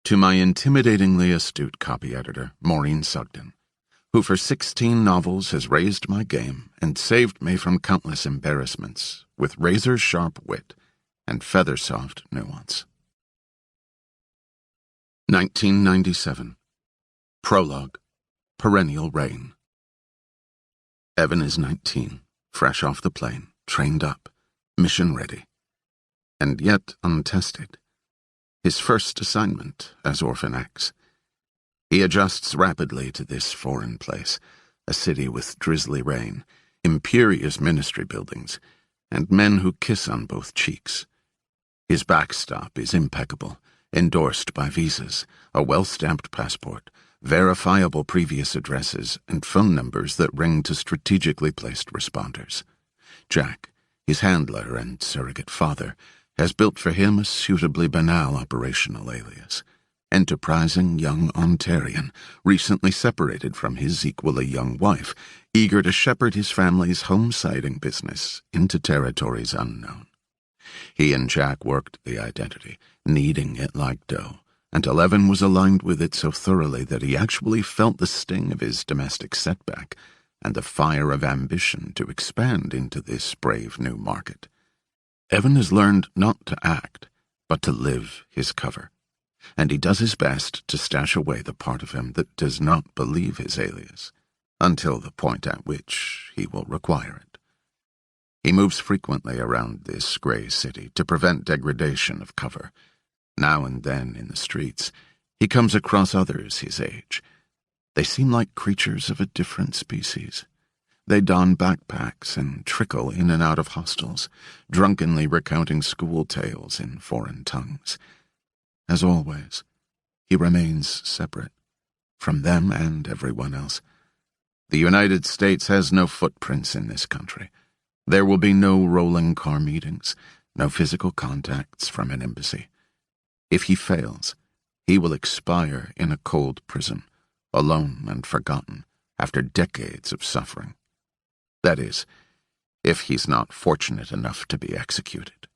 To my intimidatingly astute copy editor, Maureen Sugden, who for 16 novels has raised my game and saved me from countless embarrassments with razor-sharp wit and feather-soft nuance. 1997. Prologue. Perennial Rain. Evan is 19, fresh off the plane, trained up, mission ready, and yet untested. His first assignment as Orphan X. He adjusts rapidly to this foreign place, a city with drizzly rain, imperious ministry buildings, and men who kiss on both cheeks. His backstop is impeccable, endorsed by visas, a well-stamped passport, verifiable previous addresses, and phone numbers that ring to strategically placed responders. Jack, his handler and surrogate father, has built for him a suitably banal operational alias. Enterprising young Ontarian, recently separated from his equally young wife, eager to shepherd his family's home-siding business into territories unknown. He and Jack worked the identity, kneading it like dough, until Evan was aligned with it so thoroughly that he actually felt the sting of his domestic setback and the fire of ambition to expand into this brave new market. Evan has learned not to act, but to live his cover, and he does his best to stash away the part of him that does not believe his alias, until the point at which he will require it. He moves frequently around this gray city to prevent degradation of cover. Now and then in the streets, he comes across others his age. They seem like creatures of a different species. They don backpacks and trickle in and out of hostels, drunkenly recounting school tales in foreign tongues. As always, he remains separate from them and everyone else. The United States has no footprints in this country. There will be no rolling car meetings, no physical contacts from an embassy. If he fails, he will expire in a cold prison, alone and forgotten, after decades of suffering. That is, if he's not fortunate enough to be executed.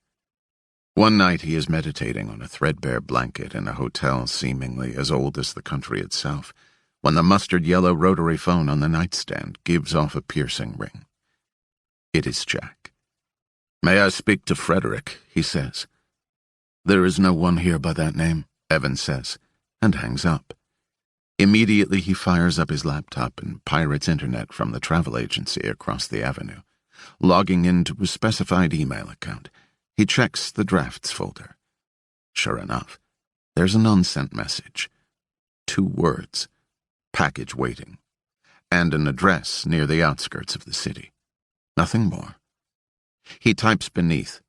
One night he is meditating on a threadbare blanket in a hotel seemingly as old as the country itself, when the mustard-yellow rotary phone on the nightstand gives off a piercing ring. It is Jack. "May I speak to Frederick?" he says. "There is no one here by that name," Evan says, and hangs up. Immediately he fires up his laptop and pirates internet from the travel agency across the avenue. Logging into a specified email account, he checks the drafts folder. Sure enough, there's an unsent message. 2 words, "package waiting," and an address near the outskirts of the city. Nothing more. He types beneath,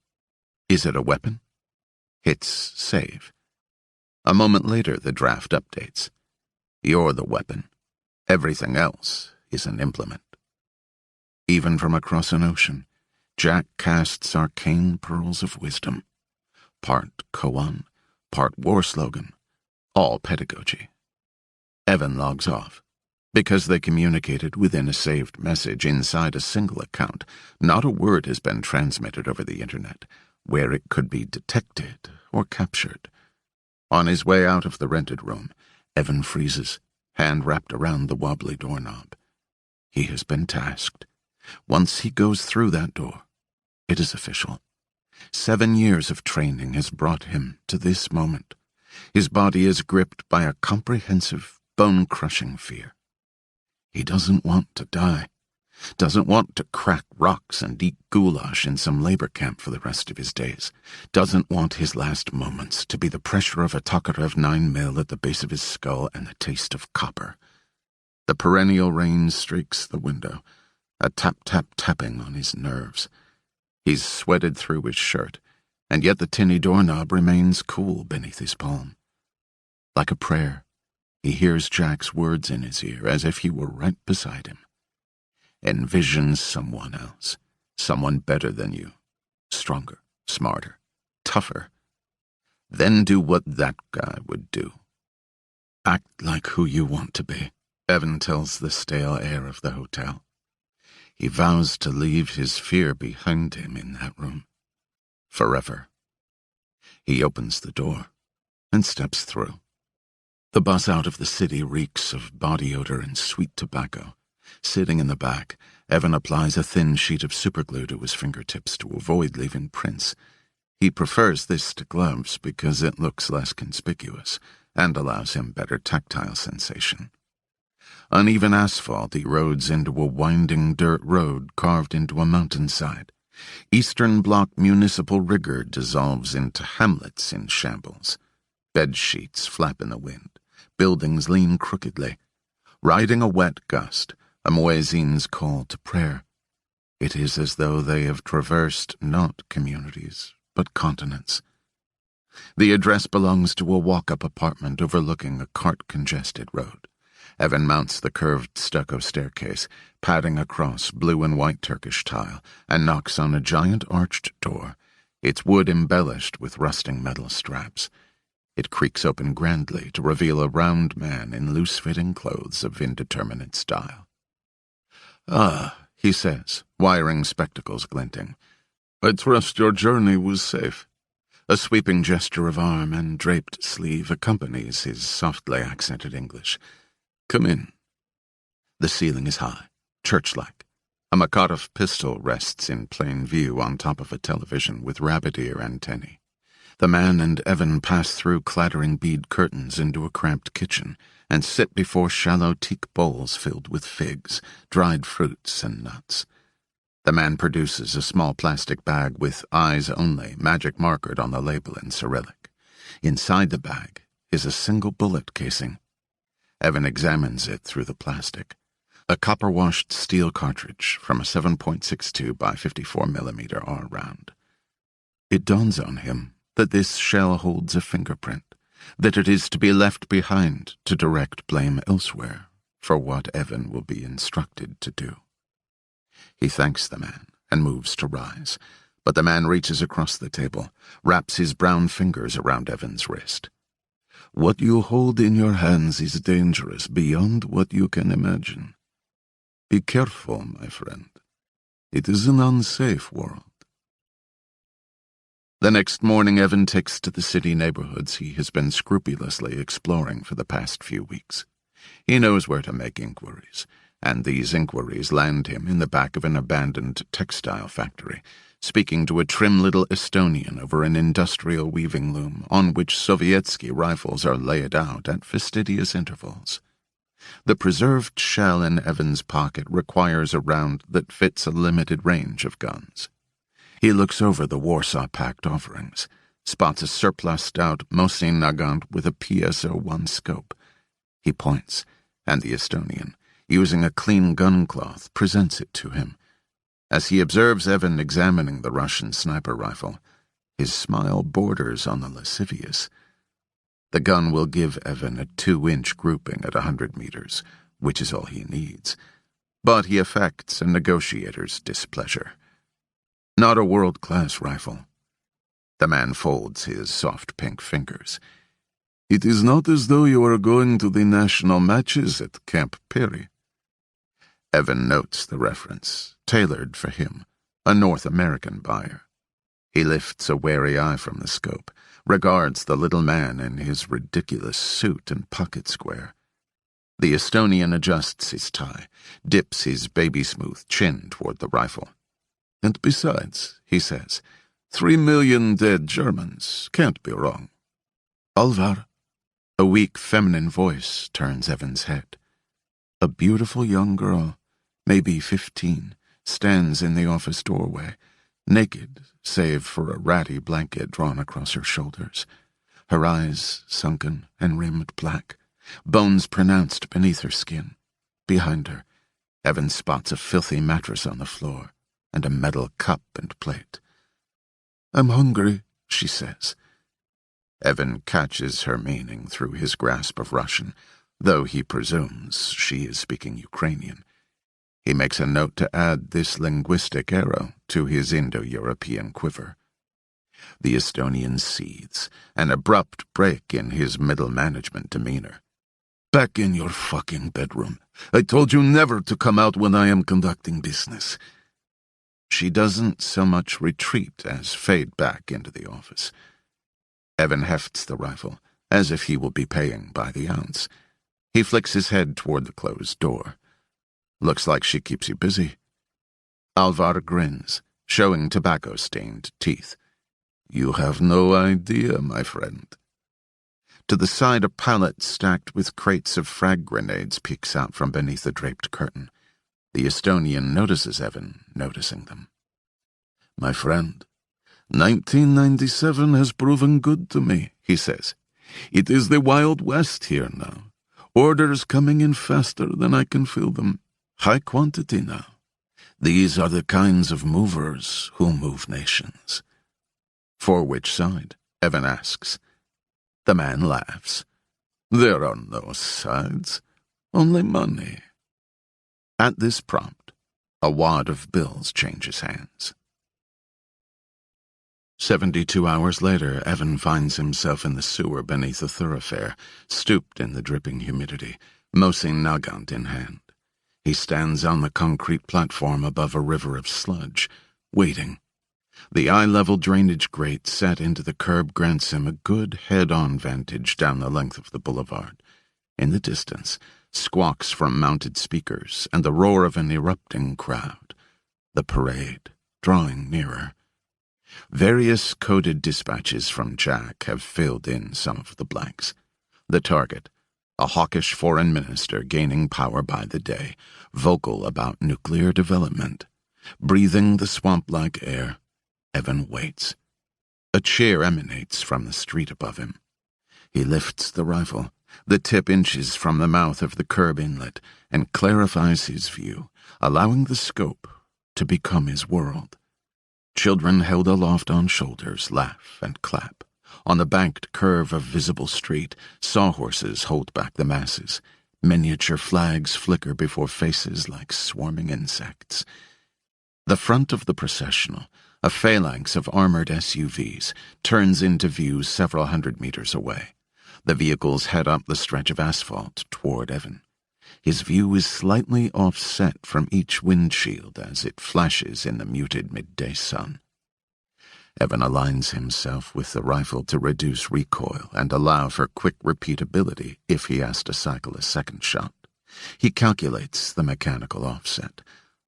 "Is it a weapon?" Hits save. A moment later, the draft updates. "You're the weapon. Everything else is an implement." Even from across an ocean, Jack casts arcane pearls of wisdom. Part koan, part war slogan, all pedagogy. Evan logs off. Because they communicated within a saved message inside a single account, not a word has been transmitted over the internet, where it could be detected or captured. On his way out of the rented room, Evan freezes, hand wrapped around the wobbly doorknob. He has been tasked. Once he goes through that door, it is official. 7 years of training has brought him to this moment. His body is gripped by a comprehensive, bone-crushing fear. He doesn't want to die, doesn't want to crack rocks and eat goulash in some labor camp for the rest of his days, doesn't want his last moments to be the pressure of a Tokarev 9mm at the base of his skull and the taste of copper. The perennial rain streaks the window, a tap-tap-tapping on his nerves. He's sweated through his shirt, and yet the tinny doorknob remains cool beneath his palm. Like a prayer, he hears Jack's words in his ear as if he were right beside him. Envision someone else, someone better than you, stronger, smarter, tougher. Then do what that guy would do. Act like who you want to be, Evan tells the stale air of the hotel. He vows to leave his fear behind him in that room. Forever. He opens the door and steps through. The bus out of the city reeks of body odor and sweet tobacco. Sitting in the back, Evan applies a thin sheet of superglue to his fingertips to avoid leaving prints. He prefers this to gloves because it looks less conspicuous and allows him better tactile sensation. Uneven asphalt erodes into a winding dirt road carved into a mountainside. Eastern Bloc municipal rigor dissolves into hamlets in shambles. Bed sheets flap in the wind. Buildings lean crookedly. Riding a wet gust, a muezzin's call to prayer. It is as though they have traversed not communities, but continents. The address belongs to a walk-up apartment overlooking a cart-congested road. Evan mounts the curved stucco staircase, padding across blue and white Turkish tile, and knocks on a giant arched door, its wood embellished with rusting metal straps. It creaks open grandly to reveal a round man in loose-fitting clothes of indeterminate style. "Ah," he says, wiring spectacles glinting. "I trust your journey was safe." A sweeping gesture of arm and draped sleeve accompanies his softly accented English. "Come in." The ceiling is high, church-like. A Makarov pistol rests in plain view on top of a television with rabbit ear antennae. The man and Evan pass through clattering bead curtains into a cramped kitchen and sit before shallow teak bowls filled with figs, dried fruits, and nuts. The man produces a small plastic bag with "Eyes Only" magic markered on the label in Cyrillic. Inside the bag is a single bullet casing. Evan examines it through the plastic. A copper-washed steel cartridge from a 7.62 by 54mm R round. It dawns on him that this shell holds a fingerprint, that it is to be left behind to direct blame elsewhere for what Evan will be instructed to do. He thanks the man and moves to rise, but the man reaches across the table, wraps his brown fingers around Evan's wrist. "What you hold in your hands is dangerous beyond what you can imagine. Be careful, my friend. It is an unsafe world." The next morning, Evan takes to the city neighborhoods he has been scrupulously exploring for the past few weeks. He knows where to make inquiries, and these inquiries land him in the back of an abandoned textile factory, speaking to a trim little Estonian over an industrial weaving loom on which Sovietsky rifles are laid out at fastidious intervals. The preserved shell in Evan's pocket requires a round that fits a limited range of guns. He looks over the Warsaw Pact offerings, spots a surplused-out Mosin Nagant with a PSO-1 scope. He points, and the Estonian, using a clean gun cloth, presents it to him. As he observes Evan examining the Russian sniper rifle, his smile borders on the lascivious. The gun will give Evan a 2-inch grouping at 100 meters, which is all he needs, but he affects a negotiator's displeasure. Not a world-class rifle. The man folds his soft pink fingers. "It is not as though you are going to the national matches at Camp Peary." Evan notes the reference, tailored for him, a North American buyer. He lifts a wary eye from the scope, regards the little man in his ridiculous suit and pocket square. The Estonian adjusts his tie, dips his baby-smooth chin toward the rifle. "And besides," he says, 3 million dead Germans can't be wrong." "Alvar." A weak feminine voice turns Evan's head. A beautiful young girl, maybe 15, stands in the office doorway, naked save for a ratty blanket drawn across her shoulders, her eyes sunken and rimmed black, bones pronounced beneath her skin. Behind her, Evan spots a filthy mattress on the floor and a metal cup and plate. "I'm hungry," she says. Evan catches her meaning through his grasp of Russian, though he presumes she is speaking Ukrainian. He makes a note to add this linguistic arrow to his Indo-European quiver. The Estonian seethes, an abrupt break in his middle management demeanor. "Back in your fucking bedroom. I told you never to come out when I am conducting business." She doesn't so much retreat as fade back into the office. Evan hefts the rifle as if he will be paying by the ounce. He flicks his head toward the closed door. Looks like she keeps you busy. Alvar grins, showing tobacco-stained teeth. You have no idea, my friend. To the side, a pallet stacked with crates of frag grenades peeks out from beneath a draped curtain. The Estonian notices Evan noticing them. My friend, 1997 has proven good to me, he says. It is the Wild West here now. Orders coming in faster than I can fill them. High quantity now. These are the kinds of movers who move nations. For which side? Evan asks. The man laughs. There are no sides, only money. At this prompt, a wad of bills changes hands. 72 hours later, Evan finds himself in the sewer beneath a thoroughfare, stooped in the dripping humidity, Mosin Nagant in hand. He stands on the concrete platform above a river of sludge, waiting. The eye-level drainage grate set into the curb grants him a good head-on vantage down the length of the boulevard. In the distance, squawks from mounted speakers and the roar of an erupting crowd. The parade, drawing nearer. Various coded dispatches from Jack have filled in some of the blanks. The target, a hawkish foreign minister gaining power by the day, vocal about nuclear development. Breathing the swamp-like air, Evan waits. A cheer emanates from the street above him. He lifts the rifle. The tip inches from the mouth of the curb inlet and clarifies his view, allowing the scope to become his world. Children held aloft on shoulders laugh and clap. On the banked curve of visible street, sawhorses hold back the masses. Miniature flags flicker before faces like swarming insects. The front of the processional, a phalanx of armored SUVs, turns into view several hundred meters away. The vehicles head up the stretch of asphalt toward Evan. His view is slightly offset from each windshield as it flashes in the muted midday sun. Evan aligns himself with the rifle to reduce recoil and allow for quick repeatability if he has to cycle a second shot. He calculates the mechanical offset,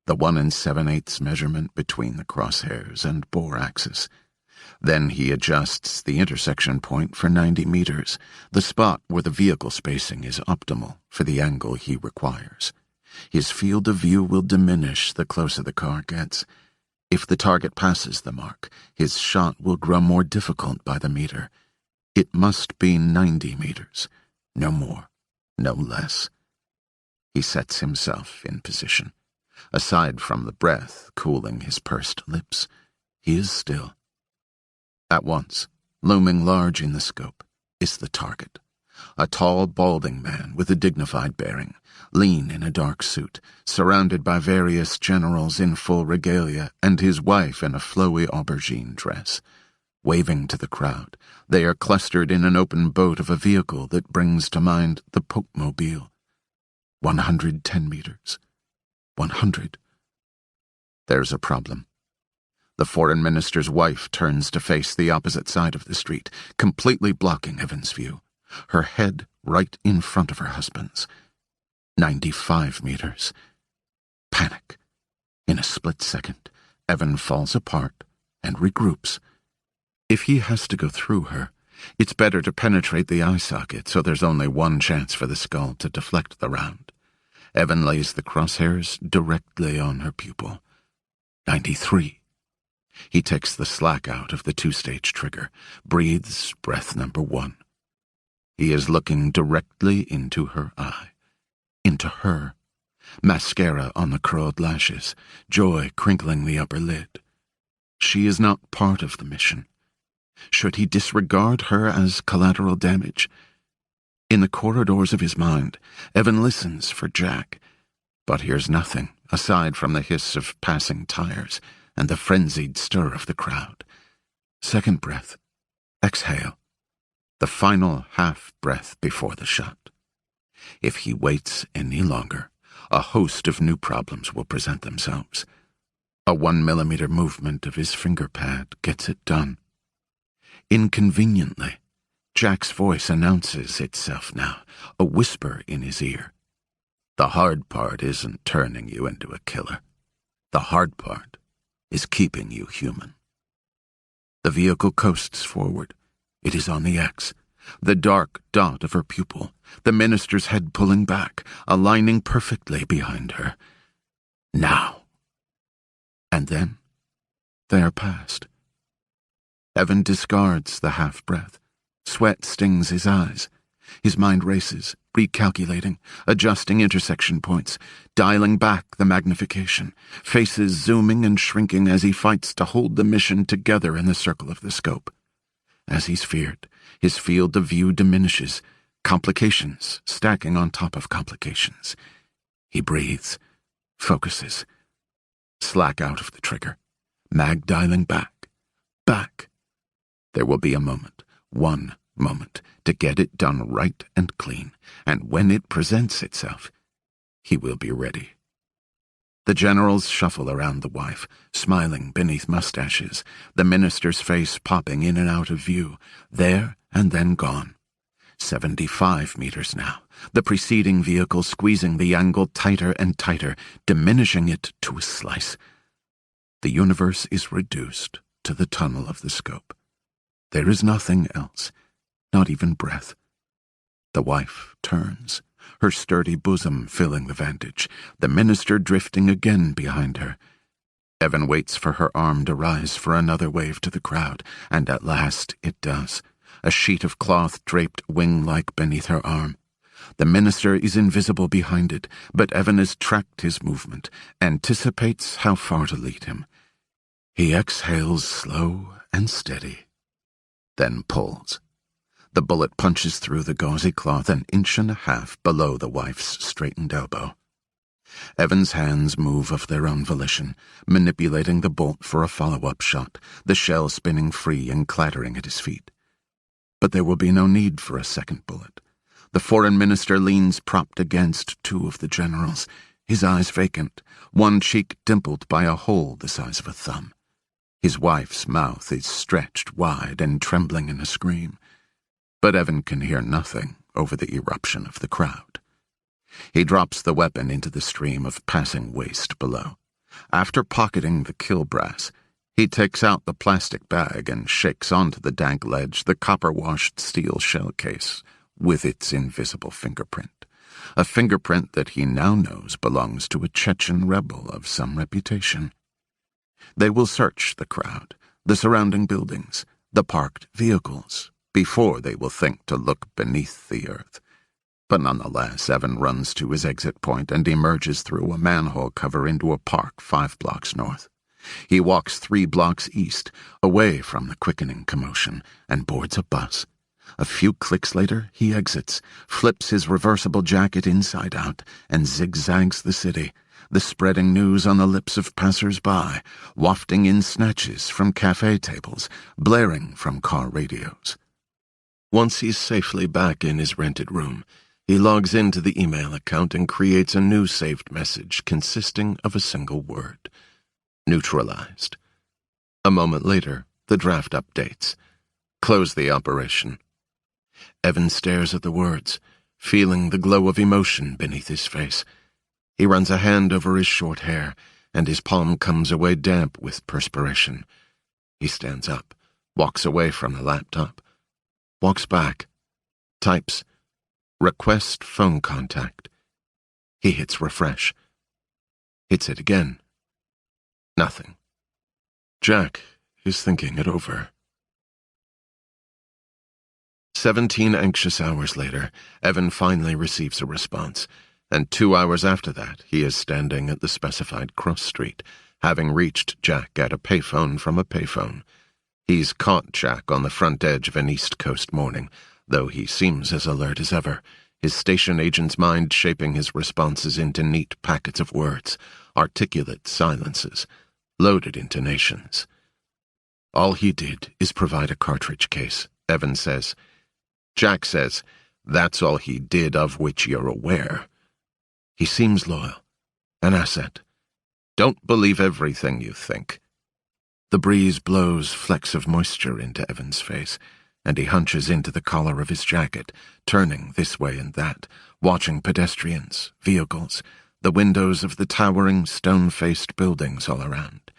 the 1 7/8 measurement between the crosshairs and bore axis. Then he adjusts the intersection point for 90 meters, the spot where the vehicle spacing is optimal for the angle he requires. His field of view will diminish the closer the car gets. If the target passes the mark, his shot will grow more difficult by the meter. It must be 90 meters, no more, no less. He sets himself in position. Aside from the breath cooling his pursed lips, he is still. At once, looming large in the scope, is the target. A tall, balding man with a dignified bearing, lean in a dark suit, surrounded by various generals in full regalia and his wife in a flowy aubergine dress. Waving to the crowd, they are clustered in an open boat of a vehicle that brings to mind the Pope-mobile. 110 meters. 100. There's a problem. The foreign minister's wife turns to face the opposite side of the street, completely blocking Evan's view, her head right in front of her husband's. 95 meters. Panic. In a split second, Evan falls apart and regroups. If he has to go through her, it's better to penetrate the eye socket so there's only one chance for the skull to deflect the round. Evan lays the crosshairs directly on her pupil. 93. He takes the slack out of the two-stage trigger, breathes breath number 1. He is looking directly into her eye. Into her. Mascara on the curled lashes, joy crinkling the upper lid. She is not part of the mission. Should he disregard her as collateral damage? In the corridors of his mind, Evan listens for Jack, but hears nothing aside from the hiss of passing tires and the frenzied stir of the crowd. Second breath. Exhale. The final half-breath before the shot. If he waits any longer, a host of new problems will present themselves. A 1 millimeter movement of his finger pad gets it done. Inconveniently, Jack's voice announces itself now, a whisper in his ear. The hard part isn't turning you into a killer. The hard part is keeping you human. The vehicle coasts forward. It is on the X. The dark dot of her pupil, the minister's head pulling back, aligning perfectly behind her. Now. And then they are past. Evan discards the half-breath. Sweat stings his eyes. His mind races, recalculating, adjusting intersection points, dialing back the magnification, faces zooming and shrinking as he fights to hold the mission together in the circle of the scope. As he's feared, his field of view diminishes, complications stacking on top of complications. He breathes, focuses. Slack out of the trigger, mag dialing back, back. There will be a moment, one moment, to get it done right and clean, and when it presents itself, he will be ready. The generals shuffle around the wife, smiling beneath mustaches, the minister's face popping in and out of view, there and then gone. 75 meters now, the preceding vehicle squeezing the angle tighter and tighter, diminishing it to a slice. The universe is reduced to the tunnel of the scope. There is nothing else, not even breath. The wife turns, her sturdy bosom filling the vantage, the minister drifting again behind her. Evan waits for her arm to rise for another wave to the crowd, and at last it does. A sheet of cloth draped wing-like beneath her arm. The minister is invisible behind it, but Evan has tracked his movement, anticipates how far to lead him. He exhales slow and steady, then pulls. The bullet punches through the gauzy cloth an inch and a half below the wife's straightened elbow. Evan's hands move of their own volition, manipulating the bolt for a follow-up shot, the shell spinning free and clattering at his feet. But there will be no need for a second bullet. The foreign minister leans propped against two of the generals, his eyes vacant, one cheek dimpled by a hole the size of a thumb. His wife's mouth is stretched wide and trembling in a scream. But Evan can hear nothing over the eruption of the crowd. He drops the weapon into the stream of passing waste below. After pocketing the kill brass, he takes out the plastic bag and shakes onto the dank ledge the copper-washed steel shell case with its invisible fingerprint, a fingerprint that he now knows belongs to a Chechen rebel of some reputation. They will search the crowd, the surrounding buildings, the parked vehicles, before they will think to look beneath the earth. But nonetheless, Evan runs to his exit point and emerges through a manhole cover into a park 5 blocks north. He walks 3 blocks east, away from the quickening commotion, and boards a bus. A few clicks later, he exits, flips his reversible jacket inside out, and zigzags the city, the spreading news on the lips of passers-by, wafting in snatches from cafe tables, blaring from car radios. Once he's safely back in his rented room, he logs into the email account and creates a new saved message consisting of a single word: neutralized. A moment later, the draft updates. Close the operation. Evan stares at the words, feeling the glow of emotion beneath his face. He runs a hand over his short hair, and his palm comes away damp with perspiration. He stands up, walks away from the laptop, walks back, types, request phone contact. He hits refresh. Hits it again. Nothing. Jack is thinking it over. 17 anxious hours later, Evan finally receives a response, and 2 hours after that, he is standing at the specified cross street, having reached Jack at a payphone from a payphone. He's caught Jack on the front edge of an East Coast morning, though he seems as alert as ever, his station agent's mind shaping his responses into neat packets of words, articulate silences, loaded intonations. All he did is provide a cartridge case, Evan says. Jack says, that's all he did of which you're aware. He seems loyal, an asset. Don't believe everything you think. The breeze blows flecks of moisture into Evan's face, and he hunches into the collar of his jacket, turning this way and that, watching pedestrians, vehicles, the windows of the towering, stone-faced buildings all around.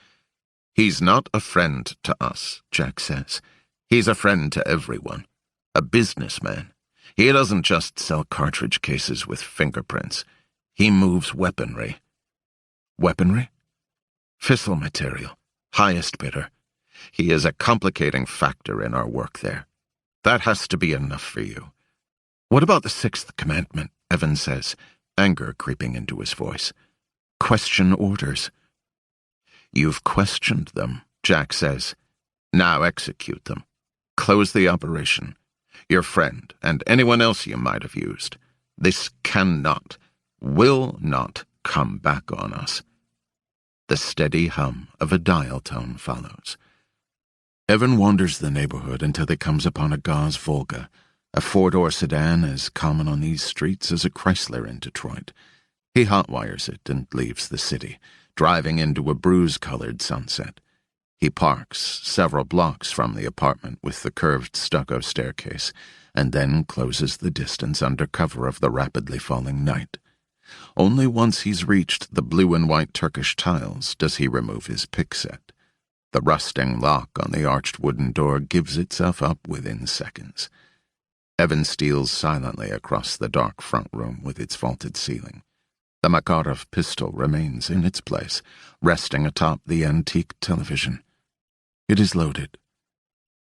"He's not a friend to us," Jack says. "He's a friend to everyone. A businessman. He doesn't just sell cartridge cases with fingerprints. He moves weaponry." "Weaponry?" "Fissile material. Highest bidder. He is a complicating factor in our work there. That has to be enough for you." "What about the sixth commandment?" Evan says, anger creeping into his voice. "Question orders." "You've questioned them," Jack says. "Now execute them. Close the operation. Your friend, and anyone else you might have used. This cannot, will not come back on us." The steady hum of a dial tone follows. Evan wanders the neighborhood until he comes upon a gauze Volga, a four-door sedan as common on these streets as a Chrysler in Detroit. He hotwires it and leaves the city, driving into a bruise-colored sunset. He parks several blocks from the apartment with the curved stucco staircase, and then closes the distance under cover of the rapidly falling night. Only once he's reached the blue and white Turkish tiles does he remove his pick set. The rusting lock on the arched wooden door gives itself up within seconds. Evan steals silently across the dark front room with its vaulted ceiling. The Makarov pistol remains in its place, resting atop the antique television. It is loaded.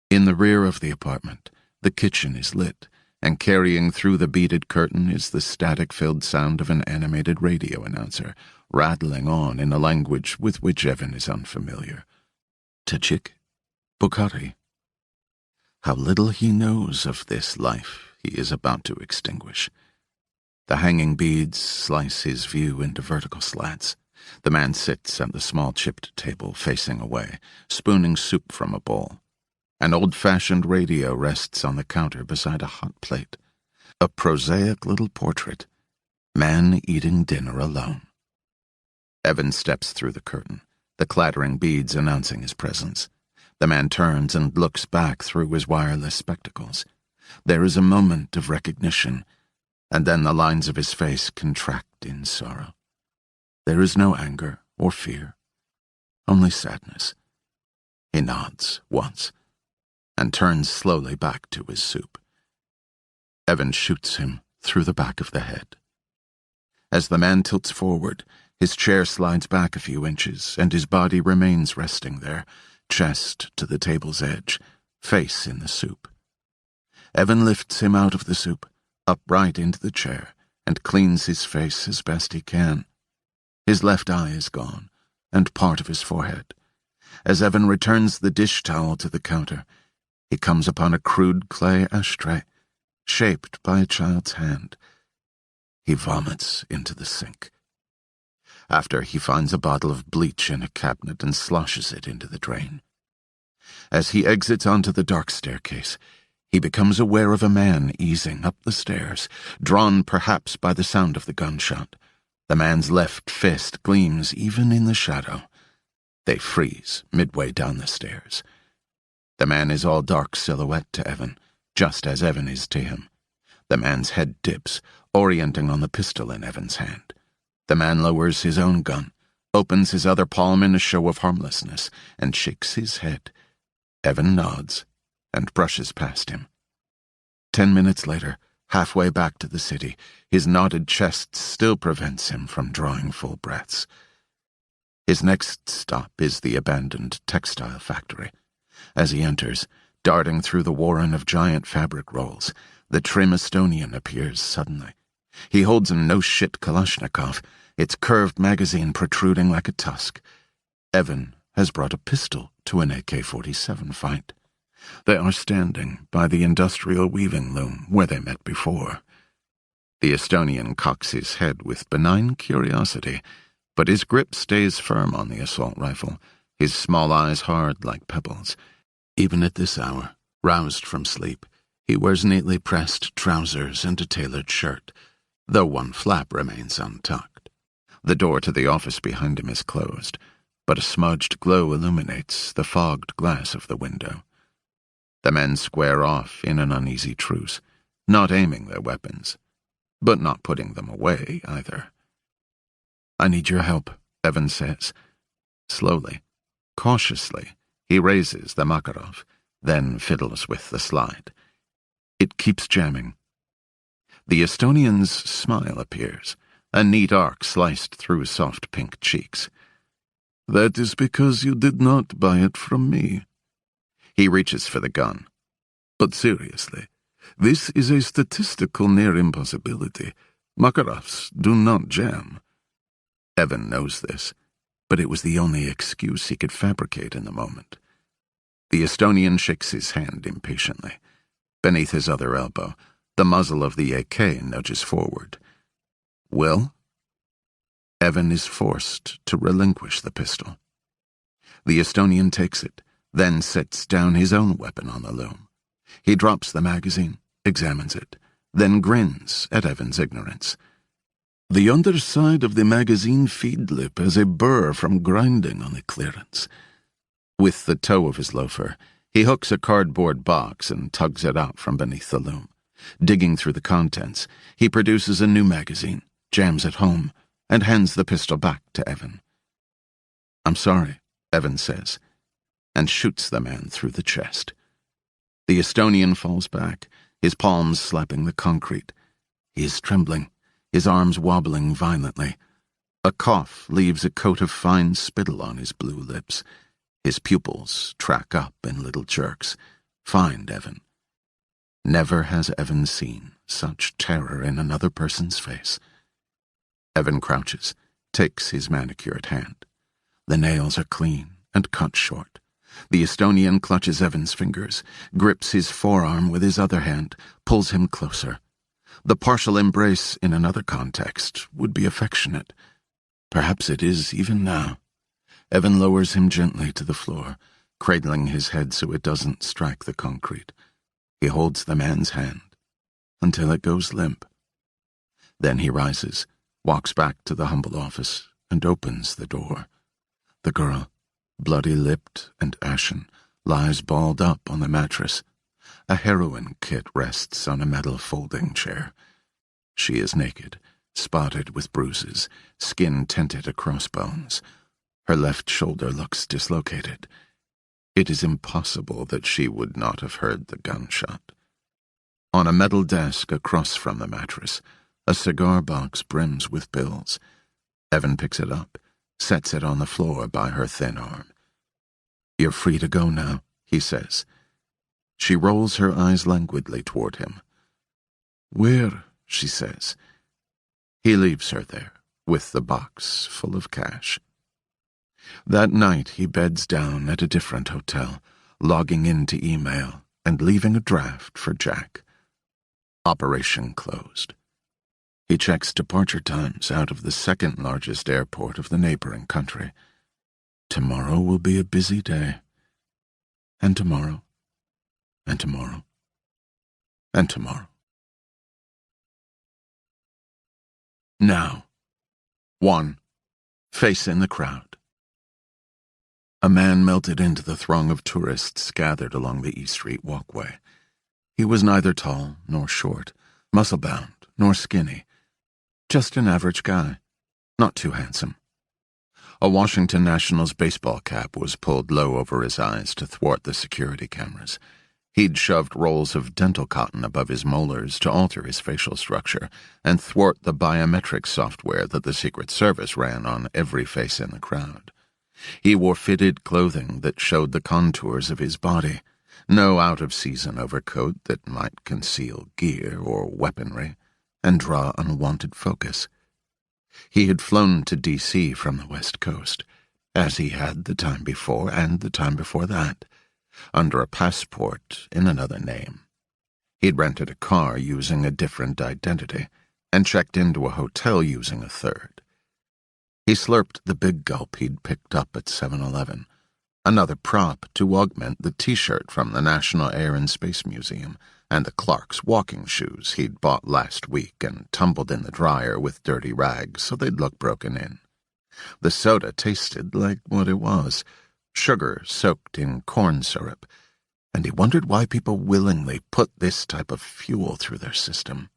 In the rear of the apartment, the kitchen is lit, and carrying through the beaded curtain is the static-filled sound of an animated radio announcer, rattling on in a language with which Evan is unfamiliar. Tajik? Bukhari? How little he knows of this life he is about to extinguish. The hanging beads slice his view into vertical slats. The man sits at the small chipped table facing away, spooning soup from a bowl. An old-fashioned radio rests on the counter beside a hot plate. A prosaic little portrait. Man eating dinner alone. Evan steps through the curtain, the clattering beads announcing his presence. The man turns and looks back through his wireless spectacles. There is a moment of recognition, and then the lines of his face contract in sorrow. There is no anger or fear, only sadness. He nods once, and turns slowly back to his soup. Evan shoots him through the back of the head. As the man tilts forward, his chair slides back a few inches, and his body remains resting there, chest to the table's edge, face in the soup. Evan lifts him out of the soup, upright into the chair, and cleans his face as best he can. His left eye is gone, and part of his forehead. As Evan returns the dish towel to the counter, he comes upon a crude clay ashtray, shaped by a child's hand. He vomits into the sink. After, he finds a bottle of bleach in a cabinet and sloshes it into the drain. As he exits onto the dark staircase, he becomes aware of a man easing up the stairs, drawn perhaps by the sound of the gunshot. The man's left fist gleams even in the shadow. They freeze midway down the stairs. The man is all dark silhouette to Evan, just as Evan is to him. The man's head dips, orienting on the pistol in Evan's hand. The man lowers his own gun, opens his other palm in a show of harmlessness, and shakes his head. Evan nods and brushes past him. 10 minutes later, halfway back to the city, his knotted chest still prevents him from drawing full breaths. His next stop is the abandoned textile factory. As he enters, darting through the warren of giant fabric rolls, the trim Estonian appears suddenly. He holds a no-shit Kalashnikov, its curved magazine protruding like a tusk. Evan has brought a pistol to an AK-47 fight. They are standing by the industrial weaving loom where they met before. The Estonian cocks his head with benign curiosity, but his grip stays firm on the assault rifle, his small eyes hard like pebbles. Even at this hour, roused from sleep, he wears neatly pressed trousers and a tailored shirt, though one flap remains untucked. The door to the office behind him is closed, but a smudged glow illuminates the fogged glass of the window. The men square off in an uneasy truce, not aiming their weapons, but not putting them away either. "I need your help," Evan says. Slowly, cautiously, he raises the Makarov, then fiddles with the slide. It keeps jamming. The Estonian's smile appears, a neat arc sliced through soft pink cheeks. "That is because you did not buy it from me." He reaches for the gun. "But seriously, this is a statistical near impossibility. Makarovs do not jam." Evan knows this, but it was the only excuse he could fabricate in the moment. The Estonian shakes his hand impatiently. Beneath his other elbow, the muzzle of the AK nudges forward. "Well?" Evan is forced to relinquish the pistol. The Estonian takes it, then sets down his own weapon on the loom. He drops the magazine, examines it, then grins at Evan's ignorance. "The underside of the magazine feed lip has a burr from grinding on the clearance." With the toe of his loafer, he hooks a cardboard box and tugs it out from beneath the loom. Digging through the contents, he produces a new magazine, jams it home, and hands the pistol back to Evan. "I'm sorry," Evan says, and shoots the man through the chest. The Estonian falls back, his palms slapping the concrete. He is trembling, his arms wobbling violently. A cough leaves a coat of fine spittle on his blue lips. His pupils track up in little jerks. Find Evan. Never has Evan seen such terror in another person's face. Evan crouches, takes his manicured hand. The nails are clean and cut short. The Estonian clutches Evan's fingers, grips his forearm with his other hand, pulls him closer. The partial embrace in another context would be affectionate. Perhaps it is even now. Evan lowers him gently to the floor, cradling his head so it doesn't strike the concrete. He holds the man's hand until it goes limp. Then he rises, walks back to the humble office, and opens the door. The girl, bloody-lipped and ashen, lies balled up on the mattress. A heroin kit rests on a metal folding chair. She is naked, spotted with bruises, skin tinted across bones. Her left shoulder looks dislocated. It is impossible that she would not have heard the gunshot. On a metal desk across from the mattress, a cigar box brims with pills. Evan picks it up, sets it on the floor by her thin arm. "You're free to go now," he says. She rolls her eyes languidly toward him. "Where?" she says. He leaves her there, with the box full of cash. That night he beds down at a different hotel, logging into email and leaving a draft for Jack. Operation closed. He checks departure times out of the second largest airport of the neighboring country. Tomorrow will be a busy day. And tomorrow. And tomorrow. And tomorrow. Now. 1. Face in the crowd. A man melted into the throng of tourists gathered along the East Street walkway. He was neither tall nor short, muscle-bound nor skinny. Just an average guy, not too handsome. A Washington Nationals baseball cap was pulled low over his eyes to thwart the security cameras. He'd shoved rolls of dental cotton above his molars to alter his facial structure and thwart the biometric software that the Secret Service ran on every face in the crowd. He wore fitted clothing that showed the contours of his body, no out-of-season overcoat that might conceal gear or weaponry and draw unwanted focus. He had flown to D.C. from the West Coast, as he had the time before and the time before that, under a passport in another name. He'd rented a car using a different identity and checked into a hotel using a third. He slurped the big gulp he'd picked up at 7-Eleven, another prop to augment the T-shirt from the National Air and Space Museum and the Clark's walking shoes he'd bought last week and tumbled in the dryer with dirty rags so they'd look broken in. The soda tasted like what it was, sugar soaked in corn syrup. and he wondered why people willingly put this type of fuel through their system.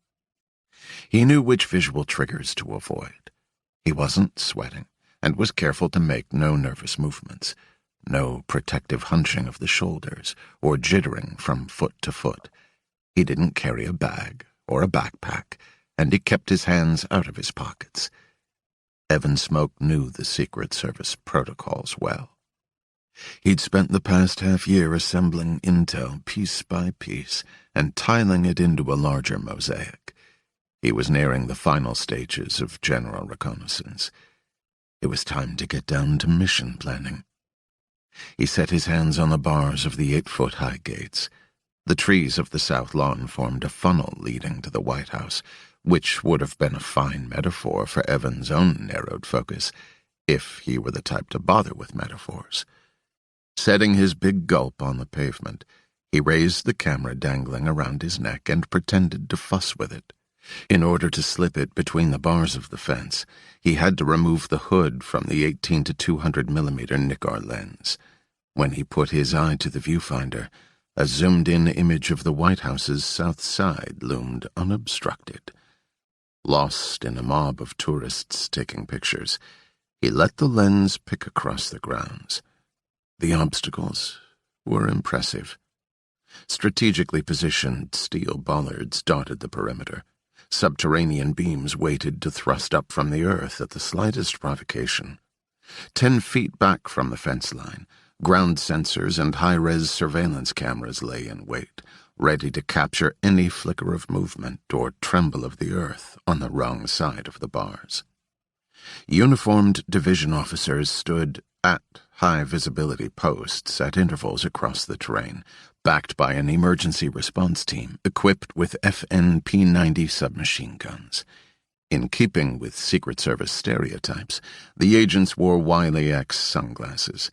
He knew which visual triggers to avoid. He wasn't sweating, and was careful to make no nervous movements, no protective hunching of the shoulders or jittering from foot to foot. He didn't carry a bag or a backpack, and he kept his hands out of his pockets. Evan Smoke knew the Secret Service protocols well. He'd spent the past half-year assembling intel piece by piece and tiling it into a larger mosaic. He was nearing the final stages of general reconnaissance. It was time to get down to mission planning. He set his hands on the bars of the 8-foot-high gates. The trees of the south lawn formed a funnel leading to the White House, which would have been a fine metaphor for Evan's own narrowed focus, if he were the type to bother with metaphors. Setting his big gulp on the pavement, he raised the camera dangling around his neck and pretended to fuss with it. In order to slip it between the bars of the fence, he had to remove the hood from the 18 to 200 millimeter Nikkor lens. When he put his eye to the viewfinder, a zoomed-in image of the White House's south side loomed unobstructed. Lost in a mob of tourists taking pictures, he let the lens pick across the grounds. The obstacles were impressive. Strategically positioned steel bollards dotted the perimeter. Subterranean beams waited to thrust up from the earth at the slightest provocation. 10 feet back from the fence line, ground sensors and high-res surveillance cameras lay in wait, ready to capture any flicker of movement or tremble of the earth on the wrong side of the bars. Uniformed division officers stood at high-visibility posts at intervals across the terrain, backed by an emergency response team equipped with FN-P90 submachine guns. In keeping with Secret Service stereotypes, the agents wore Wiley X sunglasses,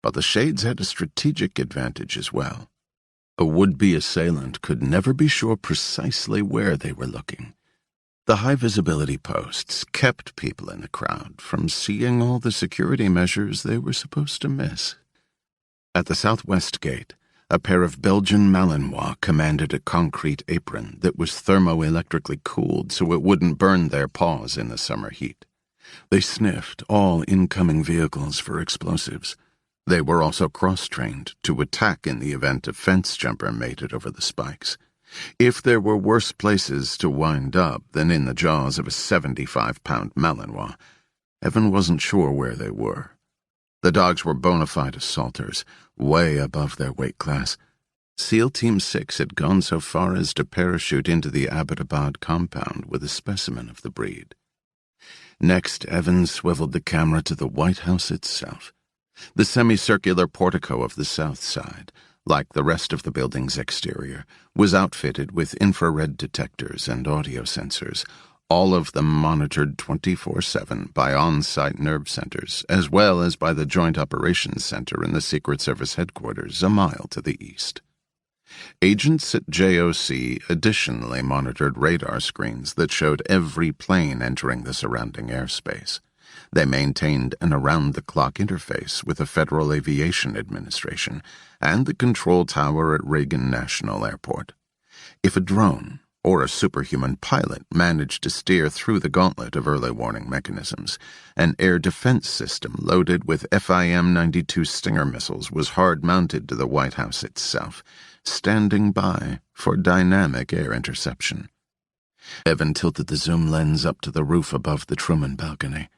but the shades had a strategic advantage as well. A would-be assailant could never be sure precisely where they were looking. The high-visibility posts kept people in the crowd from seeing all the security measures they were supposed to miss. At the southwest gate, a pair of Belgian Malinois commanded a concrete apron that was thermoelectrically cooled so it wouldn't burn their paws in the summer heat. They sniffed all incoming vehicles for explosives. They were also cross-trained to attack in the event a fence jumper made it over the spikes. If there were worse places to wind up than in the jaws of a 75-pound Malinois, Evan wasn't sure where they were. The dogs were bona fide assaulters, way above their weight class. SEAL Team 6 had gone so far as to parachute into the Abbottabad compound with a specimen of the breed. Next, Evan swiveled the camera to the White House itself. The semicircular portico of the south side, like the rest of the building's exterior, was outfitted with infrared detectors and audio sensors, all of them monitored 24/7 by on-site nerve centers, as well as by the Joint Operations Center in the Secret Service headquarters a mile to the east. Agents at JOC additionally monitored radar screens that showed every plane entering the surrounding airspace. They maintained an around-the-clock interface with the Federal Aviation Administration and the control tower at Reagan National Airport. If a drone or a superhuman pilot managed to steer through the gauntlet of early warning mechanisms, an air defense system loaded with FIM-92 Stinger missiles was hard-mounted to the White House itself, standing by for dynamic air interception. Evan tilted the zoom lens up to the roof above the Truman balcony.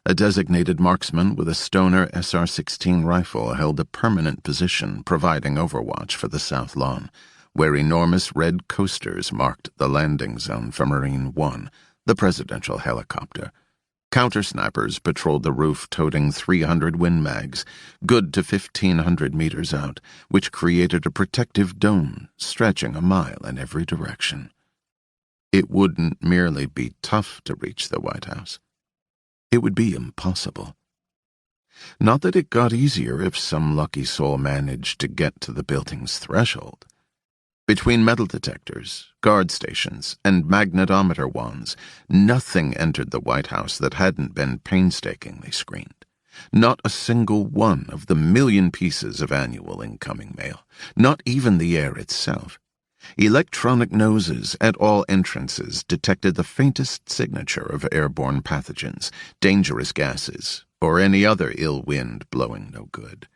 A designated marksman with a Stoner SR-16 rifle held a permanent position providing overwatch for the south lawn, where enormous red coasters marked the landing zone for Marine One, the presidential helicopter. Counter-snipers patrolled the roof toting 300 Win Mags, good to 1,500 meters out, which created a protective dome stretching a mile in every direction. It wouldn't merely be tough to reach the White House. It would be impossible. Not that it got easier if some lucky soul managed to get to the building's threshold. Between metal detectors, guard stations, and magnetometer wands, nothing entered the White House that hadn't been painstakingly screened. Not a single one of the million pieces of annual incoming mail, not even the air itself. Electronic noses at all entrances detected the faintest signature of airborne pathogens, dangerous gases, or any other ill wind blowing no good.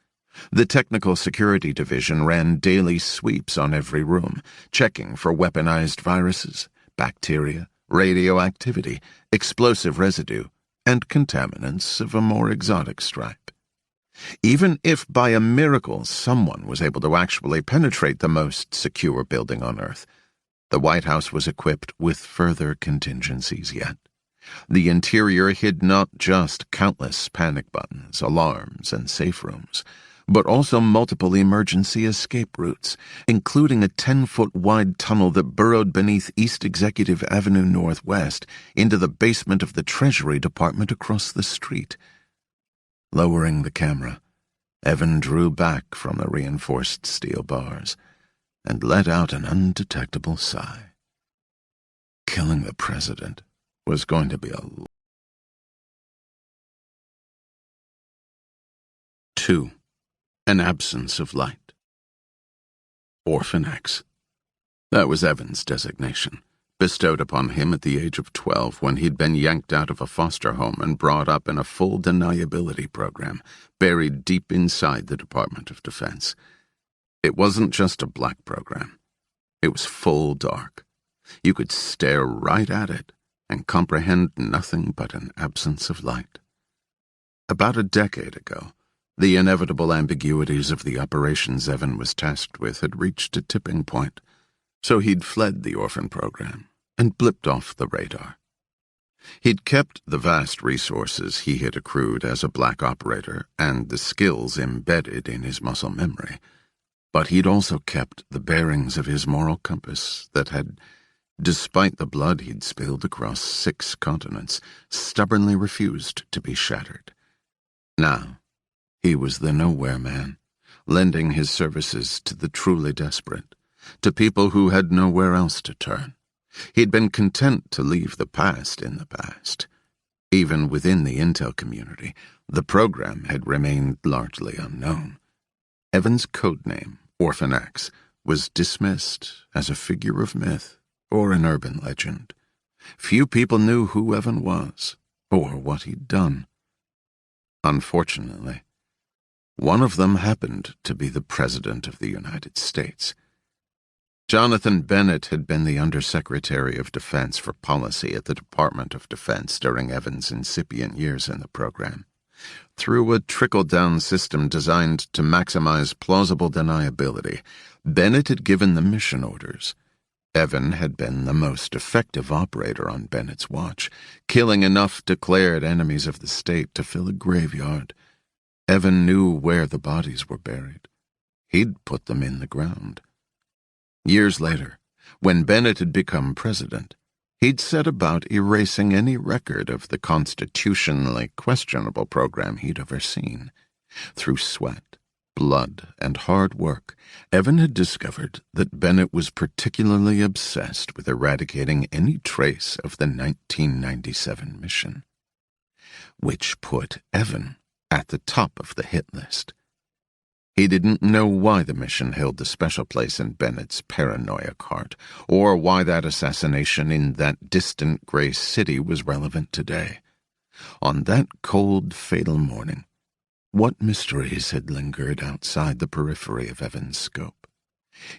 The Technical Security Division ran daily sweeps on every room, checking for weaponized viruses, bacteria, radioactivity, explosive residue, and contaminants of a more exotic stripe. Even if by a miracle someone was able to actually penetrate the most secure building on Earth, the White House was equipped with further contingencies yet. The interior hid not just countless panic buttons, alarms, and safe rooms, but also multiple emergency escape routes, including a 10-foot-wide tunnel that burrowed beneath East Executive Avenue Northwest into the basement of the Treasury Department across the street. Lowering the camera, Evan drew back from the reinforced steel bars and let out an undetectable sigh. Killing the president was going to be a 2. An absence of light. Orphan X. That was Evan's designation, bestowed upon him at the age of 12 when he'd been yanked out of a foster home and brought up in a full deniability program buried deep inside the Department of Defense. It wasn't just a black program. It was full dark. You could stare right at it and comprehend nothing but an absence of light. About a decade ago, the inevitable ambiguities of the operations Evan was tasked with had reached a tipping point, so he'd fled the orphan program and blipped off the radar. He'd kept the vast resources he had accrued as a black operator and the skills embedded in his muscle memory, but he'd also kept the bearings of his moral compass that had, despite the blood he'd spilled across 6 continents, stubbornly refused to be shattered. Now, he was the nowhere man, lending his services to the truly desperate, to people who had nowhere else to turn. He'd been content to leave the past in the past. Even within the intel community, the program had remained largely unknown. Evan's codename, Orphan X, was dismissed as a figure of myth or an urban legend. Few people knew who Evan was or what he'd done. Unfortunately, one of them happened to be the President of the United States. Jonathan Bennett had been the Undersecretary of Defense for Policy at the Department of Defense during Evan's incipient years in the program. Through a trickle-down system designed to maximize plausible deniability, Bennett had given the mission orders. Evan had been the most effective operator on Bennett's watch, killing enough declared enemies of the state to fill a graveyard. Evan knew where the bodies were buried. He'd put them in the ground. Years later, when Bennett had become president, he'd set about erasing any record of the constitutionally questionable program he'd overseen. Through sweat, blood, and hard work, Evan had discovered that Bennett was particularly obsessed with eradicating any trace of the 1997 mission, which put Evan at the top of the hit list. He didn't know why the mission held a special place in Bennett's paranoiac heart, or why that assassination in that distant gray city was relevant today. On that cold, fatal morning, what mysteries had lingered outside the periphery of Evan's scope?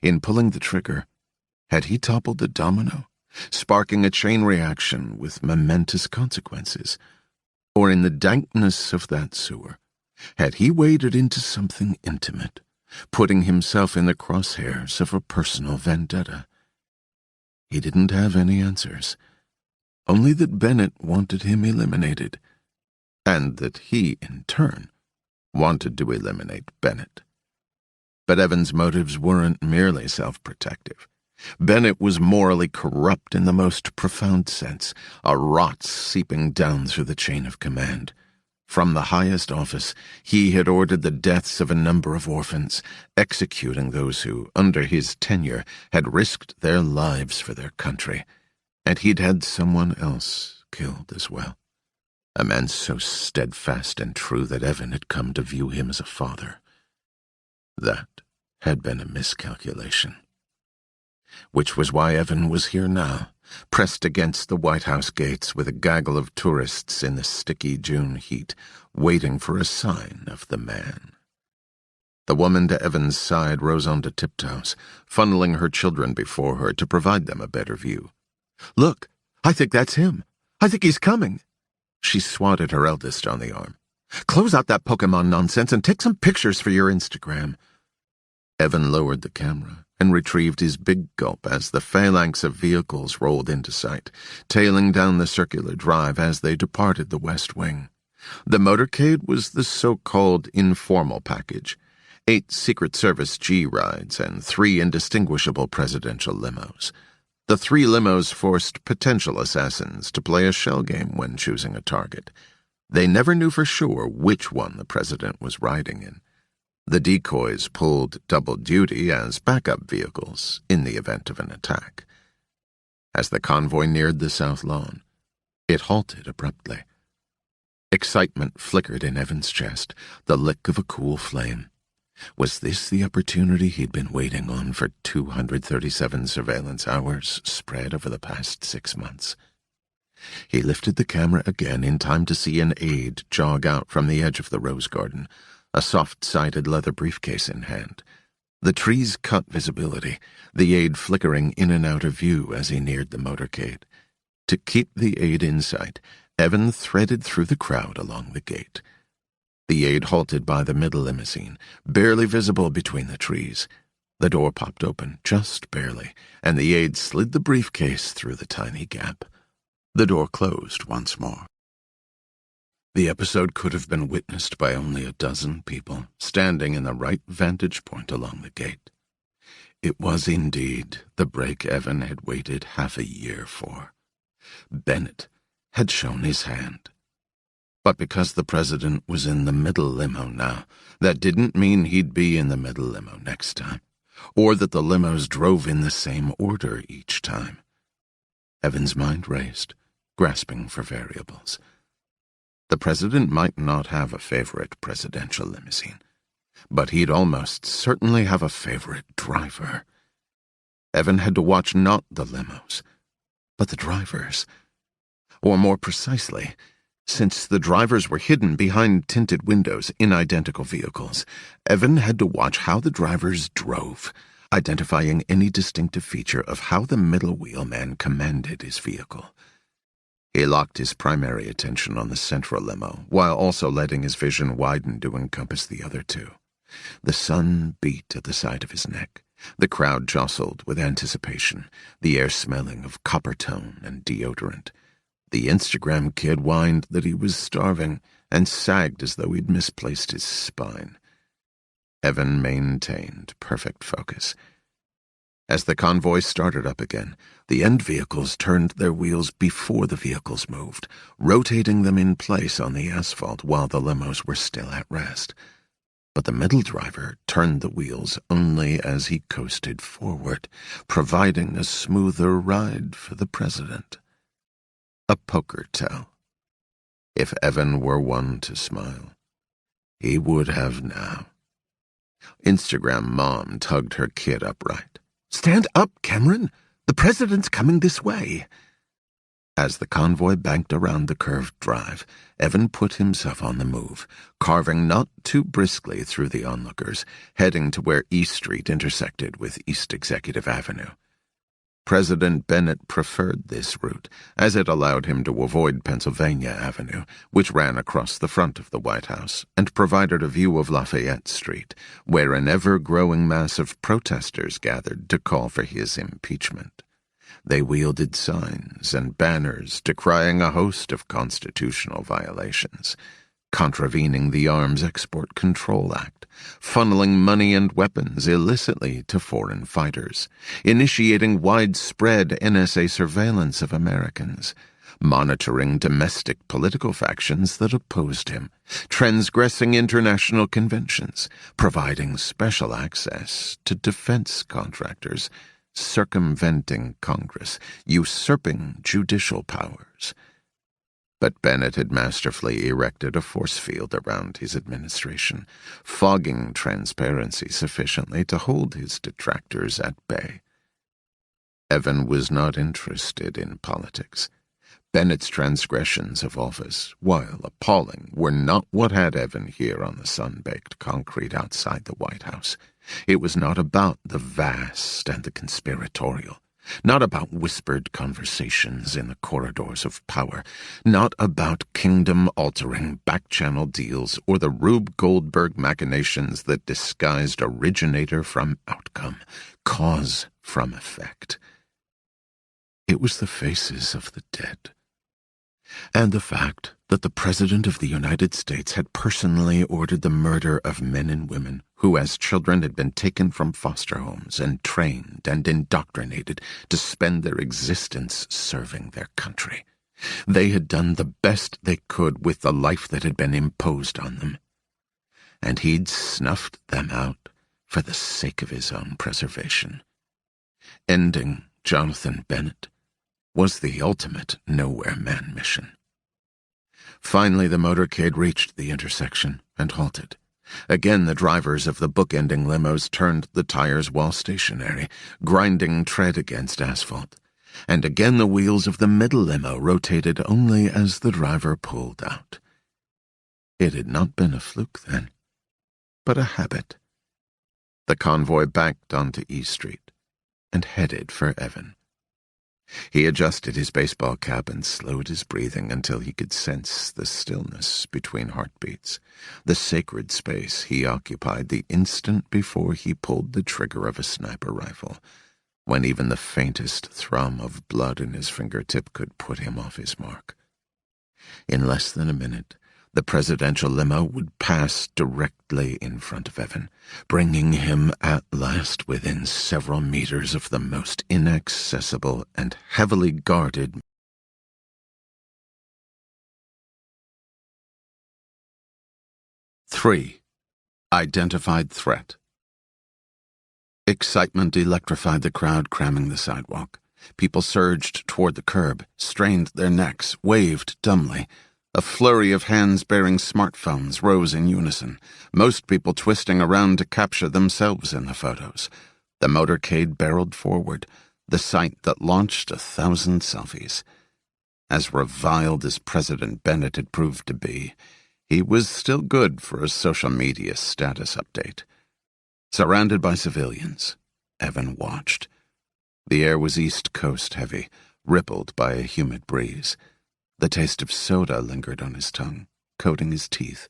In pulling the trigger, had he toppled a domino, sparking a chain reaction with momentous consequences? Or in the dankness of that sewer, had he waded into something intimate, putting himself in the crosshairs of a personal vendetta? He didn't have any answers, only that Bennett wanted him eliminated, and that he, in turn, wanted to eliminate Bennett. But Evan's motives weren't merely self-protective. Bennett was morally corrupt in the most profound sense, a rot seeping down through the chain of command. From the highest office, he had ordered the deaths of a number of orphans, executing those who, under his tenure, had risked their lives for their country, and he'd had someone else killed as well. A man so steadfast and true that Evan had come to view him as a father. That had been a miscalculation. Which was why Evan was here now, pressed against the White House gates with a gaggle of tourists in the sticky June heat, waiting for a sign of the man. The woman to Evan's side rose onto tiptoes, funneling her children before her to provide them a better view. "Look, I think that's him. I think he's coming." She swatted her eldest on the arm. "Close out that Pokemon nonsense and take some pictures for your Instagram." Evan lowered the camera and retrieved his big gulp as the phalanx of vehicles rolled into sight, tailing down the circular drive as they departed the West Wing. The motorcade was the so-called informal package: 8 Secret Service G-rides and 3 indistinguishable presidential limos. The 3 limos forced potential assassins to play a shell game when choosing a target. They never knew for sure which one the president was riding in. The decoys pulled double duty as backup vehicles in the event of an attack. As the convoy neared the South Lawn, it halted abruptly. Excitement flickered in Evan's chest, the lick of a cool flame. Was this the opportunity he'd been waiting on for 237 surveillance hours spread over the past 6 months? He lifted the camera again in time to see an aide jog out from the edge of the rose garden, a soft-sided leather briefcase in hand. The trees cut visibility, the aide flickering in and out of view as he neared the motorcade. To keep the aide in sight, Evan threaded through the crowd along the gate. The aide halted by the middle limousine, barely visible between the trees. The door popped open, just barely, and the aide slid the briefcase through the tiny gap. The door closed once more. The episode could have been witnessed by only a dozen people, standing in the right vantage point along the gate. It was indeed the break Evan had waited half a year for. Bennett had shown his hand. But because the president was in the middle limo now, that didn't mean he'd be in the middle limo next time, or that the limos drove in the same order each time. Evan's mind raced, grasping for variables. The president might not have a favorite presidential limousine, but he'd almost certainly have a favorite driver. Evan had to watch not the limos, but the drivers. Or more precisely, since the drivers were hidden behind tinted windows in identical vehicles, Evan had to watch how the drivers drove, identifying any distinctive feature of how the middle wheelman commanded his vehicle. He locked his primary attention on the central limo, while also letting his vision widen to encompass the other 2. The sun beat at the side of his neck. The crowd jostled with anticipation, the air smelling of copper tone and deodorant. The Instagram kid whined that he was starving and sagged as though he'd misplaced his spine. Evan maintained perfect focus. As the convoy started up again, the end vehicles turned their wheels before the vehicles moved, rotating them in place on the asphalt while the limos were still at rest. But the middle driver turned the wheels only as he coasted forward, providing a smoother ride for the president. A poker tell. If Evan were one to smile, he would have now. Instagram mom tugged her kid upright. "Stand up, Cameron! The president's coming this way!" As the convoy banked around the curved drive, Evan put himself on the move, carving not too briskly through the onlookers, heading to where East Street intersected with East Executive Avenue. President Bennett preferred this route, as it allowed him to avoid Pennsylvania Avenue, which ran across the front of the White House, and provided a view of Lafayette Street, where an ever-growing mass of protesters gathered to call for his impeachment. They wielded signs and banners decrying a host of constitutional violations, contravening the Arms Export Control Act, funneling money and weapons illicitly to foreign fighters, initiating widespread NSA surveillance of Americans, monitoring domestic political factions that opposed him, transgressing international conventions, providing special access to defense contractors, circumventing Congress, usurping judicial powers. But Bennett had masterfully erected a force field around his administration, fogging transparency sufficiently to hold his detractors at bay. Evan was not interested in politics. Bennett's transgressions of office, while appalling, were not what had Evan here on the sun-baked concrete outside the White House. It was not about the vast and the conspiratorial, not about whispered conversations in the corridors of power, not about kingdom-altering back-channel deals or the Rube Goldberg machinations that disguised originator from outcome, cause from effect. It was the faces of the dead, and the fact that the President of the United States had personally ordered the murder of men and women who as children had been taken from foster homes and trained and indoctrinated to spend their existence serving their country. They had done the best they could with the life that had been imposed on them, and he'd snuffed them out for the sake of his own preservation. Ending Jonathan Bennett was the ultimate nowhere man mission. Finally, the motorcade reached the intersection and halted. Again, the drivers of the book-ending limos turned the tires while stationary, grinding tread against asphalt. And again the wheels of the middle limo rotated only as the driver pulled out. It had not been a fluke then, but a habit. The convoy backed onto E Street and headed for Evan. He adjusted his baseball cap and slowed his breathing until he could sense the stillness between heartbeats, the sacred space he occupied the instant before he pulled the trigger of a sniper rifle, when even the faintest thrum of blood in his fingertip could put him off his mark. In less than a minute, the presidential limo would pass directly in front of Evan, bringing him at last within several meters of the most inaccessible and heavily guarded. 3. Identified threat. Excitement electrified the crowd cramming the sidewalk. People surged toward the curb, strained their necks, waved dumbly. A flurry of hands bearing smartphones rose in unison, most people twisting around to capture themselves in the photos. The motorcade barreled forward, the sight that launched 1,000 selfies. As reviled as President Bennett had proved to be, he was still good for a social media status update. Surrounded by civilians, Evan watched. The air was East Coast heavy, rippled by a humid breeze. The taste of soda lingered on his tongue, coating his teeth.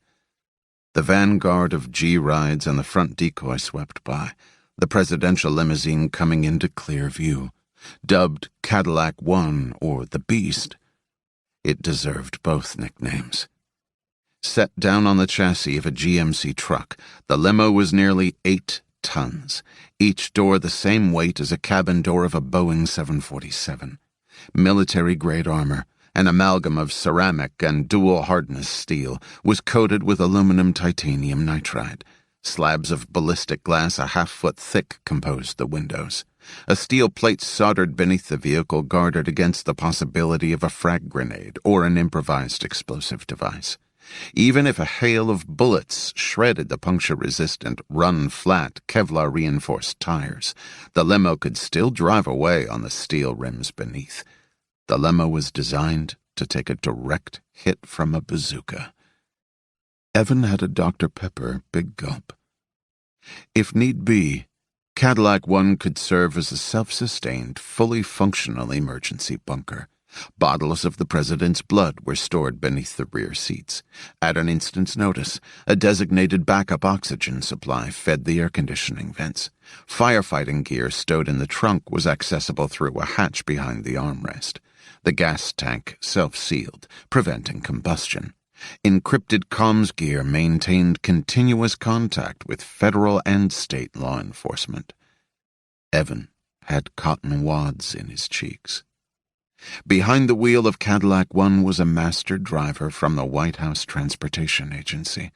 The vanguard of G-rides and the front decoy swept by, the presidential limousine coming into clear view, dubbed Dark-part-1 or the Beast. It deserved both nicknames. Set down on the chassis of a GMC truck, the limo was nearly 8 tons, each door the same weight as a cabin door of a Boeing 747. Military-grade armor, an amalgam of ceramic and dual-hardness steel, was coated with aluminum titanium nitride. Slabs of ballistic glass a half-foot thick composed the windows. A steel plate soldered beneath the vehicle guarded against the possibility of a frag grenade or an improvised explosive device. Even if a hail of bullets shredded the puncture-resistant, run-flat, Kevlar-reinforced tires, the limo could still drive away on the steel rims beneath. The limo was designed to take a direct hit from a bazooka. Evan had a Dr. Pepper big gulp. If need be, Dark-part-1 could serve as a self-sustained, fully functional emergency bunker. Bottles of the president's blood were stored beneath the rear seats. At an instant's notice, a designated backup oxygen supply fed the air conditioning vents. Firefighting gear stowed in the trunk was accessible through a hatch behind the armrest. The gas tank self-sealed, preventing combustion. Encrypted comms gear maintained continuous contact with federal and state law enforcement. Evan had cotton wads in his cheeks. Behind the wheel of Dark-part-1 was a master driver from the White House Transportation Agency.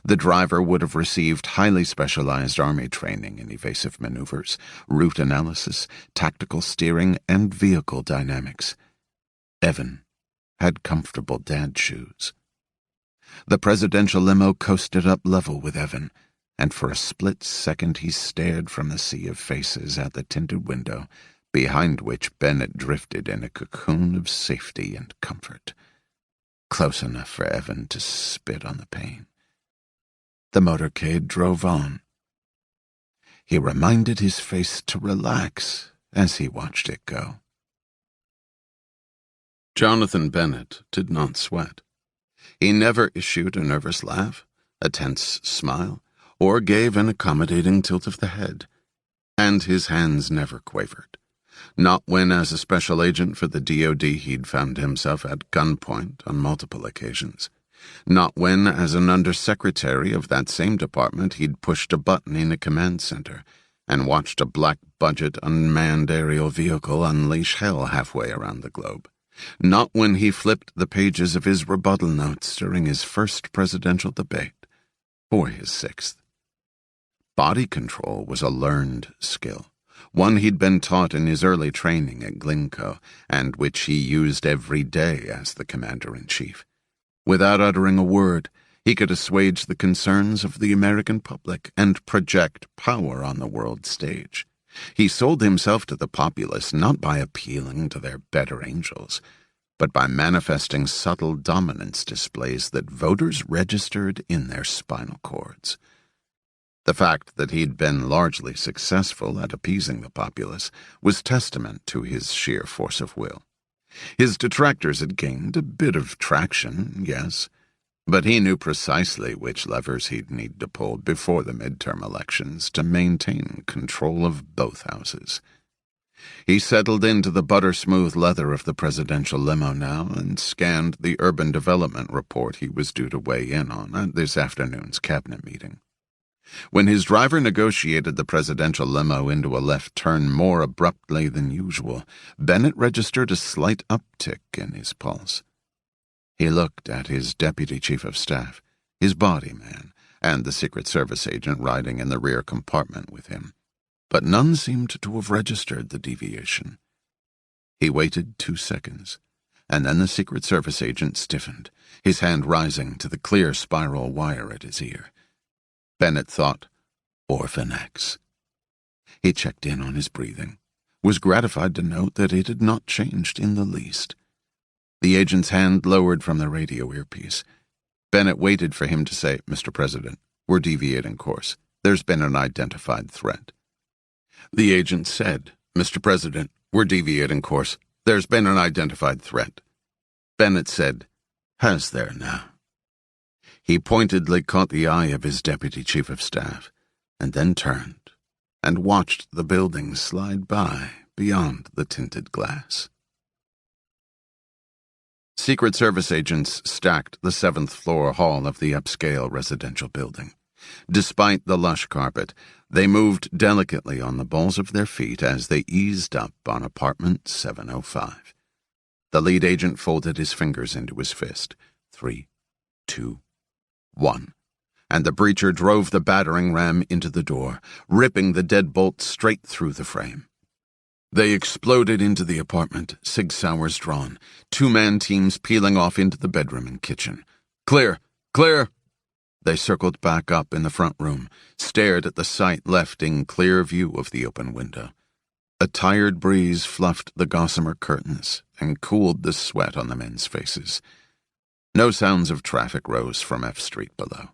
The driver would have received highly specialized Army training in evasive maneuvers, route analysis, tactical steering, and vehicle dynamics. Evan had comfortable dad shoes. The presidential limo coasted up level with Evan, and for a split second he stared from the sea of faces at the tinted window, behind which Bennett drifted in a cocoon of safety and comfort, close enough for Evan to spit on the pain. The motorcade drove on. He reminded his face to relax as he watched it go. Jonathan Bennett did not sweat. He never issued a nervous laugh, a tense smile, or gave an accommodating tilt of the head. And his hands never quavered. Not when, as a special agent for the DoD, he'd found himself at gunpoint on multiple occasions. Not when, as an undersecretary of that same department, he'd pushed a button in a command center and watched a black-budget unmanned aerial vehicle unleash hell halfway around the globe. Not when he flipped the pages of his rebuttal notes during his first presidential debate, or his sixth. Body control was a learned skill, one he'd been taught in his early training at Glencoe, and which he used every day as the commander-in-chief. Without uttering a word, he could assuage the concerns of the American public and project power on the world stage. He sold himself to the populace not by appealing to their better angels, but by manifesting subtle dominance displays that voters registered in their spinal cords. The fact that he'd been largely successful at appeasing the populace was testament to his sheer force of will. His detractors had gained a bit of traction, yes, but he knew precisely which levers he'd need to pull before the midterm elections to maintain control of both houses. He settled into the butter-smooth leather of the presidential limo now and scanned the urban development report he was due to weigh in on at this afternoon's cabinet meeting. When his driver negotiated the presidential limo into a left turn more abruptly than usual, Bennett registered a slight uptick in his pulse. He looked at his deputy chief of staff, his body man, and the Secret Service agent riding in the rear compartment with him, but none seemed to have registered the deviation. He waited 2 seconds, and then the Secret Service agent stiffened, his hand rising to the clear spiral wire at his ear. Bennett thought, Orphan X. He checked in on his breathing, was gratified to note that it had not changed in the least. The agent's hand lowered from the radio earpiece. Bennett waited for him to say, Mr. President, we're deviating course. There's been an identified threat. The agent said, Mr. President, we're deviating course. There's been an identified threat. Bennett said, Has there now? He pointedly caught the eye of his deputy chief of staff, and then turned and watched the building slide by beyond the tinted glass. Secret Service agents stacked the 7th-floor hall of the upscale residential building. Despite the lush carpet, they moved delicately on the balls of their feet as they eased up on apartment 705. The lead agent folded his fingers into his fist. 3, 2, 1. And the breacher drove the battering ram into the door, ripping the deadbolt straight through the frame. They exploded into the apartment, Sig Sauers drawn, 2-man teams peeling off into the bedroom and kitchen. Clear! Clear! They circled back up in the front room, stared at the site left in clear view of the open window. A tired breeze fluffed the gossamer curtains and cooled the sweat on the men's faces. No sounds of traffic rose from F Street below.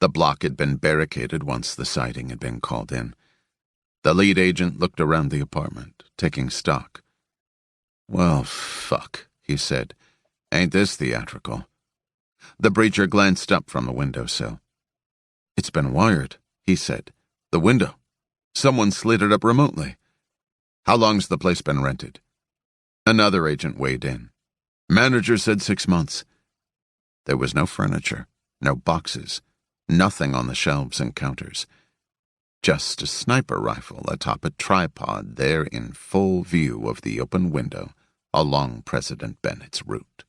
The block had been barricaded once the sighting had been called in. The lead agent looked around the apartment, taking stock. Well, fuck, he said. Ain't this theatrical? The breacher glanced up from the windowsill. It's been wired, he said. The window. Someone slid it up remotely. How long's the place been rented? Another agent weighed in. Manager said 6 months. There was no furniture, no boxes, nothing on the shelves and counters. Just a sniper rifle atop a tripod there in full view of the open window along President Bennett's route.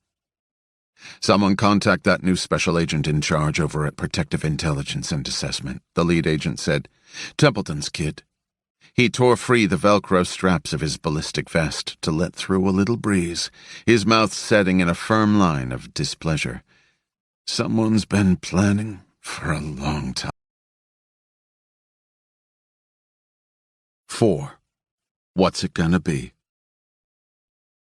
Someone contact that new special agent in charge over at Protective Intelligence and Assessment, the lead agent said. Templeton's kid. He tore free the Velcro straps of his ballistic vest to let through a little breeze, his mouth setting in a firm line of displeasure. Someone's been planning for a long time. 4. What's it gonna be?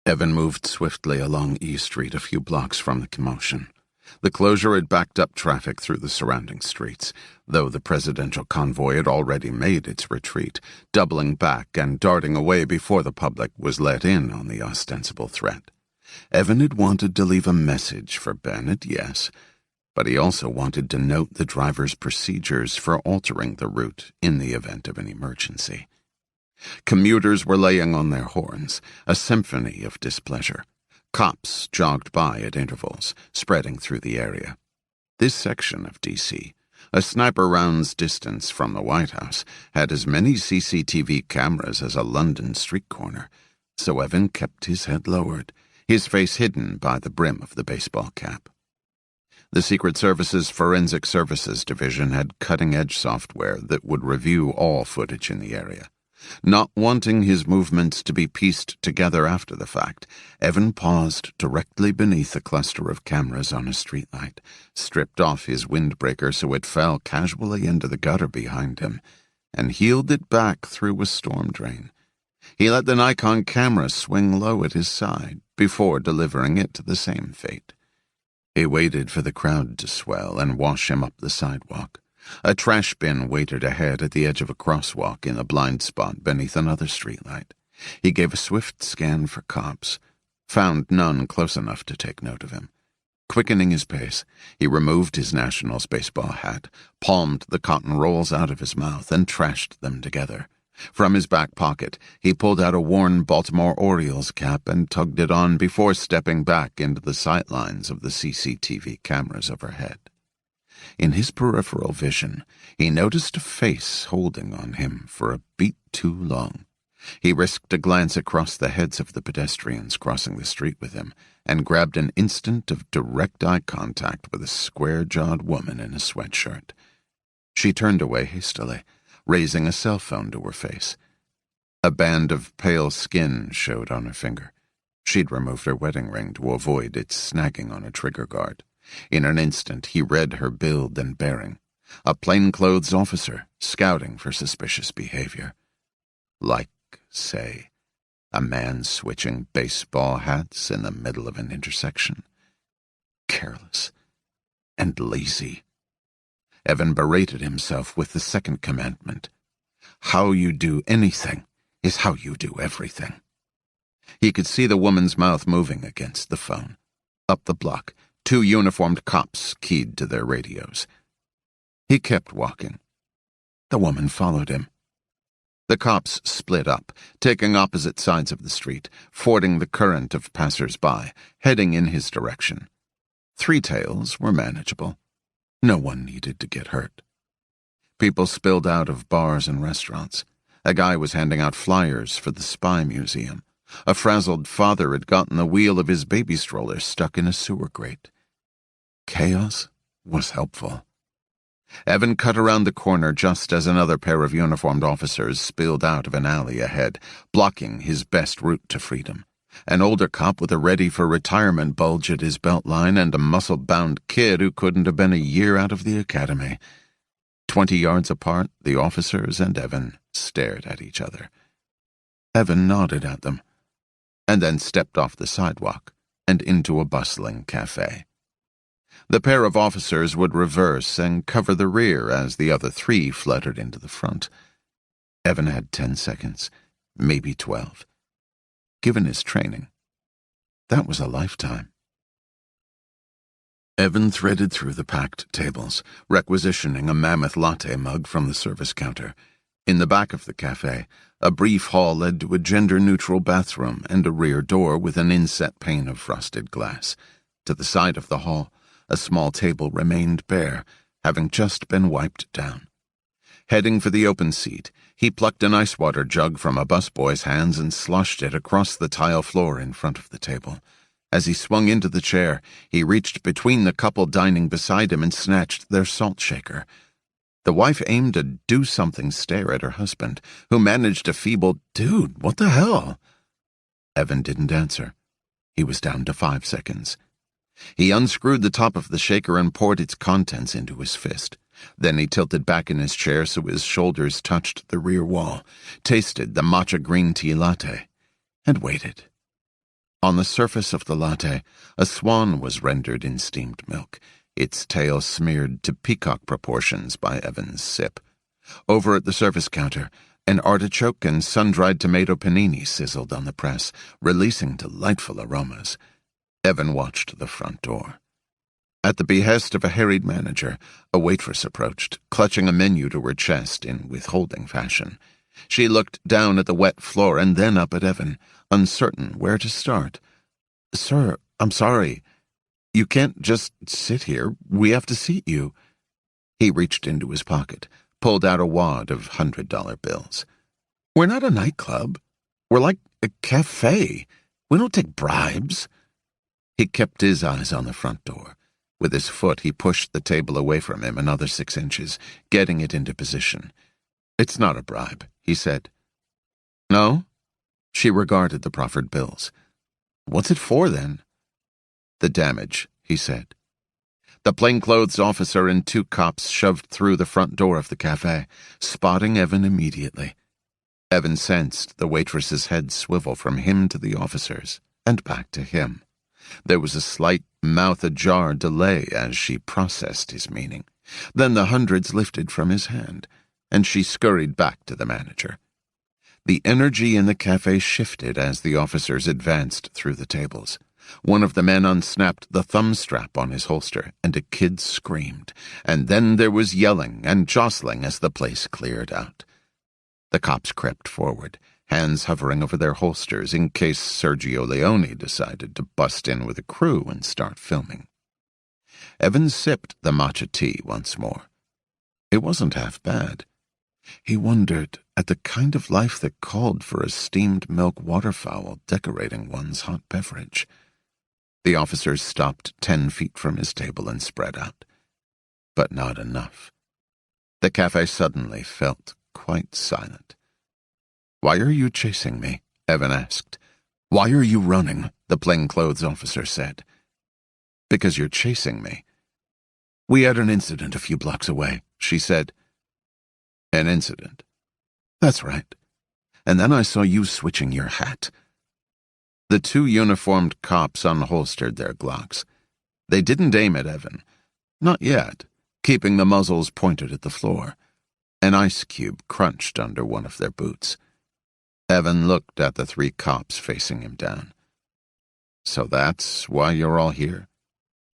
Evan moved swiftly along E Street a few blocks from the commotion. The closure had backed up traffic through the surrounding streets, though the presidential convoy had already made its retreat, doubling back and darting away before the public was let in on the ostensible threat. Evan had wanted to leave a message for Bennett, yes, but he also wanted to note the driver's procedures for altering the route in the event of an emergency. Commuters were laying on their horns, a symphony of displeasure. Cops jogged by at intervals, spreading through the area. This section of D.C., a sniper round's distance from the White House, had as many CCTV cameras as a London street corner, so Evan kept his head lowered, his face hidden by the brim of the baseball cap. The Secret Service's Forensic Services Division had cutting-edge software that would review all footage in the area. Not wanting his movements to be pieced together after the fact, Evan paused directly beneath a cluster of cameras on a streetlight, stripped off his windbreaker so it fell casually into the gutter behind him, and heeled it back through a storm drain. He let the Nikon camera swing low at his side before delivering it to the same fate. He waited for the crowd to swell and wash him up the sidewalk. A trash bin waited ahead at the edge of a crosswalk in a blind spot beneath another streetlight. He gave a swift scan for cops, found none close enough to take note of him. Quickening his pace, he removed his Nationals baseball hat, palmed the cotton rolls out of his mouth, and trashed them together. From his back pocket, he pulled out a worn Baltimore Orioles cap and tugged it on before stepping back into the sightlines of the CCTV cameras overhead. In his peripheral vision, he noticed a face holding on him for a beat too long. He risked a glance across the heads of the pedestrians crossing the street with him and grabbed an instant of direct eye contact with a square-jawed woman in a sweatshirt. She turned away hastily, raising a cell phone to her face. A band of pale skin showed on her finger. She'd removed her wedding ring to avoid its snagging on a trigger guard. In an instant, he read her build and bearing. A plainclothes officer scouting for suspicious behavior. Like, say, a man switching baseball hats in the middle of an intersection. Careless and lazy. Evan berated himself with the second commandment. How you do anything is how you do everything. He could see the woman's mouth moving against the phone. Up the block, 2 uniformed cops keyed to their radios. He kept walking. The woman followed him. The cops split up, taking opposite sides of the street, fording the current of passers-by, heading in his direction. 3 tails were manageable. No one needed to get hurt. People spilled out of bars and restaurants. A guy was handing out flyers for the Spy Museum. A frazzled father had gotten the wheel of his baby stroller stuck in a sewer grate. Chaos was helpful. Evan cut around the corner just as another pair of uniformed officers spilled out of an alley ahead, blocking his best route to freedom. An older cop with a ready-for-retirement bulge at his belt line and a muscle-bound kid who couldn't have been a year out of the academy. 20 yards apart, the officers and Evan stared at each other. Evan nodded at them, and then stepped off the sidewalk and into a bustling cafe. The pair of officers would reverse and cover the rear as the other 3 fluttered into the front. Evan had 10 seconds, maybe 12. Given his training, that was a lifetime. Evan threaded through the packed tables, requisitioning a mammoth latte mug from the service counter. In the back of the cafe, a brief hall led to a gender-neutral bathroom and a rear door with an inset pane of frosted glass. To the side of the hall, a small table remained bare, having just been wiped down. Heading for the open seat, he plucked an ice water jug from a busboy's hands and sloshed it across the tile floor in front of the table. As he swung into the chair, he reached between the couple dining beside him and snatched their salt shaker. The wife aimed a do-something stare at her husband, who managed a feeble, "Dude, what the hell?" Evan didn't answer. He was down to 5 seconds. He unscrewed the top of the shaker and poured its contents into his fist. Then he tilted back in his chair so his shoulders touched the rear wall, tasted the matcha green tea latte, and waited. On the surface of the latte, a swan was rendered in steamed milk, its tail smeared to peacock proportions by Evan's sip. Over at the service counter, an artichoke and sun-dried tomato panini sizzled on the press, releasing delightful aromas. Evan watched the front door. At the behest of a harried manager, a waitress approached, clutching a menu to her chest in withholding fashion. She looked down at the wet floor and then up at Evan, uncertain where to start. "Sir, I'm sorry. You can't just sit here. We have to seat you." He reached into his pocket, pulled out a wad of $100 bills. "We're not a nightclub. We're like a cafe. We don't take bribes." He kept his eyes on the front door. With his foot, he pushed the table away from him another 6 inches, getting it into position. "It's not a bribe," he said. "No?" She regarded the proffered bills. "What's it for, then?" "The damage," he said. The plainclothes officer and 2 cops shoved through the front door of the cafe, spotting Evan immediately. Evan sensed the waitress's head swivel from him to the officers, and back to him. There was a slight, mouth-ajar delay as she processed his meaning. Then the hundreds lifted from his hand, and she scurried back to the manager. The energy in the cafe shifted as the officers advanced through the tables. One of the men unsnapped the thumb strap on his holster, and a kid screamed, and then there was yelling and jostling as the place cleared out. The cops crept forward, hands hovering over their holsters in case Sergio Leone decided to bust in with a crew and start filming. Evan sipped the matcha tea once more. It wasn't half bad. He wondered at the kind of life that called for a steamed milk waterfowl decorating one's hot beverage. The officers stopped 10 feet from his table and spread out. But not enough. The cafe suddenly felt quite silent. "Why are you chasing me?" Evan asked. "Why are you running?" the plainclothes officer said. "Because you're chasing me." "We had an incident a few blocks away," she said. "An incident?" "That's right. And then I saw you switching your hat." The 2 uniformed cops unholstered their Glocks. They didn't aim at Evan. Not yet, keeping the muzzles pointed at the floor. An ice cube crunched under one of their boots. Evan looked at the 3 cops facing him down. "So that's why you're all here?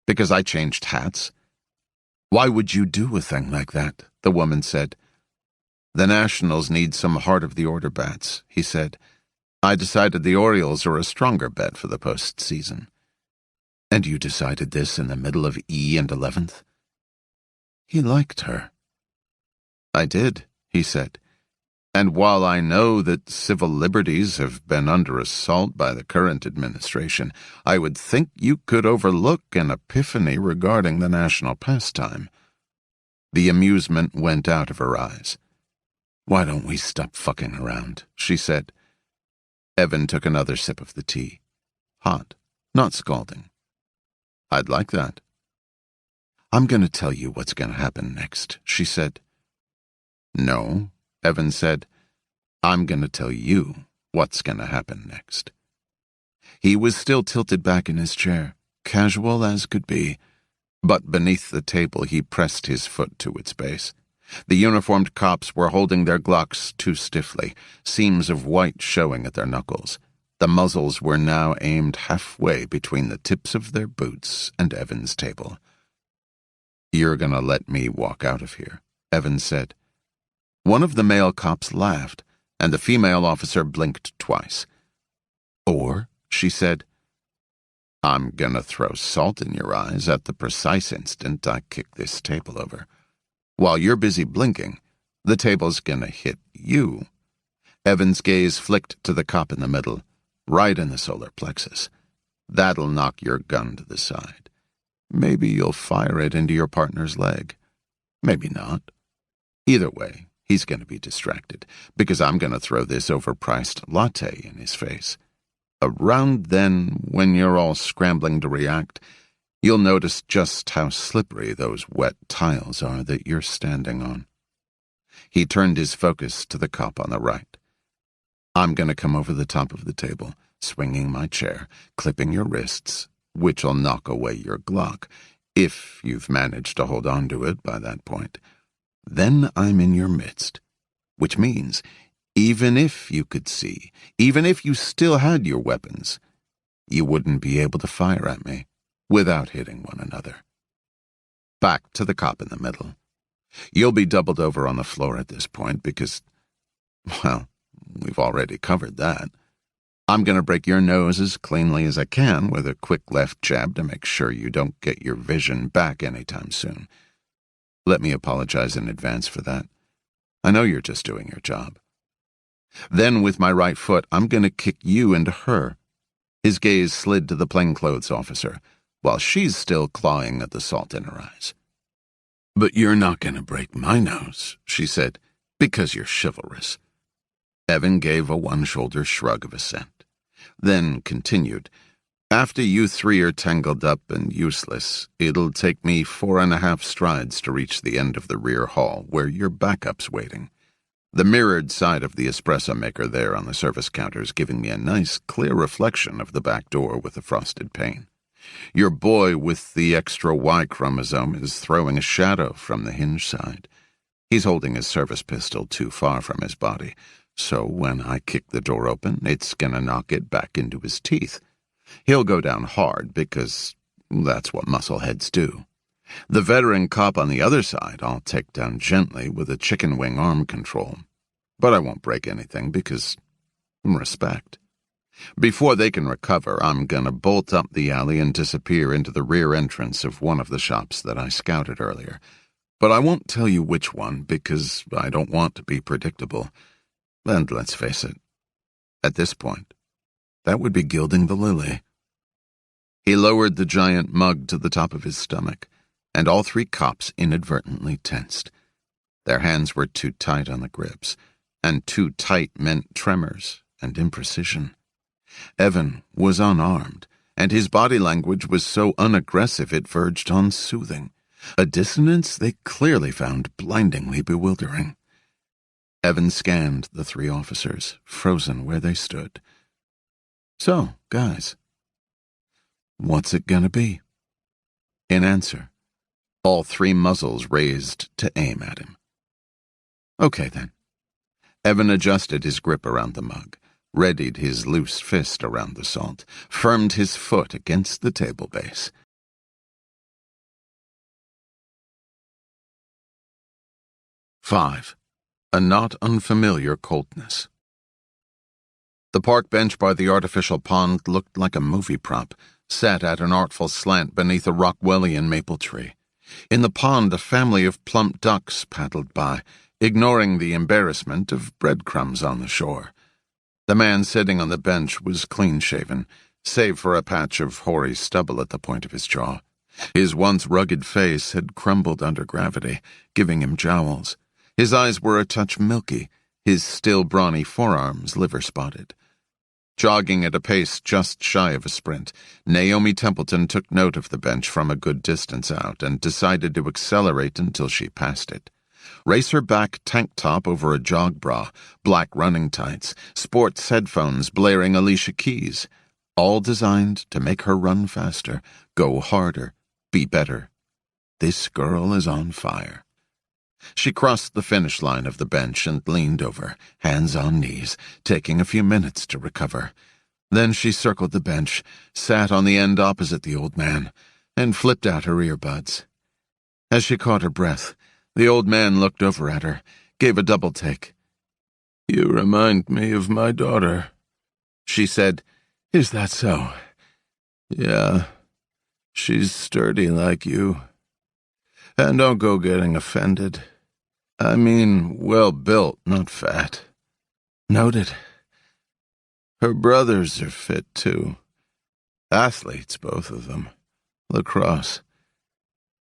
Because I changed hats?" "Why would you do a thing like that?" the woman said. "The Nationals need some heart-of-the-order bats," he said. "I decided the Orioles are a stronger bet for the postseason." "And you decided this in the middle of E and 11th? He liked her. "I did," he said. "And while I know that civil liberties have been under assault by the current administration, I would think you could overlook an epiphany regarding the national pastime." The amusement went out of her eyes. "Why don't we stop fucking around?" she said. Evan took another sip of the tea. Hot, not scalding. "I'd like that." "I'm going to tell you what's going to happen next," she said. "No," Evan said. "I'm going to tell you what's going to happen next." He was still tilted back in his chair, casual as could be, but beneath the table he pressed his foot to its base. The uniformed cops were holding their Glocks too stiffly, seams of white showing at their knuckles. The muzzles were now aimed halfway between the tips of their boots and Evan's table. "You're gonna let me walk out of here," Evan said. One of the male cops laughed, and the female officer blinked twice. "Or," she said, "I'm gonna throw salt in your eyes at the precise instant I kick this table over. While you're busy blinking, the table's gonna hit you." Evan's gaze flicked to the cop in the middle, right in the solar plexus. "That'll knock your gun to the side. Maybe you'll fire it into your partner's leg. Maybe not. Either way, he's going to be distracted, because I'm going to throw this overpriced latte in his face. Around then, when you're all scrambling to react, you'll notice just how slippery those wet tiles are that you're standing on. He turned his focus to the cop on the right. I'm going to come over the top of the table, swinging my chair, clipping your wrists, which'll knock away your Glock, if you've managed to hold on to it by that point. Then I'm in your midst, which means even if you could see, even if you still had your weapons, you wouldn't be able to fire at me without hitting one another. Back to the cop in the middle. You'll be doubled over on the floor at this point because, well, we've already covered that. I'm going to break your nose as cleanly as I can with a quick left jab to make sure you don't get your vision back anytime soon. Let me apologize in advance for that. I know you're just doing your job. Then, with my right foot, I'm going to kick you into her. His gaze slid to the plainclothes officer, while she's still clawing at the salt in her eyes. But you're not going to break my nose, she said, because you're chivalrous. Evan gave a one-shoulder shrug of assent, then continued, After you three are tangled up and useless, it'll take me 4.5 strides to reach the end of the rear hall, where your backup's waiting. The mirrored side of the espresso maker there on the service counter's giving me a nice, clear reflection of the back door with the frosted pane. Your boy with the extra Y chromosome is throwing a shadow from the hinge side. He's holding his service pistol too far from his body, so when I kick the door open, it's gonna knock it back into his teeth. He'll go down hard because that's what muscleheads do. The veteran cop on the other side I'll take down gently with a chicken wing arm control. But I won't break anything because respect. Before they can recover, I'm gonna bolt up the alley and disappear into the rear entrance of one of the shops that I scouted earlier. But I won't tell you which one because I don't want to be predictable. And let's face it, at this point, that would be gilding the lily. He lowered the giant mug to the top of his stomach, and all three cops inadvertently tensed. Their hands were too tight on the grips, and too tight meant tremors and imprecision. Evan was unarmed, and his body language was so unaggressive it verged on soothing, a dissonance they clearly found blindingly bewildering. Evan scanned the three officers, frozen where they stood. So, guys, what's it gonna be? In answer, all three muzzles raised to aim at him. Okay, then. Evan adjusted his grip around the mug, readied his loose fist around the salt, firmed his foot against the table base. 5. A not unfamiliar coldness. The park bench by the artificial pond looked like a movie prop, set at an artful slant beneath a Rockwellian maple tree. In the pond, a family of plump ducks paddled by, ignoring the embarrassment of breadcrumbs on the shore. The man sitting on the bench was clean-shaven, save for a patch of hoary stubble at the point of his jaw. His once rugged face had crumbled under gravity, giving him jowls. His eyes were a touch milky, his still brawny forearms liver-spotted. Jogging at a pace just shy of a sprint, Naomi Templeton took note of the bench from a good distance out and decided to accelerate until she passed it. Racer-back tank top over a jog bra, black running tights, sports headphones blaring Alicia Keys, all designed to make her run faster, go harder, be better. This girl is on fire. She crossed the finish line of the bench and leaned over, hands on knees, taking a few minutes to recover. Then she circled the bench, sat on the end opposite the old man, and flipped out her earbuds. As she caught her breath, the old man looked over at her, gave a double take. "You remind me of my daughter," she said. "Is that so?" "Yeah, she's sturdy like you. And don't go getting offended. I mean, well-built, not fat." "Noted." "Her brothers are fit, too. Athletes, both of them. Lacrosse.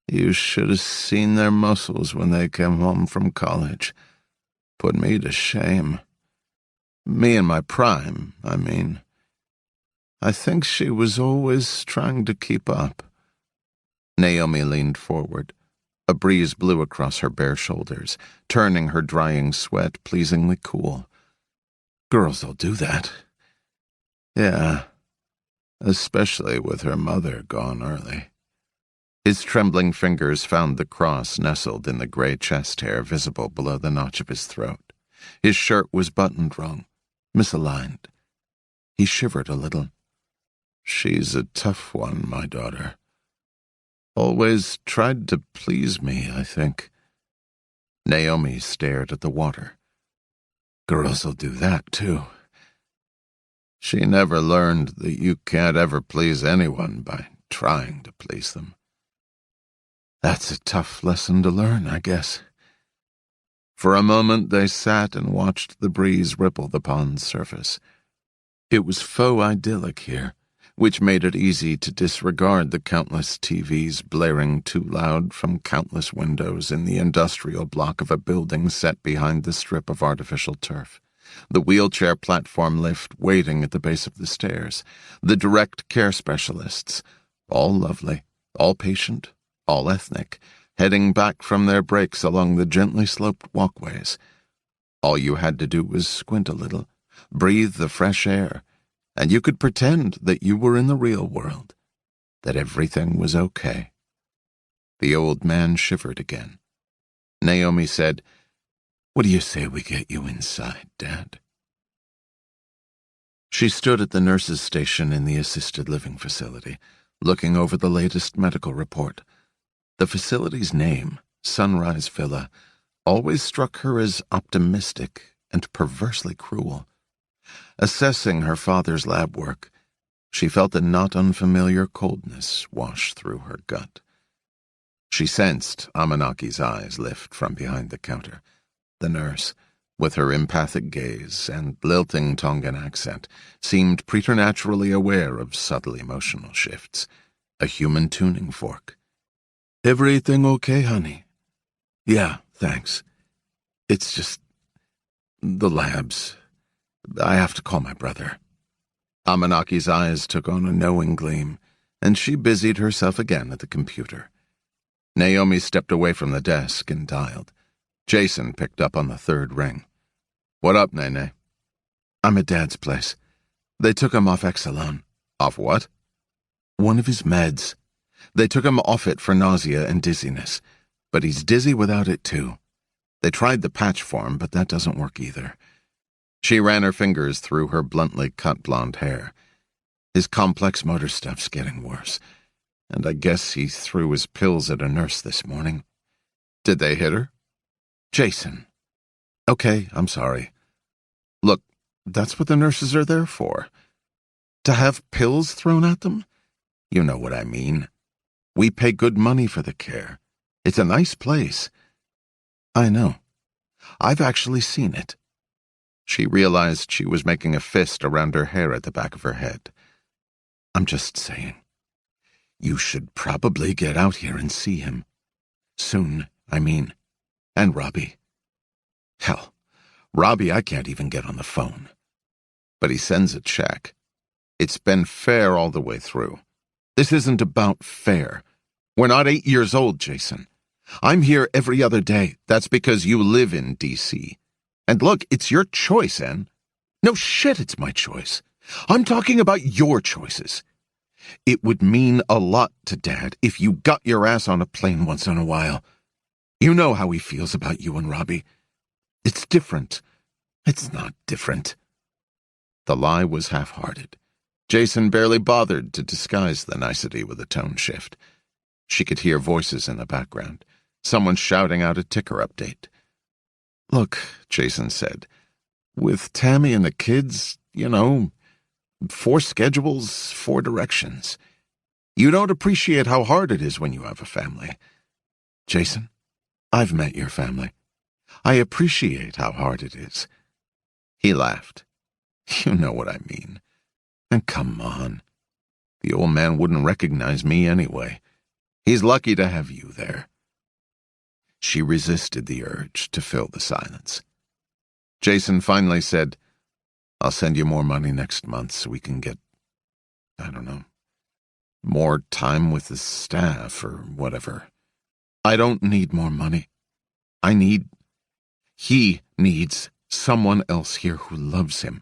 You should have seen their muscles when they came home from college. Put me to shame. Me in my prime, I mean. I think she was always trying to keep up." Naomi leaned forward. A breeze blew across her bare shoulders, turning her drying sweat pleasingly cool. "Girls'll do that." "Yeah, especially with her mother gone early." His trembling fingers found the cross nestled in the gray chest hair visible below the notch of his throat. His shirt was buttoned wrong, misaligned. He shivered a little. "She's a tough one, my daughter. Always tried to please me, I think." Naomi stared at the water. "Girls'll do that, too." She never learned that you can't ever please anyone by trying to please them. That's a tough lesson to learn, I guess. For a moment they sat and watched the breeze ripple the pond's surface. It was faux idyllic here, which made it easy to disregard the countless TVs blaring too loud from countless windows in the industrial block of a building set behind the strip of artificial turf, the wheelchair platform lift waiting at the base of the stairs, the direct care specialists, all lovely, all patient, all ethnic, heading back from their breaks along the gently sloped walkways. All you had to do was squint a little, breathe the fresh air, and you could pretend that you were in the real world, that everything was okay. The old man shivered again. Naomi said, "What do you say we get you inside, Dad?" She stood at the nurse's station in the assisted living facility, looking over the latest medical report. The facility's name, Sunrise Villa, always struck her as optimistic and perversely cruel. Assessing her father's lab work, she felt a not unfamiliar coldness wash through her gut. She sensed Amanaki's eyes lift from behind the counter. The nurse, with her empathic gaze and lilting Tongan accent, seemed preternaturally aware of subtle emotional shifts, a human tuning fork. "Everything okay, honey?" "Yeah, thanks. It's just the labs. I have to call my brother." Amanaki's eyes took on a knowing gleam, and she busied herself again at the computer. Naomi stepped away from the desk and dialed. Jason picked up on the third ring. "What up, Nene?" "I'm at Dad's place. They took him off Exelon." "Off what?" "One of his meds. They took him off it for nausea and dizziness, but he's dizzy without it, too. They tried the patch for him, but that doesn't work either." She ran her fingers through her bluntly cut blonde hair. "His complex motor stuff's getting worse, and I guess he threw his pills at a nurse this morning." "Did they hit her?" "Jason." "Okay, I'm sorry. Look, that's what the nurses are there for. To have pills thrown at them? You know what I mean. We pay good money for the care. It's a nice place." "I know. I've actually seen it." She realized she was making a fist around her hair at the back of her head. "I'm just saying. You should probably get out here and see him. Soon, I mean. And Robbie. Hell, Robbie I can't even get on the phone. But he sends a check. It's been fair all the way through. This isn't about fair. We're not 8 years old, Jason. I'm here every other day. That's because you live in D.C. And look, it's your choice, Ann. No shit, it's my choice. I'm talking about your choices. It would mean a lot to Dad if you got your ass on a plane once in a while. You know how he feels about you and Robbie. It's different. It's not different." The lie was half-hearted. Jason barely bothered to disguise the nicety with a tone shift. She could hear voices in the background, someone shouting out a ticker update. "Look," Jason said, "with Tammy and the kids, 4 schedules, 4 directions. You don't appreciate how hard it is when you have a family. Jason, I've met your family. I appreciate how hard it is." He laughed. "You know what I mean. And come on. The old man wouldn't recognize me anyway. He's lucky to have you there." She resisted the urge to fill the silence. Jason finally said, "I'll send you more money next month so we can get, I don't know, more time with the staff or whatever. I don't need more money. He needs someone else here who loves him.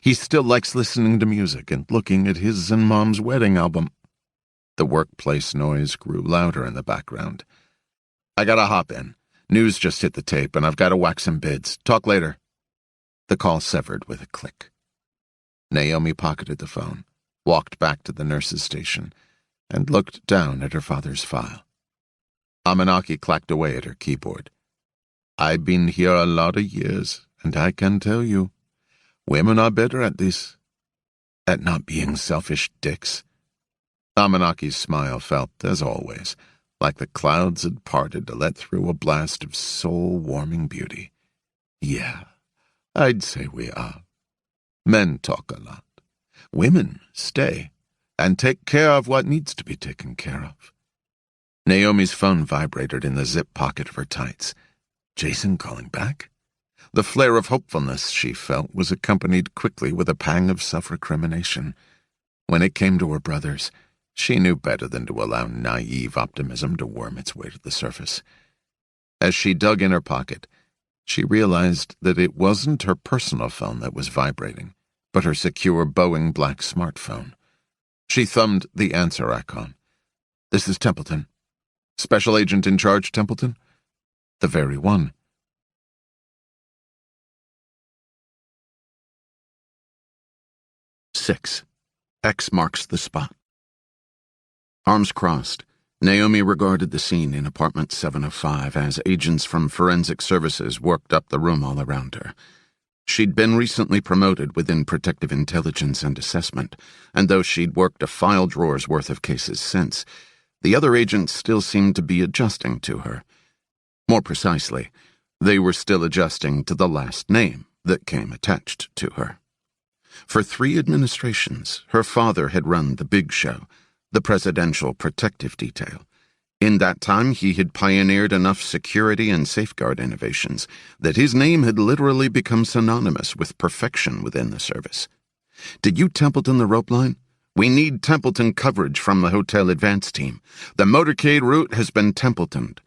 He still likes listening to music and looking at his and Mom's wedding album." The workplace noise grew louder in the background. "I gotta hop in. News just hit the tape and I've gotta whack some bids. Talk later." The call severed with a click. Naomi pocketed the phone, walked back to the nurse's station, and looked down at her father's file. Amanaki clacked away at her keyboard. "I've been here a lot of years, and I can tell you, women are better at this, at not being selfish dicks." Amanaki's smile felt, as always, like the clouds had parted to let through a blast of soul-warming beauty. "Yeah, I'd say we are. Men talk a lot. Women stay and take care of what needs to be taken care of." Naomi's phone vibrated in the zip pocket of her tights. Jason calling back? The flare of hopefulness she felt was accompanied quickly with a pang of self-recrimination. When it came to her brothers, she knew better than to allow naive optimism to worm its way to the surface. As she dug in her pocket, she realized that it wasn't her personal phone that was vibrating, but her secure Boeing black smartphone. She thumbed the answer icon. "This is Templeton. Special Agent in charge, Templeton?" "The very one." Six. X marks the spot. Arms crossed, Naomi regarded the scene in apartment 705 as agents from forensic services worked up the room all around her. She'd been recently promoted within protective intelligence and assessment, and though she'd worked a file drawer's worth of cases since, the other agents still seemed to be adjusting to her. More precisely, they were still adjusting to the last name that came attached to her. For 3 administrations, her father had run the big show, the Presidential Protective Detail. In that time, he had pioneered enough security and safeguard innovations that his name had literally become synonymous with perfection within the service. "Did you Templeton the rope line? We need Templeton coverage from the hotel advance team. The motorcade route has been Templetoned."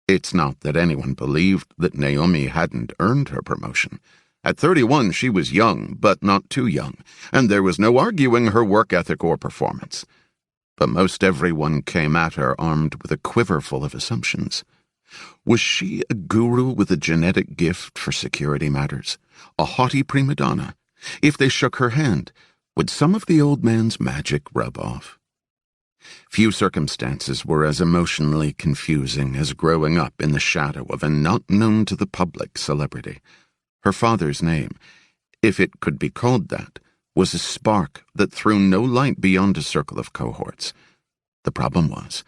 It's not that anyone believed that Naomi hadn't earned her promotion. At 31, she was young, but not too young, and there was no arguing her work ethic or performance. But most everyone came at her armed with a quiver full of assumptions. Was she a guru with a genetic gift for security matters? A haughty prima donna? If they shook her hand, would some of the old man's magic rub off? Few circumstances were as emotionally confusing as growing up in the shadow of a not-known-to-the-public celebrity. Her father's name, if it could be called that, was a spark that threw no light beyond a circle of cohorts. The problem was,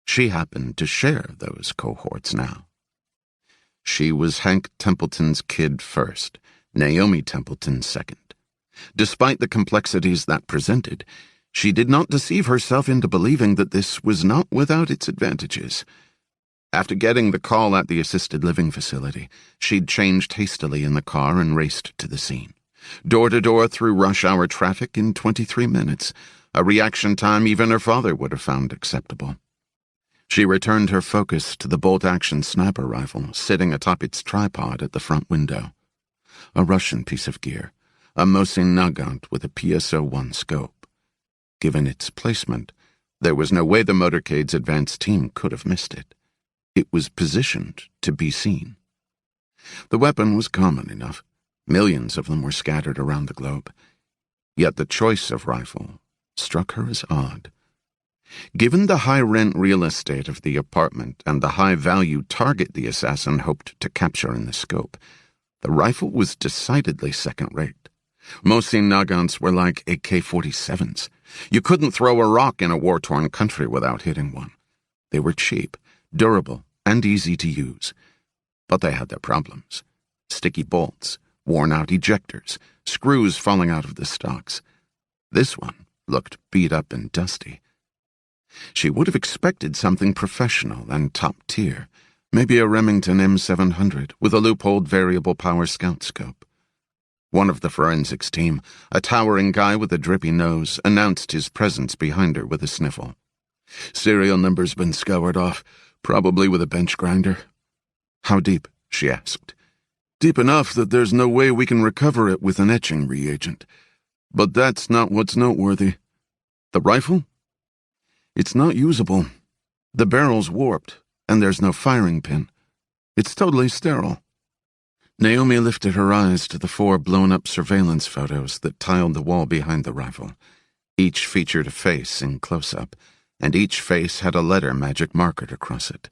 she happened to share those cohorts now. She was Hank Templeton's kid first, Naomi Templeton second. Despite the complexities that presented, she did not deceive herself into believing that this was not without its advantages. After getting the call at the assisted living facility, she'd changed hastily in the car and raced to the scene. Door-to-door through rush-hour traffic in 23 minutes, a reaction time even her father would have found acceptable. She returned her focus to the bolt-action sniper rifle sitting atop its tripod at the front window. A Russian piece of gear, a Mosin Nagant with a PSO-1 scope. Given its placement, there was no way the motorcade's advanced team could have missed it. It was positioned to be seen. The weapon was common enough. Millions of them were scattered around the globe. Yet the choice of rifle struck her as odd. Given the high-rent real estate of the apartment and the high-value target the assassin hoped to capture in the scope, the rifle was decidedly second-rate. Mosin Nagants were like AK-47s. You couldn't throw a rock in a war-torn country without hitting one. They were cheap, durable, and easy to use. But they had their problems. Sticky bolts, worn-out ejectors, screws falling out of the stocks. This one looked beat up and dusty. She would have expected something professional and top-tier, maybe a Remington M700 with a loopholed variable power scout scope. One of the forensics team, a towering guy with a drippy nose, announced his presence behind her with a sniffle. "Serial number's been scoured off, probably with a bench grinder." "How deep?" she asked. "Deep enough that there's no way we can recover it with an etching reagent. But that's not what's noteworthy. The rifle? It's not usable. The barrel's warped, and there's no firing pin. It's totally sterile." Naomi lifted her eyes to the 4 blown-up surveillance photos that tiled the wall behind the rifle. Each featured a face in close-up, and each face had a letter magic markered across it.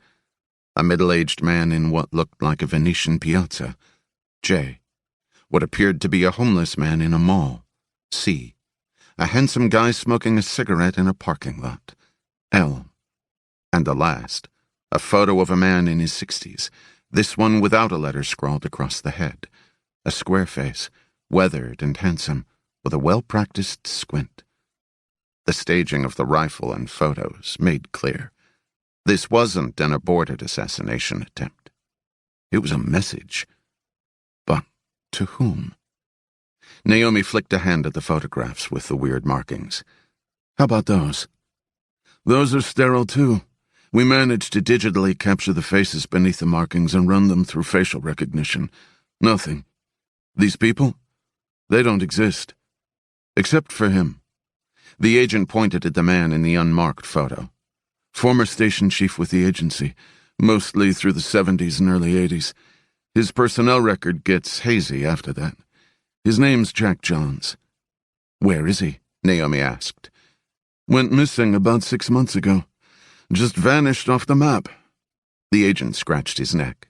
A middle-aged man in what looked like a Venetian piazza, J. What appeared to be a homeless man in a mall, C. A handsome guy smoking a cigarette in a parking lot, L. And the last, a photo of a man in his 60s, this one without a letter scrawled across the head, a square face, weathered and handsome, with a well-practiced squint. The staging of the rifle and photos made clear. This wasn't an aborted assassination attempt. It was a message. But to whom? Naomi flicked a hand at the photographs with the weird markings. "How about those?" "Those are sterile too. We managed to digitally capture the faces beneath the markings and run them through facial recognition. Nothing. These people? They don't exist. Except for him." The agent pointed at the man in the unmarked photo. "Former station chief with the agency, mostly through the 70s and early 80s. His personnel record gets hazy after that. His name's Jack Johns." "Where is he?" Naomi asked. "Went missing about 6 months ago. Just vanished off the map." The agent scratched his neck.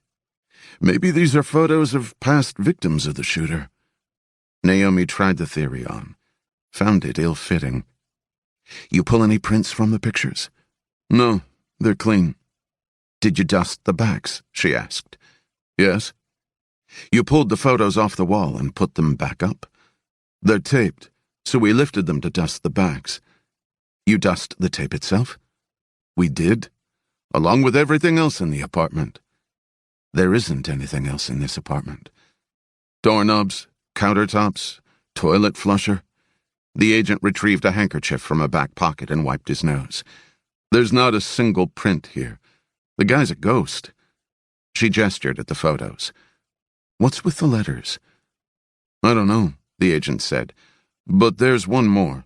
"Maybe these are photos of past victims of the shooter." Naomi tried the theory on, found it ill-fitting. "You pull any prints from the pictures?" "No, they're clean." "Did you dust the backs?" she asked. "Yes." "You pulled the photos off the wall and put them back up?" "They're taped, so we lifted them to dust the backs." "You dust the tape itself?" "We did, along with everything else in the apartment." "There isn't anything else in this apartment." "Doorknobs, countertops, toilet flusher." The agent retrieved a handkerchief from a back pocket and wiped his nose. "There's not a single print here. The guy's a ghost." She gestured at the photos. "What's with the letters?" "I don't know," the agent said. "But there's one more."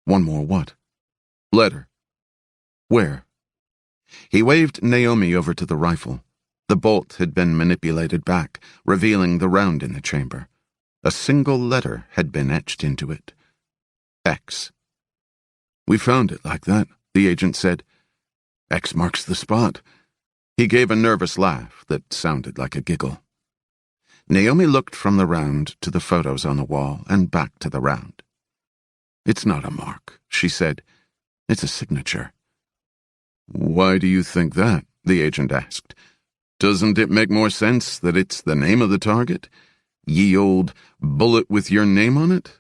"One more what?" "Letter." "Where?" He waved Naomi over to the rifle. The bolt had been manipulated back, revealing the round in the chamber. A single letter had been etched into it. X. "We found it like that," the agent said. "X marks the spot." He gave a nervous laugh that sounded like a giggle. Naomi looked from the round to the photos on the wall and back to the round. "It's not a mark," she said. "It's a signature." "Why do you think that?" the agent asked. "Doesn't it make more sense that it's the name of the target? Ye old bullet with your name on it?"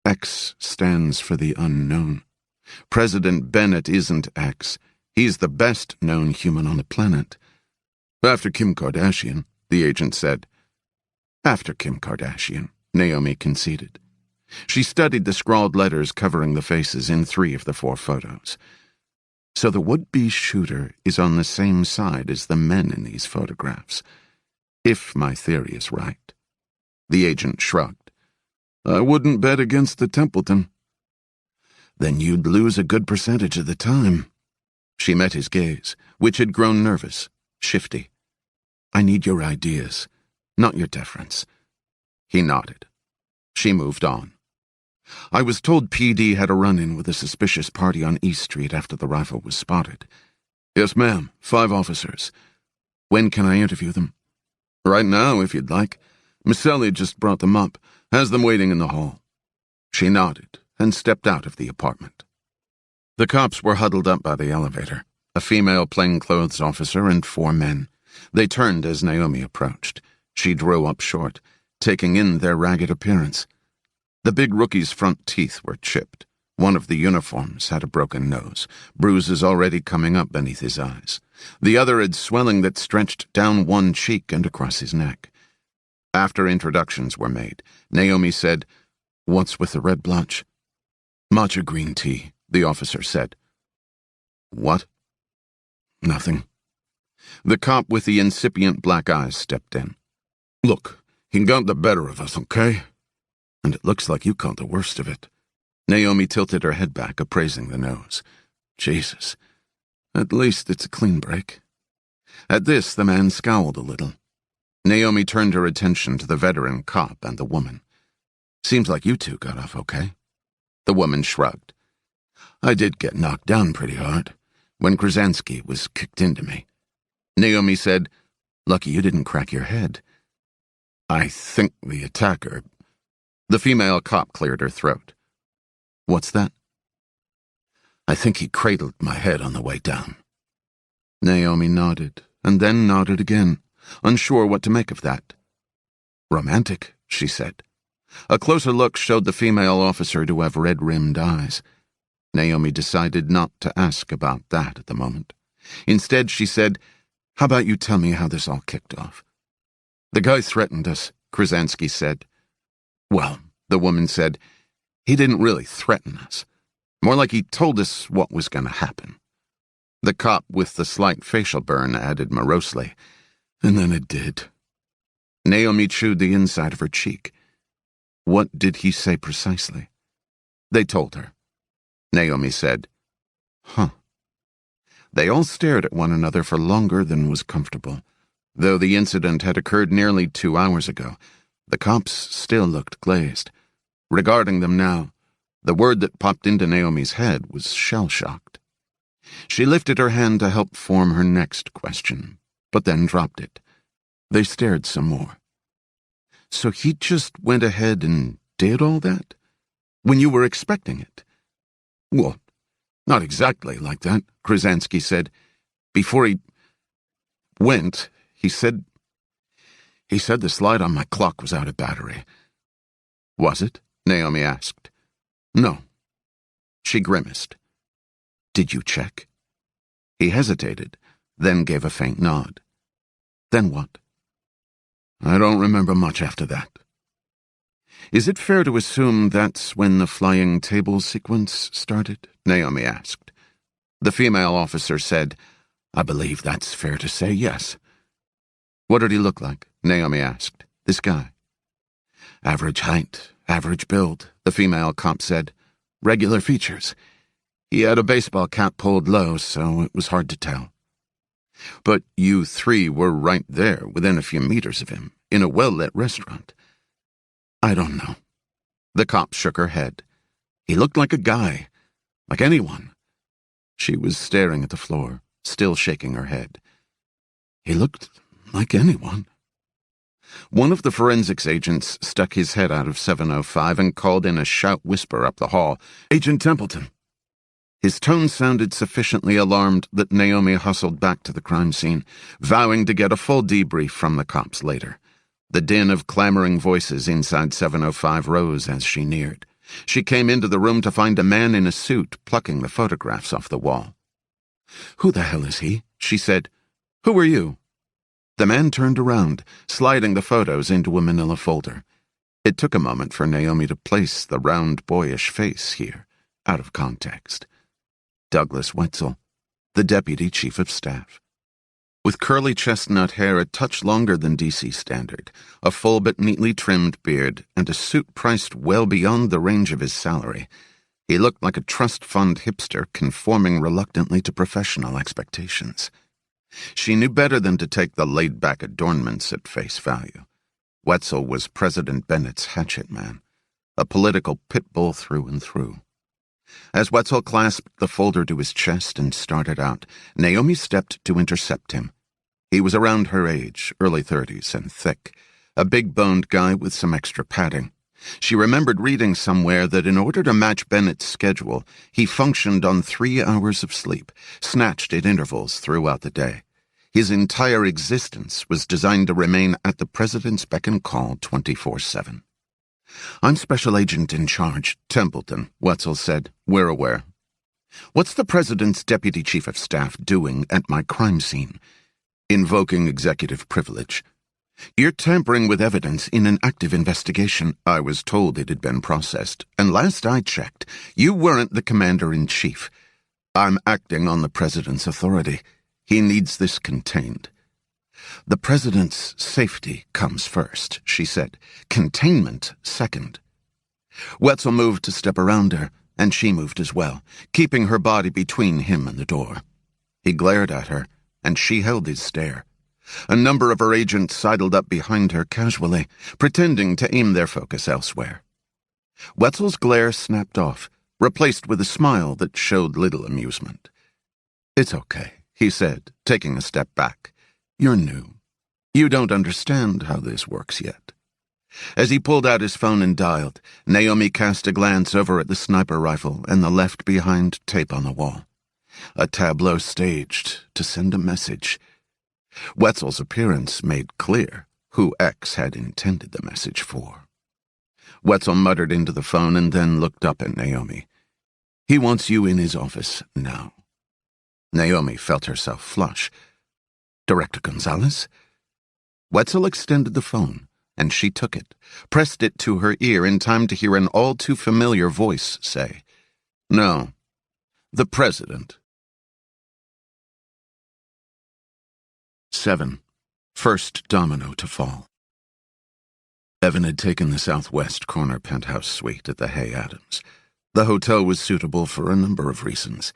X stands for the unknown. President Bennett isn't X. He's the best-known human on the planet. "After Kim Kardashian," the agent said. "After Kim Kardashian," Naomi conceded. She studied the scrawled letters covering the faces in 3 of the 4 photos. "So the would-be shooter is on the same side as the men in these photographs. If my theory is right." The agent shrugged. "I wouldn't bet against the Templeton." "Then you'd lose a good percentage of the time." She met his gaze, which had grown nervous, shifty. "I need your ideas, not your deference." He nodded. She moved on. "I was told PD had a run-in with a suspicious party on East Street after the rifle was spotted." "Yes, ma'am. 5 officers." "When can I interview them?" "Right now, if you'd like. Misselli just brought them up, has them waiting in the hall." She nodded and stepped out of the apartment. The cops were huddled up by the elevator, a female plainclothes officer and 4 men. They turned as Naomi approached. She drew up short, taking in their ragged appearance. The big rookie's front teeth were chipped, One of the uniforms had a broken nose, bruises already coming up beneath his eyes. The other had swelling that stretched down one cheek and across his neck. After introductions were made, Naomi said, "What's with the red blotch?" "Matcha green tea," the officer said. "What?" "Nothing." The cop with the incipient black eyes stepped in. "Look, he got the better of us, okay? And it looks like you caught the worst of it." Naomi tilted her head back, appraising the nose. "Jesus. At least it's a clean break." At this, the man scowled a little. Naomi turned her attention to the veteran cop and the woman. "Seems like you two got off okay." The woman shrugged. "I did get knocked down pretty hard when Krasansky was kicked into me." Naomi said, "Lucky you didn't crack your head." "I think the attacker—" The female cop cleared her throat. "What's that?" "I think he cradled my head on the way down." Naomi nodded, and then nodded again, unsure what to make of that. "Romantic," she said. A closer look showed the female officer to have red-rimmed eyes. Naomi decided not to ask about that at the moment. Instead, she said, "How about you tell me how this all kicked off?" "The guy threatened us," Krasansky said. "Well," the woman said, "he didn't really threaten us. More like he told us what was going to happen." The cop with the slight facial burn added morosely, "And then it did." Naomi chewed the inside of her cheek. "What did he say precisely?" They told her. Naomi said, "Huh." They all stared at one another for longer than was comfortable. Though the incident had occurred nearly 2 hours ago, the cops still looked glazed. Regarding them now, the word that popped into Naomi's head was shell-shocked. She lifted her hand to help form her next question, but then dropped it. They stared some more. "So he just went ahead and did all that? When you were expecting it?" "Well, not exactly like that," Krasansky said. "Before he went, he said the slide on my clock was out of battery." "Was it?" Naomi asked. "No." She grimaced. "Did you check?" He hesitated, then gave a faint nod. "Then what?" "I don't remember much after that." "Is it fair to assume that's when the flying table sequence started?" Naomi asked. The female officer said, "I believe that's fair to say, yes." "What did he look like?" Naomi asked. "This guy?" "Average height, average build," the female cop said. "Regular features. He had a baseball cap pulled low, so it was hard to tell." "But you three were right there, within a few meters of him, in a well-lit restaurant." "I don't know." The cop shook her head. "He looked like a guy, like anyone." She was staring at the floor, still shaking her head. "He looked like anyone." One of the forensics agents stuck his head out of 705 and called in a shout whisper up the hall, "Agent Templeton." His tone sounded sufficiently alarmed that Naomi hustled back to the crime scene, vowing to get a full debrief from the cops later. The din of clamoring voices inside 705 rose as she neared. She came into the room to find a man in a suit plucking the photographs off the wall. "Who the hell is he?" she said. "Who are you?" The man turned around, sliding the photos into a manila folder. It took a moment for Naomi to place the round, boyish face here, out of context. Douglas Wetzel, the deputy chief of staff. With curly chestnut hair a touch longer than DC standard, a full but neatly trimmed beard, and a suit priced well beyond the range of his salary, he looked like a trust fund hipster conforming reluctantly to professional expectations. She knew better than to take the laid-back adornments at face value. Wetzel was President Bennett's hatchet man, a political pit bull through and through. As Wetzel clasped the folder to his chest and started out, Naomi stepped to intercept him. He was around her age, early 30s, and thick, a big-boned guy with some extra padding. She remembered reading somewhere that in order to match Bennett's schedule, he functioned on 3 hours of sleep, snatched at intervals throughout the day. His entire existence was designed to remain at the president's beck and call 24/7. I'm Special Agent in Charge, Templeton, Wetzel said. We're aware. What's the President's Deputy Chief of Staff doing at my crime scene? Invoking executive privilege. You're tampering with evidence in an active investigation. I was told it had been processed, and last I checked, you weren't the Commander-in-Chief. I'm acting on the President's authority. He needs this contained. The President's safety comes first, she said. Containment second. Wetzel moved to step around her, and she moved as well, keeping her body between him and the door. He glared at her, and she held his stare. A number of her agents sidled up behind her casually, pretending to aim their focus elsewhere. Wetzel's glare snapped off, replaced with a smile that showed little amusement. It's okay, he said, taking a step back. You're new. You don't understand how this works yet. As he pulled out his phone and dialed, Naomi cast a glance over at the sniper rifle and the left-behind tape on the wall. A tableau staged to send a message. Wetzel's appearance made clear who X had intended the message for. Wetzel muttered into the phone and then looked up at Naomi. He wants you in his office now. Naomi felt herself flush. Director Gonzalez? Wetzel extended the phone, and she took it, pressed it to her ear in time to hear an all-too-familiar voice say, No, the President. 7. First domino to fall. Evan had taken the southwest corner penthouse suite at the Hay Adams. The hotel was suitable for a number of reasons.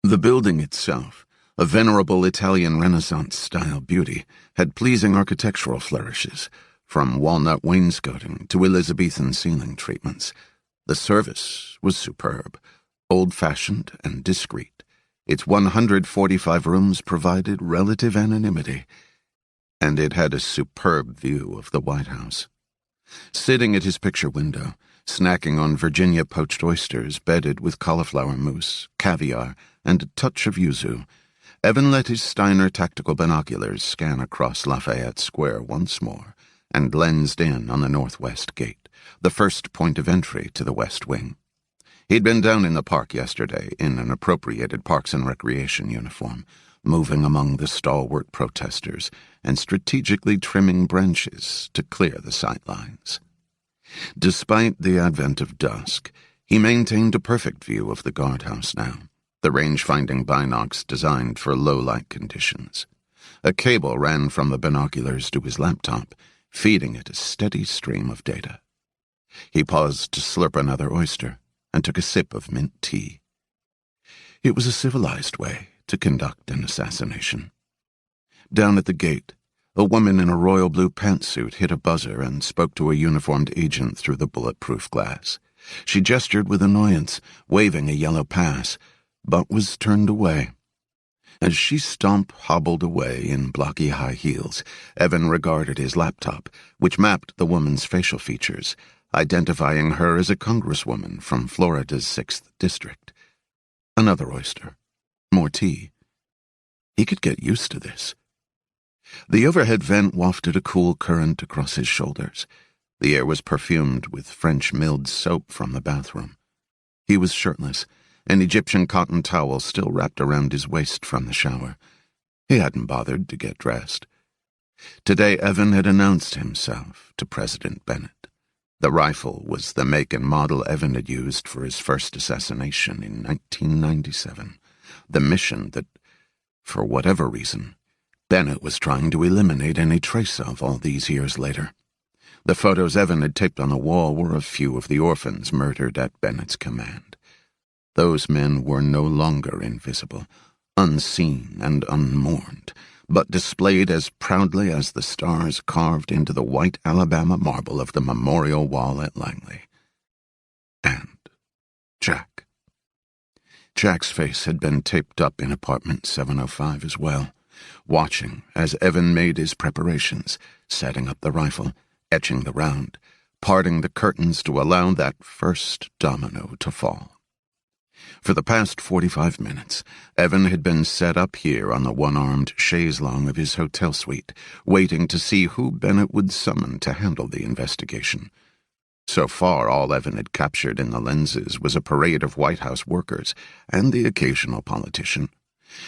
The building itself, a venerable Italian Renaissance-style beauty, had pleasing architectural flourishes, from walnut wainscoting to Elizabethan ceiling treatments. The service was superb, old-fashioned and discreet. Its 145 rooms provided relative anonymity, and it had a superb view of the White House. Sitting at his picture window, snacking on Virginia poached oysters bedded with cauliflower mousse, caviar, and a touch of yuzu, Evan let his Steiner tactical binoculars scan across Lafayette Square once more and lensed in on the northwest gate, the first point of entry to the West Wing. He'd been down in the park yesterday in an appropriated Parks and Recreation uniform, moving among the stalwart protesters and strategically trimming branches to clear the sightlines. Despite the advent of dusk, he maintained a perfect view of the guardhouse now, the range-finding binocs designed for low-light conditions. A cable ran from the binoculars to his laptop, feeding it a steady stream of data. He paused to slurp another oyster and took a sip of mint tea. It was a civilized way to conduct an assassination. Down at the gate, a woman in a royal blue pantsuit hit a buzzer and spoke to a uniformed agent through the bulletproof glass. She gestured with annoyance, waving a yellow pass, but was turned away. As she hobbled away in blocky high heels, Evan regarded his laptop, which mapped the woman's facial features, identifying her as a congresswoman from Florida's 6th District. Another oyster. More tea. He could get used to this. The overhead vent wafted a cool current across his shoulders. The air was perfumed with French milled soap from the bathroom. He was shirtless, an Egyptian cotton towel still wrapped around his waist from the shower. He hadn't bothered to get dressed. Today Evan had announced himself to President Bennett. The rifle was the make and model Evan had used for his first assassination in 1997. The mission that, for whatever reason, Bennett was trying to eliminate any trace of all these years later. The photos Evan had taped on the wall were of few of the orphans murdered at Bennett's command. Those men were no longer invisible, unseen and unmourned, but displayed as proudly as the stars carved into the white Alabama marble of the memorial wall at Langley. And Jack. Jack's face had been taped up in apartment 705 as well, watching as Evan made his preparations, setting up the rifle, etching the round, parting the curtains to allow that first domino to fall. For the past 45 minutes, Evan had been set up here on the one-armed chaise-longue of his hotel suite, waiting to see who Bennett would summon to handle the investigation. So far, all Evan had captured in the lenses was a parade of White House workers and the occasional politician.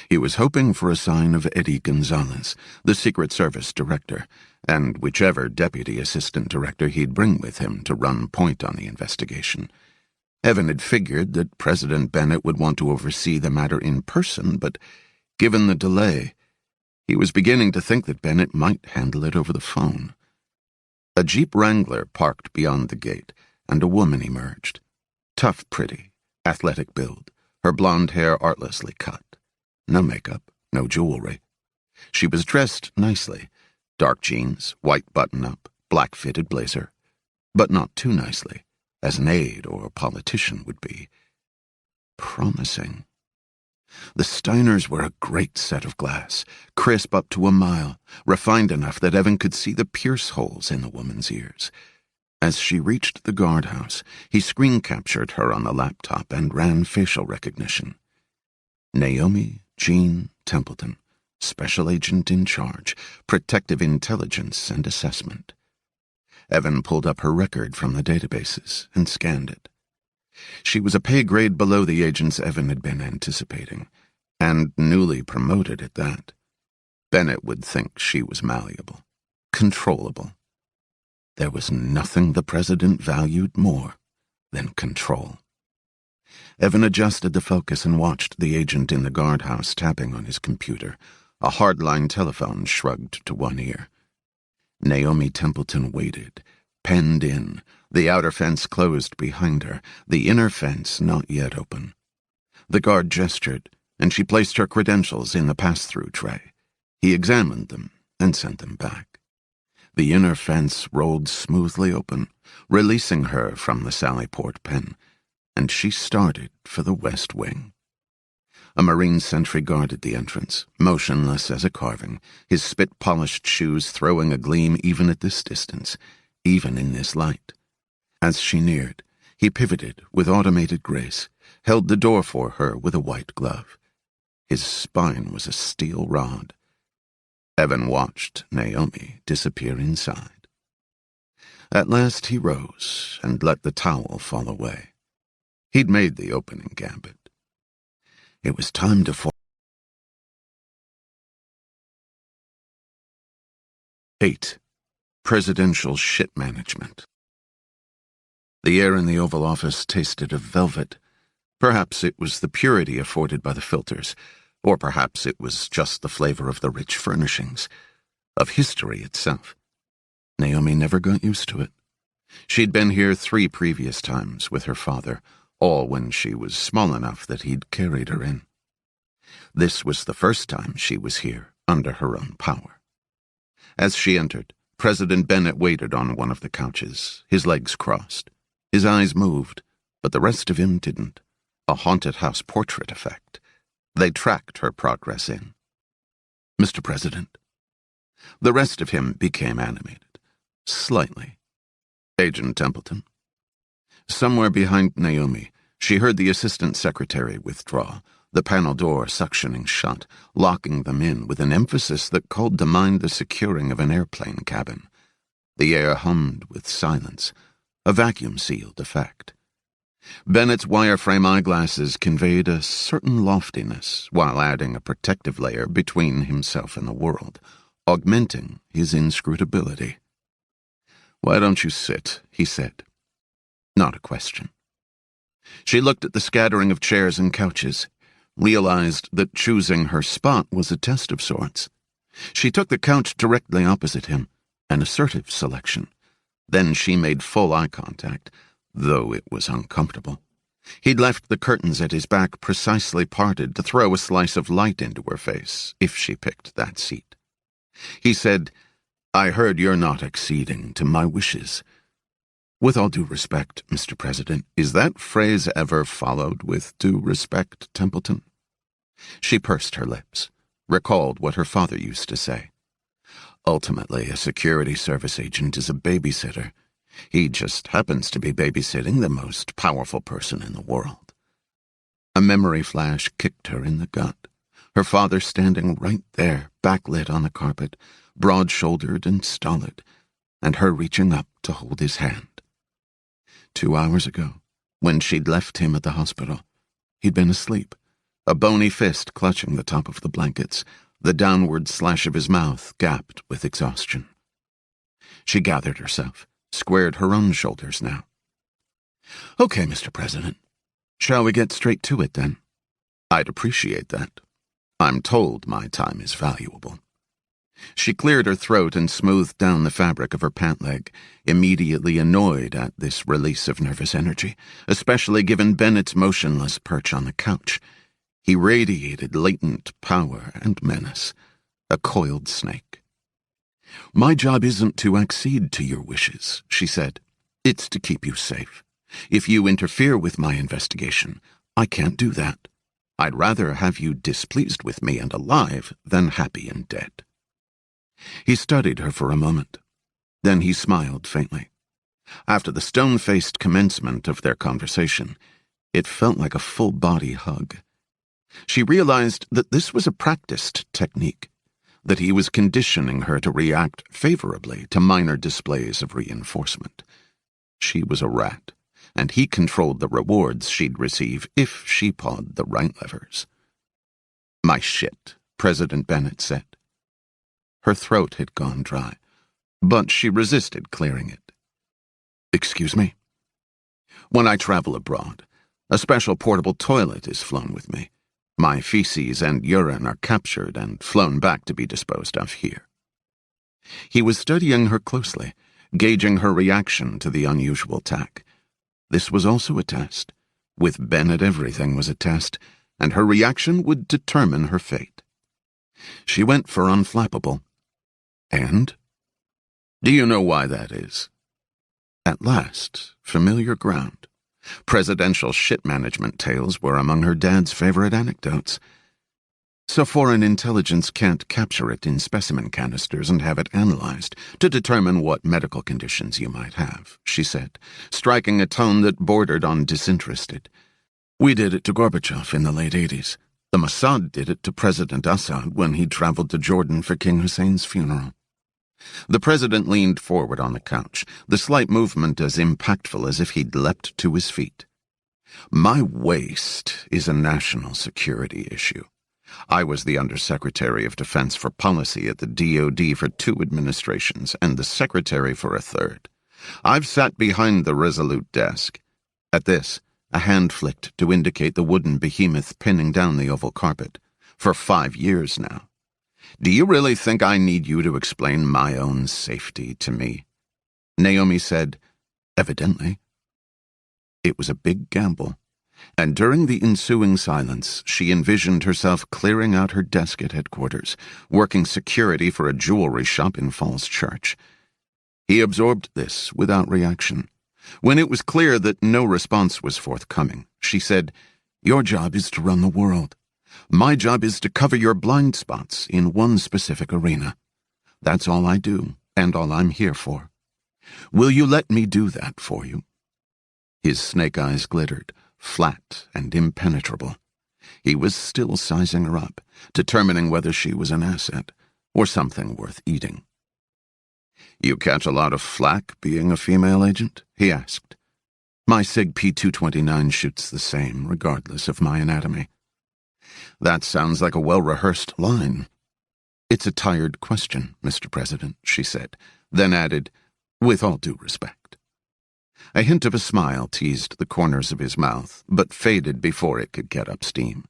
He was hoping for a sign of Eddie Gonzalez, the Secret Service director, and whichever deputy assistant director he'd bring with him to run point on the investigation. Evan had figured that President Bennett would want to oversee the matter in person, but given the delay, he was beginning to think that Bennett might handle it over the phone. A Jeep Wrangler parked beyond the gate, and a woman emerged. Tough, pretty, athletic build, her blonde hair artlessly cut. No makeup, no jewelry. She was dressed nicely. Dark jeans, white button-up, black fitted blazer. But not too nicely, as an aide or a politician would be. Promising. The Steiners were a great set of glass, crisp up to a mile, refined enough that Evan could see the pierce holes in the woman's ears. As she reached the guardhouse, he screen-captured her on the laptop and ran facial recognition. Naomi Jean Templeton, Special Agent in Charge, Protective Intelligence and Assessment. Evan pulled up her record from the databases and scanned it. She was a pay grade below the agents Evan had been anticipating, and newly promoted at that. Bennett would think she was malleable, controllable. There was nothing the president valued more than control. Evan adjusted the focus and watched the agent in the guardhouse tapping on his computer, a hardline telephone shrugged to one ear. Naomi Templeton waited, penned in, the outer fence closed behind her, the inner fence not yet open. The guard gestured, and she placed her credentials in the pass-through tray. He examined them and sent them back. The inner fence rolled smoothly open, releasing her from the Sallyport pen, and she started for the West Wing. A Marine sentry guarded the entrance, motionless as a carving, his spit-polished shoes throwing a gleam even at this distance, even in this light. As she neared, he pivoted with automated grace, held the door for her with a white glove. His spine was a steel rod. Evan watched Naomi disappear inside. At last he rose and let the towel fall away. He'd made the opening gambit. It was time to fall. 8. Presidential Shit Management. The air in the Oval Office tasted of velvet. Perhaps it was the purity afforded by the filters, or perhaps it was just the flavor of the rich furnishings, of history itself. Naomi never got used to it. She'd been here 3 previous times with her father, all when she was small enough that he'd carried her in. This was the first time she was here under her own power. As she entered, President Bennett waited on one of the couches, his legs crossed. His eyes moved, but the rest of him didn't. A haunted house portrait effect. They tracked her progress in. Mr. President. The rest of him became animated. Slightly. Agent Templeton. Somewhere behind Naomi, she heard the assistant secretary withdraw, the panel door suctioning shut, locking them in with an emphasis that called to mind the securing of an airplane cabin. The air hummed with silence, a vacuum-sealed effect. Bennett's wireframe eyeglasses conveyed a certain loftiness while adding a protective layer between himself and the world, augmenting his inscrutability. "Why don't you sit?" he said. Not a question. She looked at the scattering of chairs and couches, realized that choosing her spot was a test of sorts. She took the couch directly opposite him, an assertive selection. Then she made full eye contact, though it was uncomfortable. He'd left the curtains at his back precisely parted to throw a slice of light into her face, if she picked that seat. He said, "I heard you're not acceding to my wishes." With all due respect, Mr. President, is that phrase ever followed with due respect, Templeton? She pursed her lips, recalled what her father used to say. Ultimately, a security service agent is a babysitter. He just happens to be babysitting the most powerful person in the world. A memory flash kicked her in the gut. Her father standing right there, backlit on the carpet, broad-shouldered and stolid, and her reaching up to hold his hand. 2 hours ago, when she'd left him at the hospital. He'd been asleep, a bony fist clutching the top of the blankets, the downward slash of his mouth gapped with exhaustion. She gathered herself, squared her own shoulders now. "Okay, Mr. President. Shall we get straight to it, then? I'd appreciate that. I'm told my time is valuable." She cleared her throat and smoothed down the fabric of her pant leg, immediately annoyed at this release of nervous energy, especially given Bennett's motionless perch on the couch. He radiated latent power and menace, a coiled snake. "My job isn't to accede to your wishes," she said. "It's to keep you safe. If you interfere with my investigation, I can't do that. I'd rather have you displeased with me and alive than happy and dead." He studied her for a moment. Then he smiled faintly. After the stone-faced commencement of their conversation, it felt like a full-body hug. She realized that this was a practiced technique, that he was conditioning her to react favorably to minor displays of reinforcement. She was a rat, and he controlled the rewards she'd receive if she pawed the right levers. "My shit," President Bennett said. Her throat had gone dry, but she resisted clearing it. "Excuse me? When I travel abroad, a special portable toilet is flown with me. My feces and urine are captured and flown back to be disposed of here." He was studying her closely, gauging her reaction to the unusual tack. This was also a test. With Bennett, everything was a test, and her reaction would determine her fate. She went for unflappable. "And? Do you know why that is?" At last, familiar ground. Presidential shit management tales were among her dad's favorite anecdotes. "So foreign intelligence can't capture it in specimen canisters and have it analyzed to determine what medical conditions you might have," she said, striking a tone that bordered on disinterested. "We did it to Gorbachev in the late 80s. The Mossad did it to President Assad when he traveled to Jordan for King Hussein's funeral." The president leaned forward on the couch, the slight movement as impactful as if he'd leapt to his feet. "My waist is a national security issue. I was the Undersecretary of Defense for Policy at the DoD for 2 administrations and the Secretary for a 3rd. I've sat behind the resolute desk." At this, a hand flicked to indicate the wooden behemoth pinning down the oval carpet. "For 5 years now. Do you really think I need you to explain my own safety to me?" Naomi said, "Evidently." It was a big gamble, and during the ensuing silence, she envisioned herself clearing out her desk at headquarters, working security for a jewelry shop in Falls Church. He absorbed this without reaction. When it was clear that no response was forthcoming, she said, "Your job is to run the world. My job is to cover your blind spots in one specific arena. That's all I do, and all I'm here for. Will you let me do that for you?" His snake eyes glittered, flat and impenetrable. He was still sizing her up, determining whether she was an asset or something worth eating. "You catch a lot of flack being a female agent?" he asked. "My SIG P-229 shoots the same, regardless of my anatomy." "That sounds like a well-rehearsed line." "It's a tired question, Mr. President," she said, then added, "with all due respect." A hint of a smile teased the corners of his mouth, but faded before it could get up steam.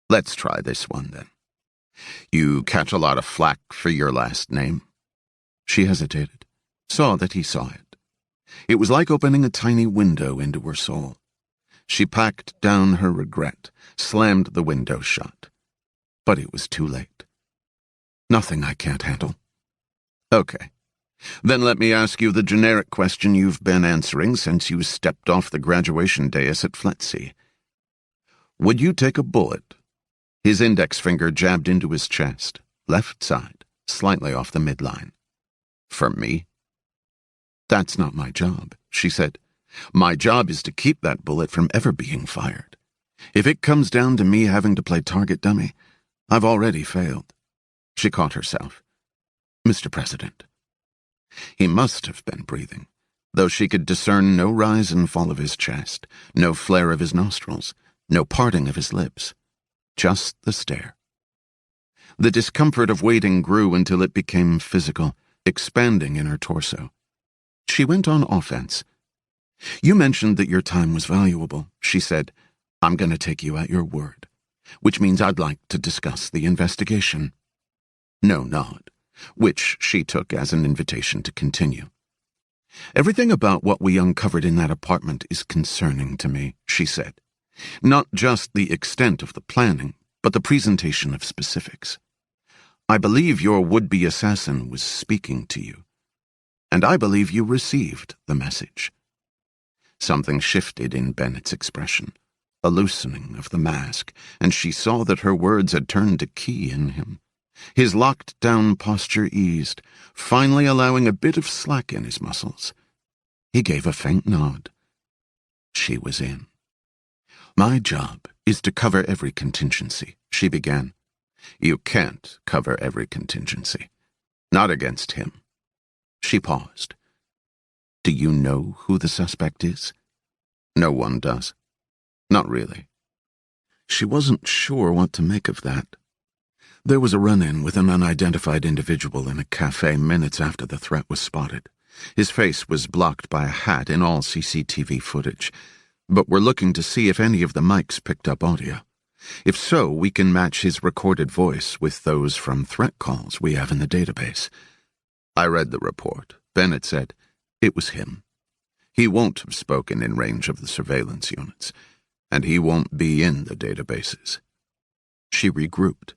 "Let's try this one, then. You catch a lot of flack for your last name?" She hesitated, saw that he saw it. It was like opening a tiny window into her soul. She packed down her regret, slammed the window shut. But it was too late. "Nothing I can't handle." "Okay. Then let me ask you the generic question you've been answering since you stepped off the graduation dais at Fletsey. Would you take a bullet?" His index finger jabbed into his chest, left side, slightly off the midline. "For me?" "That's not my job," she said. "My job is to keep that bullet from ever being fired. If it comes down to me having to play target dummy, I've already failed." She caught herself. "Mr. President." He must have been breathing. though she could discern no rise and fall of his chest, no flare of his nostrils, no parting of his lips, just the stare. The discomfort of waiting grew until it became physical, expanding in her torso. She went on offense. "You mentioned that your time was valuable," she said. "I'm going to take you at your word, which means I'd like to discuss the investigation." No nod, which she took as an invitation to continue. "Everything about what we uncovered in that apartment is concerning to me," she said. "Not just the extent of the planning, but the presentation of specifics. I believe your would-be assassin was speaking to you, and I believe you received the message." Something shifted in Bennett's expression, a loosening of the mask, and she saw that her words had turned a key in him. His locked-down posture eased, finally allowing a bit of slack in his muscles. He gave a faint nod. She was in. "My job is to cover every contingency," she began. "You can't cover every contingency. Not against him." She paused. "Do you know who the suspect is?" "No one does." "Not really." She wasn't sure what to make of that. There was a run-in with an unidentified individual in a cafe minutes after the threat was spotted. His face was blocked by a hat in all CCTV footage, but we're looking to see if any of the mics picked up audio. If so, we can match his recorded voice with those from threat calls we have in the database. "I read the report," Bennett said. "It was him. He won't have spoken in range of the surveillance units, and he won't be in the databases." She regrouped.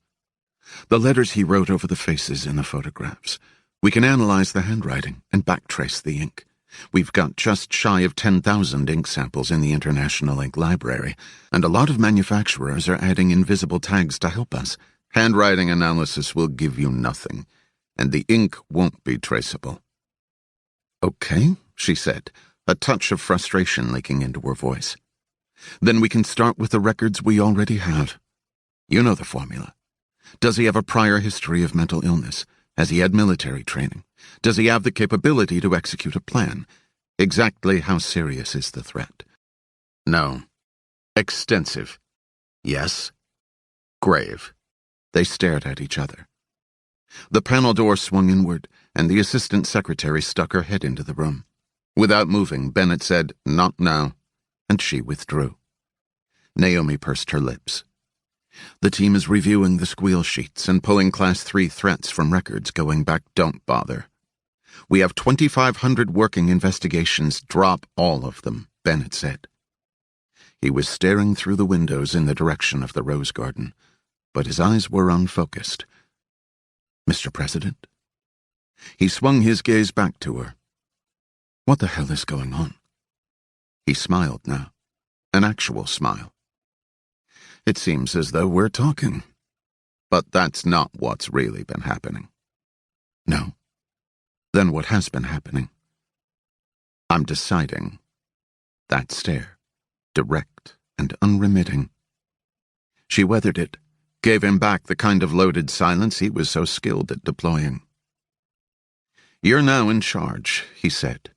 "The letters he wrote over the faces in the photographs. We can analyze the handwriting and backtrace the ink. We've got just shy of 10,000 ink samples in the International Ink Library, and a lot of manufacturers are adding invisible tags to help us. Handwriting analysis will give you nothing, and the ink won't be traceable." "Okay," she said, a touch of frustration leaking into her voice. "Then we can start with the records we already have. You know the formula. Does he have a prior history of mental illness? Has he had military training? Does he have the capability to execute a plan? Exactly how serious is the threat?" "No." "Extensive." "Yes." "Grave." They stared at each other. The panel door swung inward, and the assistant secretary stuck her head into the room. Without moving, Bennett said, "Not now," and she withdrew. Naomi pursed her lips. "The team is reviewing the squeal sheets and pulling Class 3 threats from records going back. Don't bother. We have 2,500 working investigations. Drop all of them," Bennett said. He was staring through the windows in the direction of the rose garden, but his eyes were unfocused. "Mr. President?" He swung his gaze back to her. "What the hell is going on?" He smiled now, an actual smile. "It seems as though we're talking. But that's not what's really been happening." "No? Then what has been happening?" "I'm deciding." That stare, direct and unremitting. She weathered it, gave him back the kind of loaded silence he was so skilled at deploying. "You're now in charge," he said.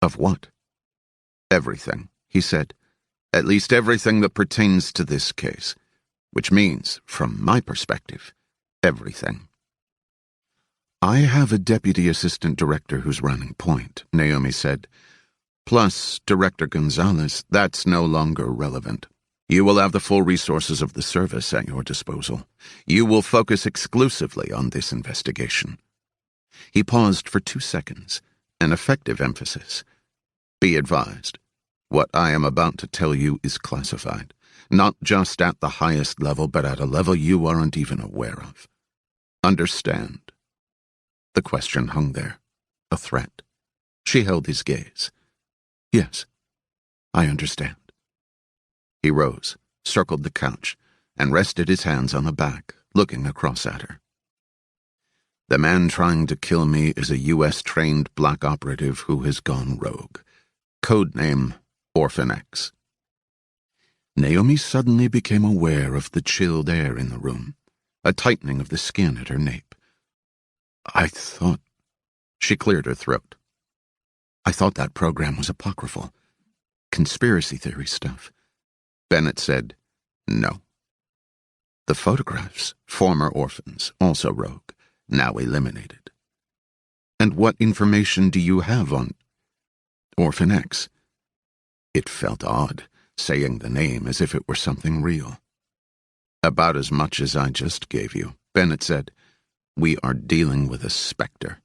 "Of what?" "Everything," he said. "At least everything that pertains to this case. Which means, from my perspective, everything." "I have a deputy assistant director who's running point," Naomi said. "Plus, Director Gonzalez, that's no longer relevant. You will have the full resources of the service at your disposal. You will focus exclusively on this investigation." He paused for 2 seconds, an effective emphasis. "Be advised, what I am about to tell you is classified, not just at the highest level, but at a level you aren't even aware of. Understand?" The question hung there, a threat. She held his gaze. "Yes, I understand." He rose, circled the couch, and rested his hands on the back, looking across at her. "The man trying to kill me is a U.S.-trained black operative who has gone rogue. Codename Orphan X." Naomi suddenly became aware of the chilled air in the room, a tightening of the skin at her nape. "I thought—" She cleared her throat. I thought that program was apocryphal. Conspiracy theory stuff. Bennett said, no. The photographs, former orphans, also rogue, now eliminated. And what information do you have on Orphan X? It felt odd, saying the name as if it were something real. About as much as I just gave you, Bennett said. We are dealing with a specter.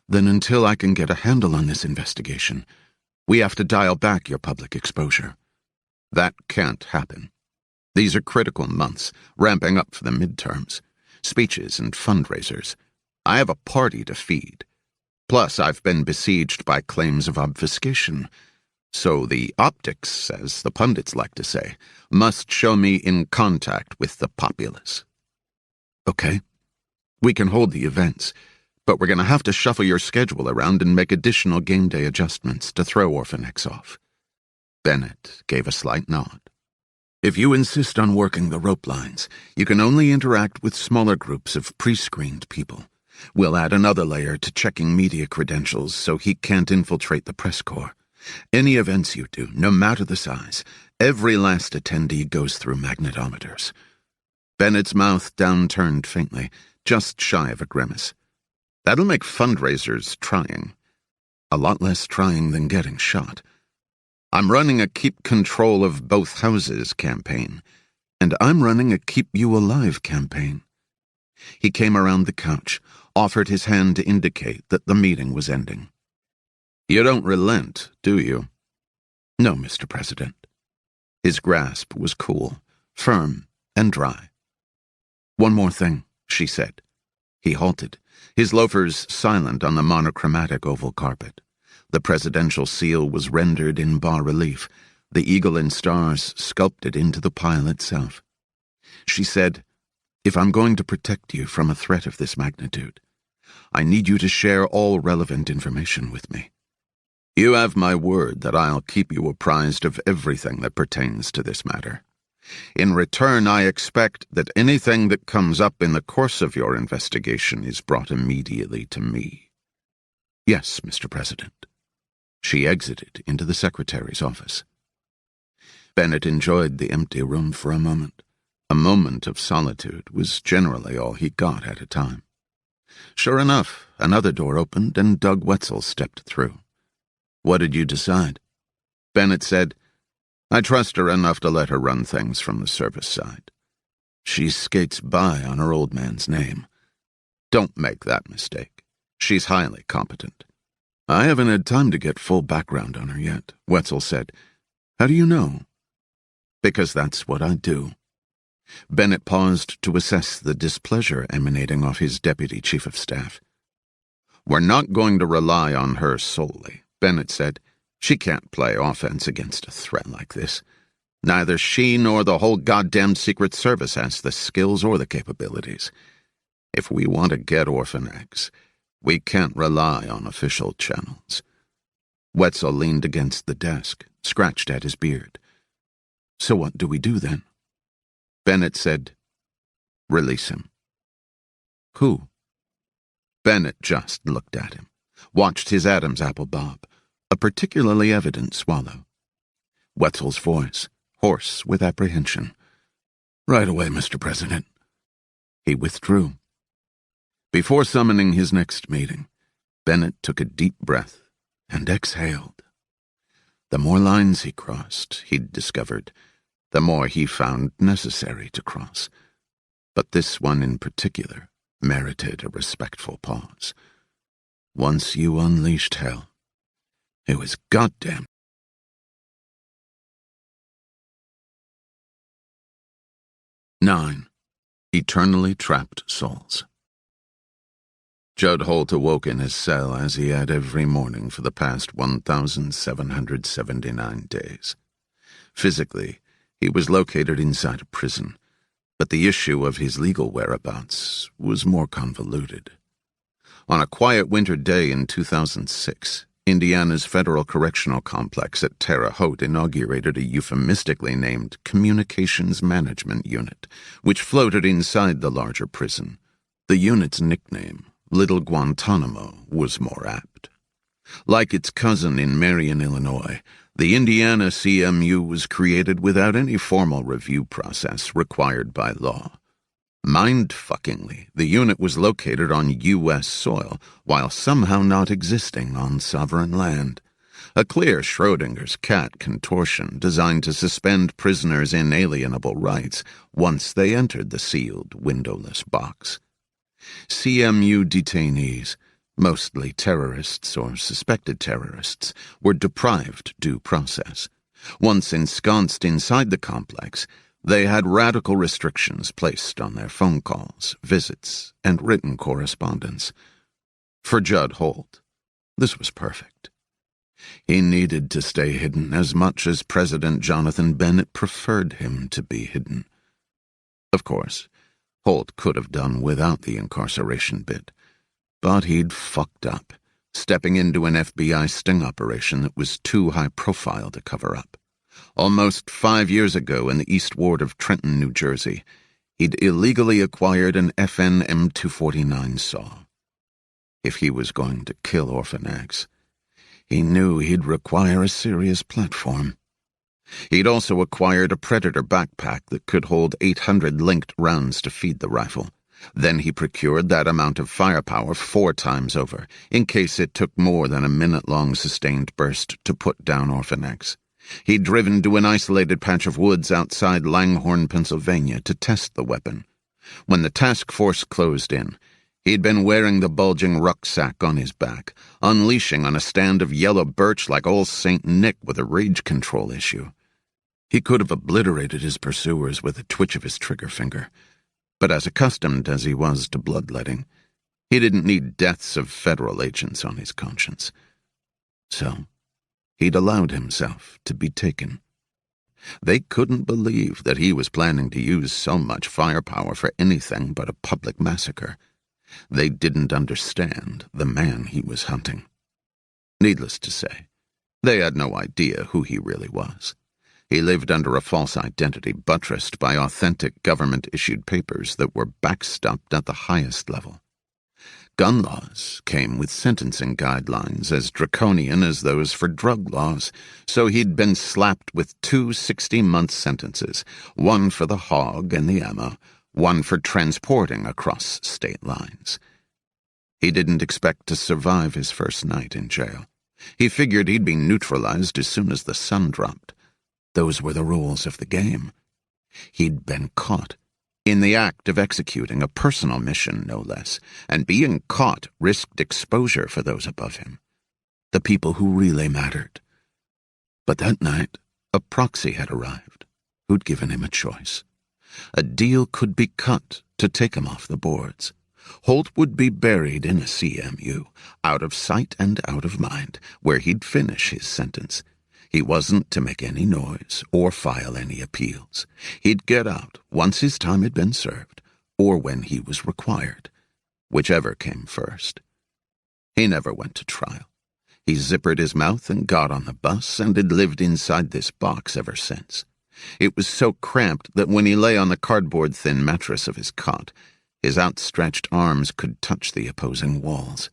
Then until I can get a handle on this investigation, we have to dial back your public exposure. That can't happen. These are critical months, ramping up for the midterms, speeches and fundraisers. I have a party to feed. Plus, I've been besieged by claims of obfuscation. So the optics, as the pundits like to say, must show me in contact with the populace. Okay. We can hold the events, but we're going to have to shuffle your schedule around and make additional game day adjustments to throw Orphan X off. Bennett gave a slight nod. If you insist on working the rope lines, you can only interact with smaller groups of pre-screened people. We'll add another layer to checking media credentials so he can't infiltrate the press corps. Any events you do, no matter the size, every last attendee goes through magnetometers. Bennett's mouth downturned faintly, just shy of a grimace. That'll make fundraisers trying. A lot less trying than getting shot. I'm running a Keep Control of Both Houses campaign, and I'm running a Keep You Alive campaign. He came around the couch, offered his hand to indicate that the meeting was ending. You don't relent, do you? No, Mr. President. His grasp was cool, firm, and dry. One more thing, she said. He halted, his loafers silent on the monochromatic oval carpet. The presidential seal was rendered in bas-relief, the eagle and stars sculpted into the pile itself. She said, if I'm going to protect you from a threat of this magnitude, I need you to share all relevant information with me. You have my word that I'll keep you apprised of everything that pertains to this matter. In return, I expect that anything that comes up in the course of your investigation is brought immediately to me. Yes, Mr. President. She exited into the secretary's office. Bennett enjoyed the empty room for a moment. A moment of solitude was generally all he got at a time. Sure enough, another door opened and Doug Wetzel stepped through. What did you decide? Bennett said, I trust her enough to let her run things from the service side. She skates by on her old man's name. Don't make that mistake. She's highly competent. I haven't had time to get full background on her yet, Wetzel said. How do you know? Because that's what I do. Bennett paused to assess the displeasure emanating off his deputy chief of staff. We're not going to rely on her solely, Bennett said. She can't play offense against a threat like this. Neither she nor the whole goddamn Secret Service has the skills or the capabilities. If we want to get Orphan X, we can't rely on official channels. Wetzel leaned against the desk, scratched at his beard. So what do we do then? Bennett said, release him. Who? Bennett just looked at him, watched his Adam's apple bob, a particularly evident swallow. Wetzel's voice, hoarse with apprehension. Right away, Mr. President. He withdrew. Before summoning his next meeting, Bennett took a deep breath and exhaled. The more lines he crossed, he'd discovered, the more he found necessary to cross. But this one in particular merited a respectful pause. Once you unleashed hell, it was goddamn. 9. Eternally Trapped Souls. Judd Holt awoke in his cell as he had every morning for the past 1,779 days. Physically, he was located inside a prison, but the issue of his legal whereabouts was more convoluted. On a quiet winter day in 2006, Indiana's Federal Correctional Complex at Terre Haute inaugurated a euphemistically named Communications Management Unit, which floated inside the larger prison. The unit's nickname, Little Guantanamo, was more apt. Like its cousin in Marion, Illinois, the Indiana CMU was created without any formal review process required by law. Mind-fuckingly, the unit was located on U.S. soil while somehow not existing on sovereign land. A clear Schrodinger's cat contortion designed to suspend prisoners' inalienable rights once they entered the sealed, windowless box. CMU detainees, mostly terrorists or suspected terrorists, were deprived due process. Once ensconced inside the complex, they had radical restrictions placed on their phone calls, visits, and written correspondence. For Judd Holt, this was perfect. He needed to stay hidden as much as President Jonathan Bennett preferred him to be hidden. Of course, Holt could have done without the incarceration bit, but he'd fucked up, stepping into an FBI sting operation that was too high profile to cover up. Almost 5 years ago in the East Ward of Trenton, New Jersey, he'd illegally acquired an FN M249 saw. If he was going to kill Orphan X, he knew he'd require a serious platform. He'd also acquired a Predator backpack that could hold 800 linked rounds to feed the rifle. Then he procured that amount of firepower 4 times over, in case it took more than a minute-long sustained burst to put down Orphan X. He'd driven to an isolated patch of woods outside Langhorne, Pennsylvania, to test the weapon. When the task force closed in, he'd been wearing the bulging rucksack on his back, unleashing on a stand of yellow birch like old St. Nick with a rage control issue. He could have obliterated his pursuers with a twitch of his trigger finger, but as accustomed as he was to bloodletting, he didn't need deaths of federal agents on his conscience. So he'd allowed himself to be taken. They couldn't believe that he was planning to use so much firepower for anything but a public massacre. They didn't understand the man he was hunting. Needless to say, they had no idea who he really was. He lived under a false identity buttressed by authentic government-issued papers that were backstopped at the highest level. Gun laws came with sentencing guidelines as draconian as those for drug laws, so he'd been slapped with 2 60-month sentences, one for the hog and the ammo, one for transporting across state lines. He didn't expect to survive his first night in jail. He figured he'd be neutralized as soon as the sun dropped. Those were the rules of the game. He'd been caught, in the act of executing a personal mission, no less, and being caught risked exposure for those above him, the people who really mattered. But that night, a proxy had arrived, who'd given him a choice. A deal could be cut to take him off the boards. Holt would be buried in a CMU, out of sight and out of mind, where he'd finish his sentence. He wasn't to make any noise or file any appeals. He'd get out once his time had been served, or when he was required, whichever came first. He never went to trial. He zippered his mouth and got on the bus and had lived inside this box ever since. It was so cramped that when he lay on the cardboard-thin mattress of his cot, his outstretched arms could touch the opposing walls.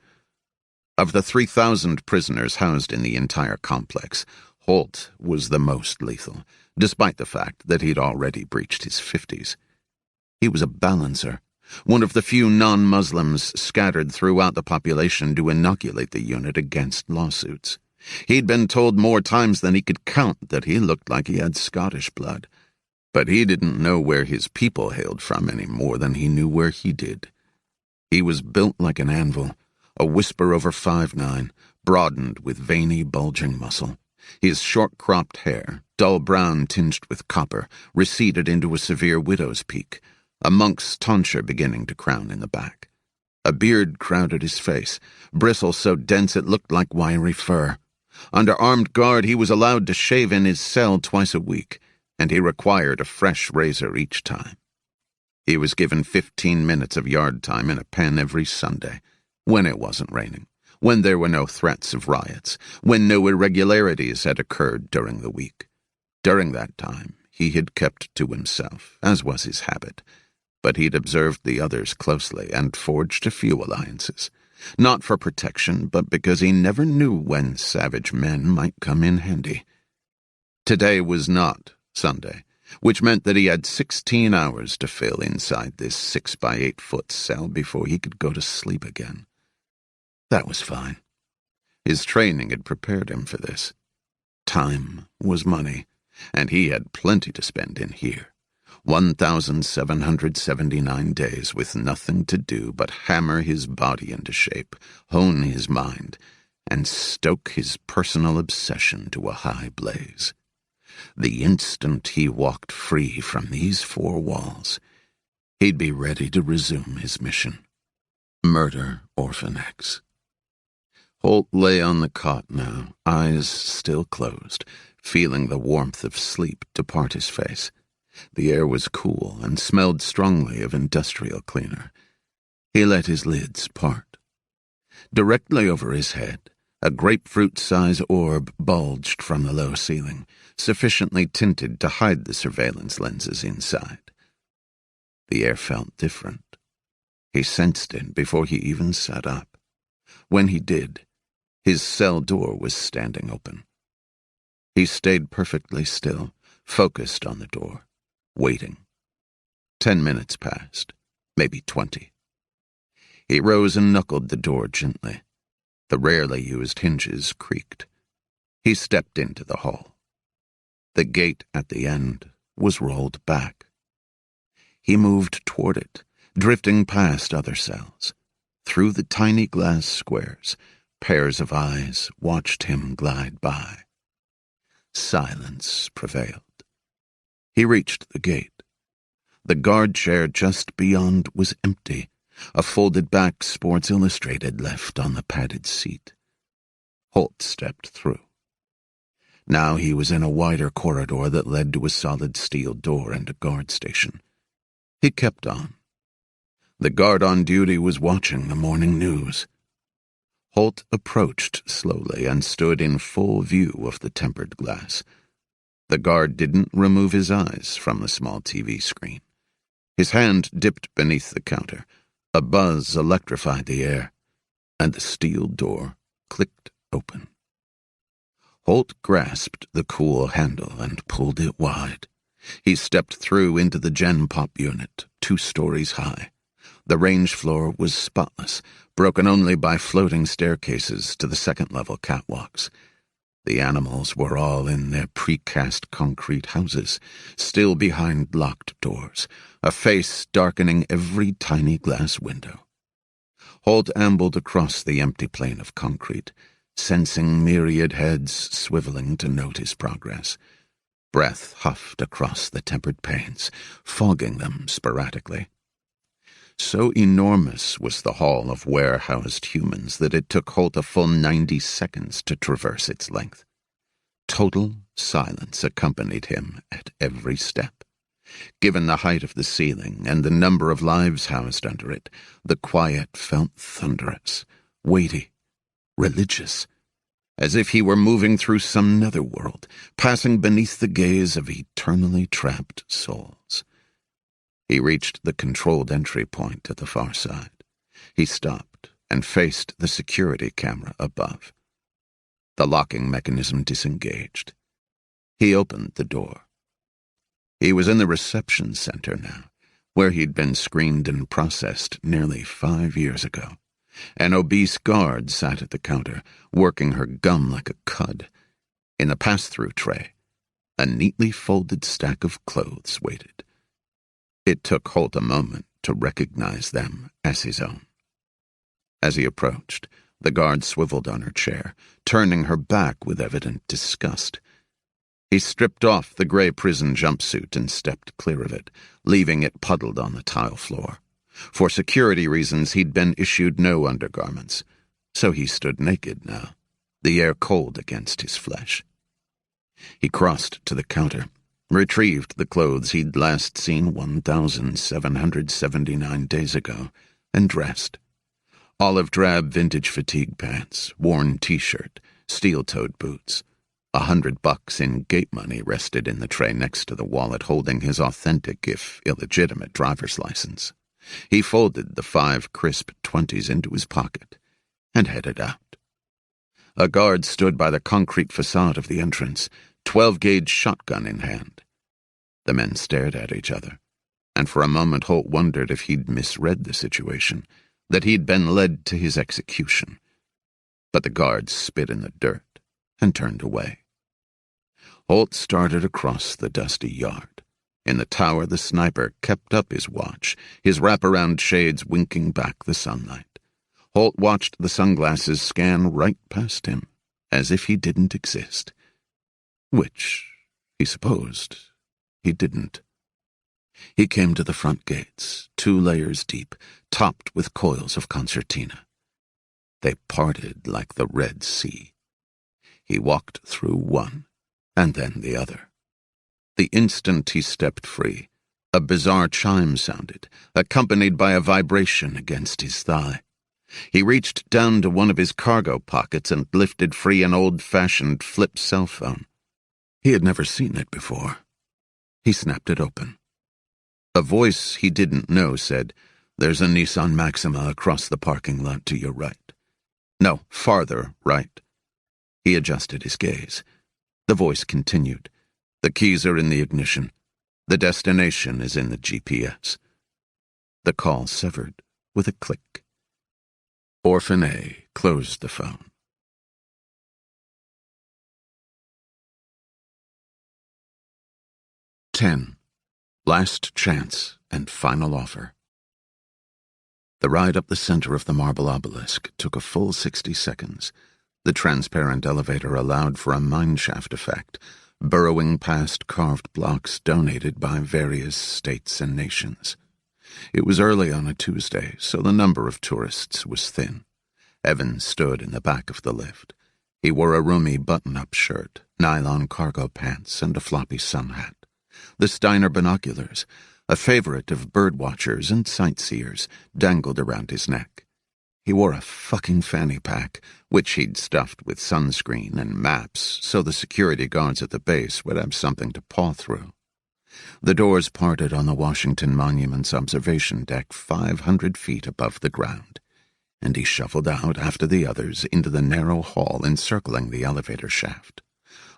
Of the 3,000 prisoners housed in the entire complex, Holt was the most lethal, despite the fact that he'd already breached his 50s. He was a balancer, one of the few non-Muslims scattered throughout the population to inoculate the unit against lawsuits. He'd been told more times than he could count that he looked like he had Scottish blood, but he didn't know where his people hailed from any more than he knew where he did. He was built like an anvil, a whisper over 5'9", broadened with veiny, bulging muscle. His short-cropped hair, dull brown tinged with copper, receded into a severe widow's peak, a monk's tonsure beginning to crown in the back. A beard crowded his face, bristles so dense it looked like wiry fur. Under armed guard, he was allowed to shave in his cell twice a week, and he required a fresh razor each time. He was given 15 minutes of yard time in a pen every Sunday, when it wasn't raining, when there were no threats of riots, when no irregularities had occurred during the week. During that time, he had kept to himself, as was his habit, but he'd observed the others closely and forged a few alliances. Not for protection, but because he never knew when savage men might come in handy. Today was not Sunday, which meant that he had 16 hours to fill inside this 6-by-8-foot cell before he could go to sleep again. That was fine. His training had prepared him for this. Time was money, and he had plenty to spend in here. 1,779 days with nothing to do but hammer his body into shape, hone his mind, and stoke his personal obsession to a high blaze. The instant he walked free from these four walls, he'd be ready to resume his mission. Murder Orphan X. Holt lay on the cot now, eyes still closed, feeling the warmth of sleep depart his face. The air was cool and smelled strongly of industrial cleaner. He let his lids part. Directly over his head, a grapefruit-size orb bulged from the low ceiling, sufficiently tinted to hide the surveillance lenses inside. The air felt different. He sensed it before he even sat up. When he did, his cell door was standing open. He stayed perfectly still, focused on the door, waiting. 10 minutes passed, maybe 20. He rose and knuckled the door gently. The rarely used hinges creaked. He stepped into the hall. The gate at the end was rolled back. He moved toward it, drifting past other cells. Through the tiny glass squares, pairs of eyes watched him glide by. Silence prevailed. He reached the gate. The guard chair just beyond was empty, a folded-back Sports Illustrated left on the padded seat. Holt stepped through. Now he was in a wider corridor that led to a solid steel door and a guard station. He kept on. The guard on duty was watching the morning news. Holt approached slowly and stood in full view of the tempered glass. The guard didn't remove his eyes from the small TV screen. His hand dipped beneath the counter. A buzz electrified the air, and the steel door clicked open. Holt grasped the cool handle and pulled it wide. He stepped through into the Gen Pop unit, 2 stories high. The range floor was spotless, broken only by floating staircases to the second-level catwalks. The animals were all in their precast concrete houses, still behind locked doors, a face darkening every tiny glass window. Holt ambled across the empty plane of concrete, sensing myriad heads swiveling to note his progress. Breath huffed across the tempered panes, fogging them sporadically. So enormous was the hall of warehoused humans that it took Holt a full 90 seconds to traverse its length. Total silence accompanied him at every step. Given the height of the ceiling and the number of lives housed under it, the quiet felt thunderous, weighty, religious, as if he were moving through some netherworld, passing beneath the gaze of eternally trapped souls. He reached the controlled entry point at the far side. He stopped and faced the security camera above. The locking mechanism disengaged. He opened the door. He was in the reception center now, where he'd been screened and processed nearly 5 years ago. An obese guard sat at the counter, working her gum like a cud. In the pass-through tray, a neatly folded stack of clothes waited. It took Holt a moment to recognize them as his own. As he approached, the guard swiveled on her chair, turning her back with evident disgust. He stripped off the gray prison jumpsuit and stepped clear of it, leaving it puddled on the tile floor. For security reasons, he'd been issued no undergarments, so he stood naked now, the air cold against his flesh. He crossed to the counter, retrieved the clothes he'd last seen 1,779 days ago, and dressed. Olive-drab vintage fatigue pants, worn t-shirt, steel-toed boots. $100 in gate money rested in the tray next to the wallet holding his authentic, if illegitimate, driver's license. He folded the 5 crisp 20s into his pocket, and headed out. A guard stood by the concrete facade of the entrance, 12-gauge shotgun in hand. The men stared at each other, and for a moment Holt wondered if he'd misread the situation, that he'd been led to his execution. But the guard spit in the dirt and turned away. Holt started across the dusty yard. In the tower, the sniper kept up his watch, his wraparound shades winking back the sunlight. Holt watched the sunglasses scan right past him, as if he didn't exist. Which, he supposed, he didn't. He came to the front gates, 2 layers deep, topped with coils of concertina. They parted like the Red Sea. He walked through one, and then the other. The instant he stepped free, a bizarre chime sounded, accompanied by a vibration against his thigh. He reached down to one of his cargo pockets and lifted free an old-fashioned flip cell phone. He had never seen it before. He snapped it open. A voice he didn't know said, "There's a Nissan Maxima across the parking lot to your right." No, farther right. He adjusted his gaze. The voice continued, "The keys are in the ignition. The destination is in the GPS." The call severed with a click. Orphan A closed the phone. 10. Last chance and final offer. The ride up the center of the marble obelisk took a full 60 seconds. The transparent elevator allowed for a mineshaft effect, burrowing past carved blocks donated by various states and nations. It was early on a Tuesday, so the number of tourists was thin. Evan stood in the back of the lift. He wore a roomy button-up shirt, nylon cargo pants, and a floppy sun hat. The Steiner binoculars, a favorite of birdwatchers and sightseers, dangled around his neck. He wore a fucking fanny pack, which he'd stuffed with sunscreen and maps so the security guards at the base would have something to paw through. The doors parted on the Washington Monument's observation deck 500 feet above the ground, and he shuffled out after the others into the narrow hall encircling the elevator shaft.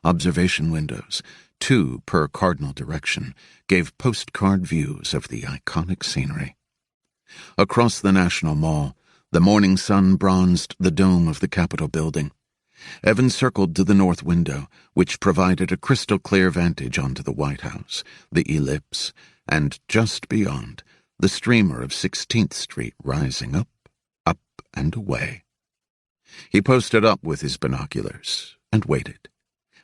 Observation windows, 2 per cardinal direction, gave postcard views of the iconic scenery. Across the National Mall, the morning sun bronzed the dome of the Capitol building. Evan circled to the north window, which provided a crystal-clear vantage onto the White House, the ellipse, and just beyond, the streamer of 16th Street rising up, and away. He posted up with his binoculars and waited.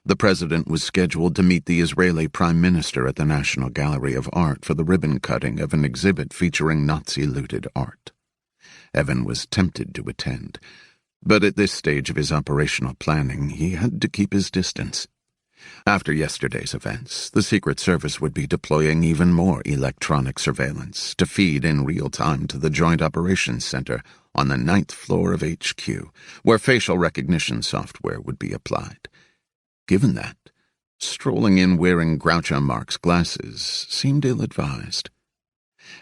The president was scheduled to meet the Israeli prime minister at the National Gallery of Art for the ribbon-cutting of an exhibit featuring Nazi-looted art. Evan was tempted to attend, but at this stage of his operational planning, he had to keep his distance. After yesterday's events, the Secret Service would be deploying even more electronic surveillance to feed in real time to the Joint Operations Center on the 9th floor of HQ, where facial recognition software would be applied. Given that, strolling in wearing Groucho Marx glasses seemed ill-advised.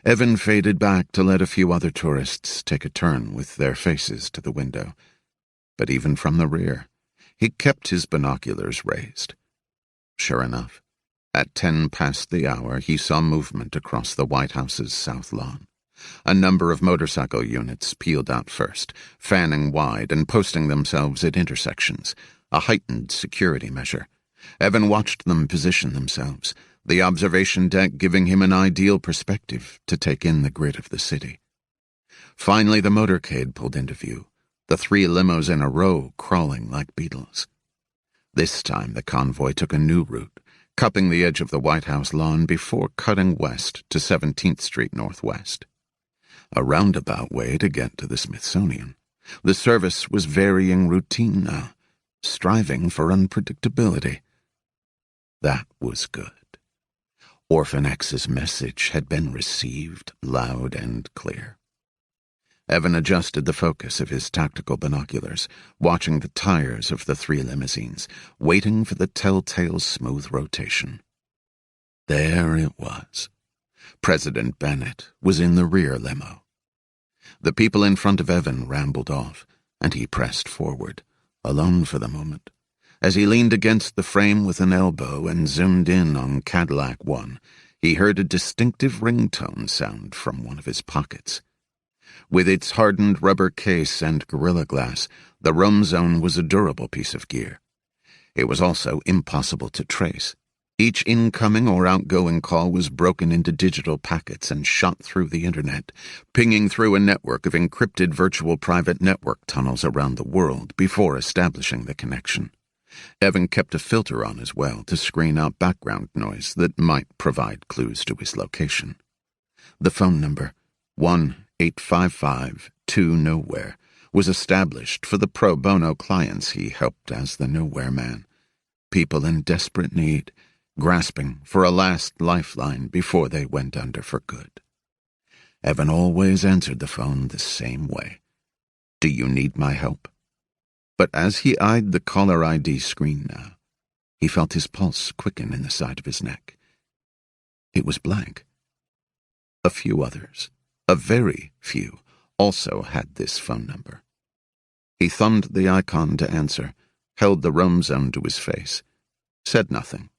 Evan faded back to let a few other tourists take a turn with their faces to the window. But even from the rear, he kept his binoculars raised. Sure enough, at 10 past the hour, he saw movement across the White House's south lawn. A number of motorcycle units peeled out first, fanning wide and posting themselves at intersections, a heightened security measure. Evan watched them position themselves, the observation deck giving him an ideal perspective to take in the grid of the city. Finally, the motorcade pulled into view, the 3 limos in a row crawling like beetles. This time the convoy took a new route, cupping the edge of the White House lawn before cutting west to 17th Street Northwest. A roundabout way to get to the Smithsonian. The service was varying routine now, striving for unpredictability. That was good. Orphan X's message had been received loud and clear. Evan adjusted the focus of his tactical binoculars, watching the tires of the 3 limousines, waiting for the telltale smooth rotation. There it was. President Bennett was in the rear limo. The people in front of Evan rambled off. and he pressed forward, alone for the moment. As he leaned against the frame with an elbow and zoomed in on Cadillac-1, he heard a distinctive ringtone sound from one of his pockets. With its hardened rubber case and Gorilla Glass, the Roam Zone was a durable piece of gear. It was also impossible to trace. Each incoming or outgoing call was broken into digital packets and shot through the internet, pinging through a network of encrypted virtual private network tunnels around the world before establishing the connection. Evan kept a filter on as well to screen out background noise that might provide clues to his location. The phone number, 1-855-2-Nowhere, was established for the pro bono clients he helped as the Nowhere Man. People in desperate need, grasping for a last lifeline before they went under for good. Evan always answered the phone the same way. "Do you need my help?" But as he eyed the caller ID screen now, he felt his pulse quicken in the side of his neck. It was blank. A few others, a very few, also had this phone number. He thumbed the icon to answer, held the Roam Zone to his face, said nothing.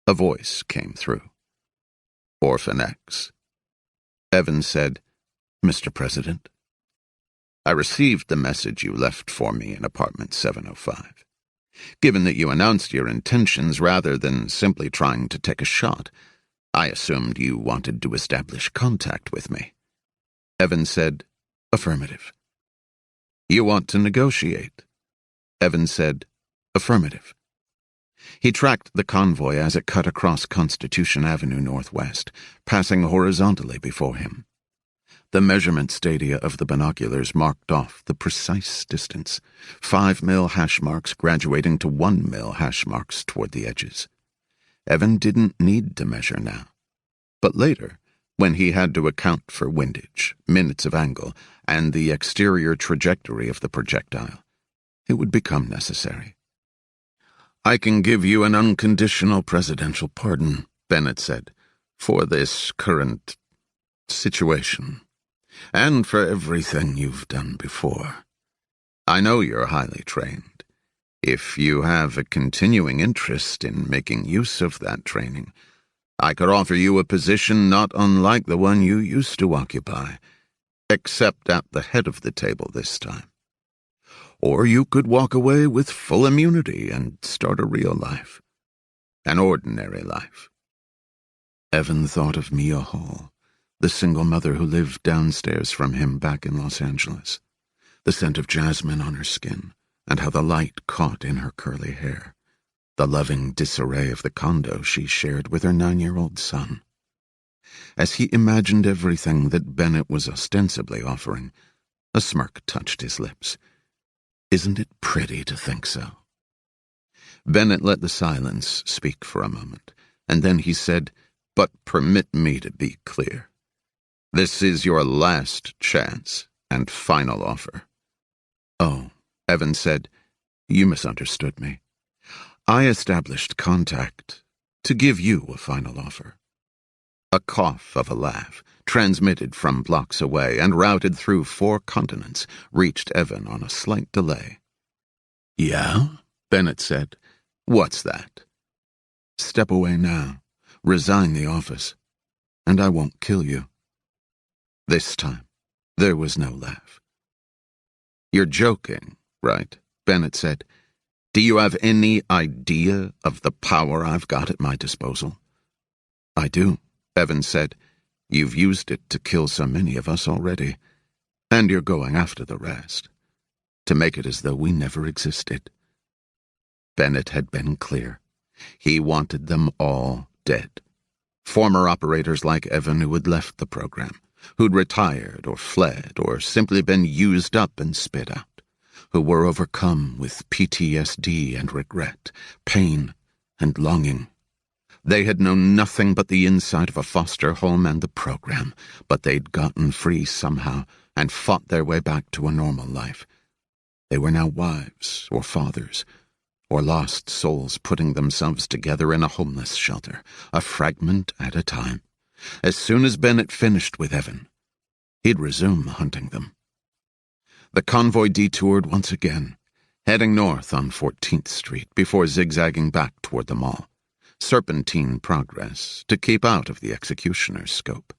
A voice came through. "Orphan X." Evan said, "Mr. President, I received the message you left for me in apartment 705. Given that you announced your intentions rather than simply trying to take a shot, I assumed you wanted to establish contact with me." Evan said, "Affirmative." "You want to negotiate?" Evan said, "Affirmative." He tracked the convoy as it cut across Constitution Avenue Northwest, passing horizontally before him. The measurement stadia of the binoculars marked off the precise distance, 5 mil hash marks graduating to 1 mil hash marks toward the edges. Evan didn't need to measure now. But later, when he had to account for windage, minutes of angle, and the exterior trajectory of the projectile, it would become necessary. "I can give you an unconditional presidential pardon," Bennett said, "for this current situation, and for everything you've done before. I know you're highly trained. If you have a continuing interest in making use of that training, I could offer you a position not unlike the one you used to occupy, except at the head of the table this time. Or you could walk away with full immunity and start a real life. An ordinary life." Evan thought of Mia Hall, the single mother who lived downstairs from him back in Los Angeles, the scent of jasmine on her skin, and how the light caught in her curly hair, the loving disarray of the condo she shared with her 9-year-old son. As he imagined everything that Bennett was ostensibly offering, a smirk touched his lips. Isn't it pretty to think so? Bennett let the silence speak for a moment, and then he said, "But permit me to be clear. This is your last chance and final offer." "Oh," Evan said, "you misunderstood me. I established contact to give you a final offer." A cough of a laugh, transmitted from blocks away and routed through 4 continents, reached Evan on a slight delay. "Yeah?" Bennett said. "What's that?" "Step away now. Resign the office. And I won't kill you." This time, there was no laugh. "You're joking, right?" Bennett said. "Do you have any idea of the power I've got at my disposal?" "I do," Evan said. "You've used it to kill so many of us already, and you're going after the rest, to make it as though we never existed." Bennett had been clear. He wanted them all dead. Former operators like Evan who had left the program, who'd retired or fled or simply been used up and spit out, who were overcome with PTSD and regret, pain and longing. They had known nothing but the inside of a foster home and the program, but they'd gotten free somehow and fought their way back to a normal life. They were now wives or fathers, or lost souls putting themselves together in a homeless shelter, a fragment at a time. As soon as Bennett finished with Evan, he'd resume hunting them. The convoy detoured once again, heading north on 14th Street before zigzagging back toward the mall. Serpentine progress to keep out of the executioner's scope.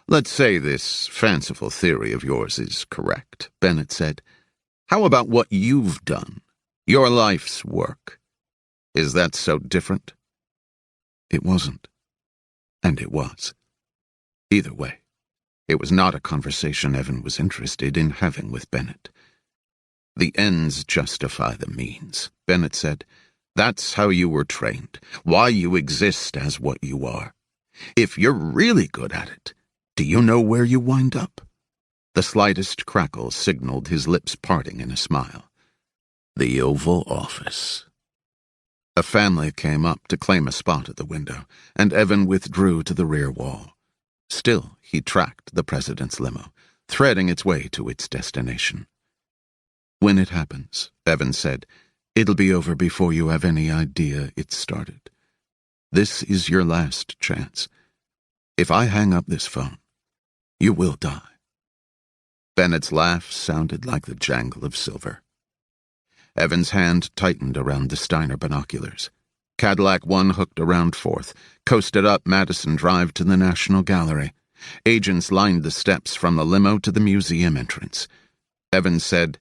"Let's say this fanciful theory of yours is correct," Bennett said. "How about what you've done? Your life's work. Is that so different?" It wasn't. And it was. Either way, it was not a conversation Evan was interested in having with Bennett. "The ends justify the means," Bennett said. "That's how you were trained, why you exist as what you are. If you're really good at it, do you know where you wind up?" The slightest crackle signaled his lips parting in a smile. "The Oval Office." A family came up to claim a spot at the window, and Evan withdrew to the rear wall. Still, he tracked the president's limo, threading its way to its destination. "When it happens," Evan said, "it'll be over before you have any idea it started. This is your last chance. If I hang up this phone, you will die." Bennett's laugh sounded like the jangle of silver. Evan's hand tightened around the Steiner binoculars. Cadillac 1 hooked around 4th, coasted up Madison Drive to the National Gallery. Agents lined the steps from the limo to the museum entrance. Evan said,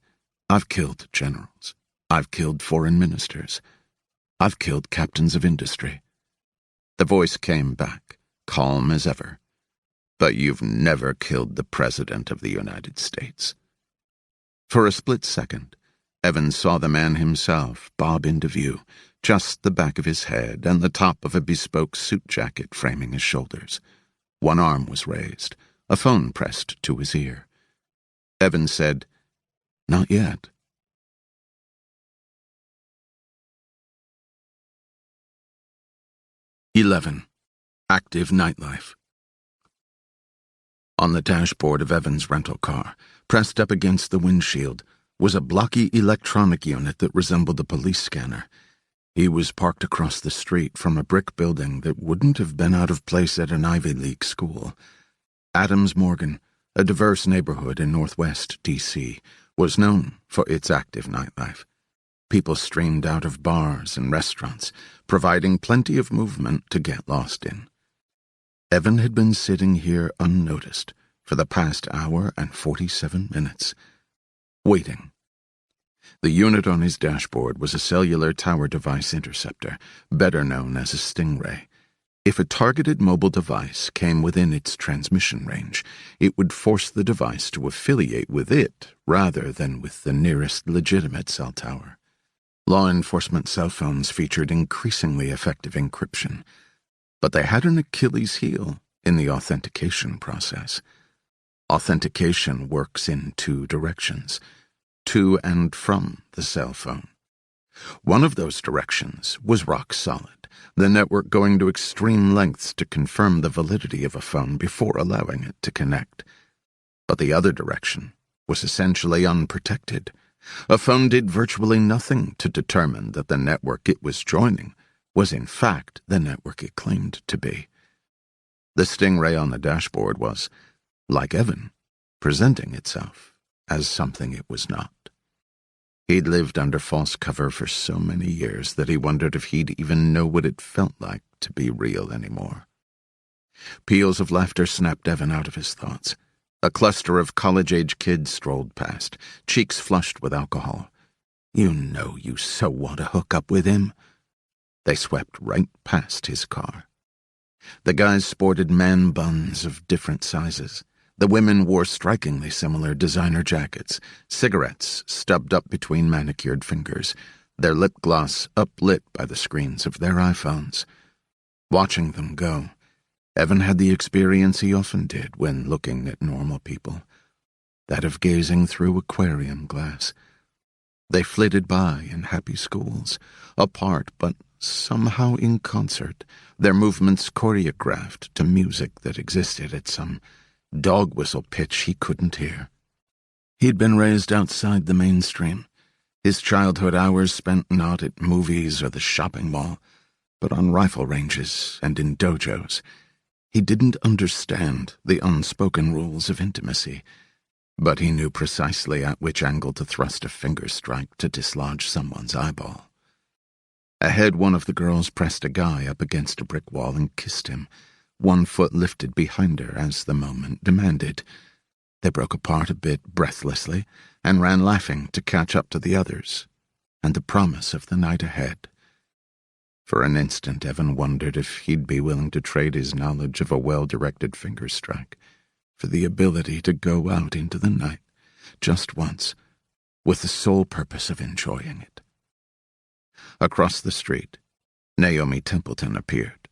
"I've killed generals. I've killed foreign ministers. I've killed captains of industry." The voice came back, calm as ever. "But you've never killed the President of the United States." For a split second, Evan saw the man himself bob into view, just the back of his head and the top of a bespoke suit jacket framing his shoulders. One arm was raised, a phone pressed to his ear. Evan said, "Not yet." 11. Active nightlife. On the dashboard of Evan's rental car, pressed up against the windshield, was a blocky electronic unit that resembled a police scanner. He was parked across the street from a brick building that wouldn't have been out of place at an Ivy League school. Adams Morgan, a diverse neighborhood in northwest D.C., was known for its active nightlife. People streamed out of bars and restaurants, providing plenty of movement to get lost in. Evan had been sitting here unnoticed for the past hour and 47 minutes, waiting. The unit on his dashboard was a cellular tower device interceptor, better known as a Stingray. If a targeted mobile device came within its transmission range, it would force the device to affiliate with it rather than with the nearest legitimate cell tower. Law enforcement cell phones featured increasingly effective encryption, but they had an Achilles heel in the authentication process. Authentication works in two directions, to and from the cell phone. One of those directions was rock solid, the network going to extreme lengths to confirm the validity of a phone before allowing it to connect. But the other direction was essentially unprotected. A phone did virtually nothing to determine that the network it was joining was in fact the network it claimed to be. The Stingray on the dashboard was, like Evan, presenting itself as something it was not. He'd lived under false cover for so many years that he wondered if he'd even know what it felt like to be real anymore. Peals of laughter snapped Evan out of his thoughts. A cluster of college-age kids strolled past, cheeks flushed with alcohol. "You know you so want to hook up with him." They swept right past his car. The guys sported man buns of different sizes. The women wore strikingly similar designer jackets, cigarettes stubbed up between manicured fingers, their lip gloss uplit by the screens of their iPhones. Watching them go, Evan had the experience he often did when looking at normal people, that of gazing through aquarium glass. They flitted by in happy schools, apart but somehow in concert, their movements choreographed to music that existed at some dog whistle pitch he couldn't hear. He'd been raised outside the mainstream, his childhood hours spent not at movies or the shopping mall, but on rifle ranges and in dojos. He didn't understand the unspoken rules of intimacy, but he knew precisely at which angle to thrust a finger strike to dislodge someone's eyeball. Ahead, one of the girls pressed a guy up against a brick wall and kissed him, one foot lifted behind her as the moment demanded. They broke apart a bit breathlessly and ran laughing to catch up to the others and the promise of the night ahead. For an instant, Evan wondered if he'd be willing to trade his knowledge of a well-directed finger strike for the ability to go out into the night, just once, with the sole purpose of enjoying it. Across the street, Naomi Templeton appeared.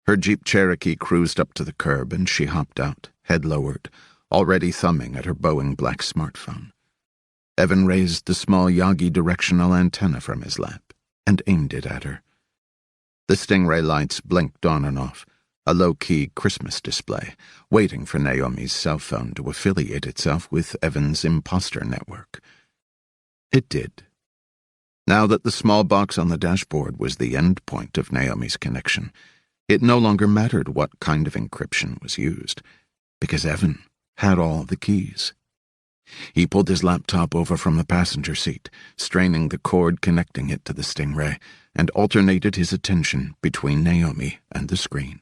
Her Jeep Cherokee cruised up to the curb and she hopped out, head lowered, already thumbing at her Boeing black smartphone. Evan raised the small Yagi directional antenna from his lap and aimed it at her. The Stingray lights blinked on and off, a low-key Christmas display, waiting for Naomi's cell phone to affiliate itself with Evan's imposter network. It did. Now that the small box on the dashboard was the end point of Naomi's connection, it no longer mattered what kind of encryption was used, because Evan had all the keys. He pulled his laptop over from the passenger seat, straining the cord connecting it to the Stingray, and alternated his attention between Naomi and the screen.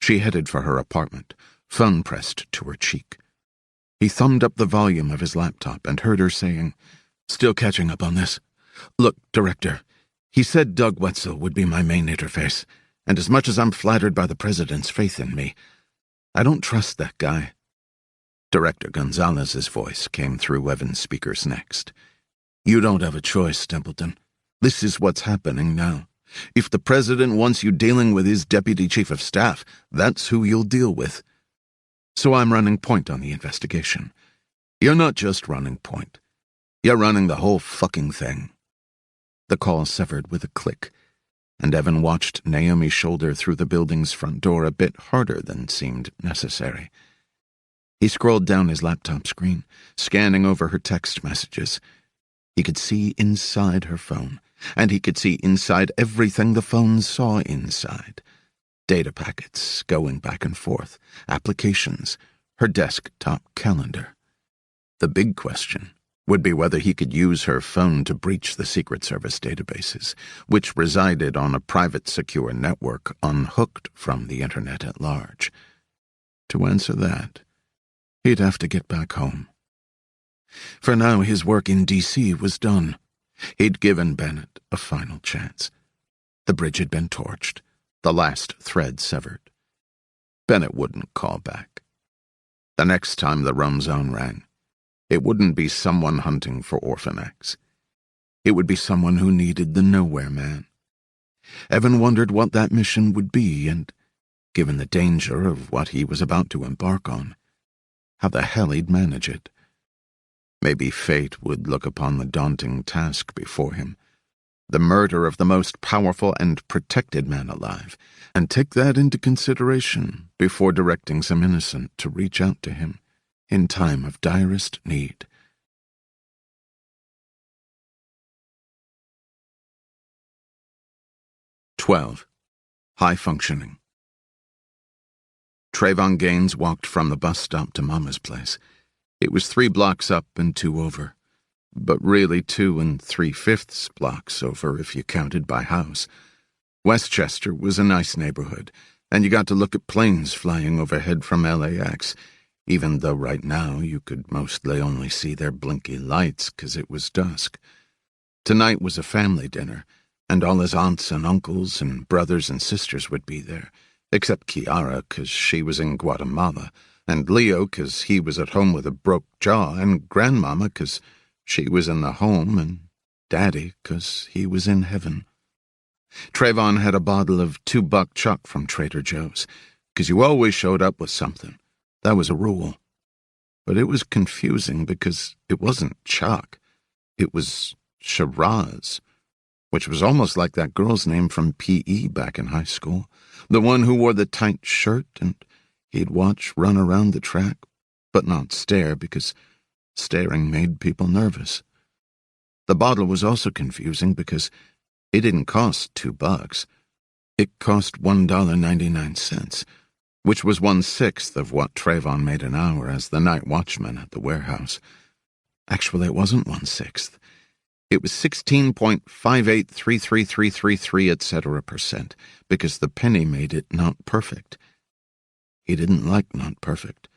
She headed for her apartment, phone pressed to her cheek. He thumbed up the volume of his laptop and heard her saying, "Still catching up on this. Look, Director, he said Doug Wetzel would be my main interface, and as much as I'm flattered by the President's faith in me, I don't trust that guy." Director Gonzalez's voice came through Evan's speakers next. "You don't have a choice, Templeton. This is what's happening now. If the President wants you dealing with his Deputy Chief of Staff, that's who you'll deal with. So I'm running point on the investigation. You're not just running point. You're running the whole fucking thing." The call severed with a click, and Evan watched Naomi shoulder through the building's front door a bit harder than seemed necessary. He scrolled down his laptop screen, scanning over her text messages. He could see inside her phone, and he could see inside everything the phone saw inside. Data packets going back and forth, applications, her desktop calendar. The big question would be whether he could use her phone to breach the Secret Service databases, which resided on a private secure network unhooked from the Internet at large. To answer that, he'd have to get back home. For now, his work in D.C. was done. He'd given Bennett a final chance. The bridge had been torched, the last thread severed. Bennett wouldn't call back. The next time the roam zone rang, it wouldn't be someone hunting for Orphan X. It would be someone who needed the Nowhere Man. Evan wondered what that mission would be and, given the danger of what he was about to embark on, how the hell he'd manage it. Maybe fate would look upon the daunting task before him, the murder of the most powerful and protected man alive, and take that into consideration before directing some innocent to reach out to him in time of direst need. "12. High functioning. Trayvon Gaines walked from the bus stop to Mama's place. It was 3 blocks up and 2 over, but really 2 3/5 blocks over if you counted by house. Westchester was a nice neighborhood, and you got to look at planes flying overhead from LAX, even though right now you could mostly only see their blinky lights 'cause it was dusk. Tonight was a family dinner, and all his aunts and uncles and brothers and sisters would be there, except Kiara 'cause she was in Guatemala, and Leo 'cause he was at home with a broke jaw, and Grandmama 'cause she was in the home, and Daddy 'cause he was in heaven. Trayvon had a bottle of $2 chuck from Trader Joe's, 'cause you always showed up with something. That was a rule. But it was confusing because it wasn't chuck. It was Shiraz, which was almost like that girl's name from P.E. back in high school, the one who wore the tight shirt and he'd watch run around the track, but not stare because staring made people nervous. The bottle was also confusing because it didn't cost $2. It cost $1.99, which was 1/6 of what Trayvon made an hour as the night watchman at the warehouse. Actually, it wasn't 1/6. It was 16.5833333, etc%, because the penny made it not perfect. He didn't like not perfect,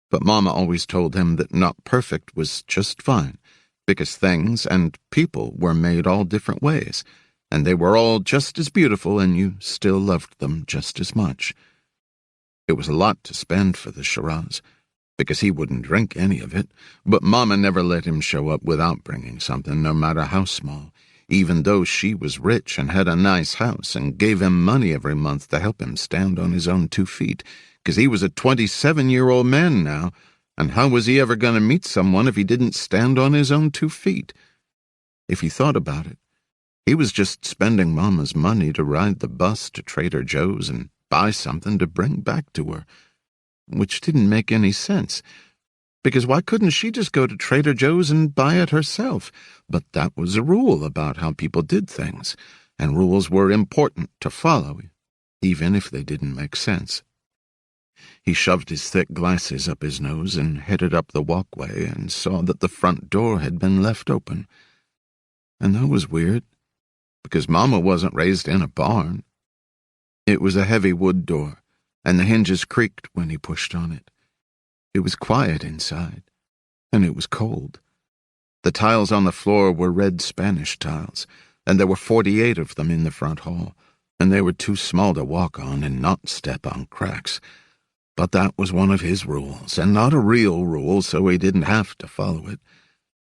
but Mama always told him that not perfect was just fine, because things and people were made all different ways, and they were all just as beautiful, and you still loved them just as much. It was a lot to spend for the Shiraz, because he wouldn't drink any of it, but Mama never let him show up without bringing something, no matter how small, even though she was rich and had a nice house and gave him money every month to help him stand on his own 2 feet, because he was a 27-year-old man now, and how was he ever going to meet someone if he didn't stand on his own 2 feet? If he thought about it, he was just spending Mama's money to ride the bus to Trader Joe's and buy something to bring back to her, which didn't make any sense, because why couldn't she just go to Trader Joe's and buy it herself? But that was a rule about how people did things, and rules were important to follow, even if they didn't make sense. He shoved his thick glasses up his nose and headed up the walkway and saw that the front door had been left open. And that was weird, because Mama wasn't raised in a barn. It was a heavy wood door, and the hinges creaked when he pushed on it. It was quiet inside, and it was cold. The tiles on the floor were red Spanish tiles, and there were 48 of them in the front hall, and they were too small to walk on and not step on cracks. But that was one of his rules, and not a real rule, so he didn't have to follow it,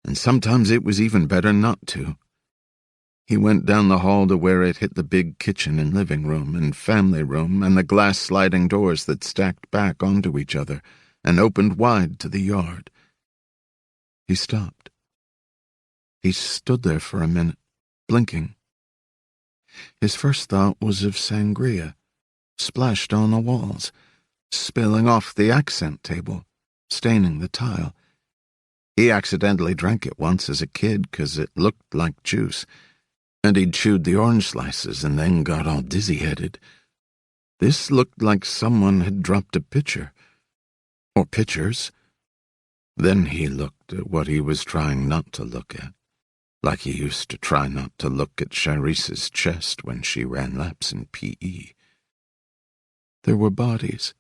and sometimes it was even better not to. He went down the hall to where it hit the big kitchen and living room and family room and the glass sliding doors that stacked back onto each other and opened wide to the yard. He stopped. He stood there for a minute, blinking. His first thought was of sangria, splashed on the walls, spilling off the accent table, staining the tile. He accidentally drank it once as a kid because it looked like juice, and he'd chewed the orange slices and then got all dizzy-headed. This looked like someone had dropped a pitcher. Or pitchers. Then he looked at what he was trying not to look at, like he used to try not to look at Charisse's chest when she ran laps in P.E. There were bodies,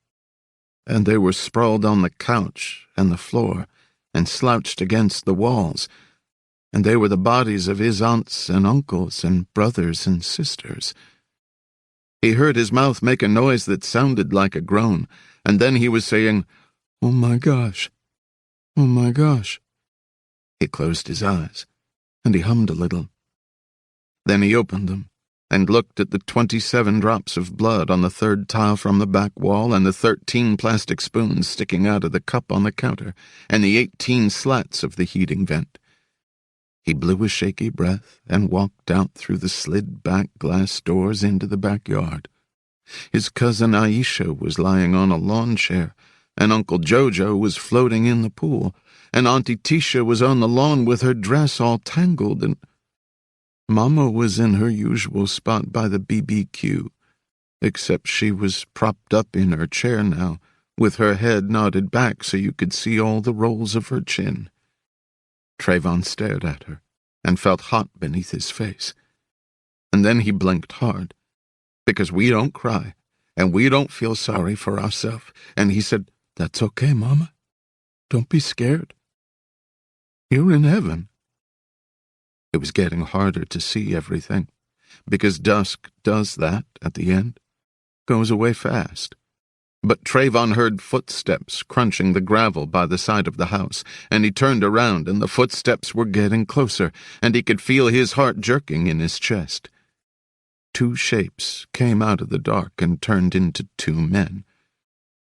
and they were sprawled on the couch and the floor and slouched against the walls, and they were the bodies of his aunts and uncles and brothers and sisters. He heard his mouth make a noise that sounded like a groan, and then he was saying, "Oh my gosh, oh my gosh." He closed his eyes, and he hummed a little. Then he opened them, and looked at the 27 drops of blood on the third tile from the back wall and the 13 plastic spoons sticking out of the cup on the counter and the 18 slats of the heating vent. He blew a shaky breath and walked out through the slid-back glass doors into the backyard. His cousin Aisha was lying on a lawn chair, and Uncle Jojo was floating in the pool, and Auntie Tisha was on the lawn with her dress all tangled, and Mama was in her usual spot by the BBQ, except she was propped up in her chair now, with her head nodded back so you could see all the rolls of her chin. Trayvon stared at her and felt hot beneath his face. And then he blinked hard, because we don't cry, and we don't feel sorry for ourselves, and he said, "That's okay, Mama. Don't be scared. You're in heaven." It was getting harder to see everything, because dusk does that at the end, goes away fast. But Trayvon heard footsteps crunching the gravel by the side of the house, and he turned around, and the footsteps were getting closer, and he could feel his heart jerking in his chest. 2 shapes came out of the dark and turned into 2 men.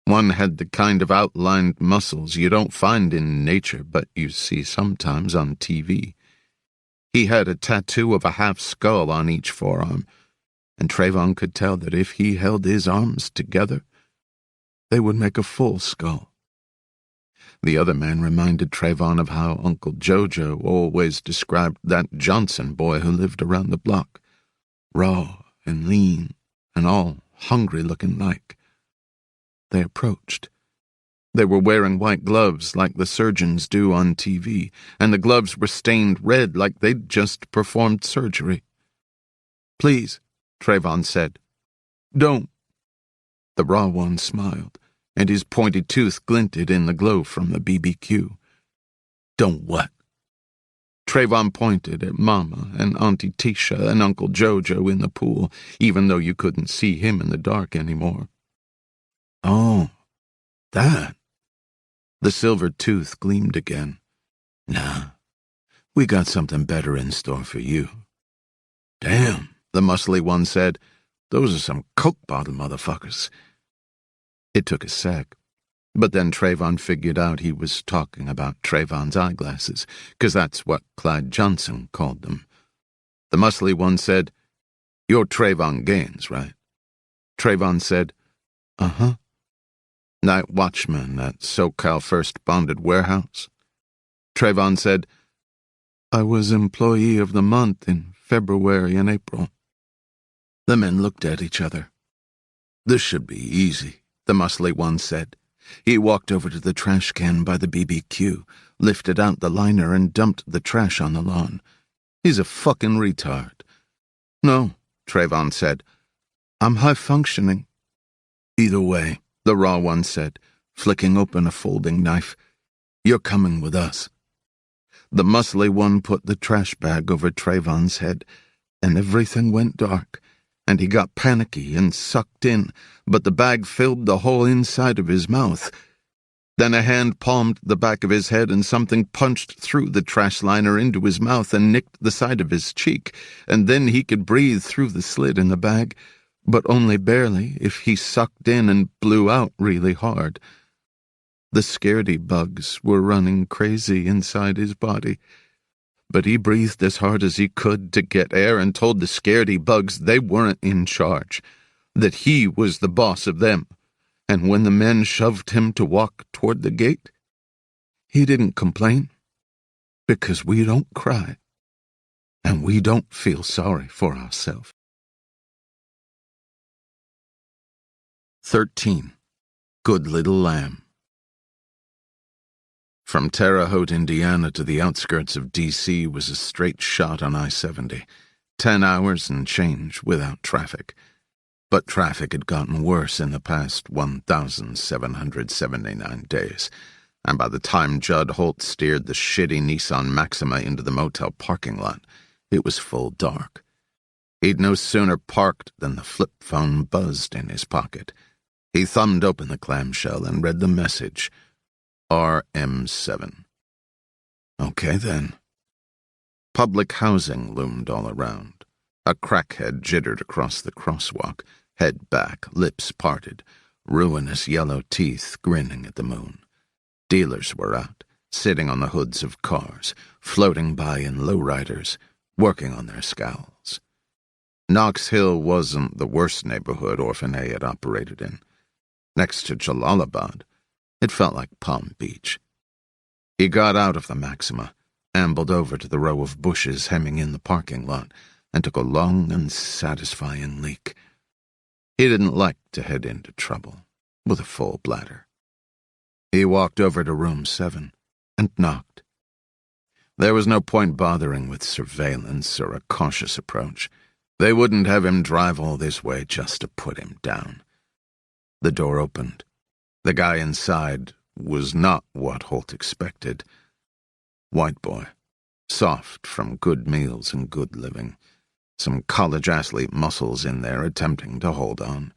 One had the kind of outlined muscles you don't find in nature, but you see sometimes on TV. He had a tattoo of a half-skull on each forearm, and Trayvon could tell that if he held his arms together, they would make a full skull. The other man reminded Trayvon of how Uncle Jojo always described that Johnson boy who lived around the block, raw and lean and all hungry-looking like. They approached. They were wearing white gloves like the surgeons do on TV, and the gloves were stained red like they'd just performed surgery. "Please," Trayvon said. "Don't." The raw one smiled, and his pointed tooth glinted in the glow from the BBQ. "Don't what?" Trayvon pointed at Mama and Auntie Tisha and Uncle Jojo in the pool, even though you couldn't see him in the dark anymore. "Oh, that." The silver tooth gleamed again. "Nah, we got something better in store for you." "Damn," the muscly one said. "Those are some Coke bottle motherfuckers." It took a sec, but then Trayvon figured out he was talking about Trayvon's eyeglasses, 'cause that's what Clyde Johnson called them. The muscly one said, "You're Trayvon Gaines, right?" Trayvon said, "Uh-huh." "Night watchman at SoCal First Bonded Warehouse?" Trayvon said, "I was Employee of the Month in February and April." The men looked at each other. "This should be easy," the muscly one said. He walked over to the trash can by the BBQ, lifted out the liner and dumped the trash on the lawn. "He's a fucking retard." "No," Trayvon said. "I'm high-functioning." "Either way," the raw one said, flicking open a folding knife, "you're coming with us." The muscly one put the trash bag over Trayvon's head, and everything went dark, and he got panicky and sucked in, but the bag filled the whole inside of his mouth. Then a hand palmed the back of his head and something punched through the trash liner into his mouth and nicked the side of his cheek, and then he could breathe through the slit in the bag, but only barely if he sucked in and blew out really hard. The scaredy bugs were running crazy inside his body, but he breathed as hard as he could to get air and told the scaredy bugs they weren't in charge, that he was the boss of them, and when the men shoved him to walk toward the gate, he didn't complain, because we don't cry, and we don't feel sorry for ourselves. 13. Good Little Lamb. From Terre Haute, Indiana to the outskirts of D.C. was a straight shot on I-70, 10 hours and change without traffic. But traffic had gotten worse in the past 1,779 days, and by the time Judd Holt steered the shitty Nissan Maxima into the motel parking lot, it was full dark. He'd no sooner parked than the flip phone buzzed in his pocket. He thumbed open the clamshell and read the message, RM7. Okay, then. Public housing loomed all around. A crackhead jittered across the crosswalk, head back, lips parted, ruinous yellow teeth grinning at the moon. Dealers were out, sitting on the hoods of cars, floating by in lowriders, working on their scowls. Knox Hill wasn't the worst neighborhood Orphan A had operated in. Next to Jalalabad, it felt like Palm Beach. He got out of the Maxima, ambled over to the row of bushes hemming in the parking lot, and took a long and satisfying leak. He didn't like to head into trouble with a full bladder. He walked over to room 7 and knocked. There was no point bothering with surveillance or a cautious approach. They wouldn't have him drive all this way just to put him down. The door opened. The guy inside was not what Holt expected. White boy, soft from good meals and good living. Some college athlete muscles in there attempting to hold on.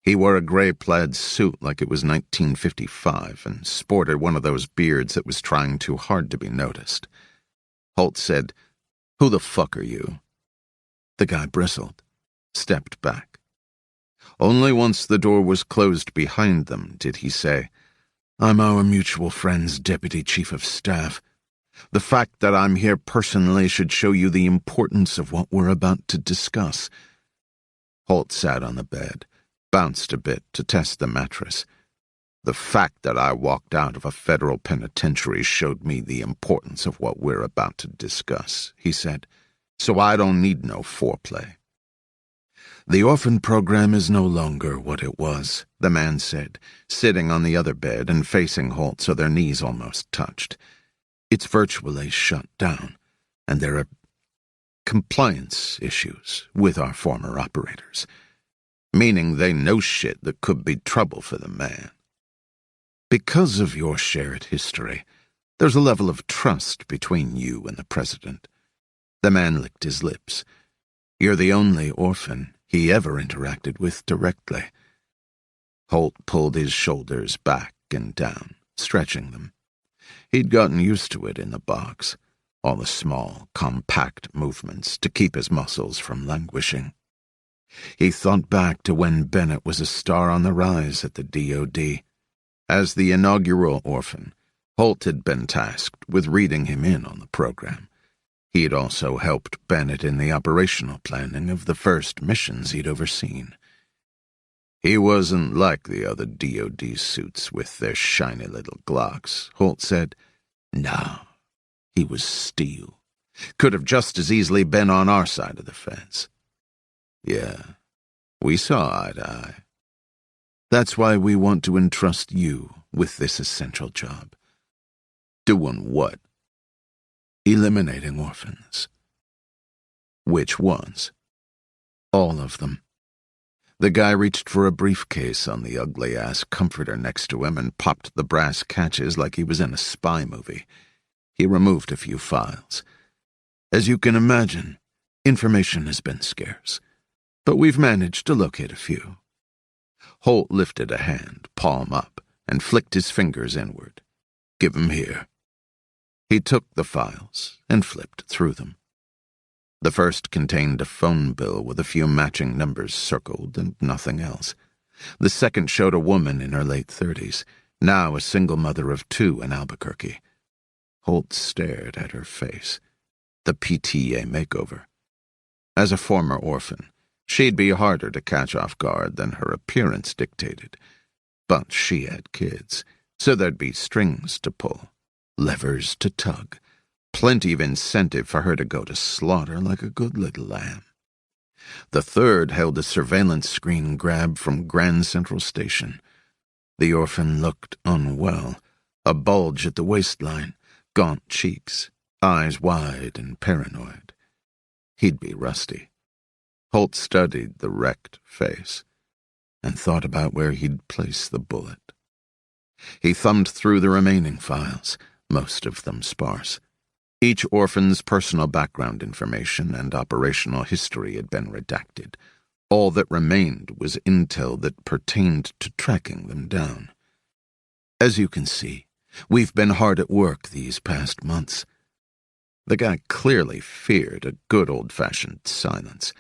He wore a gray plaid suit like it was 1955 and sported one of those beards that was trying too hard to be noticed. Holt said, "Who the fuck are you?" The guy bristled, stepped back. Only once the door was closed behind them did he say, "I'm our mutual friend's deputy chief of staff. The fact that I'm here personally should show you the importance of what we're about to discuss." Holt sat on the bed, bounced a bit to test the mattress. "The fact that I walked out of a federal penitentiary showed me the importance of what we're about to discuss," he said, "so I don't need no foreplay." The orphan program is no longer what it was, the man said, sitting on the other bed and facing Holt so their knees almost touched. It's virtually shut down, and there are compliance issues with our former operators, meaning they know shit that could be trouble for the man. Because of your shared history, there's a level of trust between you and the president. The man licked his lips. You're the only orphan he ever interacted with directly. Holt pulled his shoulders back and down, stretching them. He'd gotten used to it in the box, all the small, compact movements to keep his muscles from languishing. He thought back to when Bennett was a star on the rise at the DoD. As the inaugural orphan, Holt had been tasked with reading him in on the program. He'd also helped Bennett in the operational planning of the first missions he'd overseen. He wasn't like the other DoD suits with their shiny little Glocks, Holt said. No, he was steel. Could have just as easily been on our side of the fence. Yeah, we saw eye to eye. That's why we want to entrust you with this essential job. Doing what? Eliminating orphans. Which ones? All of them. The guy reached for a briefcase on the ugly-ass comforter next to him and popped the brass catches like he was in a spy movie. He removed a few files. As you can imagine, information has been scarce, but we've managed to locate a few. Holt lifted a hand, palm up, and flicked his fingers inward. Give 'em here. He took the files and flipped through them. The first contained a phone bill with a few matching numbers circled and nothing else. The second showed a woman in her late 30s, now a single mother of 2 in Albuquerque. Holt stared at her face. The PTA makeover. As a former orphan, she'd be harder to catch off guard than her appearance dictated. But she had kids, so there'd be strings to pull, levers to tug. Plenty of incentive for her to go to slaughter like a good little lamb. The third held a surveillance screen grab from Grand Central Station. The orphan looked unwell, a bulge at the waistline, gaunt cheeks, eyes wide and paranoid. He'd be rusty. Holt studied the wrecked face and thought about where he'd place the bullet. He thumbed through the remaining files, most of them sparse. Each orphan's personal background information and operational history had been redacted. All that remained was intel that pertained to tracking them down. As you can see, we've been hard at work these past months. The guy clearly feared a good old-fashioned silence.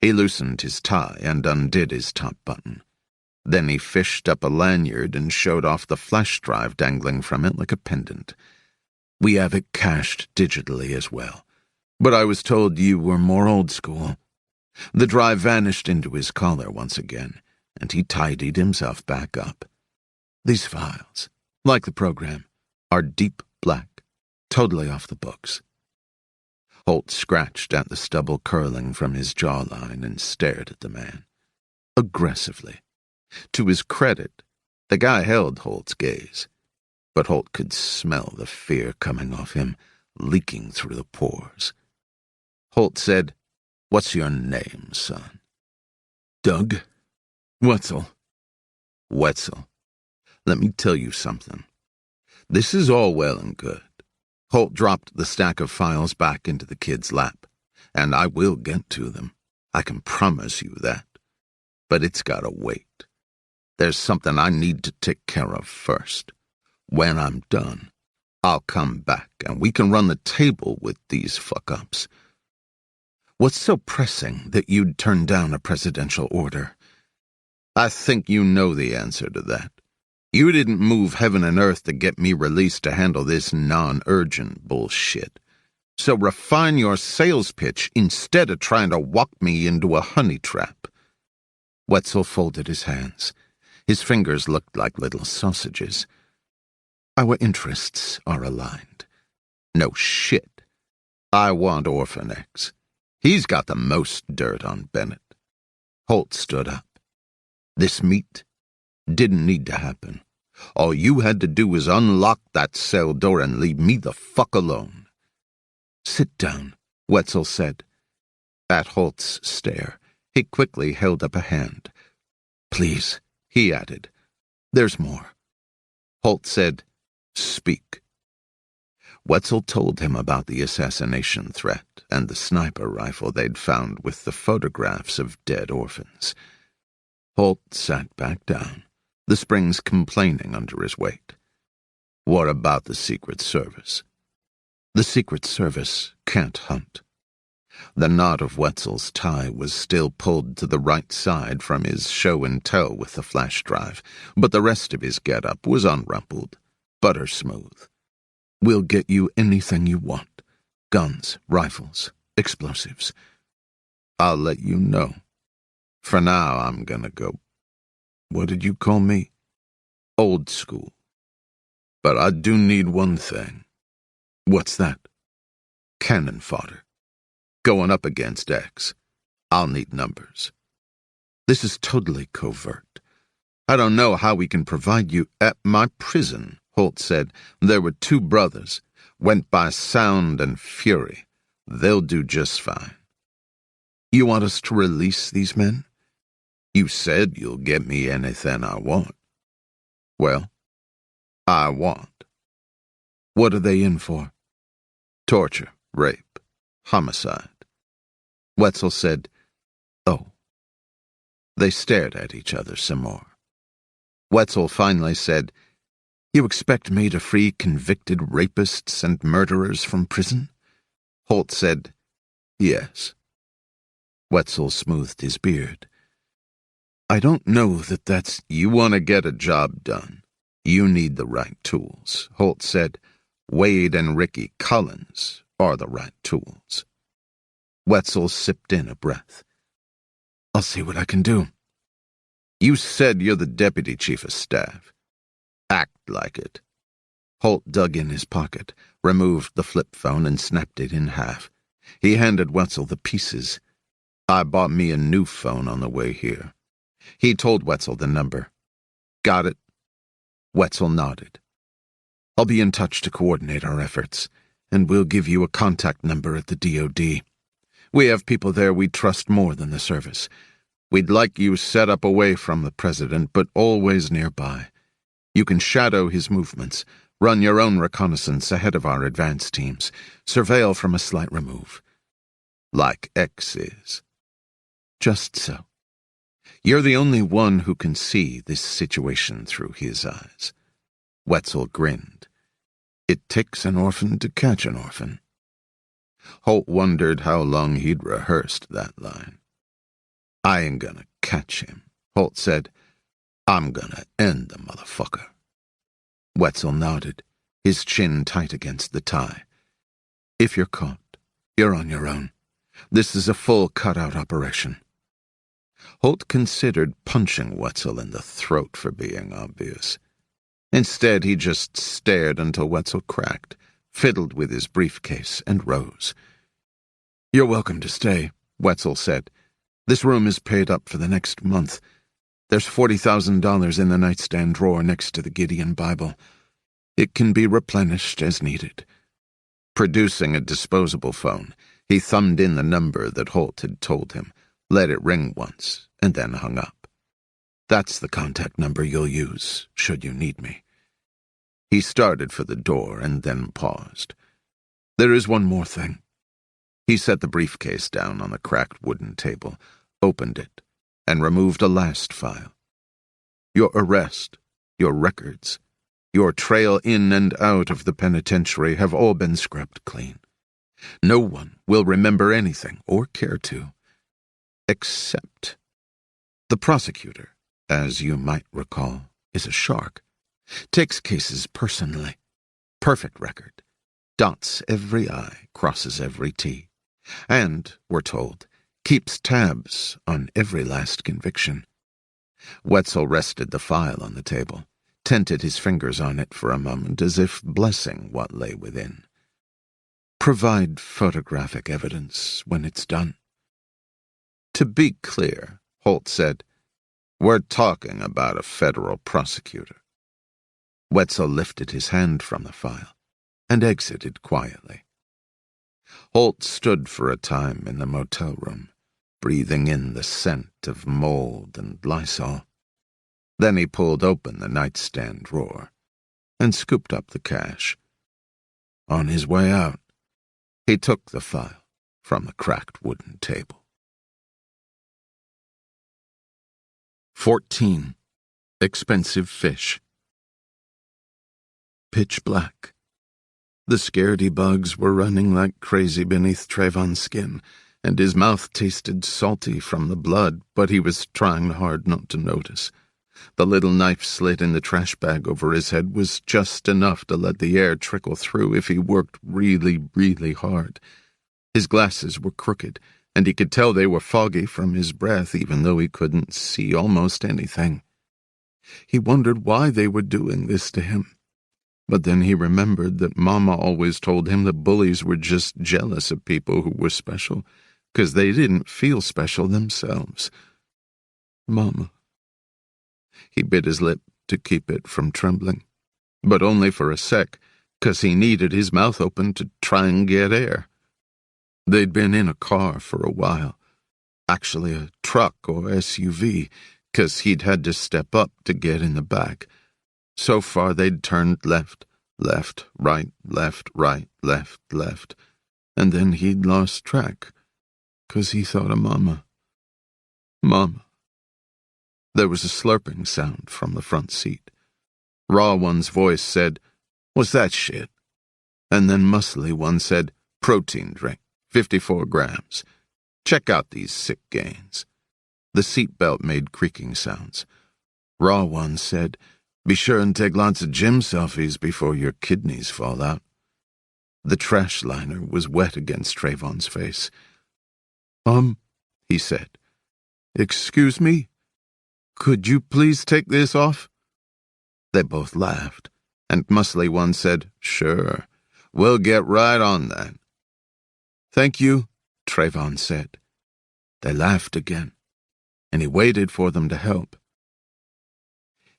He loosened his tie and undid his top button. Then he fished up a lanyard and showed off the flash drive dangling from it like a pendant. We have it cached digitally as well, but I was told you were more old school. The drive vanished into his collar once again, and he tidied himself back up. These files, like the program, are deep black, totally off the books. Holt scratched at the stubble curling from his jawline and stared at the man. Aggressively. To his credit, the guy held Holt's gaze. But Holt could smell the fear coming off him, leaking through the pores. Holt said, "What's your name, son?" "Doug. Wetzel." "Wetzel, let me tell you something. This is all well and good." Holt dropped the stack of files back into the kid's lap. "And I will get to them. I can promise you that. But it's gotta wait. There's something I need to take care of first. When I'm done, I'll come back and we can run the table with these fuck-ups." "What's so pressing that you'd turn down a presidential order?" "I think you know the answer to that. You didn't move heaven and earth to get me released to handle this non-urgent bullshit. So refine your sales pitch instead of trying to walk me into a honey trap." Wetzel folded his hands. His fingers looked like little sausages. "Our interests are aligned." "No shit. I want Orphan X. He's got the most dirt on Bennett. Holt stood up. This meet didn't need to happen. All you had to do was unlock that cell door and leave me the fuck alone. Sit down, Wetzel said. At Holt's stare, he quickly held up a hand. Please, he added. There's more. Holt said, Speak. Wetzel told him about the assassination threat and the sniper rifle they'd found with the photographs of dead orphans. Holt sat back down, the springs complaining under his weight. What about the Secret Service? The Secret Service can't hunt. The knot of Wetzel's tie was still pulled to the right side from his show and tell with the flash drive, but the rest of his get-up was unrumpled, butter smooth. We'll get you anything you want. Guns, rifles, explosives. I'll let you know. For now, I'm gonna go. What did you call me? Old school. But I do need one thing. What's that? Cannon fodder. Going up against X. I'll need numbers. This is totally covert. I don't know how we can provide you at my prison, Holt said. There were 2 brothers. Went by Sound and Fury. They'll do just fine. You want us to release these men? You said you'll get me anything I want. Well, I want. What are they in for? Torture, rape, homicide. Wetzel said, Oh. They stared at each other some more. Wetzel finally said, You expect me to free convicted rapists and murderers from prison? Holt said, Yes. Wetzel smoothed his beard. I don't know that that's... You want to get a job done. You need the right tools, Holt said. Wade and Ricky Collins are the right tools. Wetzel sipped in a breath. I'll see what I can do. You said you're the deputy chief of staff. Act like it. Holt dug in his pocket, removed the flip phone and snapped it in half. He handed Wetzel the pieces. I bought me a new phone on the way here. He told Wetzel the number. Got it? Wetzel nodded. I'll be in touch to coordinate our efforts, and we'll give you a contact number at the DOD. We have people there we trust more than the service. We'd like you set up away from the president, but always nearby. You can shadow his movements, run your own reconnaissance ahead of our advance teams, surveil from a slight remove. Like X is. Just so. You're the only one who can see this situation through his eyes. Wetzel grinned. It takes an orphan to catch an orphan. Holt wondered how long he'd rehearsed that line. I ain't gonna catch him, Holt said. I'm gonna end the motherfucker. Wetzel nodded, his chin tight against the tie. If you're caught, you're on your own. This is a full cutout operation. Holt considered punching Wetzel in the throat for being obvious. Instead, he just stared until Wetzel cracked, fiddled with his briefcase, and rose. You're welcome to stay, Wetzel said. This room is paid up for the next month. There's $40,000 in the nightstand drawer next to the Gideon Bible. It can be replenished as needed. Producing a disposable phone, he thumbed in the number that Holt had told him, let it ring once, and then hung up. That's the contact number you'll use, should you need me. He started for the door and then paused. There is one more thing. He set the briefcase down on the cracked wooden table, opened it, and removed a last file. Your arrest, your records, your trail in and out of the penitentiary have all been scrubbed clean. No one will remember anything or care to. Except the prosecutor, as you might recall, is a shark. Takes cases personally. Perfect record. Dots every I, crosses every T. And, we're told, keeps tabs on every last conviction. Wetzel rested the file on the table, tented his fingers on it for a moment as if blessing what lay within. Provide photographic evidence when it's done. To be clear, Holt said. "We're talking about a federal prosecutor." Wetzel lifted his hand from the file and exited quietly. Holt stood for a time in the motel room, breathing in the scent of mold and Lysol. Then he pulled open the nightstand drawer and scooped up the cash. On his way out, he took the file from the cracked wooden table. 14. Expensive fish. Pitch black. The scaredy bugs were running like crazy beneath Trayvon's skin, and his mouth tasted salty from the blood, but he was trying hard not to notice. The little knife slit in the trash bag over his head was just enough to let the air trickle through if he worked really, really hard. His glasses were crooked, and he could tell they were foggy from his breath, even though he couldn't see almost anything. He wondered why they were doing this to him. But then he remembered that Mama always told him that bullies were just jealous of people who were special, because they didn't feel special themselves. Mama. He bit his lip to keep it from trembling, but only for a sec, because he needed his mouth open to try and get air. They'd been in a car for a while, actually a truck or SUV, because he'd had to step up to get in the back. So far they'd turned left, left, right, left, right, left, left, and then he'd lost track, 'cause he thought of Mama. Mama. There was a slurping sound from the front seat. Raw One's voice said, "What's that shit?" And then muscly one said, "Protein drink, 54 grams. Check out these sick gains." The seatbelt made creaking sounds. Raw One said, "Be sure and take lots of gym selfies before your kidneys fall out." The trash liner was wet against Trayvon's face. He said. "Excuse me? Could you please take this off?" They both laughed, and muscly one said, "Sure, we'll get right on that." "Thank you," Trayvon said. They laughed again, and he waited for them to help.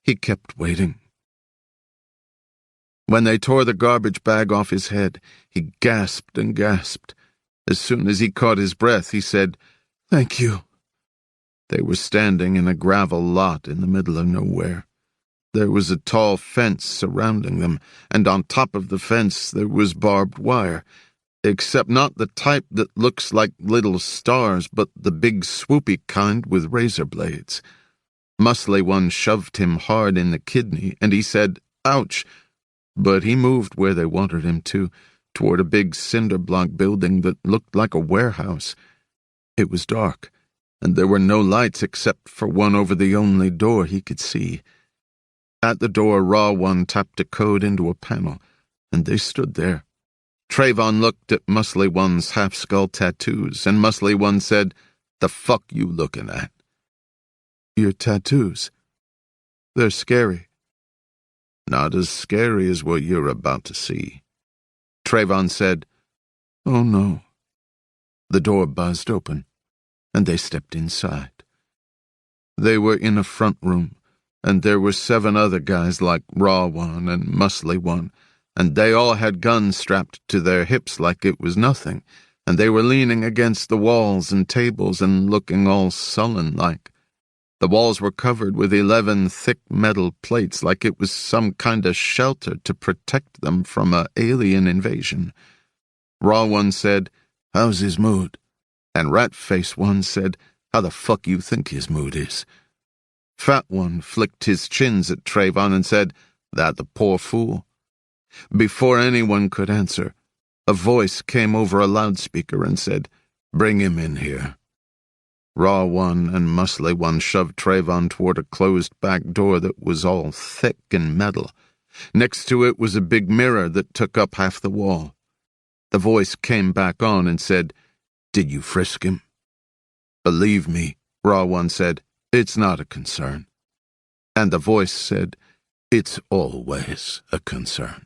He kept waiting. When they tore the garbage bag off his head, he gasped and gasped. As soon as he caught his breath, he said, "Thank you." They were standing in a gravel lot in the middle of nowhere. There was a tall fence surrounding them, and on top of the fence there was barbed wire, except not the type that looks like little stars, but the big swoopy kind with razor blades. Muscly one shoved him hard in the kidney, and he said, "Ouch," but he moved where they wanted him to, toward a big cinder block building that looked like a warehouse. It was dark, and there were no lights except for one over the only door he could see. At the door, Raw One tapped a code into a panel, and they stood there. Trayvon looked at Muscly One's half-skull tattoos, and Muscly One said, "The fuck you looking at?" "Your tattoos. They're scary." "Not as scary as what you're about to see." Trayvon said, "Oh no." The door buzzed open, and they stepped inside. They were in a front room, and there were 7 other guys like Raw One and Muscly One, and they all had guns strapped to their hips like it was nothing, and they were leaning against the walls and tables and looking all sullen-like. The walls were covered with 11 thick metal plates like it was some kind of shelter to protect them from an alien invasion. Raw One said, "How's his mood?" And Rat-Face One said, "How the fuck you think his mood is?" Fat One flicked his chins at Trayvon and said, "That the poor fool?" Before anyone could answer, a voice came over a loudspeaker and said, "Bring him in here." Raw One and Muscly One shoved Trayvon toward a closed back door that was all thick and metal. Next to it was a big mirror that took up half the wall. The voice came back on and said, "Did you frisk him?" "Believe me," Raw One said, "it's not a concern." And the voice said, "It's always a concern."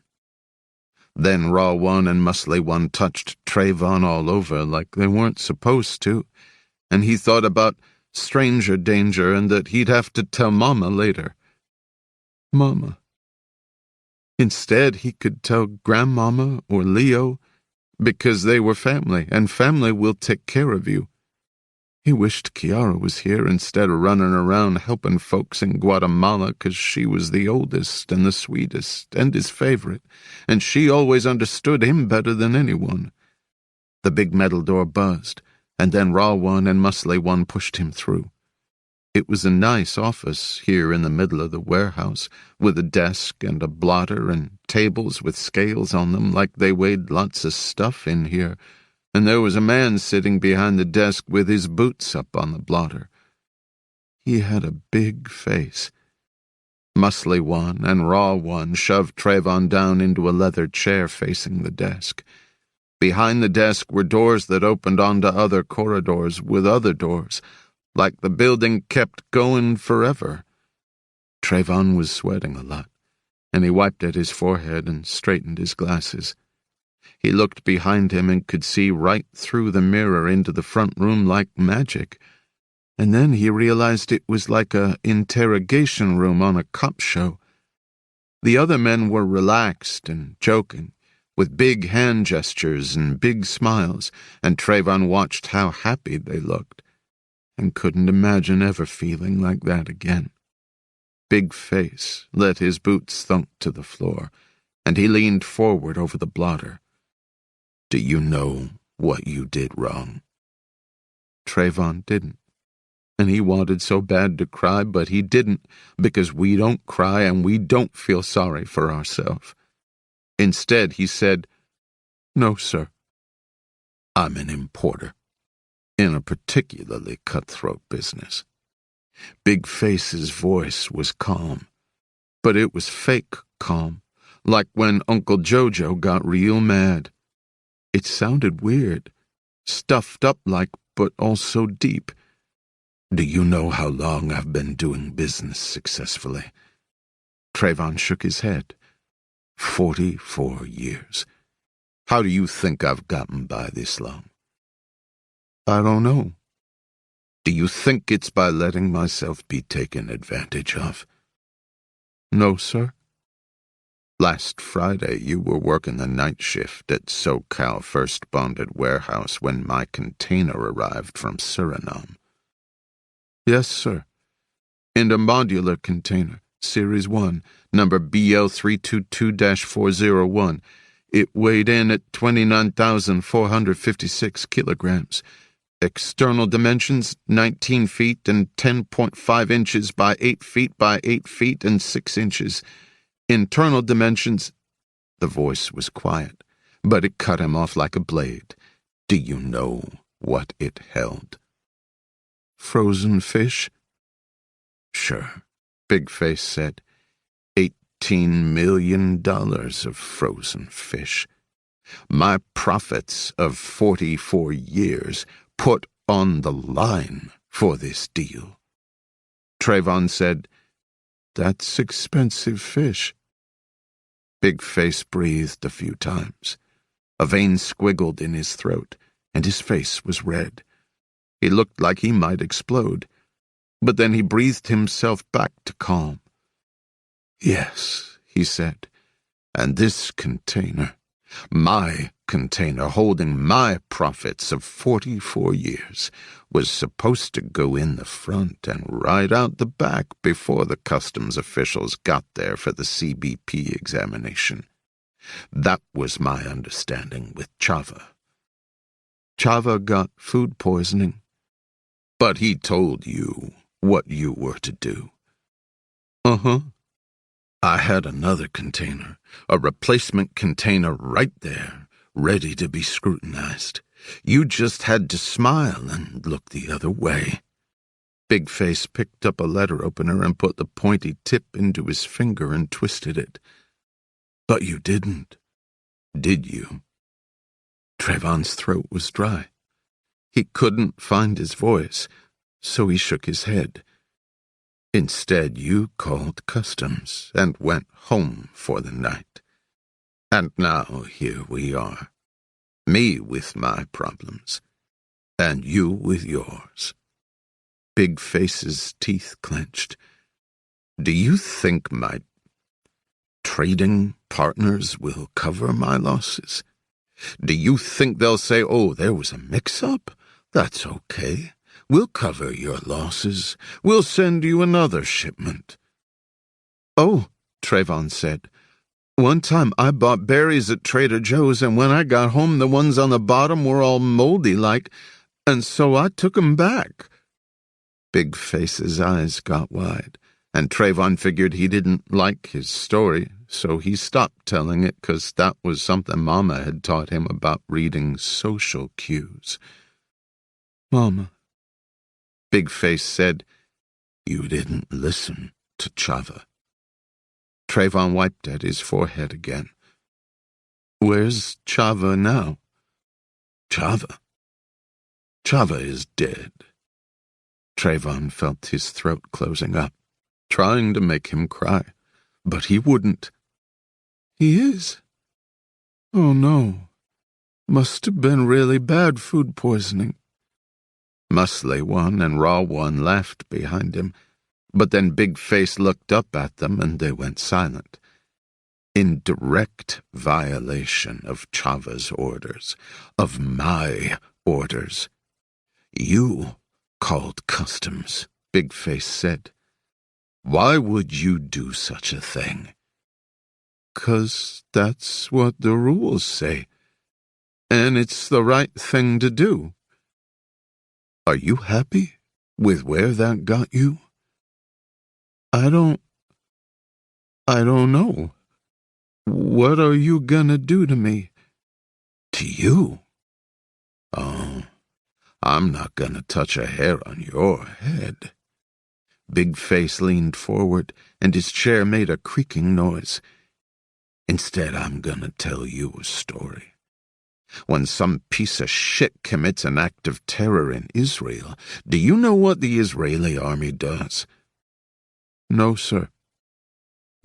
Then Raw One and Muscly One touched Trayvon all over like they weren't supposed to, and he thought about stranger danger, and that he'd have to tell Mama later. Mama. Instead, he could tell Grandmama or Leo, because they were family, and family will take care of you. He wished Kiara was here instead of running around helping folks in Guatemala 'cause she was the oldest and the sweetest and his favorite, and she always understood him better than anyone. The big metal door buzzed, and then Raw One and Muscly One pushed him through. It was a nice office here in the middle of the warehouse, with a desk and a blotter and tables with scales on them like they weighed lots of stuff in here, and there was a man sitting behind the desk with his boots up on the blotter. He had a big face. Muscly One and Raw One shoved Trayvon down into a leather chair facing the desk. Behind the desk were doors that opened onto other corridors with other doors, like the building kept going forever. Trayvon was sweating a lot, and he wiped at his forehead and straightened his glasses. He looked behind him and could see right through the mirror into the front room like magic, and then he realized it was like a interrogation room on a cop show. The other men were relaxed and joking, with big hand gestures and big smiles, and Trayvon watched how happy they looked, and couldn't imagine ever feeling like that again. Big Face let his boots thunk to the floor, and he leaned forward over the blotter. Do you know what you did wrong? Trayvon didn't, and he wanted so bad to cry, but he didn't, because we don't cry and we don't feel sorry for ourselves. Instead, he said, No, sir. I'm an importer, in a particularly cutthroat business. Big Face's voice was calm, but it was fake calm, like when Uncle Jojo got real mad. It sounded weird, stuffed up like, but also deep. Do you know how long I've been doing business successfully? Trayvon shook his head. 44 years. How do you think I've gotten by this long? I don't know. Do you think it's by letting myself be taken advantage of? No, sir. Last Friday, you were working the night shift at SoCal First Bonded Warehouse when my container arrived from Suriname. Yes, sir. In a modular container, Series 1, number BL322-401. It weighed in at 29,456 kilograms. External dimensions, 19 feet and 10.5 inches by 8 feet by 8 feet and 6 inches. Internal dimensions. The voice was quiet, but it cut him off like a blade. Do you know what it held? Frozen fish? Sure, Big Face said. $18 million of frozen fish. My profits of 44 years put on the line for this deal. Trayvon said, That's expensive fish. Big Face breathed a few times. A vein squiggled in his throat, and his face was red. He looked like he might explode, but then he breathed himself back to calm. Yes, he said, and this container, my container holding my profits of 44 years, was supposed to go in the front and right out the back before the customs officials got there for the CBP examination. That was my understanding with Chava. Chava got food poisoning, but he told you what you were to do. Uh-huh. I had another container, a replacement container right there, ready to be scrutinized. You just had to smile and look the other way. Big Face picked up a letter opener and put the pointy tip into his finger and twisted it. But you didn't, did you? Trayvon's throat was dry. He couldn't find his voice, so he shook his head. Instead, you called customs and went home for the night. And now here we are. Me with my problems, and you with yours. Big Face's teeth clenched. Do you think my trading partners will cover my losses? Do you think they'll say, oh, there was a mix-up? That's okay. We'll cover your losses. We'll send you another shipment. Oh, Trayvon said. One time I bought berries at Trader Joe's, and when I got home the ones on the bottom were all moldy-like, and so I took 'em back. Big Face's eyes got wide, and Trayvon figured he didn't like his story, so he stopped telling it 'cause that was something Mama had taught him about reading social cues. Mama, Big Face said, you didn't listen to Chava. Trayvon wiped at his forehead again. Where's Chava now? Chava? Chava is dead. Trayvon felt his throat closing up, trying to make him cry, but he wouldn't. He is? Oh no. Must have been really bad food poisoning. Muscly One and Raw One laughed behind him, but then Big Face looked up at them and they went silent. In direct violation of Chava's orders, of my orders. You called customs, Big Face said. Why would you do such a thing? 'Cause that's what the rules say, and it's the right thing to do. Are you happy with where that got you? I don't know. What are you gonna do to me? To you? Oh, I'm not gonna touch a hair on your head. Big Face leaned forward, and his chair made a creaking noise. Instead, I'm gonna tell you a story. When some piece of shit commits an act of terror in Israel, do you know what the Israeli army does? No, sir.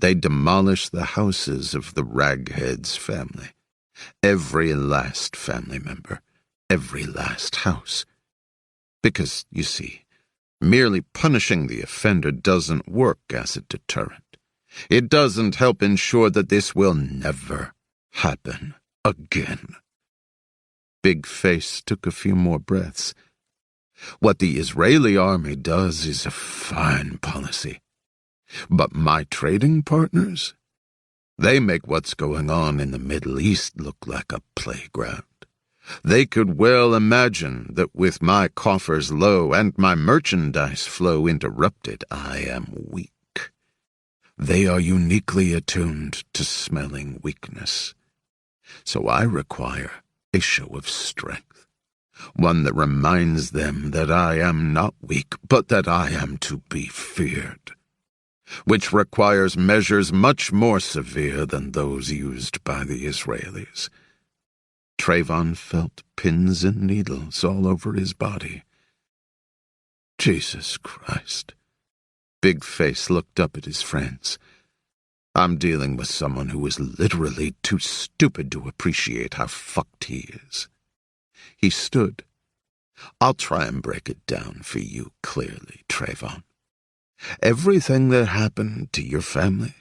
They demolish the houses of the Ragheads family. Every last family member. Every last house. Because, you see, merely punishing the offender doesn't work as a deterrent. It doesn't help ensure that this will never happen again. Big Face took a few more breaths. What the Israeli army does is a fine policy. But my trading partners, they make what's going on in the Middle East look like a playground. They could well imagine that with my coffers low and my merchandise flow interrupted, I am weak. They are uniquely attuned to smelling weakness. So I require a show of strength, one that reminds them that I am not weak, but that I am to be feared, which requires measures much more severe than those used by the Israelis. Trayvon felt pins and needles all over his body. Jesus Christ. Big Face looked up at his friends. I'm dealing with someone who is literally too stupid to appreciate how fucked he is. He stood. I'll try and break it down for you clearly, Trayvon. Everything that happened to your family,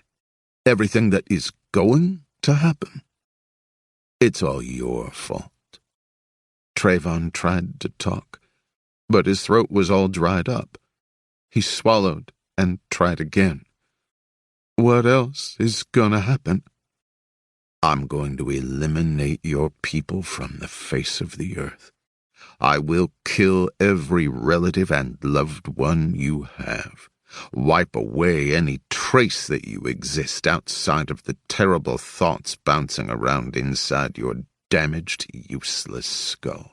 everything that is going to happen, it's all your fault. Trayvon tried to talk, but his throat was all dried up. He swallowed and tried again. What else is gonna happen? I'm going to eliminate your people from the face of the earth. I will kill every relative and loved one you have. Wipe away any trace that you exist outside of the terrible thoughts bouncing around inside your damaged, useless skull.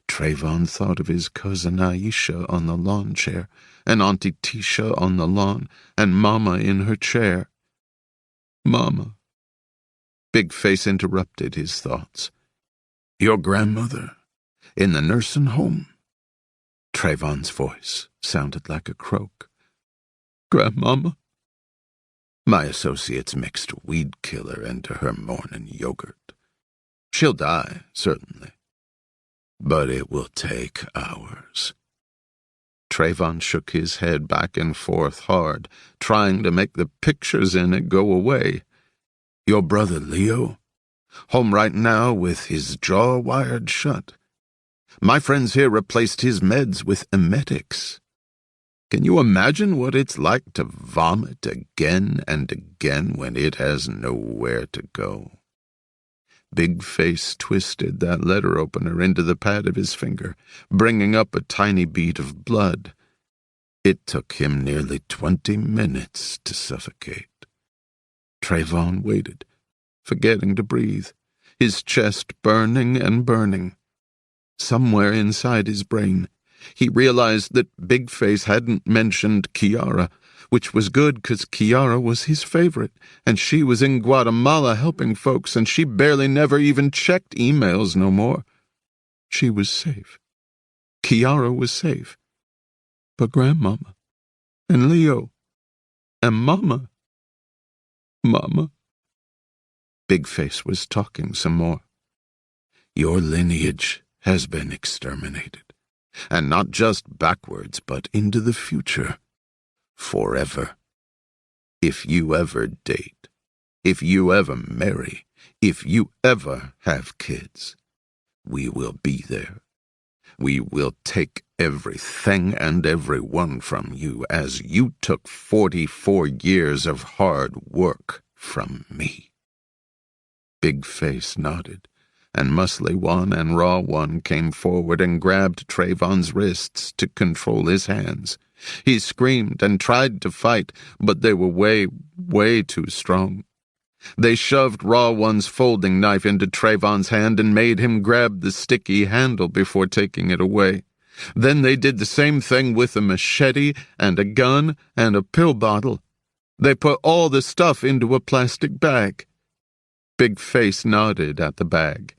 Trayvon thought of his cousin Aisha on the lawn chair, and Auntie Tisha on the lawn, and Mama in her chair. Mama. Big Face interrupted his thoughts. Your grandmother, in the nursing home? Trayvon's voice sounded like a croak. Grandmama? My associates mixed weed killer into her morning yogurt. She'll die, certainly. But it will take hours. Trayvon shook his head back and forth hard, trying to make the pictures in it go away. Your brother Leo? Home right now with his jaw wired shut. My friends here replaced his meds with emetics. Can you imagine what it's like to vomit again and again when it has nowhere to go? Big Face twisted that letter opener into the pad of his finger, bringing up a tiny bead of blood. It took him nearly 20 minutes to suffocate. Trayvon waited, forgetting to breathe, his chest burning and burning. Somewhere inside his brain, he realized that Big Face hadn't mentioned Kiara, which was good because Kiara was his favorite, and she was in Guatemala helping folks, and she barely never even checked emails no more. She was safe. Kiara was safe. But Grandmama, and Leo, and Mama. Big Face was talking some more. Your lineage has been exterminated, and not just backwards, but into the future, forever. If you ever date, if you ever marry, if you ever have kids, we will be there. We will take everything and everyone from you as you took 44 years of hard work from me. Big Face nodded, and Muscly One and Raw One came forward and grabbed Trayvon's wrists to control his hands. He screamed and tried to fight, but they were way too strong. They shoved Raw One's folding knife into Trayvon's hand and made him grab the sticky handle before taking it away. Then they did the same thing with a machete and a gun and a pill bottle. They put all the stuff into a plastic bag. Big Face nodded at the bag.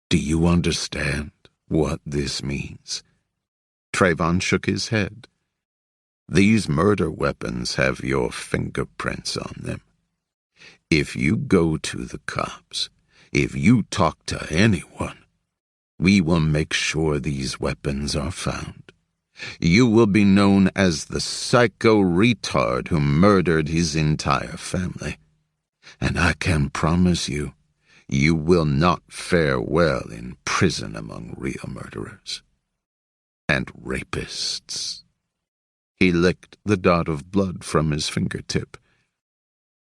Do you understand what this means? Trayvon shook his head. These murder weapons have your fingerprints on them. If you go to the cops, if you talk to anyone, we will make sure these weapons are found. You will be known as the psycho retard who murdered his entire family. And I can promise you, you will not fare well in prison among real murderers. And rapists. He licked the dot of blood from his fingertip.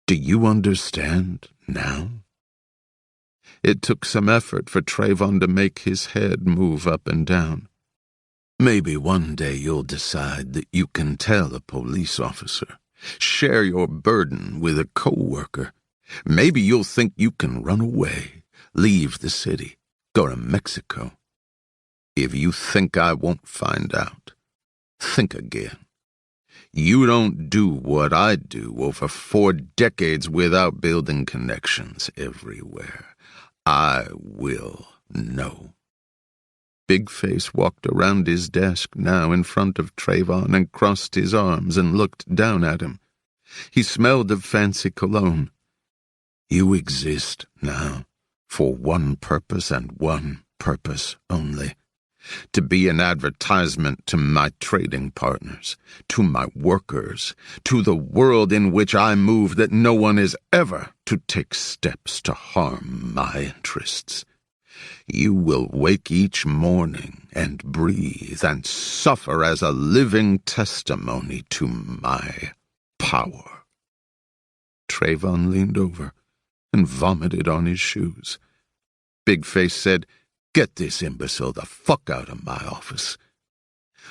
Do you understand now? It took some effort for Trayvon to make his head move up and down. Maybe one day you'll decide that you can tell a police officer, share your burden with a co-worker. Maybe you'll think you can run away, leave the city, go to Mexico. If you think I won't find out, think again. You don't do what I do over 4 decades without building connections everywhere. I will know. Big Face walked around his desk now in front of Trayvon and crossed his arms and looked down at him. He smelled of fancy cologne. You exist now for one purpose and one purpose only. To be an advertisement to my trading partners, to my workers, to the world in which I move, that no one is ever to take steps to harm my interests. You will wake each morning and breathe and suffer as a living testimony to my power. Trayvon leaned over and vomited on his shoes. Big Face said, Get this imbecile the fuck out of my office.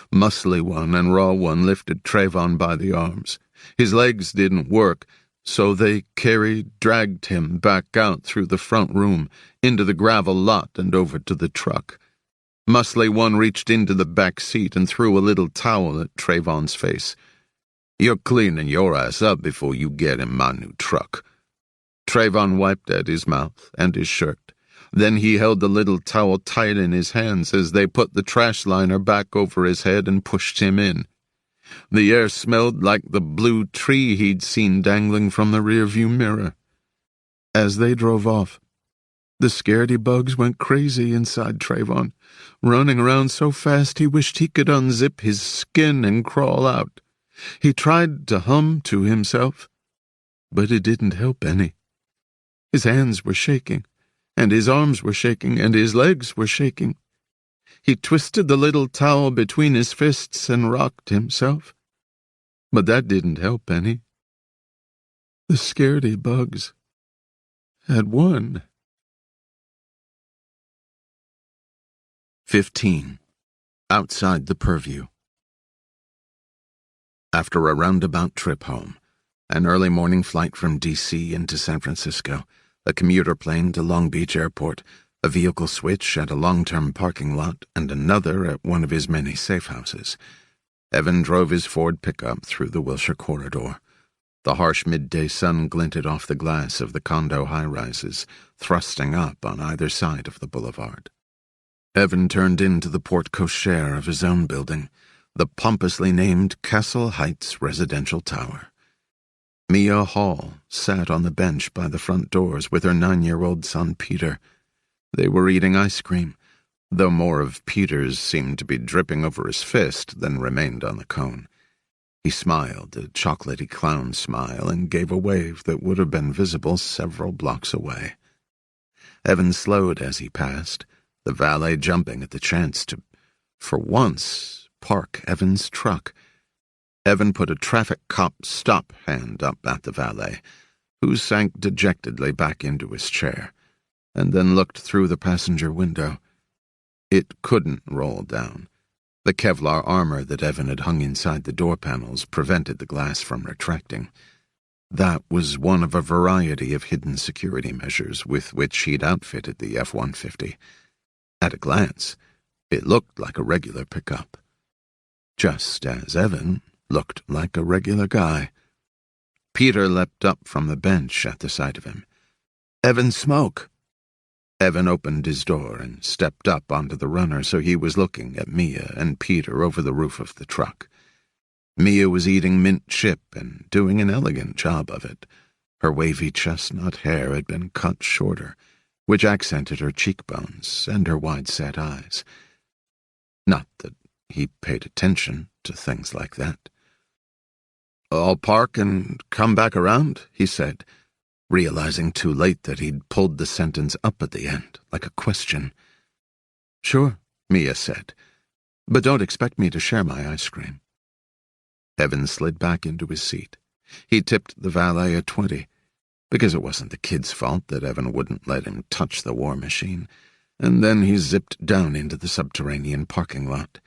Muscly One and Raw One lifted Trayvon by the arms. His legs didn't work, so they dragged him back out through the front room, into the gravel lot and over to the truck. Muscly One reached into the back seat and threw a little towel at Trayvon's face. You're cleaning your ass up before you get in my new truck. Trayvon wiped at his mouth and his shirt. Then he held the little towel tight in his hands as they put the trash liner back over his head and pushed him in. The air smelled like the blue tree he'd seen dangling from the rearview mirror. As they drove off, The scaredy bugs went crazy inside Trayvon, running around so fast he wished he could unzip his skin and crawl out. He tried to hum to himself, but it didn't help any. His hands were shaking, and his arms were shaking, and his legs were shaking. He twisted the little towel between his fists and rocked himself, but that didn't help any. The scaredy bugs had won. 15. Outside the purview. After a roundabout trip home, an early morning flight from D.C. into San Francisco, a commuter plane to Long Beach Airport, a vehicle switch at a long-term parking lot, and another at one of his many safe houses, Evan drove his Ford pickup through the Wilshire corridor. The harsh midday sun glinted off the glass of the condo high-rises, thrusting up on either side of the boulevard. Evan turned into the porte-cochere of his own building, the pompously named Castle Heights Residential Tower. Mia Hall sat on the bench by the front doors with her 9-year-old son Peter. They were eating ice cream, though more of Peter's seemed to be dripping over his fist than remained on the cone. He smiled, a chocolatey clown smile, and gave a wave that would have been visible several blocks away. Evan slowed as he passed, the valet jumping at the chance to, for once, park Evan's truck. Evan put a traffic cop stop hand up at the valet, who sank dejectedly back into his chair, and then looked through the passenger window. It couldn't roll down. The Kevlar armor that Evan had hung inside the door panels prevented the glass from retracting. That was one of a variety of hidden security measures with which he'd outfitted the F-150. At a glance, it looked like a regular pickup. Just as Evan looked like a regular guy. Peter leapt up from the bench at the sight of him. "Evan, smoke!" Evan opened his door and stepped up onto the runner so he was looking at Mia and Peter over the roof of the truck. Mia was eating mint chip and doing an elegant job of it. Her wavy chestnut hair had been cut shorter, which accented her cheekbones and her wide-set eyes. Not that he paid attention to things like that. "I'll park and come back around," he said, realizing too late that he'd pulled the sentence up at the end, like a question. "Sure," Mia said, "but don't expect me to share my ice cream." Evan slid back into his seat. He tipped the valet a 20, because it wasn't the kid's fault that Evan wouldn't let him touch the war machine, and then he zipped down into the subterranean parking lot.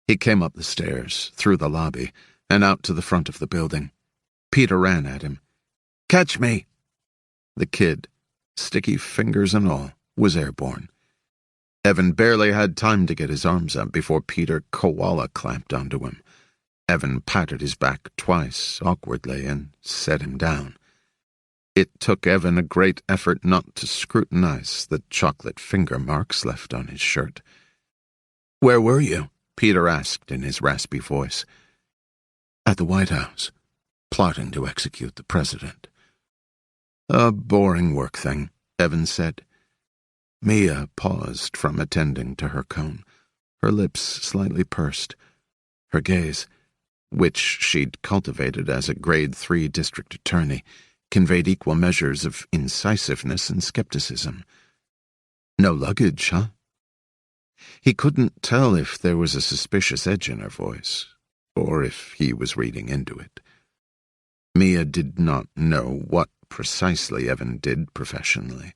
He came up the stairs, through the lobby, and out to the front of the building. Peter ran at him. "Catch me!" The kid, sticky fingers and all, was airborne. Evan barely had time to get his arms up before Peter koala-clamped onto him. Evan patted his back twice, awkwardly, and set him down. It took Evan a great effort not to scrutinize the chocolate finger marks left on his shirt. "Where were you?" Peter asked in his raspy voice. "At the White House, plotting to execute the president." "A boring work thing," Evan said. Mia paused from attending to her cone, her lips slightly pursed. Her gaze, which she'd cultivated as a Grade 3 district attorney, conveyed equal measures of incisiveness and skepticism. "No luggage, huh?" He couldn't tell if there was a suspicious edge in her voice, or if he was reading into it. Mia did not know what precisely Evan did professionally,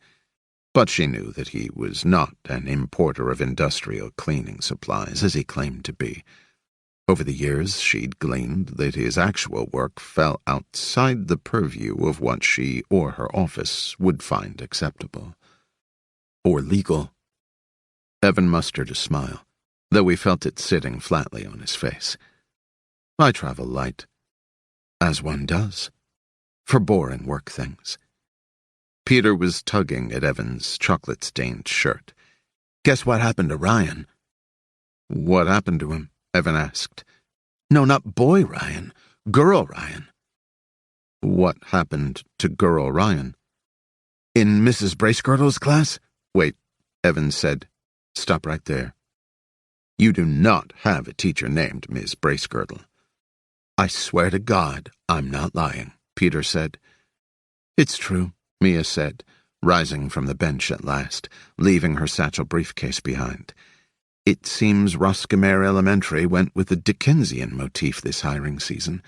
but she knew that he was not an importer of industrial cleaning supplies, as he claimed to be. Over the years, she'd gleaned that his actual work fell outside the purview of what she or her office would find acceptable. Or legal. Evan mustered a smile, though he felt it sitting flatly on his face. "I travel light, as one does, for boring work things." Peter was tugging at Evan's chocolate-stained shirt. "Guess what happened to Ryan?" "What happened to him?" Evan asked. "No, not boy Ryan. Girl Ryan." "What happened to girl Ryan?" In Mrs. Bracegirdle's class? Wait, Evan said. Stop right there. You do not have a teacher named Miss Bracegirdle. I swear to God, I'm not lying, Peter said. It's true, Mia said, rising from the bench at last, leaving her satchel briefcase behind. It seems Roscommare Elementary went with the Dickensian motif this hiring season.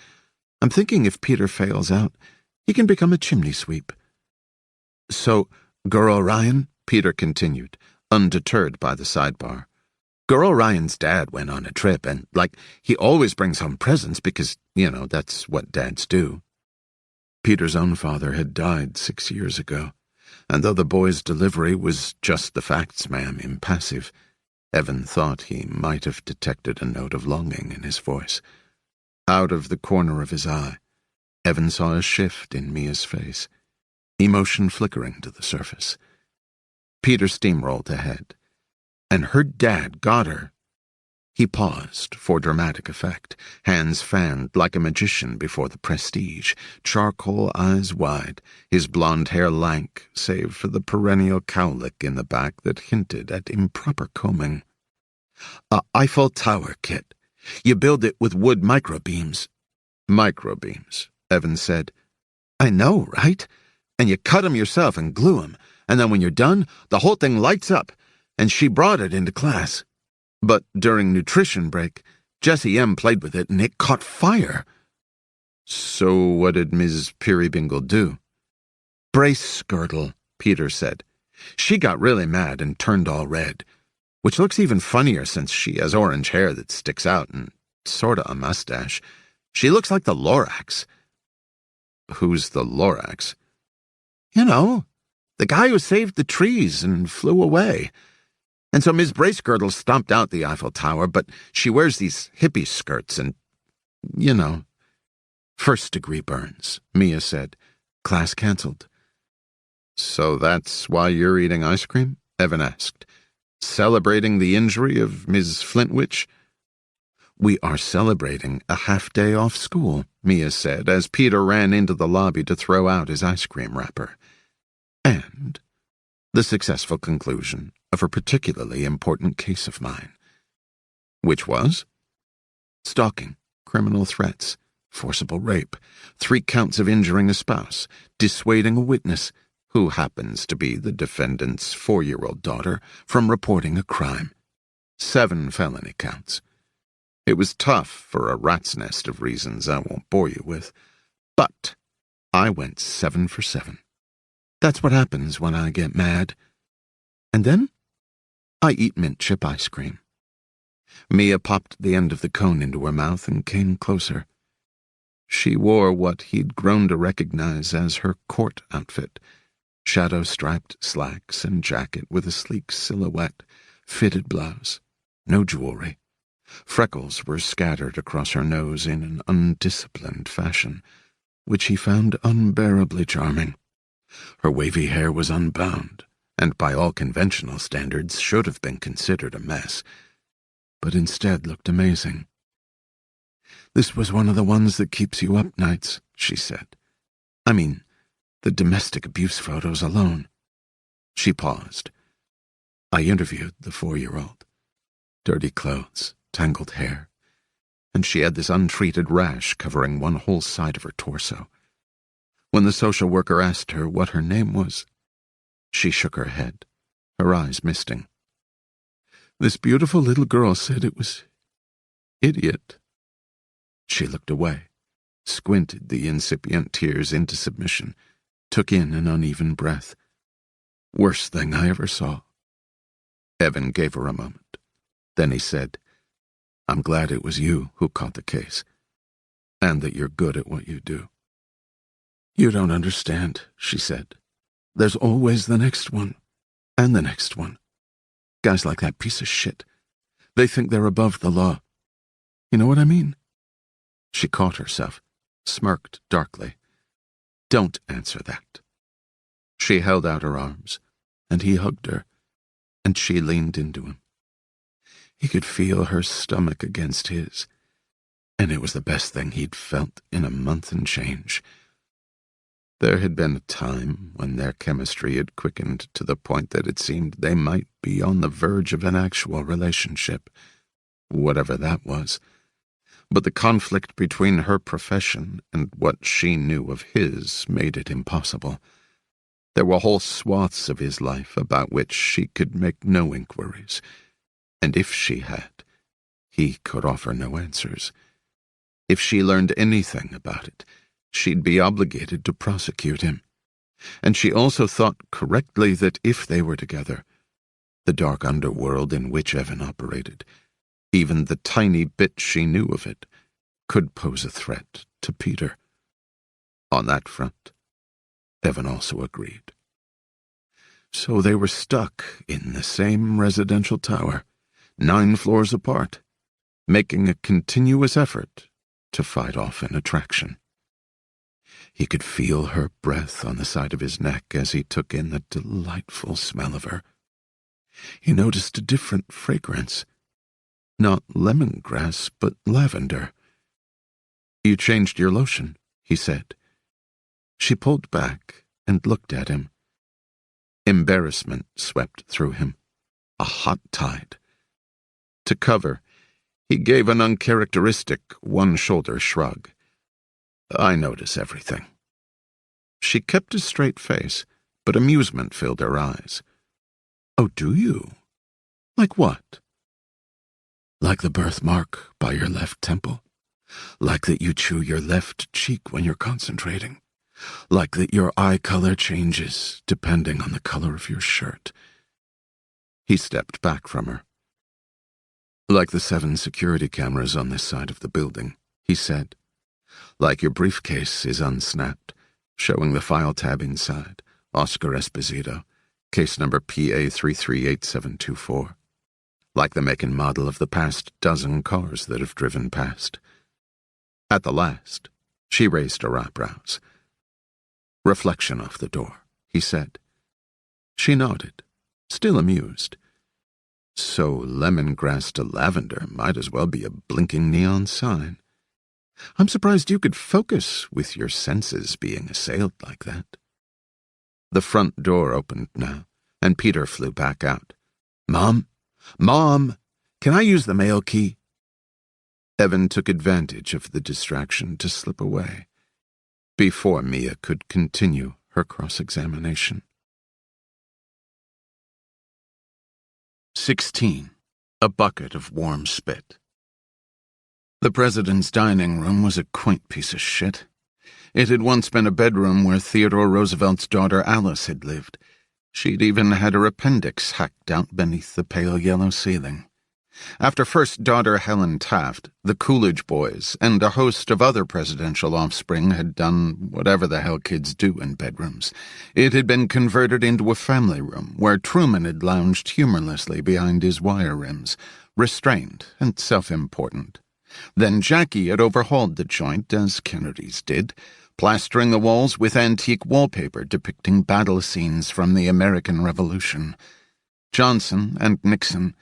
I'm thinking if Peter fails out, he can become a chimney sweep. So, Girl Ryan, Peter continued, undeterred by the sidebar. Girl Ryan's dad went on a trip, and, he always brings home presents because, that's what dads do. Peter's own father had died 6 years ago, and though the boy's delivery was just the facts, ma'am, impassive, Evan thought he might have detected a note of longing in his voice. Out of the corner of his eye, Evan saw a shift in Mia's face, emotion flickering to the surface. Peter steamrolled ahead. And her dad got her. He paused for dramatic effect, hands fanned like a magician before the prestige, charcoal eyes wide, his blonde hair lank, save for the perennial cowlick in the back that hinted at improper combing. A Eiffel Tower kit. You build it with wood microbeams. Microbeams, Evan said. I know, right? And you cut 'em yourself and glue 'em, and then when you're done, the whole thing lights up. And she brought it into class. But during nutrition break, Jessie M. played with it and it caught fire. So what did Ms. Peerybingle do? Bracegirdle, Peter said. She got really mad and turned all red, which looks even funnier since she has orange hair that sticks out and sorta a mustache. She looks like the Lorax. Who's the Lorax? You know, the guy who saved the trees and flew away. And so Miss Bracegirdle stomped out the Eiffel Tower, but she wears these hippie skirts and, first-degree burns, Mia said. Class cancelled. So that's why you're eating ice cream? Evan asked. Celebrating the injury of Ms. Flintwich? We are celebrating a half-day off school, Mia said, as Peter ran into the lobby to throw out his ice cream wrapper. And the successful conclusion of a particularly important case of mine. Which was? Stalking, criminal threats, forcible rape, 3 counts of injuring a spouse, dissuading a witness, who happens to be the defendant's 4-year-old daughter, from reporting a crime. 7 felony counts. It was tough for a rat's nest of reasons I won't bore you with, but I went 7 for 7. That's what happens when I get mad. And then I eat mint chip ice cream. Mia popped the end of the cone into her mouth and came closer. She wore what he'd grown to recognize as her court outfit, shadow-striped slacks and jacket with a sleek silhouette, fitted blouse, no jewelry. Freckles were scattered across her nose in an undisciplined fashion, which he found unbearably charming. Her wavy hair was unbound, and by all conventional standards should have been considered a mess, but instead looked amazing. This was one of the ones that keeps you up nights, she said. I mean, the domestic abuse photos alone. She paused. I interviewed the 4-year-old. Dirty clothes, tangled hair, and she had this untreated rash covering one whole side of her torso. When the social worker asked her what her name was, she shook her head, her eyes misting. This beautiful little girl said it was idiot. She looked away, squinted the incipient tears into submission, took in an uneven breath. Worst thing I ever saw. Evan gave her a moment. Then he said, I'm glad it was you who caught the case, and that you're good at what you do. You don't understand, she said. There's always the next one, and the next one. Guys like that piece of shit. They think they're above the law. You know what I mean? She caught herself, smirked darkly. Don't answer that. She held out her arms, and he hugged her, and she leaned into him. He could feel her stomach against his, and it was the best thing he'd felt in a month and change. There had been a time when their chemistry had quickened to the point that it seemed they might be on the verge of an actual relationship, whatever that was. But the conflict between her profession and what she knew of his made it impossible. There were whole swaths of his life about which she could make no inquiries, and if she had, he could offer no answers. If she learned anything about it, she'd be obligated to prosecute him. And she also thought correctly that if they were together, the dark underworld in which Evan operated, even the tiny bit she knew of it, could pose a threat to Peter. On that front, Evan also agreed. So they were stuck in the same residential tower, 9 floors apart, making a continuous effort to fight off an attraction. He could feel her breath on the side of his neck as he took in the delightful smell of her. He noticed a different fragrance. Not lemongrass, but lavender. "You changed your lotion," he said. She pulled back and looked at him. Embarrassment swept through him, a hot tide. To cover, he gave an uncharacteristic one-shoulder shrug. "I notice everything." She kept a straight face, but amusement filled her eyes. "Oh, do you? Like what?" "Like the birthmark by your left temple. Like that you chew your left cheek when you're concentrating. Like that your eye color changes depending on the color of your shirt." He stepped back from her. "Like the 7 security cameras on this side of the building," he said. "Like your briefcase is unsnapped, showing the file tab inside, Oscar Esposito, case number PA338724. Like the make and model of the past dozen cars that have driven past." At the last, she raised her eyebrows. "Reflection off the door," he said. She nodded, still amused. So lemongrass to lavender might as well be a blinking neon sign. "I'm surprised you could focus with your senses being assailed like that." The front door opened now, and Peter flew back out. "Mom? Mom! Can I use the mail key?" Evan took advantage of the distraction to slip away, before Mia could continue her cross-examination. 16. A bucket of warm spit. The president's dining room was a quaint piece of shit. It had once been a bedroom where Theodore Roosevelt's daughter Alice had lived. She'd even had her appendix hacked out beneath the pale yellow ceiling. After first daughter Helen Taft, the Coolidge boys, and a host of other presidential offspring had done whatever the hell kids do in bedrooms, it had been converted into a family room where Truman had lounged humorlessly behind his wire rims, restrained and self-important. Then Jackie had overhauled the joint, as Kennedy's did, plastering the walls with antique wallpaper depicting battle scenes from the American Revolution. Johnson and Nixon,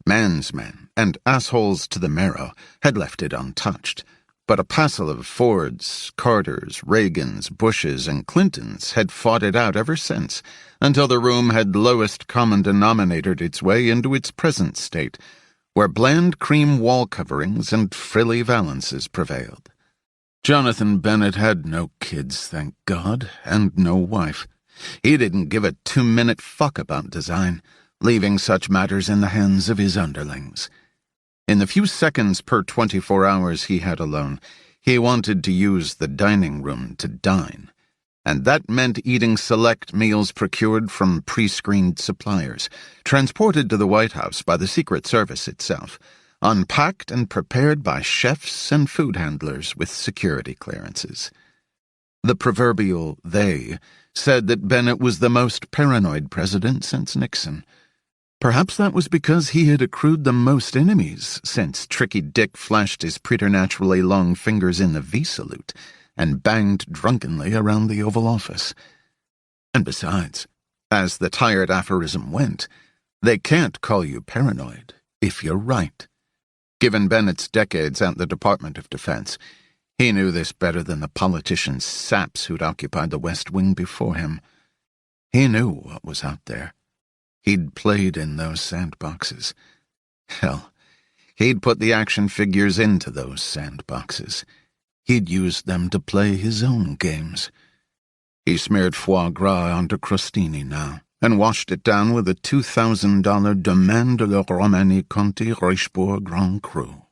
man's men, and assholes to the marrow, had left it untouched, but a passel of Fords, Carters, Reagans, Bushes, and Clintons had fought it out ever since, until the room had lowest common denominatored its way into its present state, where bland cream wall coverings and frilly valances prevailed. Jonathan Bennett had no kids, thank God, and no wife. He didn't give a 2-minute fuck about design, leaving such matters in the hands of his underlings. In the few seconds per 24 hours he had alone, he wanted to use the dining room to dine, and that meant eating select meals procured from pre-screened suppliers, transported to the White House by the Secret Service itself, unpacked and prepared by chefs and food handlers with security clearances. The proverbial they said that Bennett was the most paranoid president since Nixon. Perhaps that was because he had accrued the most enemies since Tricky Dick flashed his preternaturally long fingers in the V salute and banged drunkenly around the Oval Office. And besides, as the tired aphorism went, they can't call you paranoid if you're right. Given Bennett's decades at the Department of Defense, He knew this better than the politicians' saps who'd occupied the West Wing before him. He knew what was out there. He'd played in those sandboxes. Hell, he'd put the action figures into those sandboxes. He'd used them to play his own games. He smeared foie gras onto crostini now, and washed it down with a $2,000 Domaine de la Romanie Conti Richebourg Grand Cru.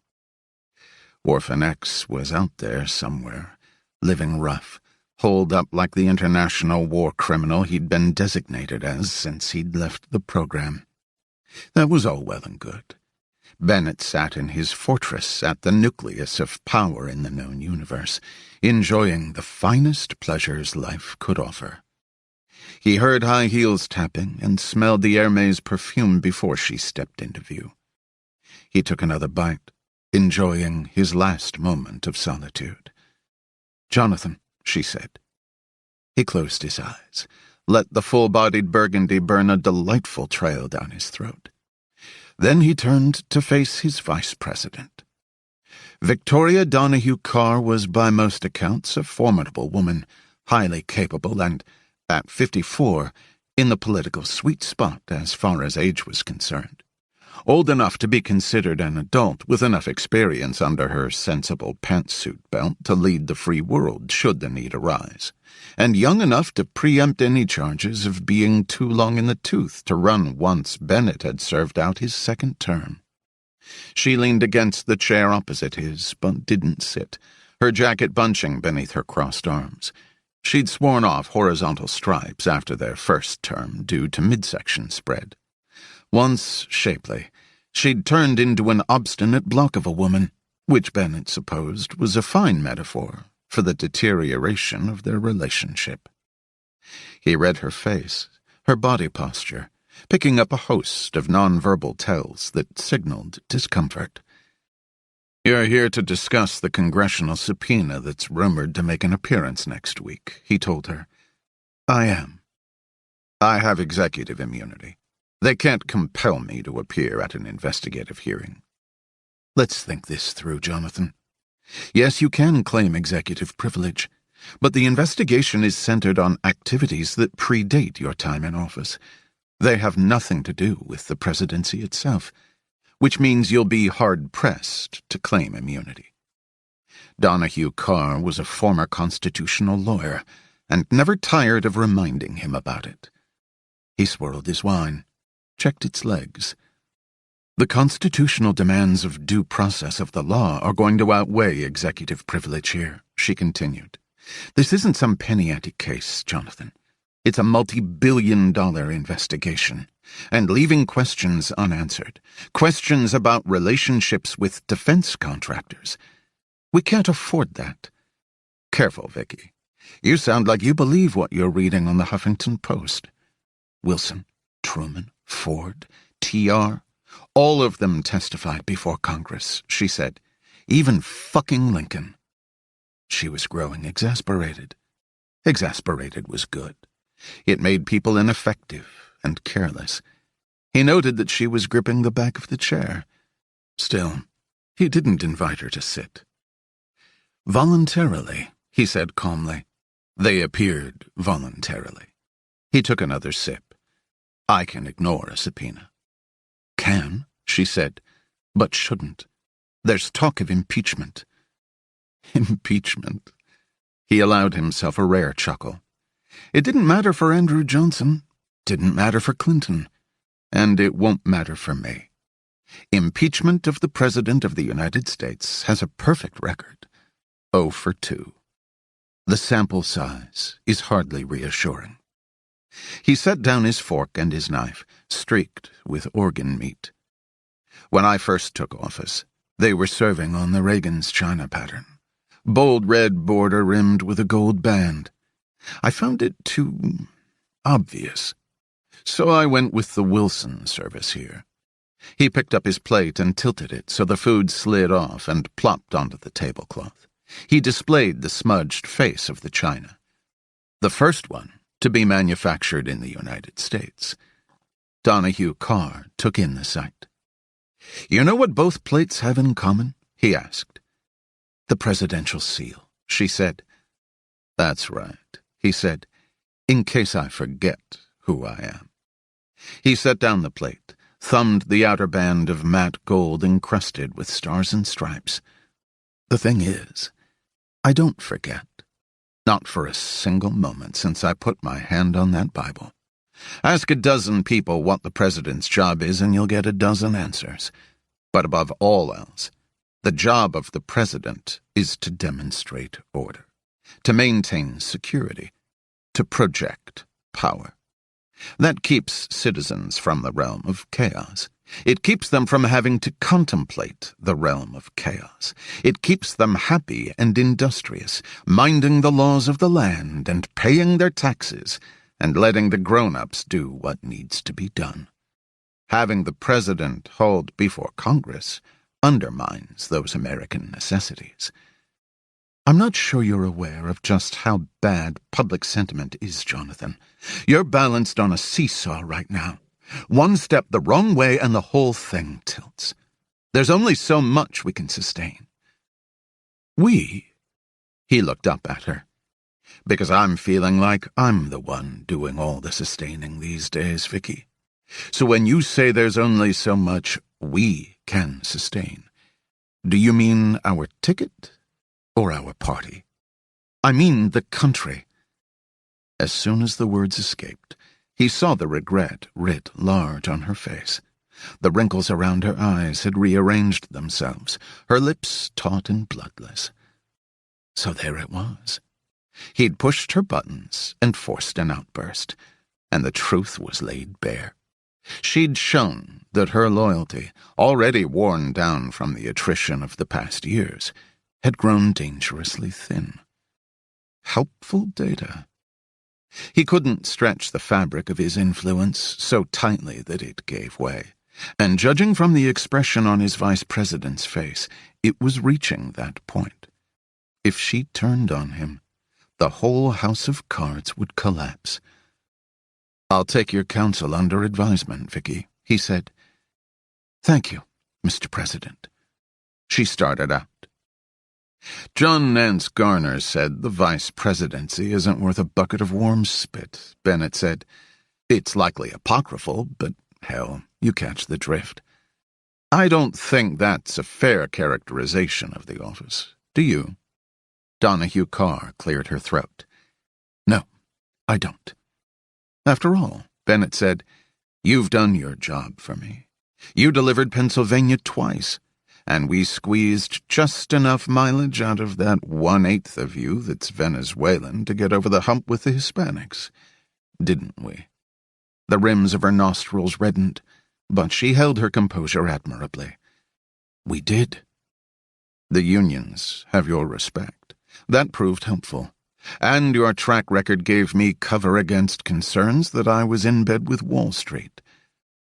Orphan X was out there somewhere, living rough, holed up like the international war criminal he'd been designated as since he'd left the program. That was all well and good. Bennett sat in his fortress at the nucleus of power in the known universe, enjoying the finest pleasures life could offer. He heard high heels tapping and smelled the Hermes perfume before she stepped into view. He took another bite, enjoying his last moment of solitude. "Jonathan," she said. He closed his eyes, let the full-bodied burgundy burn a delightful trail down his throat. Then he turned to face his vice president. Victoria Donahue Carr was by most accounts a formidable woman, highly capable and, at 54, in the political sweet spot as far as age was concerned. Old enough to be considered an adult with enough experience under her sensible pantsuit belt to lead the free world should the need arise, and young enough to preempt any charges of being too long in the tooth to run once Bennett had served out his second term. She leaned against the chair opposite his, but didn't sit, her jacket bunching beneath her crossed arms. She'd sworn off horizontal stripes after their first term due to midsection spread. Once shapely, she'd turned into an obstinate block of a woman, which Bennett supposed was a fine metaphor for the deterioration of their relationship. He read her face, her body posture, picking up a host of nonverbal tells that signaled discomfort. "You're here to discuss the congressional subpoena that's rumored to make an appearance next week," he told her. "I am. I have executive immunity. They can't compel me to appear at an investigative hearing." "Let's think this through, Jonathan. Yes, you can claim executive privilege, but the investigation is centered on activities that predate your time in office. They have nothing to do with the presidency itself, which means you'll be hard-pressed to claim immunity." Donahue Carr was a former constitutional lawyer, and never tired of reminding him about it. He swirled his wine, checked its legs. "The constitutional demands of due process of the law are going to outweigh executive privilege here," she continued. "This isn't some penny ante case, Jonathan. It's a multi-billion-dollar investigation, and leaving questions unanswered, questions about relationships with defense contractors. We can't afford that. Careful, Vicky. You sound like you believe what you're reading on the Huffington Post. Wilson, Truman, Ford, TR, all of them testified before Congress," she said. "Even fucking Lincoln." She was growing exasperated. Exasperated was good. It made people ineffective and careless. He noted that she was gripping the back of the chair. Still, he didn't invite her to sit. "Voluntarily," he said calmly. They appeared voluntarily. He took another sip. "I can ignore a subpoena." "Can," she said, "but shouldn't. There's talk of impeachment." Impeachment. He allowed himself a rare chuckle. It didn't matter for Andrew Johnson, didn't matter for Clinton, and it won't matter for me. Impeachment of the President of the United States has a perfect record. 0 for 2. The sample size is hardly reassuring. He set down his fork and his knife, streaked with organ meat. "When I first took office, they were serving on the Reagan's China pattern. Bold red border rimmed with a gold band. I found it too obvious. So I went with the Wilson service here." He picked up his plate and tilted it so the food slid off and plopped onto the tablecloth. He displayed the smudged face of the china. The first one to be manufactured in the United States. Donahue Carr took in the sight. "You know what both plates have in common?" he asked. "The presidential seal," she said. "That's right," he said, "in case I forget who I am." He set down the plate, thumbed the outer band of matte gold encrusted with stars and stripes. "The thing is, I don't forget. Not for a single moment since I put my hand on that Bible. Ask a dozen people what the president's job is and you'll get a dozen answers. But above all else, the job of the president is to demonstrate order, to maintain security, to project power. That keeps citizens from the realm of chaos. It keeps them from having to contemplate the realm of chaos. It keeps them happy and industrious, minding the laws of the land and paying their taxes and letting the grown-ups do what needs to be done. Having the president hauled before Congress undermines those American necessities. I'm not sure you're aware of just how bad public sentiment is, Jonathan. You're balanced on a seesaw right now. One step the wrong way and the whole thing tilts. There's only so much we can sustain. We? He looked up at her. Because I'm feeling like I'm the one doing all the sustaining these days, Vicky. So when you say there's only so much we can sustain, do you mean our ticket or our party? I mean the country. As soon as the words escaped, he saw the regret writ large on her face. The wrinkles around her eyes had rearranged themselves, her lips taut and bloodless. So there it was. He'd pushed her buttons and forced an outburst, and the truth was laid bare. She'd shown that her loyalty, already worn down from the attrition of the past years, had grown dangerously thin. Helpful data. He couldn't stretch the fabric of his influence so tightly that it gave way, and judging from the expression on his vice president's face, it was reaching that point. If she turned on him, the whole house of cards would collapse. "I'll take your counsel under advisement, Vicky," he said. "Thank you, Mr. President." She started out. "John Nance Garner said the vice presidency isn't worth a bucket of warm spit," Bennett said. "It's likely apocryphal, but hell, you catch the drift. I don't think that's a fair characterization of the office. Do you?" Donahue Carr cleared her throat. "No, I don't." "After all," Bennett said, "you've done your job for me. You delivered Pennsylvania twice, and we squeezed just enough mileage out of that 1/8 of you that's Venezuelan to get over the hump with the Hispanics. Didn't we?" The rims of her nostrils reddened, but she held her composure admirably. "We did." "The unions have your respect. That proved helpful. And your track record gave me cover against concerns that I was in bed with Wall Street.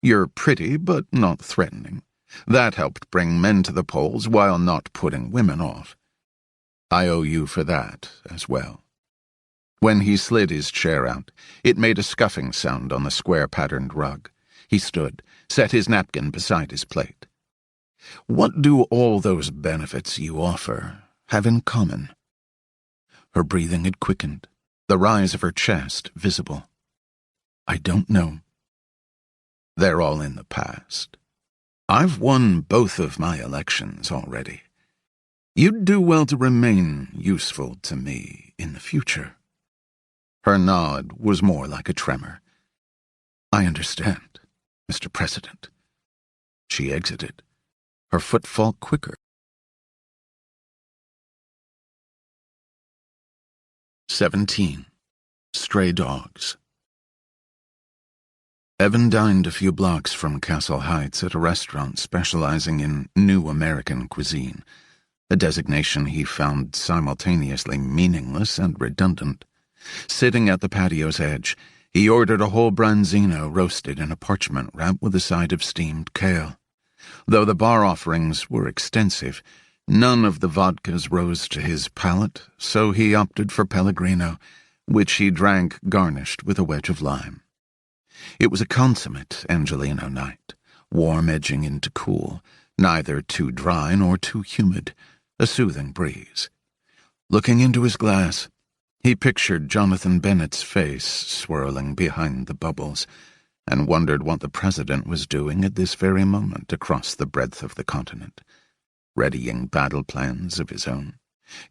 You're pretty, but not threatening. That helped bring men to the polls while not putting women off. I owe you for that as well." When he slid his chair out, it made a scuffing sound on the square-patterned rug. He stood, set his napkin beside his plate. "What do all those benefits you offer have in common?" Her breathing had quickened, the rise of her chest visible. "I don't know. They're all in the past. I've won both of my elections already. You'd do well to remain useful to me in the future." Her nod was more like a tremor. "I understand, Mr. President." She exited, her footfall quicker. 17. Stray Dogs. Evan dined a few blocks from Castle Heights at a restaurant specializing in New American cuisine, a designation he found simultaneously meaningless and redundant. Sitting at the patio's edge, he ordered a whole branzino roasted in a parchment wrap with a side of steamed kale. Though the bar offerings were extensive, none of the vodkas rose to his palate, so he opted for Pellegrino, which he drank garnished with a wedge of lime. It was a consummate Angelino night, warm edging into cool, neither too dry nor too humid, a soothing breeze. Looking into his glass, he pictured Jonathan Bennett's face swirling behind the bubbles, and wondered what the president was doing at this very moment across the breadth of the continent, readying battle plans of his own,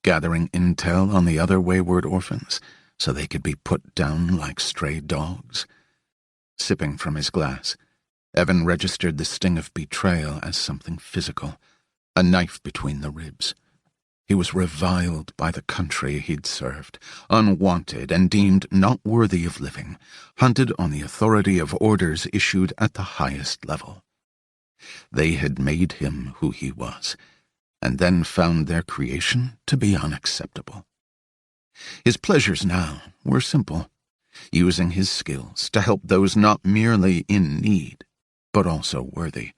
gathering intel on the other wayward orphans so they could be put down like stray dogs. Sipping from his glass, Evan registered the sting of betrayal as something physical, a knife between the ribs. He was reviled by the country he'd served, unwanted and deemed not worthy of living, hunted on the authority of orders issued at the highest level. They had made him who he was, and then found their creation to be unacceptable. His pleasures now were simple, using his skills to help those not merely in need, but also worthy,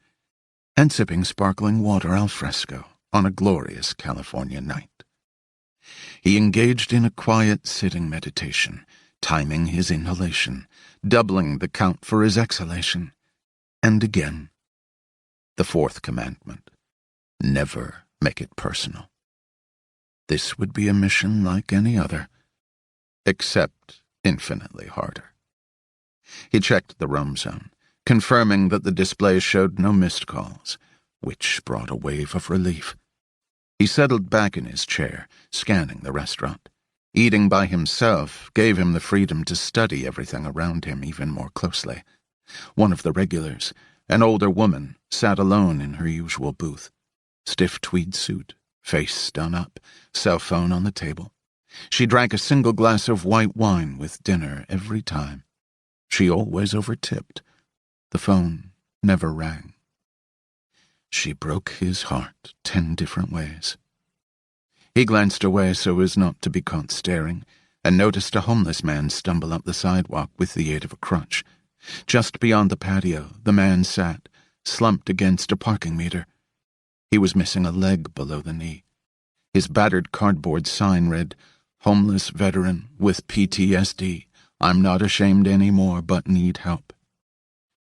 and sipping sparkling water al fresco on a glorious California night. He engaged in a quiet sitting meditation, timing his inhalation, doubling the count for his exhalation, and again. The fourth commandment: never make it personal. This would be a mission like any other, except infinitely harder. He checked the roam zone, confirming that the display showed no missed calls, which brought a wave of relief. He settled back in his chair, scanning the restaurant. Eating by himself gave him the freedom to study everything around him even more closely. One of the regulars, an older woman, sat alone in her usual booth. Stiff tweed suit, face done up, cell phone on the table. She drank a single glass of white wine with dinner every time. She always overtipped. The phone never rang. She broke his heart 10 different ways. He glanced away so as not to be caught staring, and noticed a homeless man stumble up the sidewalk with the aid of a crutch. Just beyond the patio, the man sat, slumped against a parking meter. He was missing a leg below the knee. His battered cardboard sign read, "Homeless veteran with PTSD. I'm not ashamed anymore, but need help."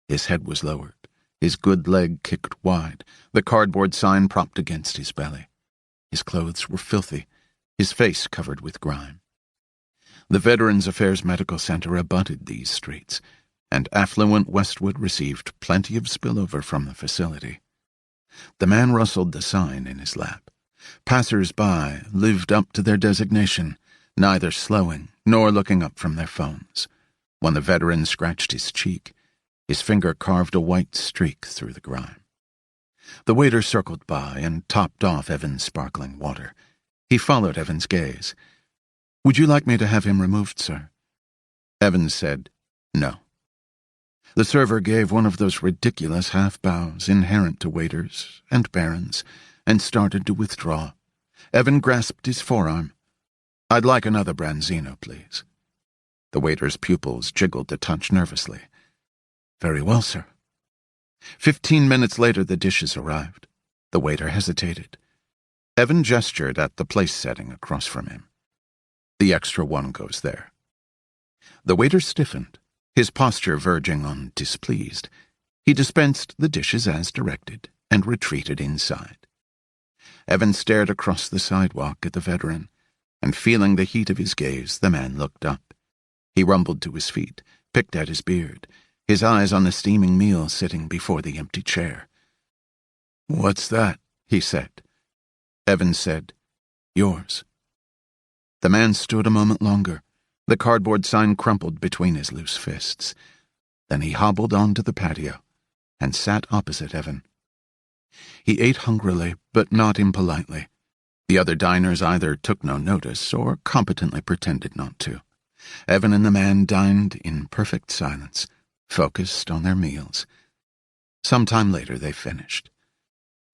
His head was lowered, his good leg kicked wide, the cardboard sign propped against his belly. His clothes were filthy, his face covered with grime. The Veterans Affairs Medical Center abutted these streets, and affluent Westwood received plenty of spillover from the facility. The man rustled the sign in his lap. Passers-by lived up to their designation, neither slowing nor looking up from their phones. When the veteran scratched his cheek, his finger carved a white streak through the grime. The waiter circled by and topped off Evan's sparkling water. He followed Evan's gaze. "Would you like me to have him removed, sir?" Evans said, "No." The server gave one of those ridiculous half-bows inherent to waiters and barons, and started to withdraw. Evan grasped his forearm. "I'd like another branzino, please." The waiter's pupils jiggled a touch nervously. "Very well, sir." 15 minutes later, the dishes arrived. The waiter hesitated. Evan gestured at the place setting across from him. "The extra one goes there." The waiter stiffened, his posture verging on displeased. He dispensed the dishes as directed and retreated inside. Evan stared across the sidewalk at the veteran, and feeling the heat of his gaze, the man looked up. He rumbled to his feet, picked at his beard, his eyes on the steaming meal sitting before the empty chair. "What's that?" he said. Evan said, "Yours." The man stood a moment longer, the cardboard sign crumpled between his loose fists. Then he hobbled onto the patio and sat opposite Evan. He ate hungrily, but not impolitely. The other diners either took no notice or competently pretended not to. Evan and the man dined in perfect silence, focused on their meals. Some time later they finished.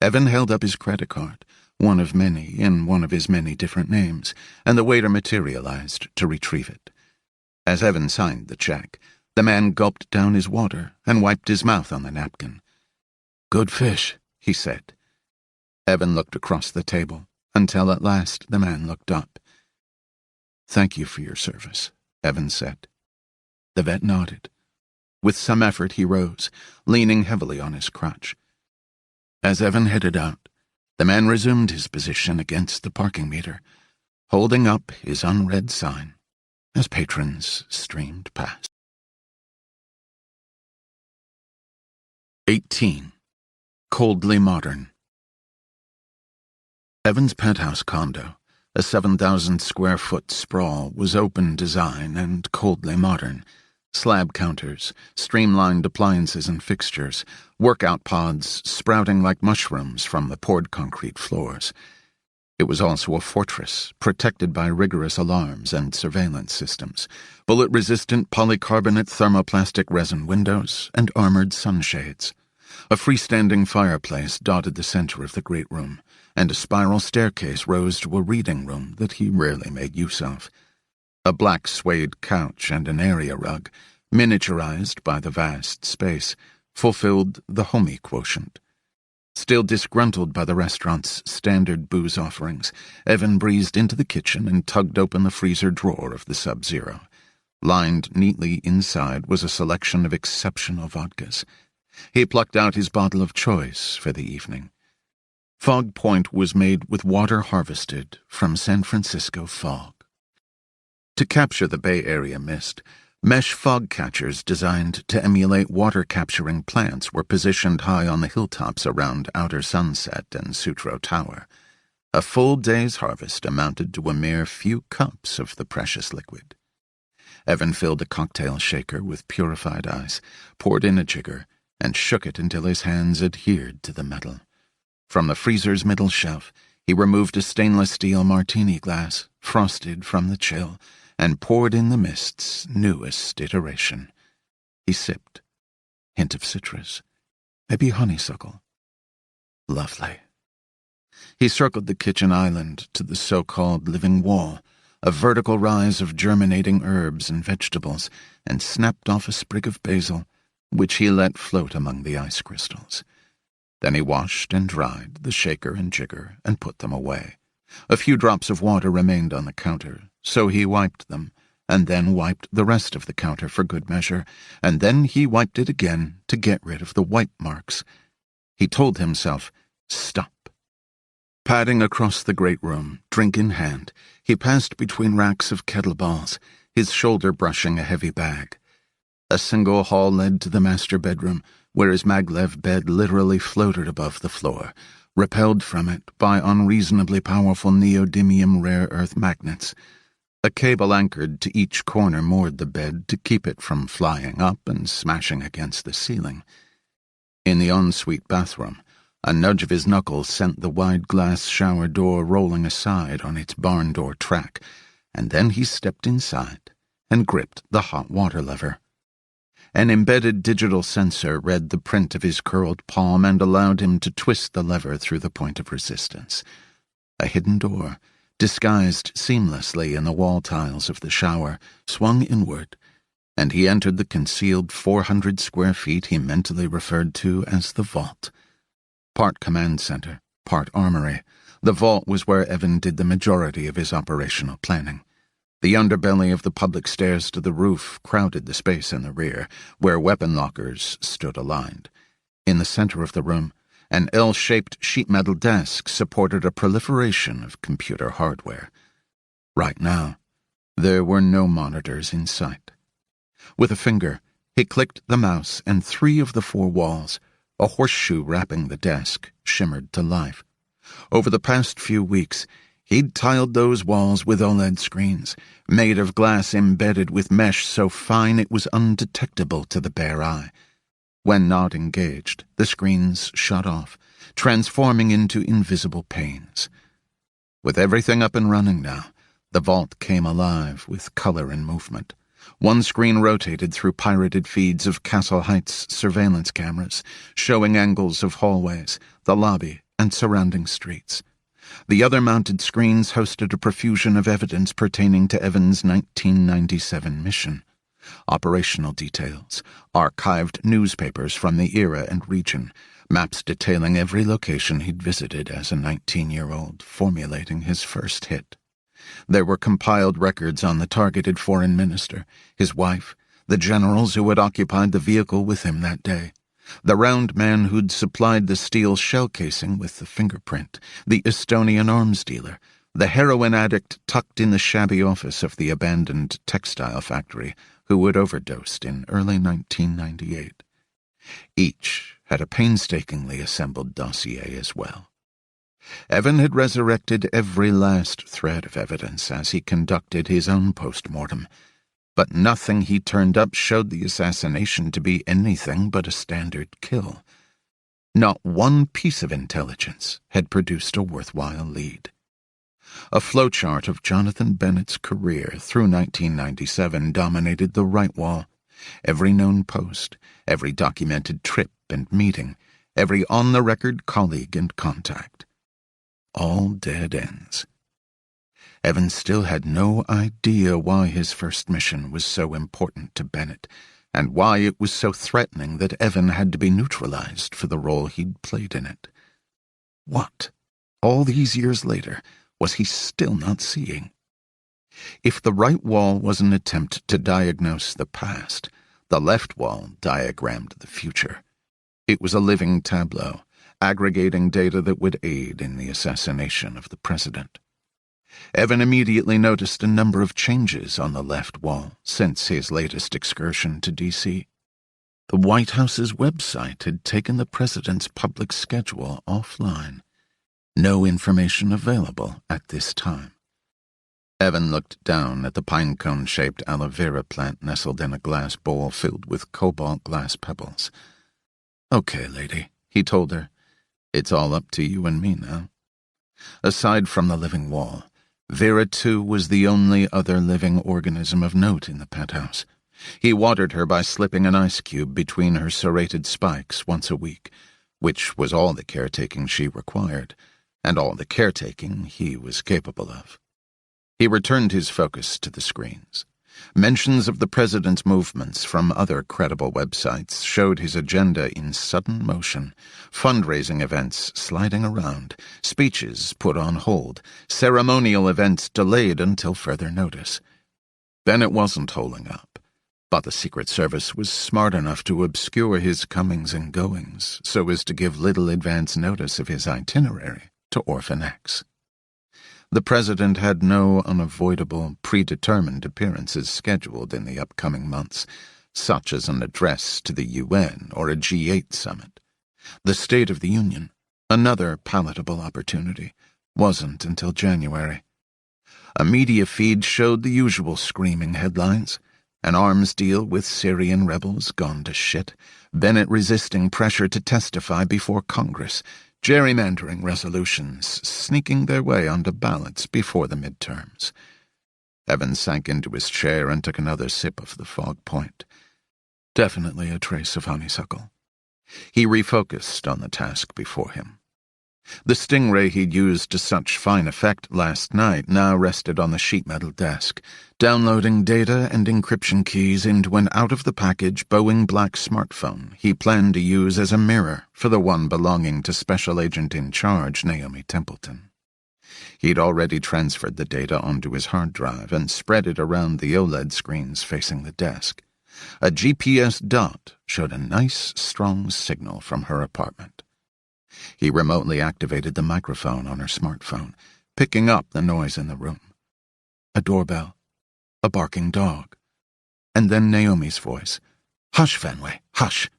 Evan held up his credit card, one of many in one of his many different names, and the waiter materialized to retrieve it. As Evan signed the check, the man gulped down his water and wiped his mouth on the napkin. "Good fish," he said. Evan looked across the table, until at last the man looked up. "Thank you for your service," Evan said. The vet nodded. With some effort he rose, leaning heavily on his crutch. As Evan headed out, The man resumed his position against the parking meter, holding up his unread sign as patrons streamed past. 18. Coldly Modern. Evan's penthouse condo, a 7,000-square-foot sprawl, was open design and coldly modern. Slab counters, streamlined appliances and fixtures, workout pods sprouting like mushrooms from the poured concrete floors. It was also a fortress, protected by rigorous alarms and surveillance systems, bullet-resistant polycarbonate thermoplastic resin windows, and armored sunshades. A freestanding fireplace dotted the center of the great room, and a spiral staircase rose to a reading room that he rarely made use of. A black suede couch and an area rug, miniaturized by the vast space, fulfilled the homey quotient. Still disgruntled by the restaurant's standard booze offerings, Evan breezed into the kitchen and tugged open the freezer drawer of the Sub-Zero. Lined neatly inside was a selection of exceptional vodkas. He plucked out his bottle of choice for the evening. Fog Point was made with water harvested from San Francisco fog. To capture the Bay Area mist, mesh fog catchers designed to emulate water-capturing plants were positioned high on the hilltops around Outer Sunset and Sutro Tower. A full day's harvest amounted to a mere few cups of the precious liquid. Evan filled a cocktail shaker with purified ice, poured in a jigger, and shook it until his hands adhered to the metal. From the freezer's middle shelf, he removed a stainless steel martini glass, frosted from the chill, and poured in the mist's newest iteration. He sipped. Hint of citrus. Maybe honeysuckle. Lovely. He circled the kitchen island to the so-called living wall, a vertical rise of germinating herbs and vegetables, and snapped off a sprig of basil, which he let float among the ice crystals. Then he washed and dried the shaker and jigger and put them away. A few drops of water remained on the counter, so he wiped them, and then wiped the rest of the counter for good measure, and then he wiped it again to get rid of the wipe marks. He told himself, stop. Padding across the great room, drink in hand, he passed between racks of kettleballs, his shoulder brushing a heavy bag. A single hall led to the master bedroom, where his maglev bed literally floated above the floor, repelled from it by unreasonably powerful neodymium rare earth magnets. A cable anchored to each corner moored the bed to keep it from flying up and smashing against the ceiling. In the ensuite bathroom, a nudge of his knuckles sent the wide glass shower door rolling aside on its barn door track, and then he stepped inside and gripped the hot water lever. An embedded digital sensor read the print of his curled palm and allowed him to twist the lever through the point of resistance. A hidden door, disguised seamlessly in the wall tiles of the shower, swung inward, and he entered the concealed 400 square feet he mentally referred to as the vault. Part command center, part armory, the vault was where Evan did the majority of his operational planning. The underbelly of the public stairs to the roof crowded the space in the rear, where weapon lockers stood aligned. In the center of the room, an L-shaped sheet metal desk supported a proliferation of computer hardware. Right now, there were no monitors in sight. With a finger, he clicked the mouse, and 3 of the 4 walls, a horseshoe wrapping the desk, shimmered to life. Over the past few weeks, he'd tiled those walls with OLED screens, made of glass embedded with mesh so fine it was undetectable to the bare eye. When not engaged, the screens shut off, transforming into invisible panes. With everything up and running now, the vault came alive with color and movement. One screen rotated through pirated feeds of Castle Heights surveillance cameras, showing angles of hallways, the lobby, and surrounding streets. The other mounted screens hosted a profusion of evidence pertaining to Evan's 1997 mission. Operational details, archived newspapers from the era and region, maps detailing every location he'd visited as a 19-year-old formulating his first hit. There were compiled records on the targeted foreign minister, his wife, the generals who had occupied the vehicle with him that day, The round man who'd supplied the steel shell casing with the fingerprint, the Estonian arms dealer, the heroin addict tucked in the shabby office of the abandoned textile factory who had overdosed in early 1998. Each had a painstakingly assembled dossier as well. Evan had resurrected every last thread of evidence as he conducted his own post-mortem, but nothing he turned up showed the assassination to be anything but a standard kill. Not one piece of intelligence had produced a worthwhile lead. A flowchart of Jonathan Bennett's career through 1997 dominated the right wall. Every known post, every documented trip and meeting, every on-the-record colleague and contact. All dead ends. Evan still had no idea why his first mission was so important to Bennett, and why it was so threatening that Evan had to be neutralized for the role he'd played in it. What, all these years later, was he still not seeing? If the right wall was an attempt to diagnose the past, the left wall diagrammed the future. It was a living tableau, aggregating data that would aid in the assassination of the president. Evan immediately noticed a number of changes on the left wall since his latest excursion to D.C. The White House's website had taken the president's public schedule offline. No information available at this time. Evan looked down at the pine-cone-shaped aloe vera plant nestled in a glass bowl filled with cobalt glass pebbles. "Okay, lady," he told her. "It's all up to you and me now." Aside from the living wall, Vera, too, was the only other living organism of note in the penthouse. He watered her by slipping an ice cube between her serrated spikes once a week, which was all the caretaking she required, and all the caretaking he was capable of. He returned his focus to the screens. Mentions of the president's movements from other credible websites showed his agenda in sudden motion, fundraising events sliding around, speeches put on hold, ceremonial events delayed until further notice. Bennett wasn't holding up, but the Secret Service was smart enough to obscure his comings and goings so as to give little advance notice of his itinerary to Orphan X. The president had no unavoidable, predetermined appearances scheduled in the upcoming months, such as an address to the UN or a G8 summit. The State of the Union, another palatable opportunity, wasn't until January. A media feed showed the usual screaming headlines: an arms deal with Syrian rebels gone to shit, Bennett resisting pressure to testify before Congress, gerrymandering resolutions sneaking their way onto ballots before the midterms. Evan sank into his chair and took another sip of the fog point. Definitely a trace of honeysuckle. He refocused on the task before him. The stingray he'd used to such fine effect last night now rested on the sheet metal desk, downloading data and encryption keys into an out-of-the-package Boeing black smartphone he planned to use as a mirror for the one belonging to Special Agent in Charge Naomi Templeton. He'd already transferred the data onto his hard drive and spread it around the OLED screens facing the desk. A GPS dot showed a nice, strong signal from her apartment. He remotely activated the microphone on her smartphone, picking up the noise in the room. A doorbell, a barking dog, and then Naomi's voice. "Hush, Fenway, hush."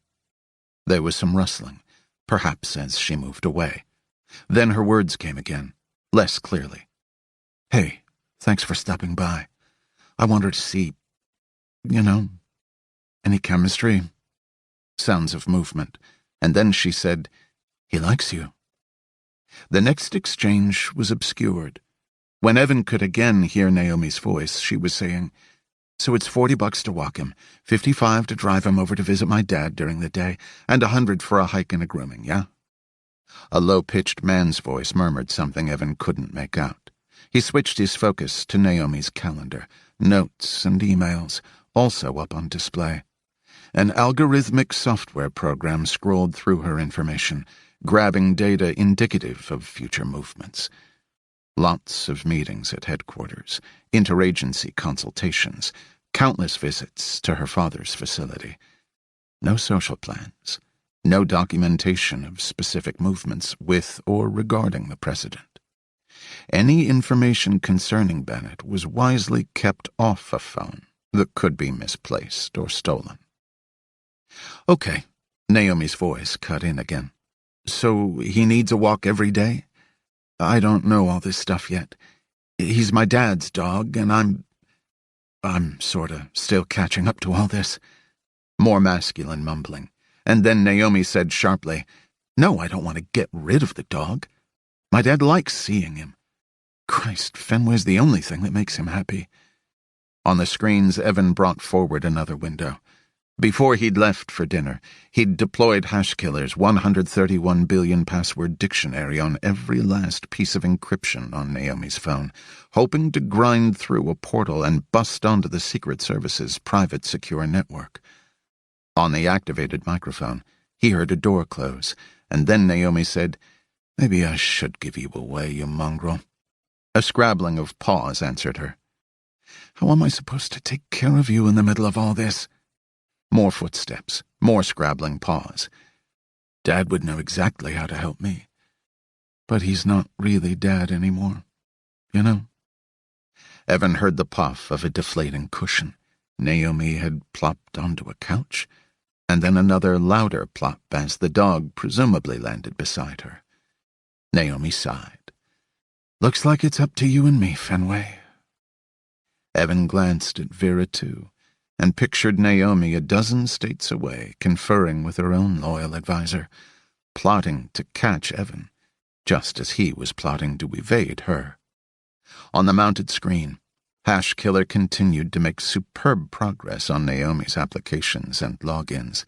There was some rustling, perhaps as she moved away. Then her words came again, less clearly. "Hey, thanks for stopping by. I wanted to see, any chemistry?" Sounds of movement, and then she said, "He likes you." The next exchange was obscured. When Evan could again hear Naomi's voice, she was saying, "So it's $40 to walk him, $55 to drive him over to visit my dad during the day, and $100 for a hike and a grooming, yeah?" A low-pitched man's voice murmured something Evan couldn't make out. He switched his focus to Naomi's calendar, notes and emails, also up on display. An algorithmic software program scrolled through her information, grabbing data indicative of future movements. Lots of meetings at headquarters, interagency consultations, countless visits to her father's facility. No social plans, No documentation of specific movements with or regarding the president. Any information concerning Bennett was wisely kept off a phone that could be misplaced or stolen. Okay, Naomi's voice cut in again. So he needs a walk every day? I don't know all this stuff yet. He's my dad's dog, and I'm sorta still catching up to all this. More masculine mumbling. And then Naomi said sharply, No, I don't want to get rid of the dog. My dad likes seeing him. Christ, Fenway's the only thing that makes him happy. On the screens, Evan brought forward another window. Before he'd left for dinner, he'd deployed Hashkiller's 131 billion password dictionary on every last piece of encryption on Naomi's phone, hoping to grind through a portal and bust onto the Secret Service's private secure network. On the activated microphone, he heard a door close, and then Naomi said, Maybe I should give you away, you mongrel. A scrabbling of paws answered her. How am I supposed to take care of you in the middle of all this? More footsteps, more scrabbling paws. Dad would know exactly how to help me. But he's not really Dad anymore, you know? Evan heard the puff of a deflating cushion. Naomi had plopped onto a couch, and then another louder plop as the dog presumably landed beside her. Naomi sighed. Looks like it's up to you and me, Fenway. Evan glanced at Vera, too, and pictured Naomi a dozen states away, conferring with her own loyal advisor, plotting to catch Evan, just as he was plotting to evade her. On the mounted screen, Hashkiller continued to make superb progress on Naomi's applications and logins,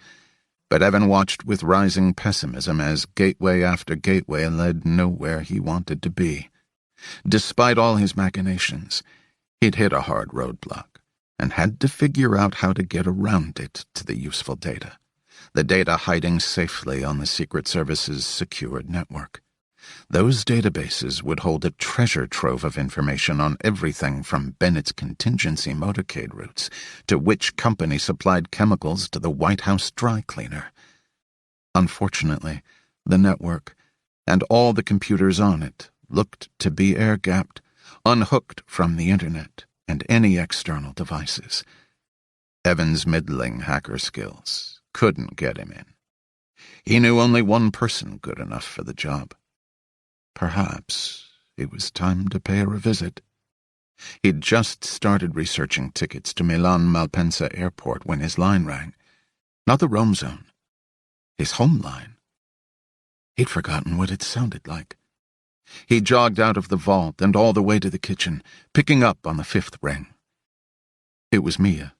but Evan watched with rising pessimism as gateway after gateway led nowhere he wanted to be. Despite all his machinations, he'd hit a hard roadblock, and had to figure out how to get around it to the useful data, the data hiding safely on the Secret Service's secured network. Those databases would hold a treasure trove of information on everything from Bennett's contingency motorcade routes to which company supplied chemicals to the White House dry cleaner. Unfortunately, the network, and all the computers on it, looked to be air-gapped, unhooked from the internet and any external devices. Evan's middling hacker skills couldn't get him in. He knew only one person good enough for the job. Perhaps it was time to pay her a visit. He'd just started researching tickets to Milan Malpensa Airport when his line rang. Not the roam zone. His home line. He'd forgotten what it sounded like. He jogged out of the vault and all the way to the kitchen, picking up on the fifth ring. It was Mia.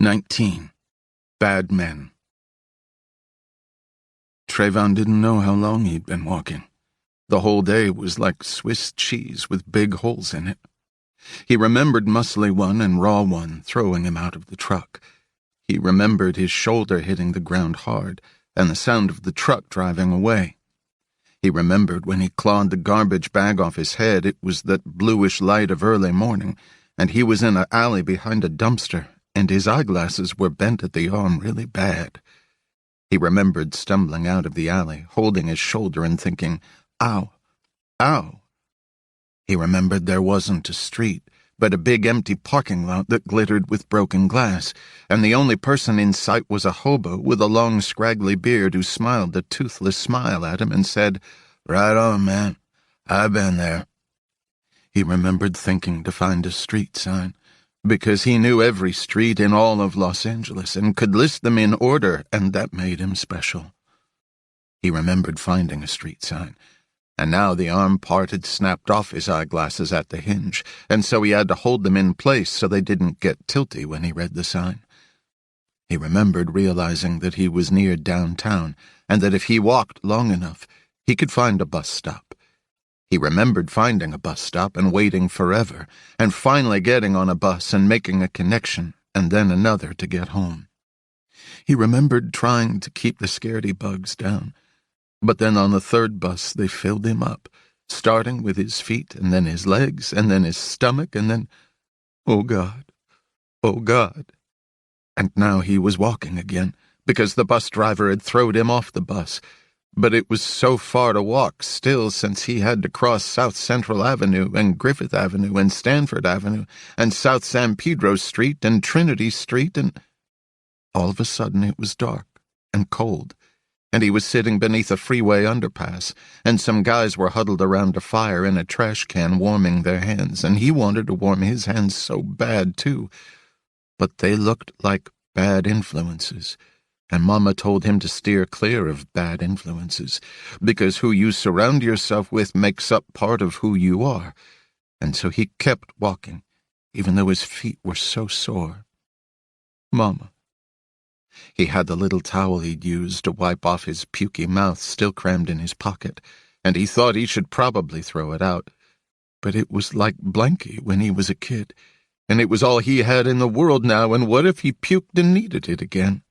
"19. Bad Men." Trayvon didn't know how long he'd been walking. The whole day was like Swiss cheese with big holes in it. He remembered Muscly One and Raw One throwing him out of the truck. He remembered his shoulder hitting the ground hard and the sound of the truck driving away. He remembered when he clawed the garbage bag off his head, it was that bluish light of early morning, and he was in an alley behind a dumpster, and his eyeglasses were bent at the arm really bad. He remembered stumbling out of the alley, holding his shoulder and thinking, ow, ow. He remembered there wasn't a street, but a big empty parking lot that glittered with broken glass, and the only person in sight was a hobo with a long scraggly beard who smiled a toothless smile at him and said, "Right on, man. I've been there." He remembered thinking to find a street sign, because he knew every street in all of Los Angeles and could list them in order, and that made him special. He remembered finding a street sign, and now the arm part had snapped off his eyeglasses at the hinge, and so he had to hold them in place so they didn't get tilty when he read the sign. He remembered realizing that he was near downtown, and that if he walked long enough, he could find a bus stop. He remembered finding a bus stop and waiting forever, and finally getting on a bus and making a connection, and then another to get home. He remembered trying to keep the scaredy bugs down, but then on the third bus they filled him up, starting with his feet, and then his legs, and then his stomach, and then, oh God, Oh, God. And now he was walking again, because the bus driver had thrown him off the bus. But it was so far to walk still, since he had to cross South Central Avenue and Griffith Avenue and Stanford Avenue and South San Pedro Street and Trinity Street, and all of a sudden it was dark and cold, and he was sitting beneath a freeway underpass, and some guys were huddled around a fire in a trash can warming their hands, and he wanted to warm his hands so bad, too. But they looked like bad influences, and Mama told him to steer clear of bad influences, because who you surround yourself with makes up part of who you are. And so he kept walking, even though his feet were so sore. Mama. He had the little towel he'd used to wipe off his puky mouth still crammed in his pocket, and he thought he should probably throw it out. But it was like blankie when he was a kid, and it was all he had in the world now, and what if he puked and needed it again?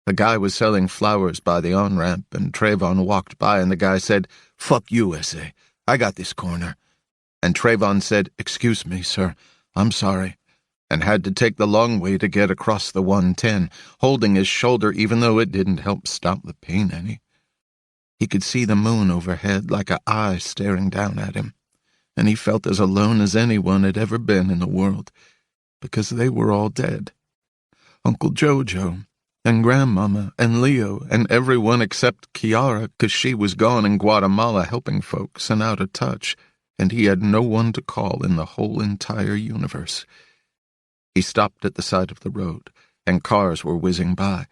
The guy was selling flowers by the on-ramp, and Trayvon walked by, and the guy said, "Fuck you, S.A. I got this corner." And Trayvon said, "Excuse me, sir, I'm sorry," and had to take the long way to get across the 110, holding his shoulder even though it didn't help stop the pain any. He could see the moon overhead like an eye staring down at him, and he felt as alone as anyone had ever been in the world, because they were all dead. Uncle Jojo, and Grandmama, and Leo, and everyone except Kiara, 'cause she was gone in Guatemala helping folks and out of touch, and he had no one to call in the whole entire universe. He stopped at the side of the road, and cars were whizzing by,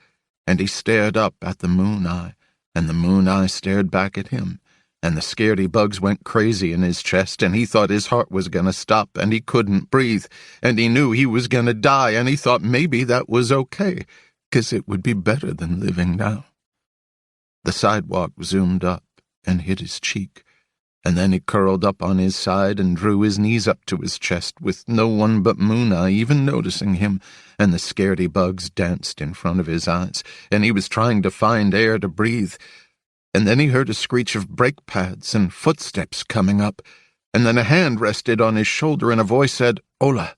and he stared up at the moon eye, and the moon eye stared back at him, and the scaredy bugs went crazy in his chest, and he thought his heart was gonna stop, and he couldn't breathe, and he knew he was gonna die, and he thought maybe that was okay, 'cause it would be better than living now. The sidewalk zoomed up and hit his cheek, and then he curled up on his side and drew his knees up to his chest with no one but Moon Eye even noticing him, and the scaredy bugs danced in front of his eyes, and he was trying to find air to breathe. And then he heard a screech of brake pads and footsteps coming up, and then a hand rested on his shoulder and a voice said, "Hola.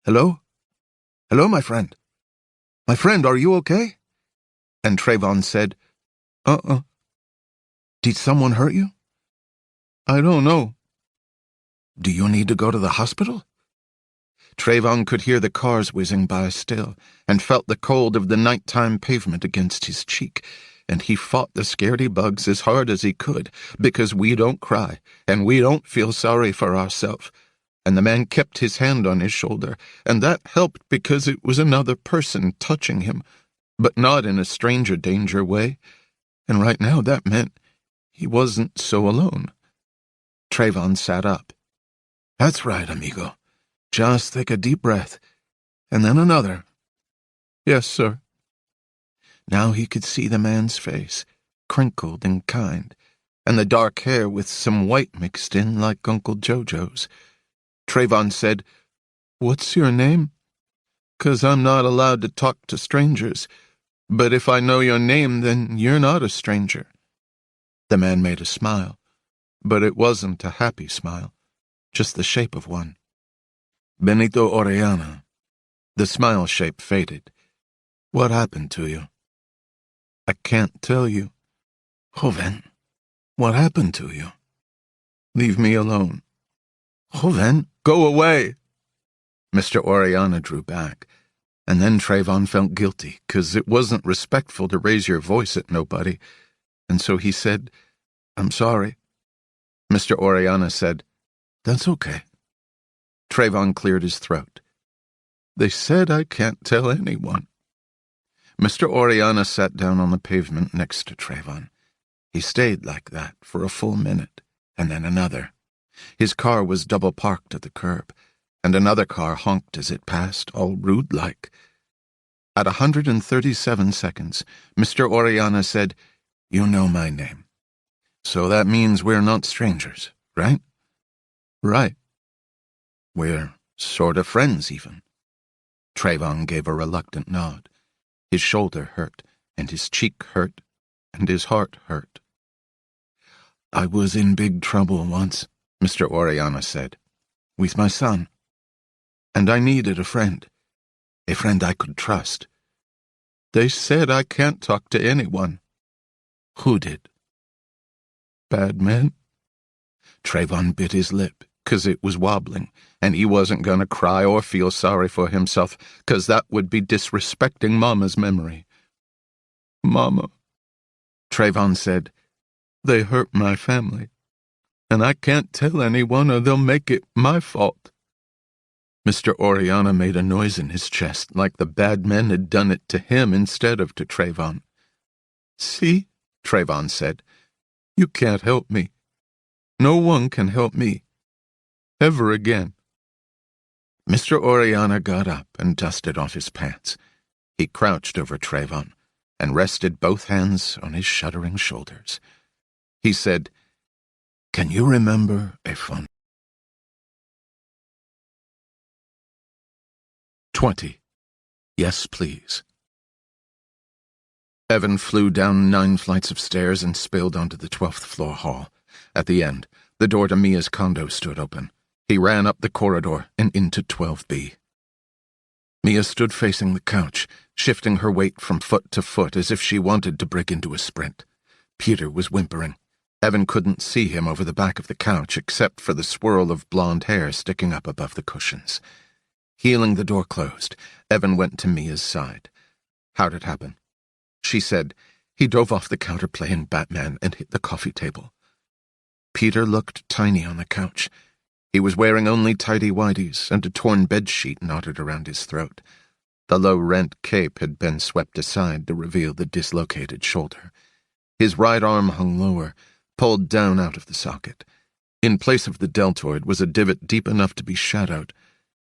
Hello? Hello, my friend. My friend, are you okay?" And Trayvon said, "Uh-uh. Did someone hurt you?" "I don't know." "Do you need to go to the hospital?" Trayvon could hear the cars whizzing by still, and felt the cold of the nighttime pavement against his cheek, and he fought the scaredy bugs as hard as he could, because we don't cry, and we don't feel sorry for ourselves. And the man kept his hand on his shoulder, and that helped because it was another person touching him, but not in a stranger danger way, and right now that meant he wasn't so alone. Trayvon sat up. "That's right, amigo. Just take a deep breath, and then another." "Yes, sir." Now he could see the man's face, crinkled and kind, and the dark hair with some white mixed in like Uncle Jojo's. Trayvon said, "What's your name? 'Cause I'm not allowed to talk to strangers, but if I know your name, then you're not a stranger." The man made a smile, but it wasn't a happy smile, just the shape of one. "Benito Orellana." The smile shape faded. "What happened to you?" "I can't tell you." "Joven, what happened to you?" "Leave me alone." "Joven, go away." Mr. Orellana drew back, and then Trayvon felt guilty, 'cause it wasn't respectful to raise your voice at nobody, and so he said, "I'm sorry." Mr. Orellana said, "That's okay." Trayvon cleared his throat. "They said I can't tell anyone." Mr. Orellana sat down on the pavement next to Trayvon. He stayed like that for a full minute, and then another. His car was double-parked at the curb, and another car honked as it passed, all rude-like. At 137 seconds, Mr. Orellana said, "You know my name. So that means we're not strangers, right?" "Right." "We're sort of friends, even." Trayvon gave a reluctant nod. His shoulder hurt, and his cheek hurt, and his heart hurt. "I was in big trouble once," Mr. Orellana said, "with my son. And I needed a friend. a friend I could trust. They said I can't talk to anyone. Who did? Bad men? Trayvon bit his lip, 'cause it was wobbling, and he wasn't gonna cry or feel sorry for himself, 'cause that would be disrespecting Mama's memory. Mama, Trayvon said, they hurt my family, and I can't tell anyone or they'll make it my fault. Mr. Oriana made a noise in his chest, like the bad men had done it to him instead of to Trayvon. See, Trayvon said, you can't help me. No one can help me. Ever again. Mr. Oriana got up and dusted off his pants. He crouched over Trayvon and rested both hands on his shuddering shoulders. He said, Can you remember a fun? 20. Yes, please. Evan flew down 9 flights of stairs and spilled onto the 12th floor hall. At the end, the door to Mia's condo stood open. He ran up the corridor and into 12B. Mia stood facing the couch, shifting her weight from foot to foot as if she wanted to break into a sprint. Peter was whimpering. Evan couldn't see him over the back of the couch except for the swirl of blonde hair sticking up above the cushions. Heeling the door closed, Evan went to Mia's side. How'd it happen? She said, he dove off the counter playing Batman and hit the coffee table. Peter looked tiny on the couch. He was wearing only tighty-whities and a torn bedsheet knotted around his throat. The low-rent cape had been swept aside to reveal the dislocated shoulder. His right arm hung lower, pulled down out of the socket. In place of the deltoid was a divot deep enough to be shadowed.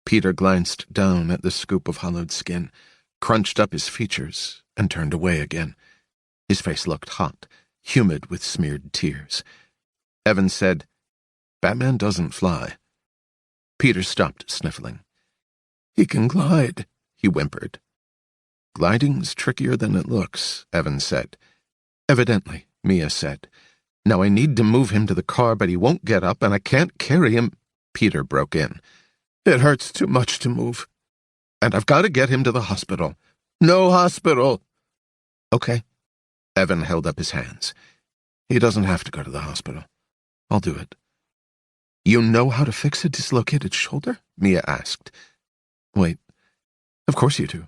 Peter glanced down at the scoop of hollowed skin, crunched up his features, and turned away again. His face looked hot, humid with smeared tears. Evan said, Batman doesn't fly. Peter stopped sniffling. He can glide, he whimpered. Gliding's trickier than it looks, Evan said. Evidently, Mia said. Now I need to move him to the car, but he won't get up, and I can't carry him. Peter broke in. It hurts too much to move. And I've got to get him to the hospital. No hospital! Okay. Evan held up his hands. He doesn't have to go to the hospital. I'll do it. You know how to fix a dislocated shoulder? Mia asked. Wait, of course you do.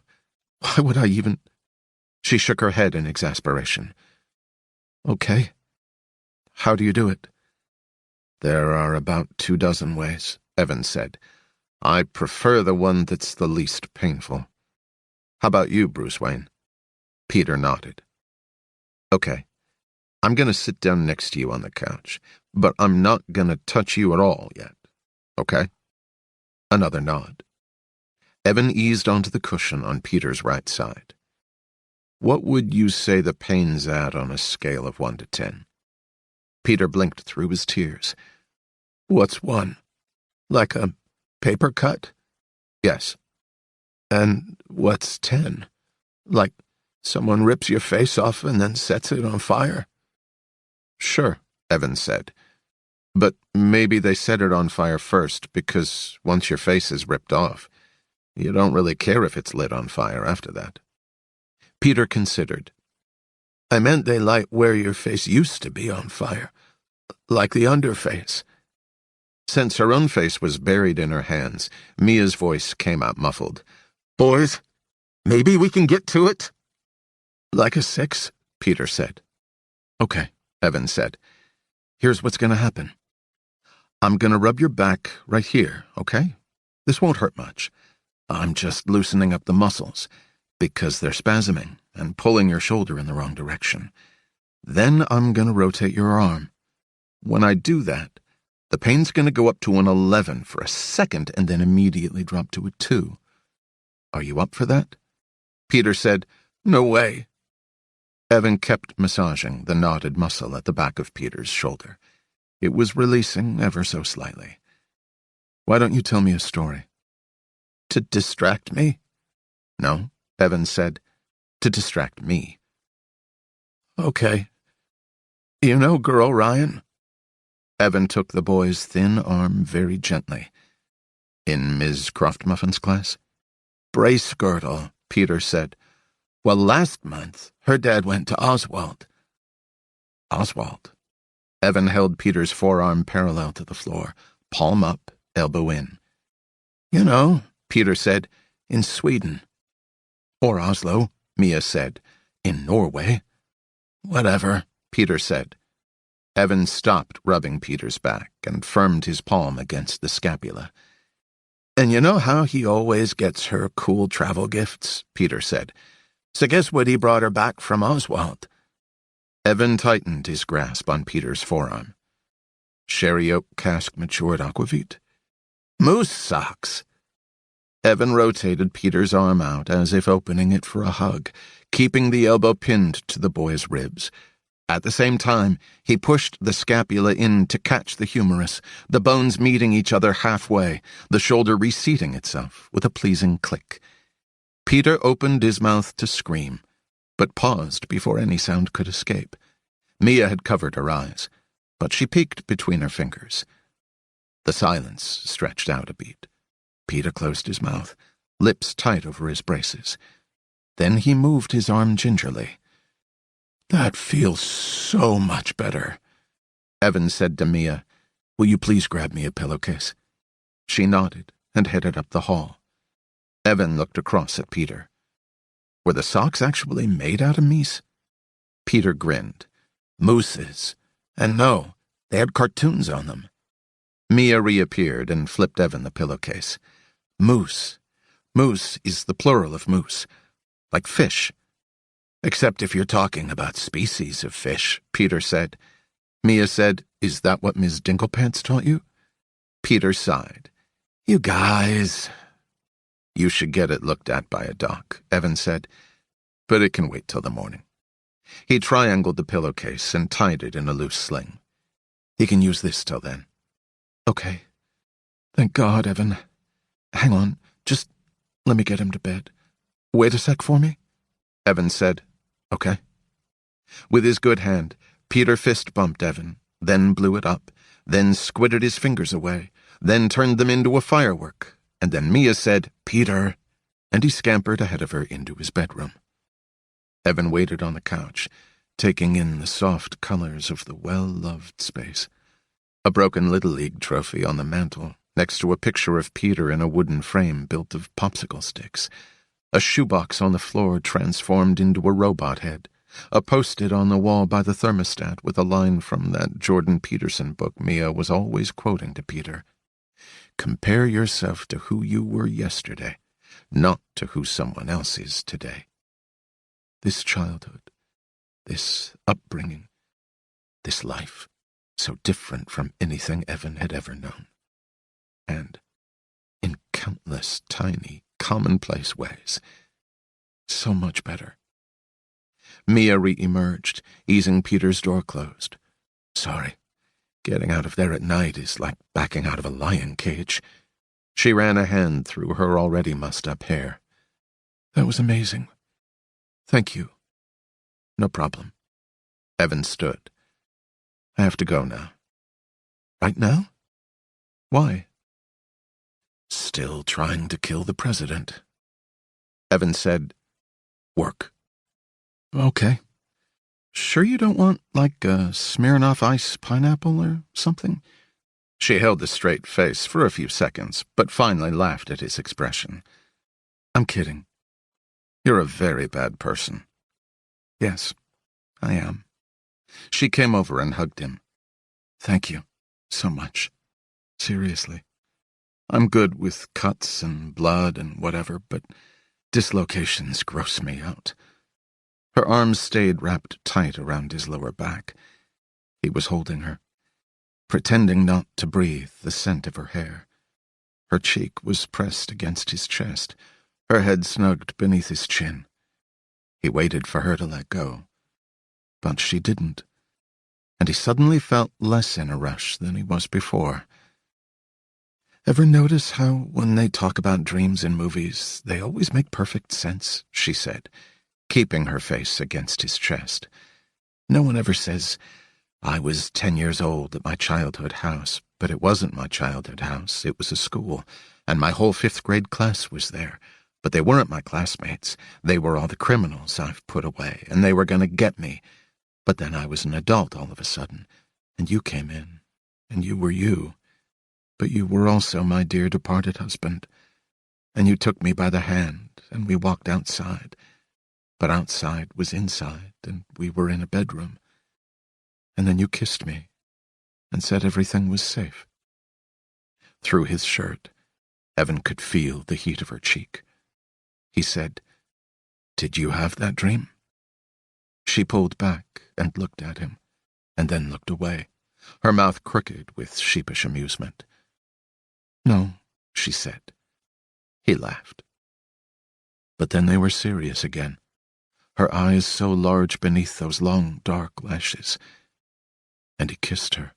Why would I even... She shook her head in exasperation. Okay. How do you do it? There are about 24 ways, Evan said. I prefer the one that's the least painful. How about you, Bruce Wayne? Peter nodded. Okay. I'm going to sit down next to you on the couch, but I'm not going to touch you at all yet. Okay? Another nod. Evan eased onto the cushion on Peter's right side. What would you say the pain's at on a scale of 1 to 10? Peter blinked through his tears. What's 1? Like a paper cut? Yes. And what's 10? Like someone rips your face off and then sets it on fire? Sure, Evan said. But maybe they set it on fire first because once your face is ripped off, you don't really care if it's lit on fire after that. Peter considered. I meant they light where your face used to be on fire, like the underface. Since her own face was buried in her hands, Mia's voice came out muffled. Boys, maybe we can get to it? Like a 6, Peter said. Okay, Evan said. Here's what's going to happen. I'm going to rub your back right here, okay? This won't hurt much. I'm just loosening up the muscles, because they're spasming and pulling your shoulder in the wrong direction. Then I'm going to rotate your arm. When I do that, the pain's going to go up to an 11 for a second and then immediately drop to a 2. Are you up for that? Peter said, No way. Evan kept massaging the knotted muscle at the back of Peter's shoulder. It was releasing ever so slightly. Why don't you tell me a story? To distract me? No, Evan said. To distract me. Okay. You know Girl Ryan? Evan took the boy's thin arm very gently. In Ms. Croftmuffin's class? brace girdle, Peter said. Well, last month, her dad went to Oswald. Oswald. Evan held Peter's forearm parallel to the floor, palm up, elbow in. You know, Peter said, in Sweden. Or Oslo, Mia said. In Norway. Whatever, Peter said. Evan stopped rubbing Peter's back and firmed his palm against the scapula. And you know how he always gets her cool travel gifts, Peter said. So guess what he brought her back from Oswald? Evan tightened his grasp on Peter's forearm. Sherry oak cask matured aquavit? Moose socks. Evan rotated Peter's arm out as if opening it for a hug, keeping the elbow pinned to the boy's ribs. At the same time, he pushed the scapula in to catch the humerus, the bones meeting each other halfway, the shoulder reseating itself with a pleasing click. Peter opened his mouth to scream, but paused before any sound could escape. Mia had covered her eyes, but she peeked between her fingers. The silence stretched out a beat. Peter closed his mouth, lips tight over his braces. Then he moved his arm gingerly. That feels so much better, Evan said to Mia. Will you please grab me a pillowcase? She nodded and headed up the hall. Evan looked across at Peter. Were the socks actually made out of meese? Peter grinned. Mooses. And no, they had cartoons on them. Mia reappeared and flipped Evan the pillowcase. Moose. Moose is the plural of moose. Like fish. Except if you're talking about species of fish, Peter said. Mia said, Is that what Ms. Dinklepants taught you? Peter sighed. You guys. You should get it looked at by a doc, Evan said. But it can wait till the morning. He triangled the pillowcase and tied it in a loose sling. He can use this till then. Okay. Thank God, Evan. Hang on, just let me get him to bed. Wait a sec for me, Evan said. Okay. With his good hand, Peter fist-bumped Evan, then blew it up, then squirted his fingers away, then turned them into a firework, and then Mia said, Peter, and he scampered ahead of her into his bedroom. Evan waited on the couch, taking in the soft colors of the well-loved space. A broken Little League trophy on the mantel, next to a picture of Peter in a wooden frame built of popsicle sticks. A shoebox on the floor transformed into a robot head. A post-it on the wall by the thermostat with a line from that Jordan Peterson book Mia was always quoting to Peter. Compare yourself to who you were yesterday, not to who someone else is today. This childhood, this upbringing, this life, so different from anything Evan had ever known. And, in countless tiny, commonplace ways, so much better. Mia re-emerged, easing Peter's door closed. Sorry, getting out of there at night is like backing out of a lion cage. She ran a hand through her already mussed-up hair. That was amazing. Thank you. No problem. Evan stood. I have to go now. Right now? Why? Still trying to kill the president. Evan said, Work. Okay. Sure you don't want, like, a Smirnoff Ice pineapple or something? She held a straight face for a few seconds, but finally laughed at his expression. I'm kidding. You're a very bad person. Yes, I am. She came over and hugged him. Thank you so much. Seriously. I'm good with cuts and blood and whatever, but dislocations gross me out. Her arms stayed wrapped tight around his lower back. He was holding her, pretending not to breathe the scent of her hair. Her cheek was pressed against his chest, her head snugged beneath his chin. He waited for her to let go, but she didn't, and he suddenly felt less in a rush than he was before. Ever notice how, when they talk about dreams in movies, they always make perfect sense, she said, keeping her face against his chest. No one ever says, I was 10 years old at my childhood house, but it wasn't my childhood house, it was a school, and my whole 5th grade class was there. But they weren't my classmates. They were all the criminals I've put away, and they were going to get me. But then I was an adult all of a sudden, and you came in, and you were you. But you were also my dear departed husband, and you took me by the hand, and we walked outside. But outside was inside, and we were in a bedroom. And then you kissed me, and said everything was safe. Through his shirt, Evan could feel the heat of her cheek. He said, "Did you have that dream?" She pulled back and looked at him, and then looked away, her mouth crooked with sheepish amusement. "No," she said. He laughed. But then they were serious again, her eyes so large beneath those long, dark lashes. And he kissed her.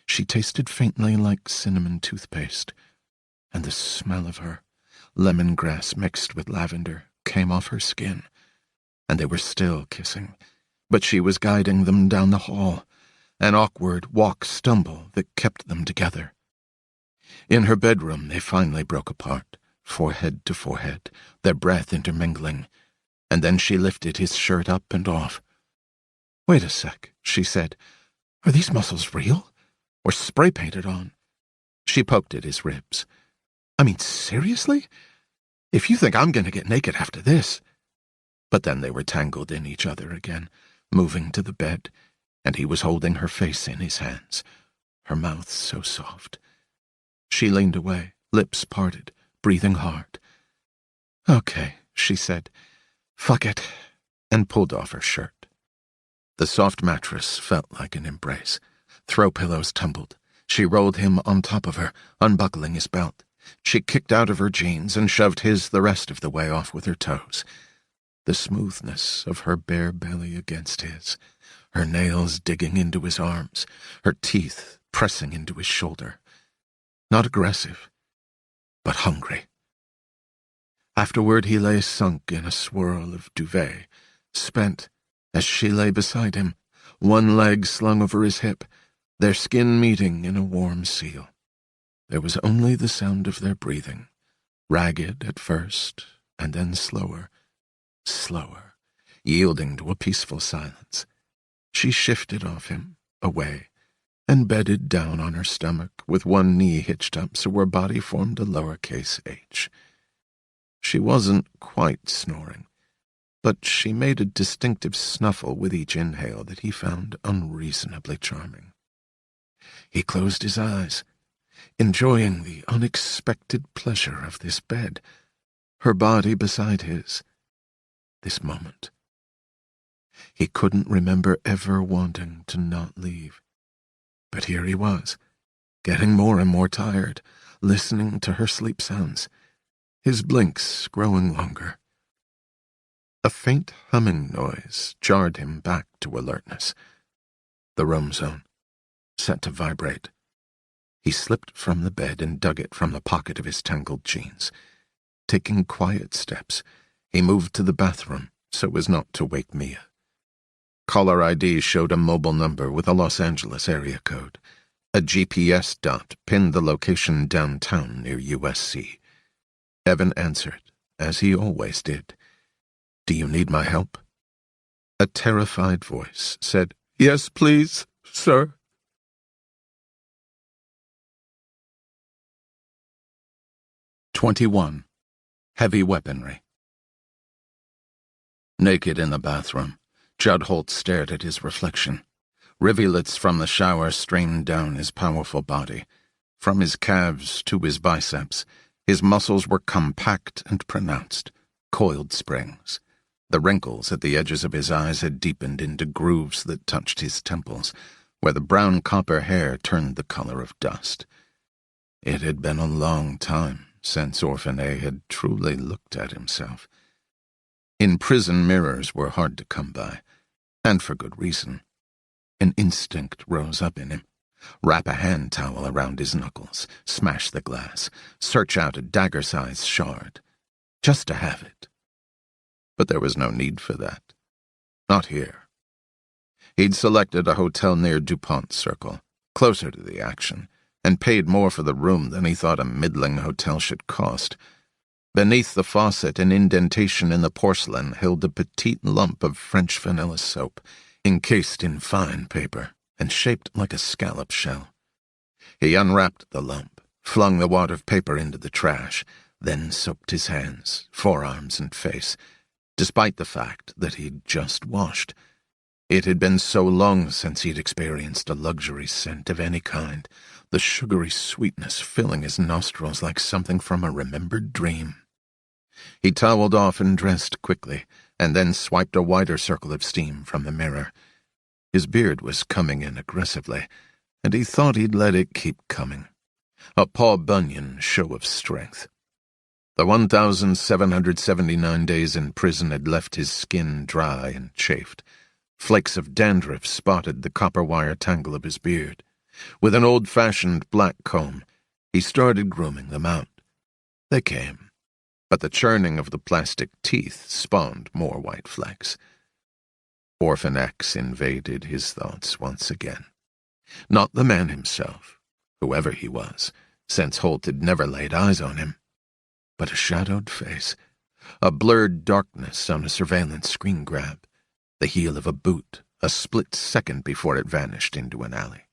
She tasted faintly like cinnamon toothpaste, and the smell of her, lemongrass mixed with lavender, came off her skin, and they were still kissing, but she was guiding them down the hall, an awkward walk-stumble that kept them together. In her bedroom they finally broke apart, forehead to forehead, their breath intermingling, and then she lifted his shirt up and off. "Wait a sec," she said. "Are these muscles real? Or spray-painted on?" She poked at his ribs. "I mean, seriously? If you think I'm going to get naked after this—" But then they were tangled in each other again, moving to the bed, and he was holding her face in his hands, her mouth so soft. She leaned away, lips parted, breathing hard. "Okay," she said. "Fuck it," and pulled off her shirt. The soft mattress felt like an embrace. Throw pillows tumbled. She rolled him on top of her, unbuckling his belt. She kicked out of her jeans and shoved his the rest of the way off with her toes. The smoothness of her bare belly against his, her nails digging into his arms, her teeth pressing into his shoulder. Not aggressive, but hungry. Afterward he lay sunk in a swirl of duvet, spent, as she lay beside him, one leg slung over his hip, their skin meeting in a warm seal. There was only the sound of their breathing, ragged at first, and then slower, yielding to a peaceful silence. She shifted off him, away, and bedded down on her stomach with one knee hitched up so her body formed a lowercase h. She wasn't quite snoring, but she made a distinctive snuffle with each inhale that he found unreasonably charming. He closed his eyes, enjoying the unexpected pleasure of this bed, her body beside his, this moment. He couldn't remember ever wanting to not leave. But here he was, getting more and more tired, listening to her sleep sounds, his blinks growing longer. A faint humming noise jarred him back to alertness. The roam zone, set to vibrate. He slipped from the bed and dug it from the pocket of his tangled jeans. Taking quiet steps, he moved to the bathroom so as not to wake Mia. Caller ID showed a mobile number with a Los Angeles area code. A GPS dot pinned the location downtown near USC. Evan answered, as he always did. "Do you need my help?" A terrified voice said, "Yes, please, sir." 21. Heavy weaponry. Naked in the bathroom, Judd Holt stared at his reflection. Rivulets from the shower streamed down his powerful body. From his calves to his biceps, his muscles were compact and pronounced, coiled springs. The wrinkles at the edges of his eyes had deepened into grooves that touched his temples, where the brown copper hair turned the color of dust. It had been a long time since Orphan A had truly looked at himself. In prison, mirrors were hard to come by, and for good reason. An instinct rose up in him. Wrap a hand towel around his knuckles, smash the glass, search out a dagger-sized shard, just to have it. But there was no need for that. Not here. He'd selected a hotel near DuPont Circle, closer to the action, and paid more for the room than he thought a middling hotel should cost. Beneath the faucet, an indentation in the porcelain held a petite lump of French vanilla soap, encased in fine paper and shaped like a scallop shell. He unwrapped the lump, flung the wad of paper into the trash, then soaped his hands, forearms, and face, despite the fact that he'd just washed. It had been so long since he'd experienced a luxury scent of any kind, the sugary sweetness filling his nostrils like something from a remembered dream. He toweled off and dressed quickly, and then swiped a wider circle of steam from the mirror. His beard was coming in aggressively, and he thought he'd let it keep coming. A Paul Bunyan show of strength. The 1,779 days in prison had left his skin dry and chafed. Flakes of dandruff spotted the copper wire tangle of his beard. With an old-fashioned black comb, he started grooming them out. They came, but the churning of the plastic teeth spawned more white flecks. Orphan X invaded his thoughts once again. Not the man himself, whoever he was, since Holt had never laid eyes on him, but a shadowed face, a blurred darkness on a surveillance screen grab, the heel of a boot, a split second before it vanished into an alley.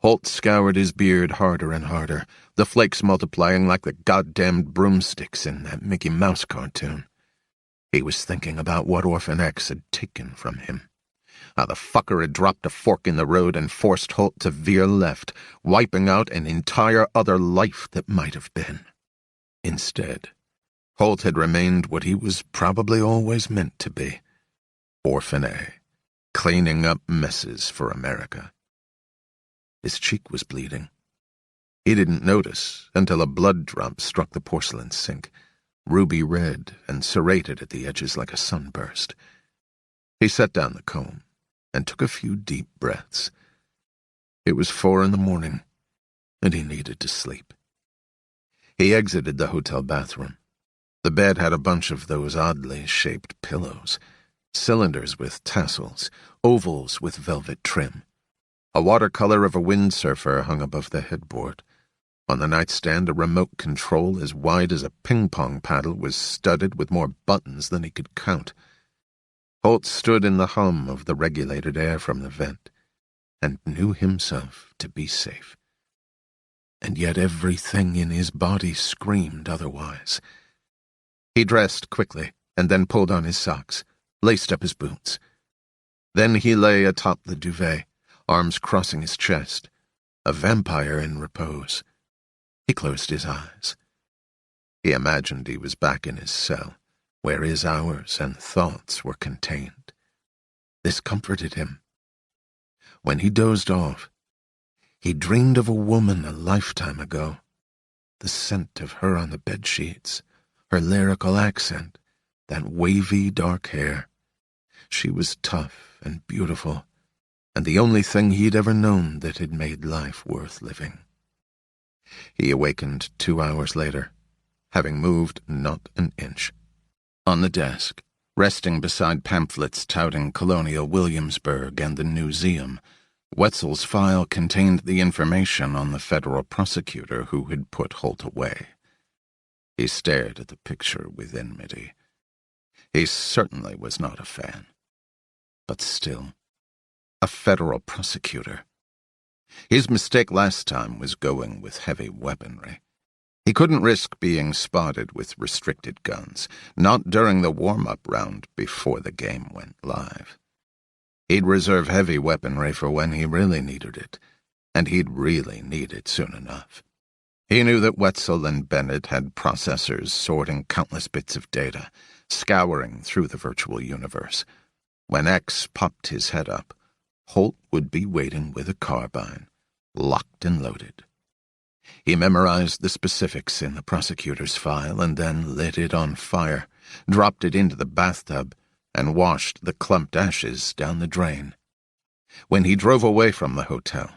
Holt scoured his beard harder and harder, the flakes multiplying like the goddamned broomsticks in that Mickey Mouse cartoon. He was thinking about what Orphan X had taken from him. How the fucker had dropped a fork in the road and forced Holt to veer left, wiping out an entire other life that might have been. Instead, Holt had remained what he was probably always meant to be. Orphan A, cleaning up messes for America. His cheek was bleeding. He didn't notice until a blood drop struck the porcelain sink, ruby red and serrated at the edges like a sunburst. He set down the comb and took a few deep breaths. It was 4 a.m, and he needed to sleep. He exited the hotel bathroom. The bed had a bunch of those oddly shaped pillows, cylinders with tassels, ovals with velvet trim. A watercolor of a windsurfer hung above the headboard. On the nightstand, a remote control as wide as a ping-pong paddle was studded with more buttons than he could count. Holt stood in the hum of the regulated air from the vent, and knew himself to be safe. And yet everything in his body screamed otherwise. He dressed quickly, and then pulled on his socks, laced up his boots. Then he lay atop the duvet, arms crossing his chest, a vampire in repose. He closed his eyes. He imagined he was back in his cell, where his hours and thoughts were contained. This comforted him. When he dozed off, he dreamed of a woman a lifetime ago, the scent of her on the bedsheets, her lyrical accent, that wavy dark hair. She was tough and beautiful, and the only thing he'd ever known that had made life worth living. He awakened 2 hours later, having moved not an inch. On the desk, resting beside pamphlets touting Colonial Williamsburg and the Museum, Wetzel's file contained the information on the federal prosecutor who had put Holt away. He stared at the picture with enmity. He certainly was not a fan. But still, a federal prosecutor. His mistake last time was going with heavy weaponry. He couldn't risk being spotted with restricted guns, not during the warm-up round before the game went live. He'd reserve heavy weaponry for when he really needed it, and he'd really need it soon enough. He knew that Wetzel and Bennett had processors sorting countless bits of data, scouring through the virtual universe. When X popped his head up, Holt would be waiting with a carbine, locked and loaded. He memorized the specifics in the prosecutor's file and then lit it on fire, dropped it into the bathtub, and washed the clumped ashes down the drain. When he drove away from the hotel,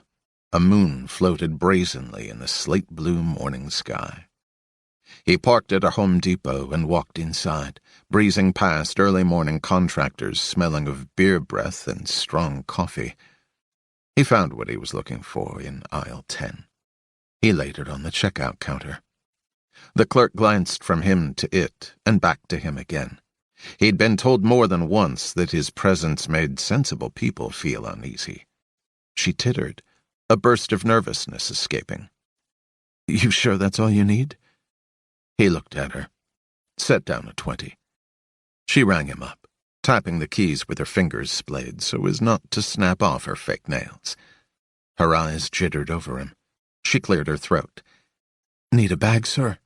a moon floated brazenly in the slate-blue morning sky. He parked at a Home Depot and walked inside, breezing past early-morning contractors smelling of beer breath and strong coffee. He found what he was looking for in aisle 10. He laid it on the checkout counter. The clerk glanced from him to it, and back to him again. He'd been told more than once that his presence made sensible people feel uneasy. She tittered, a burst of nervousness escaping. "You sure that's all you need?" He looked at her, set down a 20. She rang him up, tapping the keys with her fingers splayed so as not to snap off her fake nails. Her eyes jittered over him. She cleared her throat. "Need a bag, sir?"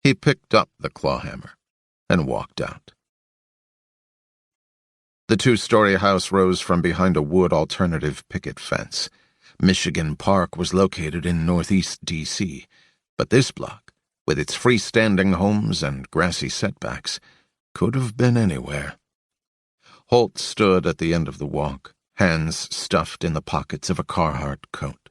He picked up the clawhammer and walked out. The two-story house rose from behind a wood alternative picket fence. Michigan Park was located in northeast D.C., but this block, with its freestanding homes and grassy setbacks, could have been anywhere. Holt stood at the end of the walk, hands stuffed in the pockets of a Carhartt coat.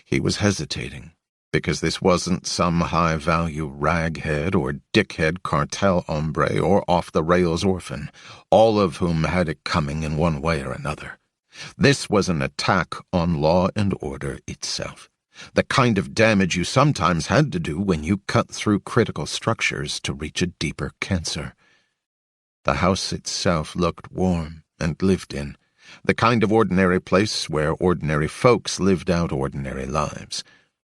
He was hesitating, because this wasn't some high-value raghead or dickhead cartel hombre or off-the-rails orphan, all of whom had it coming in one way or another. This was an attack on law and order itself, the kind of damage you sometimes had to do when you cut through critical structures to reach a deeper cancer. The house itself looked warm and lived in, the kind of ordinary place where ordinary folks lived out ordinary lives.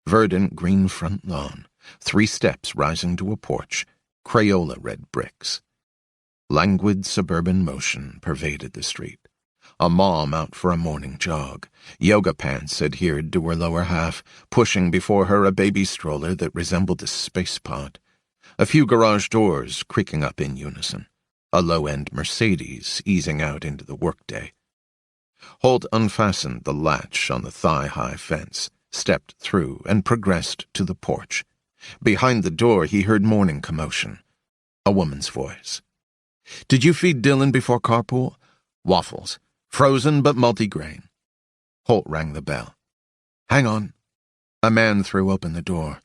Verdant green front lawn, 3 steps rising to a porch, Crayola red bricks. Languid suburban motion pervaded the street. A mom out for a morning jog, yoga pants adhered to her lower half, pushing before her a baby stroller that resembled a space pod. A few garage doors creaking up in unison. A low-end Mercedes easing out into the workday. Holt unfastened the latch on the thigh-high fence, stepped through, and progressed to the porch. Behind the door he heard morning commotion. A woman's voice. "Did you feed Dylan before carpool?" "Waffles. Frozen but multigrain." Holt rang the bell. "Hang on." A man threw open the door.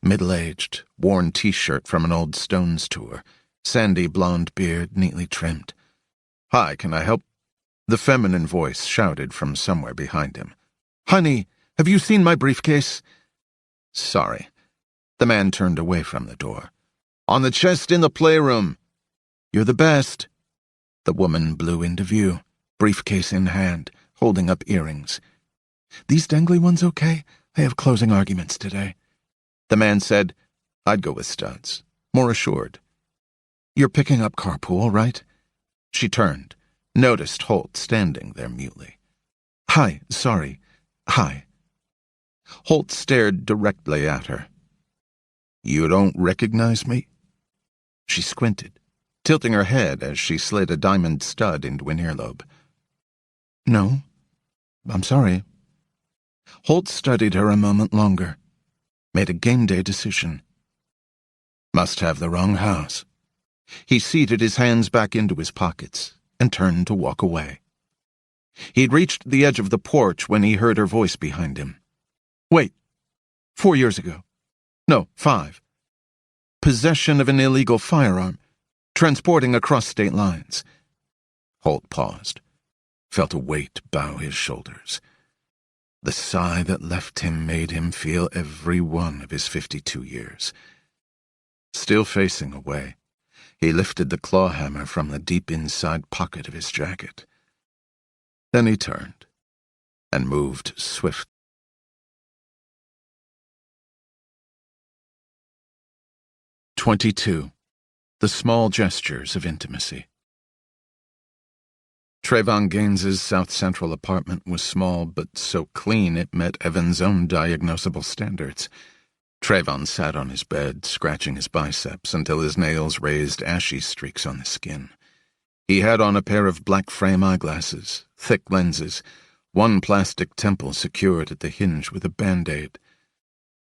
Middle-aged, worn T-shirt from an old Stones tour, sandy blonde beard neatly trimmed. "Hi, can I help?" The feminine voice shouted from somewhere behind him. "Honey, have you seen my briefcase?" "Sorry." The man turned away from the door. "On the chest in the playroom." "You're the best." The woman blew into view, briefcase in hand, holding up earrings. "These dangly ones okay? I have closing arguments today." The man said, "I'd go with studs." More assured. "You're picking up carpool, right?" She turned, noticed Holt standing there mutely. "Hi, sorry. Hi." Holt stared directly at her. "You don't recognize me?" She squinted, tilting her head as she slid a diamond stud into an earlobe. "No, I'm sorry." Holt studied her a moment longer, made a game day decision. Must have the wrong house. He seated his hands back into his pockets and turned to walk away. He'd reached the edge of the porch when he heard her voice behind him. "Wait, 4 years ago. No, 5. Possession of an illegal firearm, transporting across state lines." Holt paused, felt a weight bow his shoulders. The sigh that left him made him feel every one of his 52 years. Still facing away, he lifted the clawhammer from the deep inside pocket of his jacket. Then he turned and moved swiftly. 22. The small gestures of intimacy. Trayvon Gaines's South Central apartment was small, but so clean it met Evan's own diagnosable standards. Trayvon sat on his bed, scratching his biceps until his nails raised ashy streaks on the skin. He had on a pair of black frame eyeglasses, thick lenses, one plastic temple secured at the hinge with a Band-Aid.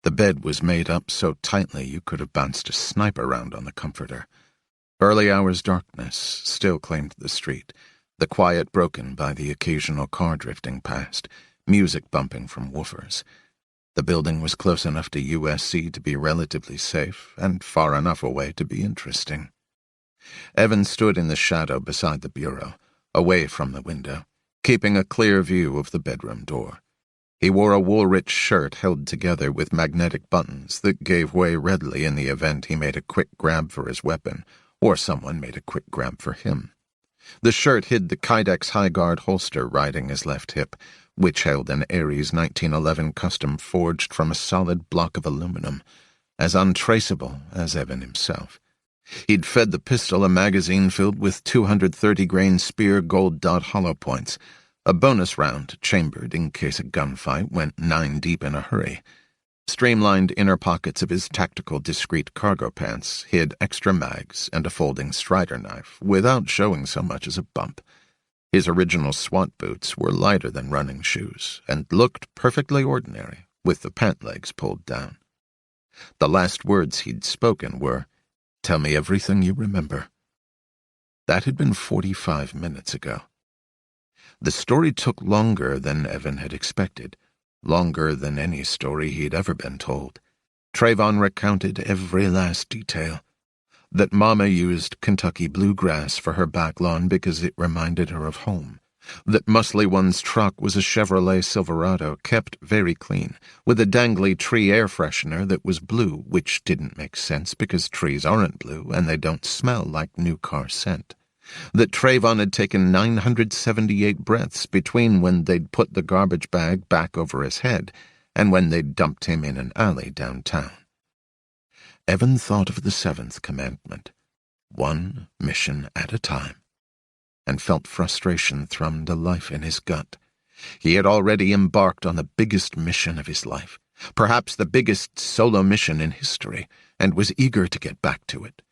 The bed was made up so tightly you could have bounced a sniper round on the comforter. Early hours darkness still claimed the street, the quiet broken by the occasional car drifting past, music bumping from woofers. The building was close enough to USC to be relatively safe, and far enough away to be interesting. Evan stood in the shadow beside the bureau, away from the window, keeping a clear view of the bedroom door. He wore a Woolrich shirt held together with magnetic buttons that gave way readily in the event he made a quick grab for his weapon, or someone made a quick grab for him. The shirt hid the Kydex High Guard holster riding his left hip, which held an Ares 1911 custom forged from a solid block of aluminum, as untraceable as Evan himself. He'd fed the pistol a magazine filled with 230-grain Spear gold dot hollow points, a bonus round chambered in case a gunfight went 9 deep in a hurry. Streamlined inner pockets of his tactical discreet cargo pants hid extra mags and a folding Strider knife without showing so much as a bump. His original SWAT boots were lighter than running shoes and looked perfectly ordinary, with the pant legs pulled down. The last words he'd spoken were, "Tell me everything you remember." That had been 45 minutes ago. The story took longer than Evan had expected, longer than any story he'd ever been told. Trayvon recounted every last detail. That Mama used Kentucky bluegrass for her back lawn because it reminded her of home. That Musly One's truck was a Chevrolet Silverado kept very clean, with a dangly tree air freshener that was blue, which didn't make sense because trees aren't blue and they don't smell like new car scent. That Trayvon had taken 978 breaths between when they'd put the garbage bag back over his head and when they'd dumped him in an alley downtown. Evan thought of the 7th commandment, one mission at a time, and felt frustration thrum to life in his gut. He had already embarked on the biggest mission of his life, perhaps the biggest solo mission in history, and was eager to get back to it.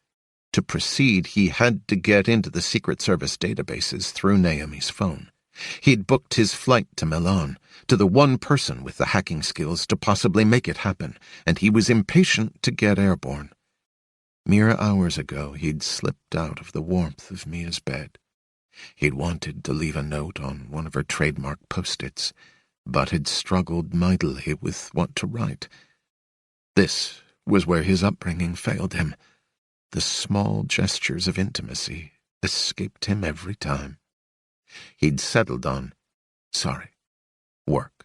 To proceed, he had to get into the Secret Service databases through Naomi's phone. He'd booked his flight to Milan, to the one person with the hacking skills to possibly make it happen, and he was impatient to get airborne. Mere hours ago, he'd slipped out of the warmth of Mia's bed. He'd wanted to leave a note on one of her trademark post-its, but had struggled mightily with what to write. This was where his upbringing failed him. The small gestures of intimacy escaped him every time. He'd settled on, sorry, work.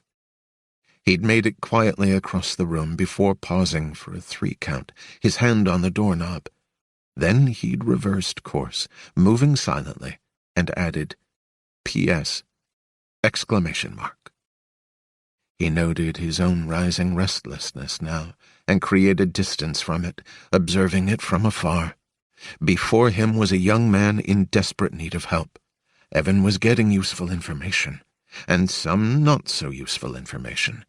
He'd made it quietly across the room before pausing for a 3 count, his hand on the doorknob. Then he'd reversed course, moving silently, and added, P.S. exclamation mark. He noted his own rising restlessness now, and created distance from it, observing it from afar. Before him was a young man in desperate need of help. Evan was getting useful information, and some not-so-useful information.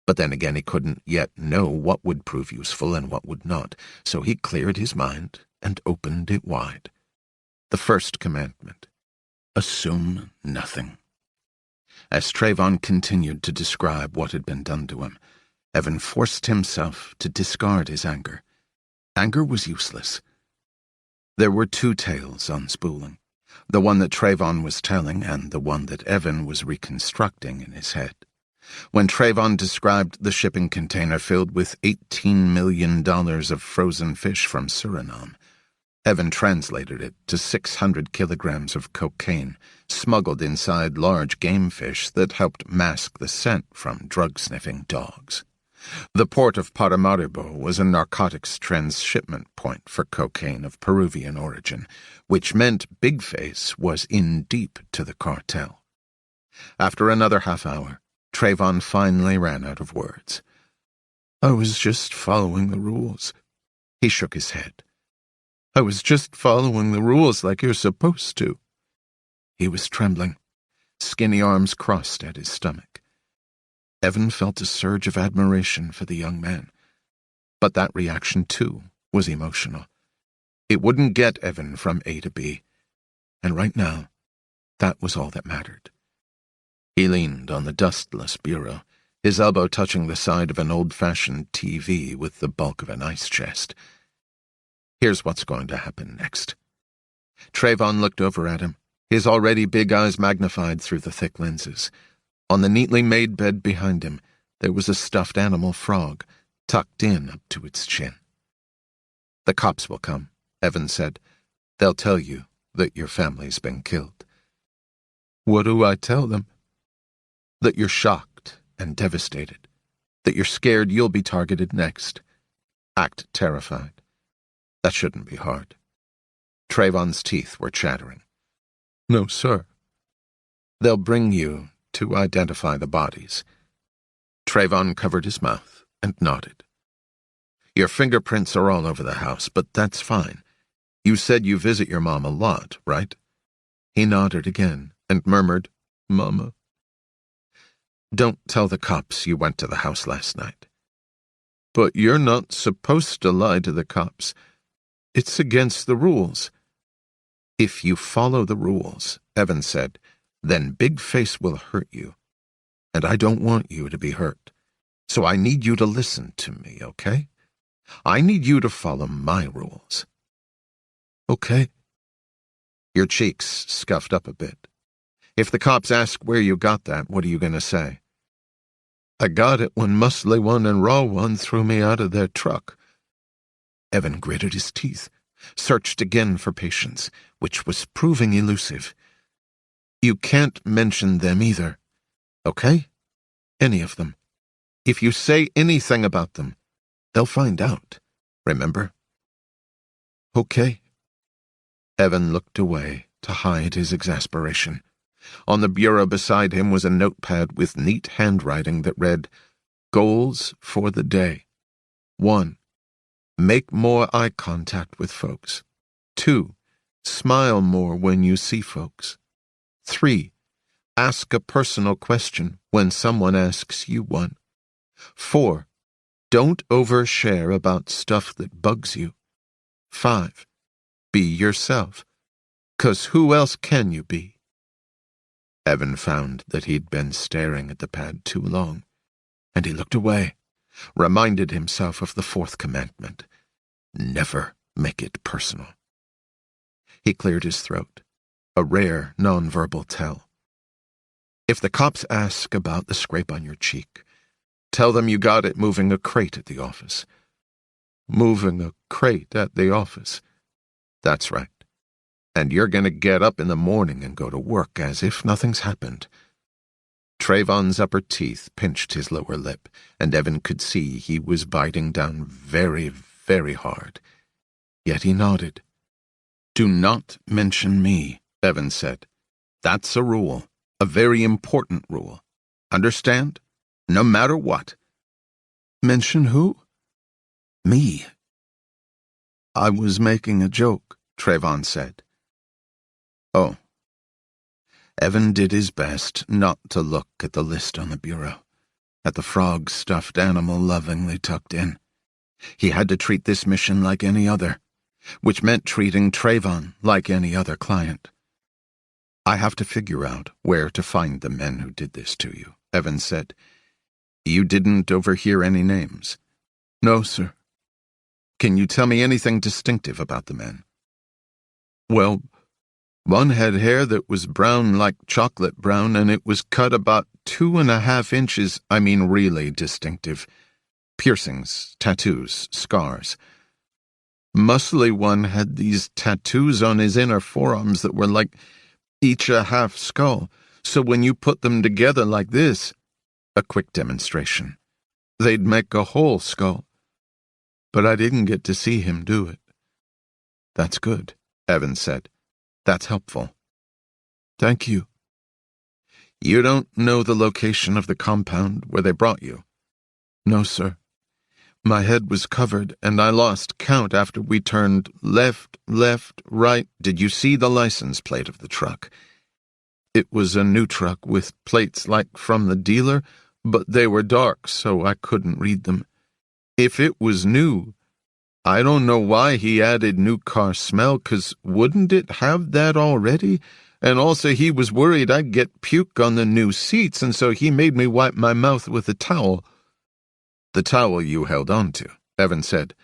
But then again he couldn't yet know what would prove useful and what would not, so he cleared his mind and opened it wide. The 1st commandment, assume nothing. As Trayvon continued to describe what had been done to him, Evan forced himself to discard his anger. Anger was useless. There were 2 tales unspooling, the one that Trayvon was telling and the one that Evan was reconstructing in his head. When Trayvon described the shipping container filled with $18 million of frozen fish from Suriname, Evan translated it to 600 kilograms of cocaine smuggled inside large game fish that helped mask the scent from drug-sniffing dogs. The port of Paramaribo was a narcotics transshipment point for cocaine of Peruvian origin, which meant Big Face was in deep to the cartel. After another half hour, Trayvon finally ran out of words. I was just following the rules. He shook his head. I was just following the rules like you're supposed to. He was trembling, skinny arms crossed at his stomach. Evan felt a surge of admiration for the young man. But that reaction, too, was emotional. It wouldn't get Evan from A to B, and right now, that was all that mattered. He leaned on the dustless bureau, his elbow touching the side of an old-fashioned TV with the bulk of an ice chest. Here's what's going to happen next. Trayvon looked over at him, his already big eyes magnified through the thick lenses. On the neatly made bed behind him, there was a stuffed animal frog, tucked in up to its chin. The cops will come, Evan said. They'll tell you that your family's been killed. What do I tell them? That you're shocked and devastated, that you're scared you'll be targeted next. Act terrified. That shouldn't be hard. Trayvon's teeth were chattering. No, sir. They'll bring you to identify the bodies. Trayvon covered his mouth and nodded. Your fingerprints are all over the house, but that's fine. You said you visit your mom a lot, right? He nodded again and murmured, Mama. Don't tell the cops you went to the house last night. But you're not supposed to lie to the cops. It's against the rules. If you follow the rules, Evan said, then Big Face will hurt you. And I don't want you to be hurt. So I need you to listen to me, okay? I need you to follow my rules. Okay. Your cheeks scuffed up a bit. If the cops ask where you got that, what are you going to say? I got it when Muscly One and Raw One threw me out of their truck. Evan gritted his teeth, searched again for patience, which was proving elusive. You can't mention them either, okay? Any of them. If you say anything about them, they'll find out, remember? Okay. Evan looked away to hide his exasperation. On the bureau beside him was a notepad with neat handwriting that read, Goals for the day. 1. Make more eye contact with folks. 2. Smile more when you see folks. 3. Ask a personal question when someone asks you one. 4. Don't overshare about stuff that bugs you. 5. Be yourself. 'Cause who else can you be? Evan found that he'd been staring at the pad too long, and he looked away, reminded himself of the fourth commandment. Never make it personal. He cleared his throat, a rare nonverbal tell. If the cops ask about the scrape on your cheek, tell them you got it moving a crate at the office. Moving a crate at the office. That's right. And you're going to get up in the morning and go to work as if nothing's happened. Trayvon's upper teeth pinched his lower lip, and Evan could see he was biting down very, very hard. Yet he nodded. Do not mention me, Evan said. That's a rule, a very important rule. Understand? No matter what. Mention who? Me. I was making a joke, Trayvon said. Oh. Evan did his best not to look at the list on the bureau, at the frog-stuffed animal lovingly tucked in. He had to treat this mission like any other, which meant treating Trayvon like any other client. I have to figure out where to find the men who did this to you, Evan said. You didn't overhear any names? No, sir. Can you tell me anything distinctive about the men? Well, one had hair that was brown like chocolate brown, and it was cut about 2.5 inches, I mean really distinctive. Piercings, tattoos, scars. Muscly One had these tattoos on his inner forearms that were like each a half skull, so when you put them together like this, a quick demonstration, they'd make a whole skull. But I didn't get to see him do it. That's good, Evan said. That's helpful. Thank you. You don't know the location of the compound where they brought you? No, sir. My head was covered, and I lost count after we turned left, right. Did you see the license plate of the truck? It was a new truck with plates like from the dealer, but they were dark, so I couldn't read them. If it was new, I don't know why he added new car smell, 'cause wouldn't it have that already? And also he was worried I'd get puke on the new seats, and so he made me wipe my mouth with a towel. The towel you held on to, Evan said.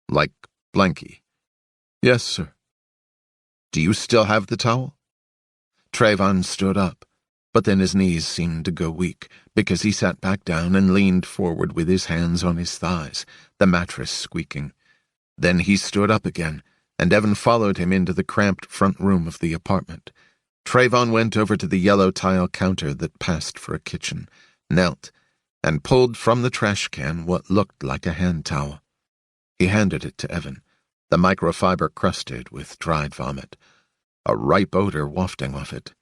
Like Blanky. Yes, sir. Do you still have the towel? Trayvon stood up, but then his knees seemed to go weak, because he sat back down and leaned forward with his hands on his thighs, the mattress squeaking. Then he stood up again, and Evan followed him into the cramped front room of the apartment. Trayvon went over to the yellow tile counter that passed for a kitchen, knelt, and pulled from the trash can what looked like a hand towel. He handed it to Evan, the microfiber crusted with dried vomit, a ripe odor wafting off it.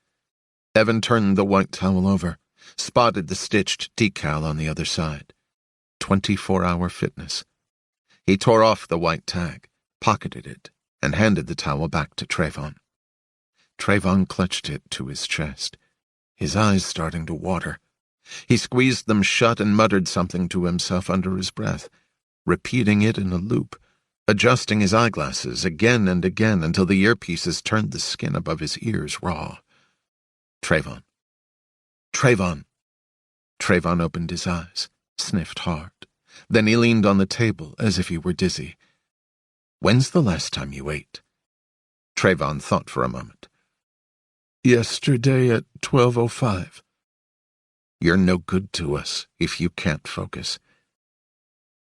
Evan turned the white towel over, spotted the stitched decal on the other side. 24-hour fitness. He tore off the white tag, pocketed it, and handed the towel back to Trayvon. Trayvon clutched it to his chest, his eyes starting to water. He squeezed them shut and muttered something to himself under his breath, repeating it in a loop, adjusting his eyeglasses again and again until the earpieces turned the skin above his ears raw. Trayvon. Trayvon. Trayvon opened his eyes, sniffed hard. Then he leaned on the table as if he were dizzy. When's the last time you ate? Trayvon thought for a moment. Yesterday at 12:05. You're no good to us if you can't focus.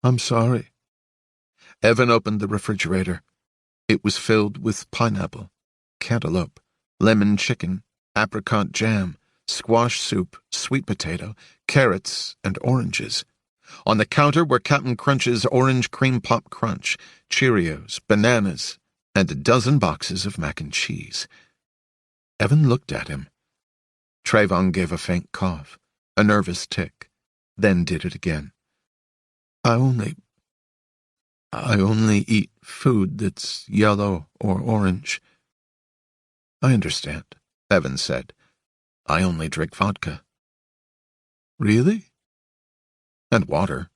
I'm sorry. Evan opened the refrigerator. It was filled with pineapple, cantaloupe, lemon chicken, apricot jam, squash soup, sweet potato, carrots, and oranges. On the counter were Captain Crunch's Orange Cream Pop Crunch, Cheerios, bananas, and a dozen boxes of mac and cheese. Evan looked at him. Trayvon gave a faint cough, a nervous tick, then did it again. I only eat food that's yellow or orange. I understand, Evan said. I only drink vodka. Really? And water.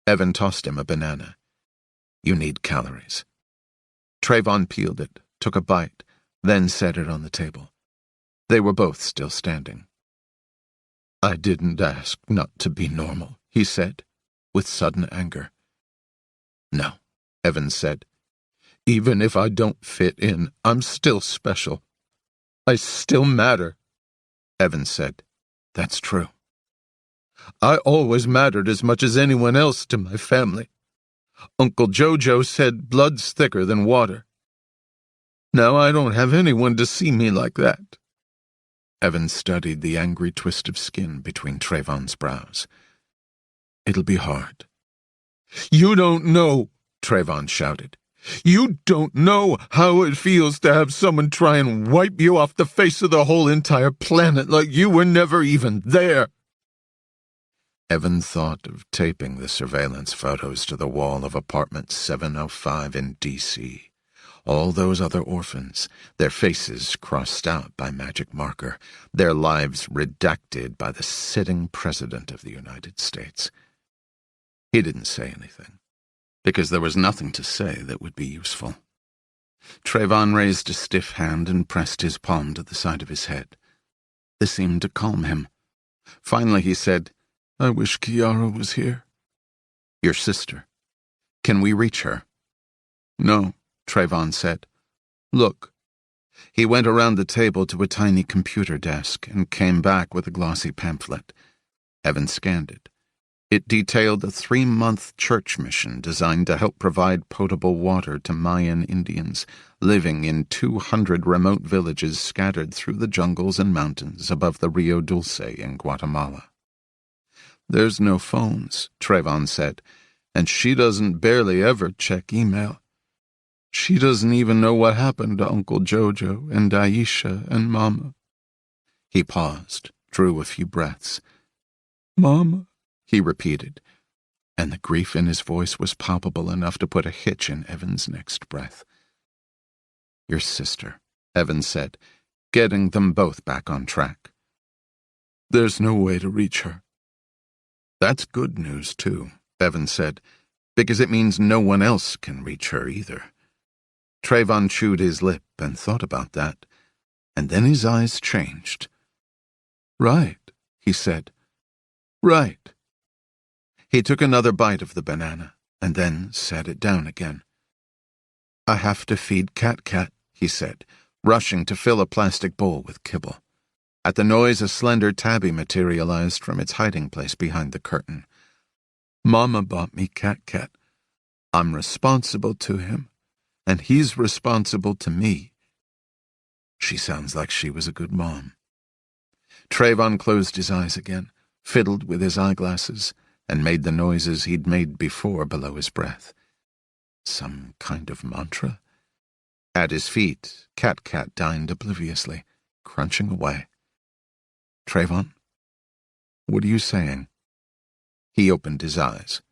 Evan tossed him a banana. You need calories. Trayvon peeled it, took a bite, then set it on the table. They were both still standing. I didn't ask not to be normal, he said, with sudden anger. No, Evan said. Even if I don't fit in, I'm still special. I still matter. Evan said. That's true. I always mattered as much as anyone else to my family. Uncle Jojo said blood's thicker than water. Now I don't have anyone to see me like that. Evan studied the angry twist of skin between Trayvon's brows. It'll be hard. You don't know, Trayvon shouted. You don't know how it feels to have someone try and wipe you off the face of the whole entire planet like you were never even there. Evan thought of taping the surveillance photos to the wall of apartment 705 in D.C. All those other orphans, their faces crossed out by magic marker, their lives redacted by the sitting president of the United States. He didn't say anything, because there was nothing to say that would be useful. Trayvon raised a stiff hand and pressed his palm to the side of his head. This seemed to calm him. Finally he said, I wish Kiara was here. Your sister. Can we reach her? No, Trayvon said. Look. He went around the table to a tiny computer desk and came back with a glossy pamphlet. Evan scanned it. It detailed a 3-month church mission designed to help provide potable water to Mayan Indians living in 200 remote villages scattered through the jungles and mountains above the Rio Dulce in Guatemala. There's no phones, Trayvon said, and she doesn't barely ever check email. She doesn't even know what happened to Uncle Jojo and Aisha and Mama. He paused, drew a few breaths. Mama, he repeated, and the grief in his voice was palpable enough to put a hitch in Evan's next breath. Your sister, Evan said, getting them both back on track. There's no way to reach her. That's good news, too, Evan said, because it means no one else can reach her either. Trayvon chewed his lip and thought about that, and then his eyes changed. Right, he said. Right. He took another bite of the banana, and then sat it down again. I have to feed Cat, he said, rushing to fill a plastic bowl with kibble. At the noise, a slender tabby materialized from its hiding place behind the curtain. Mama bought me Cat. I'm responsible to him, and he's responsible to me. She sounds like she was a good mom. Trayvon closed his eyes again, fiddled with his eyeglasses, and made the noises he'd made before below his breath. Some kind of mantra? At his feet, Cat dined obliviously, crunching away. "Trayvon, what are you saying?" He opened his eyes.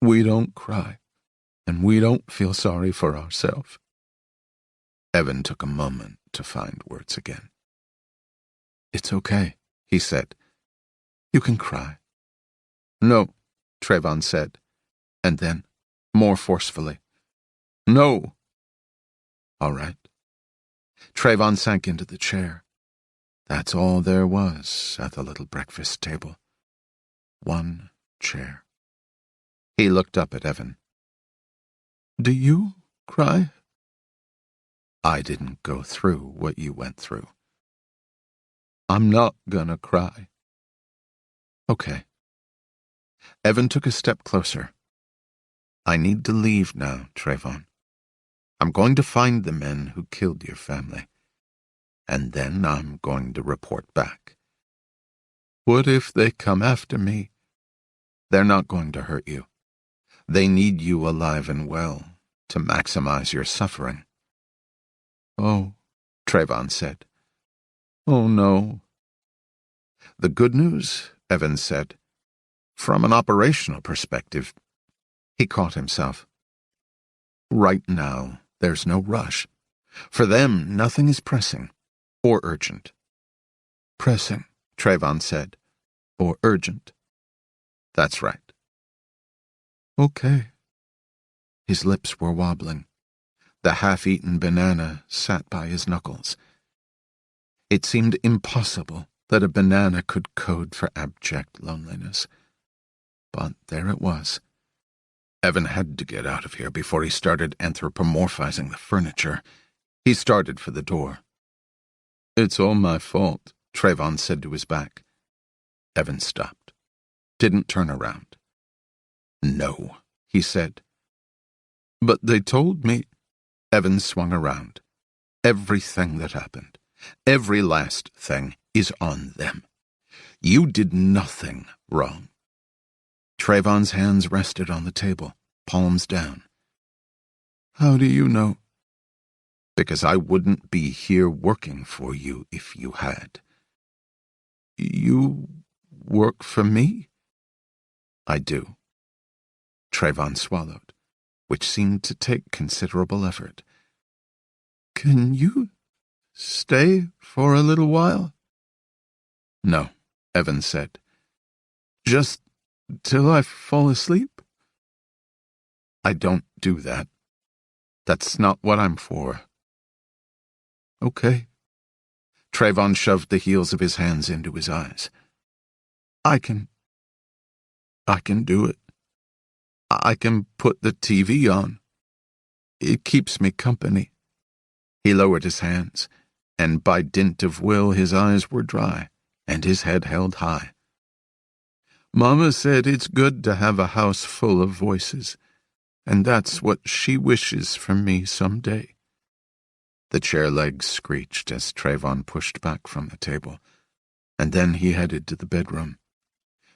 "We don't cry, and we don't feel sorry for ourselves." Evan took a moment to find words again. "It's okay," he said. "You can cry." "No," Trayvon said, and then, more forcefully, "No." "All right." Trayvon sank into the chair. That's all there was at the little breakfast table. One chair. He looked up at Evan. "Do you cry?" "I didn't go through what you went through." "I'm not gonna cry." "Okay." Evan took a step closer. "I need to leave now, Trayvon. I'm going to find the men who killed your family. And then I'm going to report back." "What if they come after me?" "They're not going to hurt you. They need you alive and well to maximize your suffering." "Oh," Trayvon said. "Oh, no." "The good news," Evan said, "from an operational perspective," he caught himself. "Right now, there's no rush. For them, nothing is pressing or urgent." "Pressing," Trayvon said, "or urgent." "That's right." "Okay." His lips were wobbling. The half-eaten banana sat by his knuckles. It seemed impossible that a banana could code for abject loneliness. But there it was. Evan had to get out of here before he started anthropomorphizing the furniture. He started for the door. "It's all my fault," Trayvon said to his back. Evan stopped. Didn't turn around. "No," he said. "But they told me—" Evan swung around. "Everything that happened, every last thing, is on them. You did nothing wrong." Trayvon's hands rested on the table, palms down. "How do you know?" "Because I wouldn't be here working for you if you had." "You work for me?" "I do." Trayvon swallowed, which seemed to take considerable effort. "Can you stay for a little while?" "No," Evan said. "Just till I fall asleep?" "I don't do that. That's not what I'm for." "Okay." Trayvon shoved the heels of his hands into his eyes. I can do it. I can put the TV on. It keeps me company." He lowered his hands, and by dint of will his eyes were dry, and his head held high. "Mama said it's good to have a house full of voices, and that's what she wishes for me someday." The chair legs screeched as Trayvon pushed back from the table, and then he headed to the bedroom.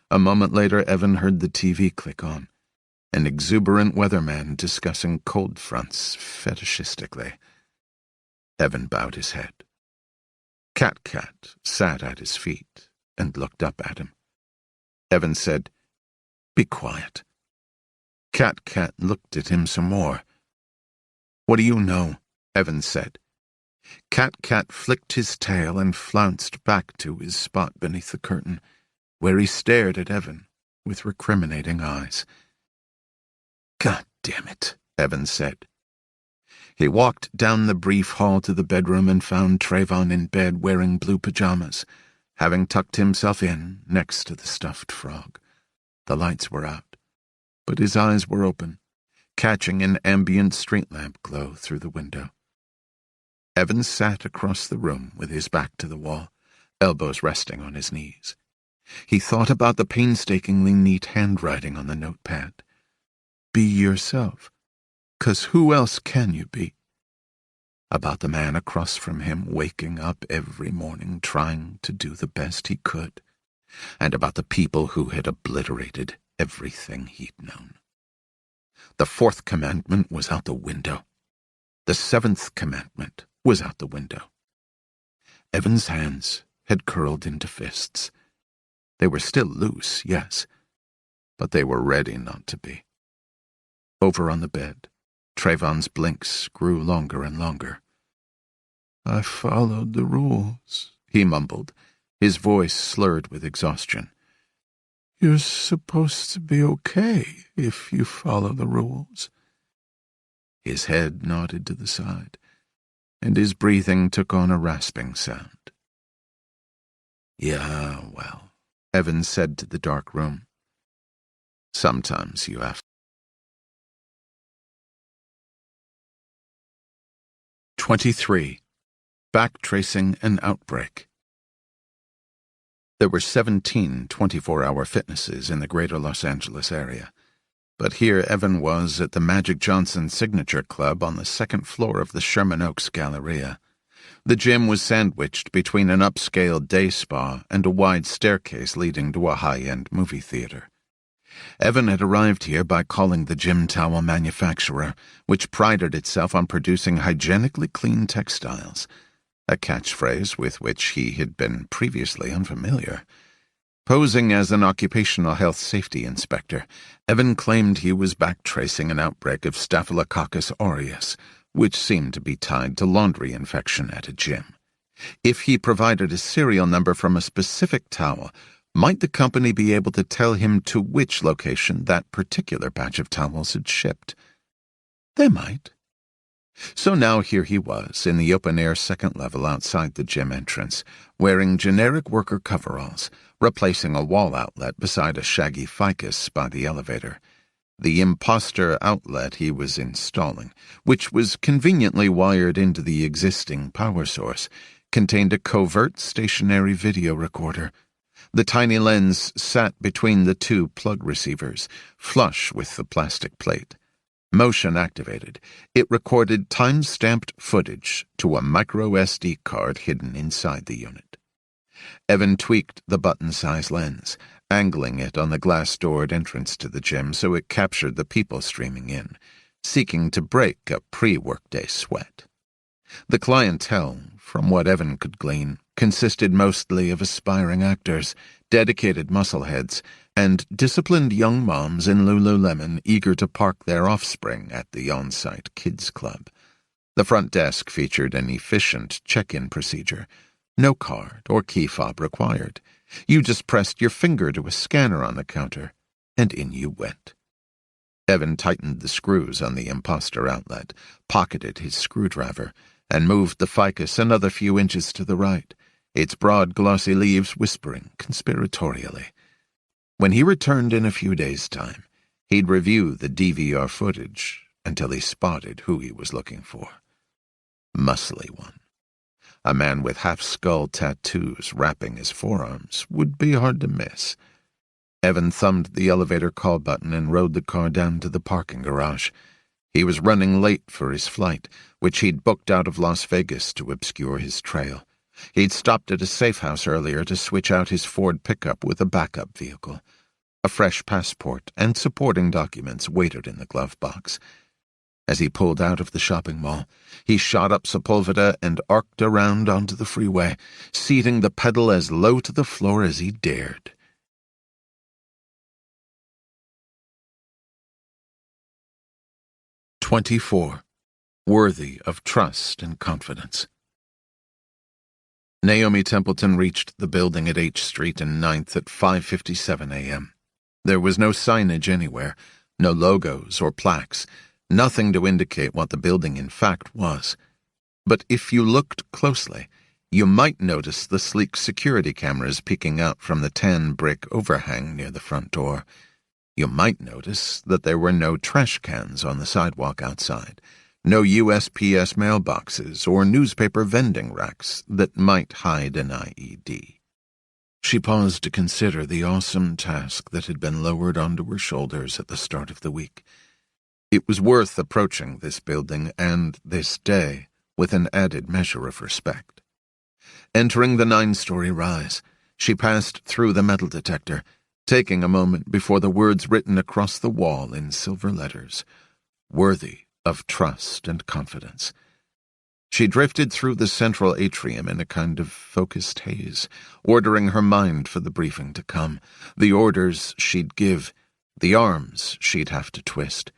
A moment later, Evan heard the TV click on, an exuberant weatherman discussing cold fronts fetishistically. Evan bowed his head. Cat sat at his feet and looked up at him. Evan said, "Be quiet." Cat looked at him some more. "What do you know?" Evan said. Cat flicked his tail and flounced back to his spot beneath the curtain, where he stared at Evan with recriminating eyes. "God damn it," Evan said. He walked down the brief hall to the bedroom and found Trayvon in bed wearing blue pajamas, having tucked himself in next to the stuffed frog. The lights were out, but his eyes were open, catching an ambient street lamp glow through the window. Evan sat across the room with his back to the wall, elbows resting on his knees. He thought about the painstakingly neat handwriting on the notepad. Be yourself, 'cause who else can you be? About the man across from him waking up every morning trying to do the best he could. and about the people who had obliterated everything he'd known. The fourth commandment was out the window. The seventh commandment was out the window. Evan's hands had curled into fists. They were still loose, yes, but they were ready not to be. Over on the bed, Trayvon's blinks grew longer and longer. "I followed the rules," he mumbled, his voice slurred with exhaustion. "You're supposed to be okay if you follow the rules." His head nodded to the side, and his breathing took on a rasping sound. "Yeah, well," Evan said to the dark room. "Sometimes you have." 23. Backtracing an outbreak. There were 17 24-hour fitnesses in the greater Los Angeles area, but here Evan was at the Magic Johnson Signature Club on the second floor of the Sherman Oaks Galleria. The gym was sandwiched between an upscale day spa and a wide staircase leading to a high-end movie theater. Evan had arrived here by calling the gym towel manufacturer, which prided itself on producing hygienically clean textiles, a catchphrase with which he had been previously unfamiliar. Posing as an occupational health safety inspector, Evan claimed he was backtracing an outbreak of Staphylococcus aureus, which seemed to be tied to laundry infection at a gym. If he provided a serial number from a specific towel, might the company be able to tell him to which location that particular batch of towels had shipped? They might. So now here he was, in the open-air second level outside the gym entrance, wearing generic worker coveralls, replacing a wall outlet beside a shaggy ficus by the elevator. The imposter outlet he was installing, which was conveniently wired into the existing power source, contained a covert stationary video recorder. The tiny lens sat between the two plug receivers, flush with the plastic plate. Motion activated, it recorded time-stamped footage to a micro SD card hidden inside the unit. Evan tweaked the button-size lens, angling it on the glass-doored entrance to the gym so it captured the people streaming in, seeking to break a pre-workday sweat. The clientele, from what Evan could glean, consisted mostly of aspiring actors, dedicated muscleheads, and disciplined young moms in Lululemon eager to park their offspring at the on-site kids club. The front desk featured an efficient check-in procedure. No card or key fob required. You just pressed your finger to a scanner on the counter, and in you went. Evan tightened the screws on the imposter outlet, pocketed his screwdriver, and moved the ficus another few inches to the right, its broad glossy leaves whispering conspiratorially. When he returned in a few days' time, he'd review the DVR footage until he spotted who he was looking for. Muscly one. A man with half-skull tattoos wrapping his forearms would be hard to miss. Evan thumbed the elevator call button and rode the car down to the parking garage. He was running late for his flight, which he'd booked out of Las Vegas to obscure his trail. He'd stopped at a safe house earlier to switch out his Ford pickup with a backup vehicle. A fresh passport and supporting documents waited in the glove box. As he pulled out of the shopping mall, he shot up Sepulveda and arced around onto the freeway, seating the pedal as low to the floor as he dared. "24. Worthy of trust and confidence." Naomi Templeton reached the building at H Street and 9th at 5:57 a.m. There was no signage anywhere, no logos or plaques, nothing to indicate what the building in fact was. But if you looked closely, you might notice the sleek security cameras peeking out from the tan brick overhang near the front door. You might notice that there were no trash cans on the sidewalk outside, no USPS mailboxes or newspaper vending racks that might hide an IED. She paused to consider the awesome task that had been lowered onto her shoulders at the start of the week. It was worth approaching this building and this day with an added measure of respect. Entering the 9-story rise, She passed through the metal detector, taking a moment before the words written across the wall in silver letters, "Worthy of trust and confidence." She drifted through the central atrium in a kind of focused haze, ordering her mind for the briefing to come, the orders she'd give, the arms she'd have to twist.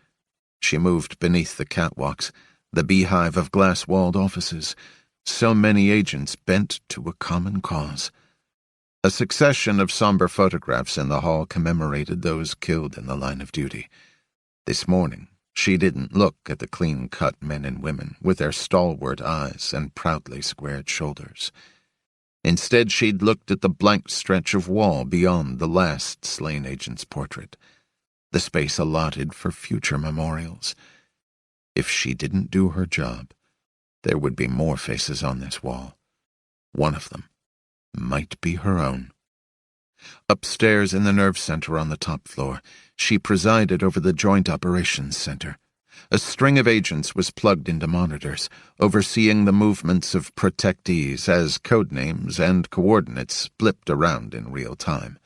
She moved beneath the catwalks, the beehive of glass-walled offices, so many agents bent to a common cause. A succession of somber photographs in the hall commemorated those killed in the line of duty. This morning, she didn't look at the clean-cut men and women with their stalwart eyes and proudly squared shoulders. Instead, she'd looked at the blank stretch of wall beyond the last slain agent's portrait, the space allotted for future memorials. If she didn't do her job, there would be more faces on this wall. One of them might be her own. Upstairs in the nerve center on the top floor, she presided over the Joint Operations Center. A string of agents was plugged into monitors, overseeing the movements of protectees as codenames and coordinates blipped around in real time.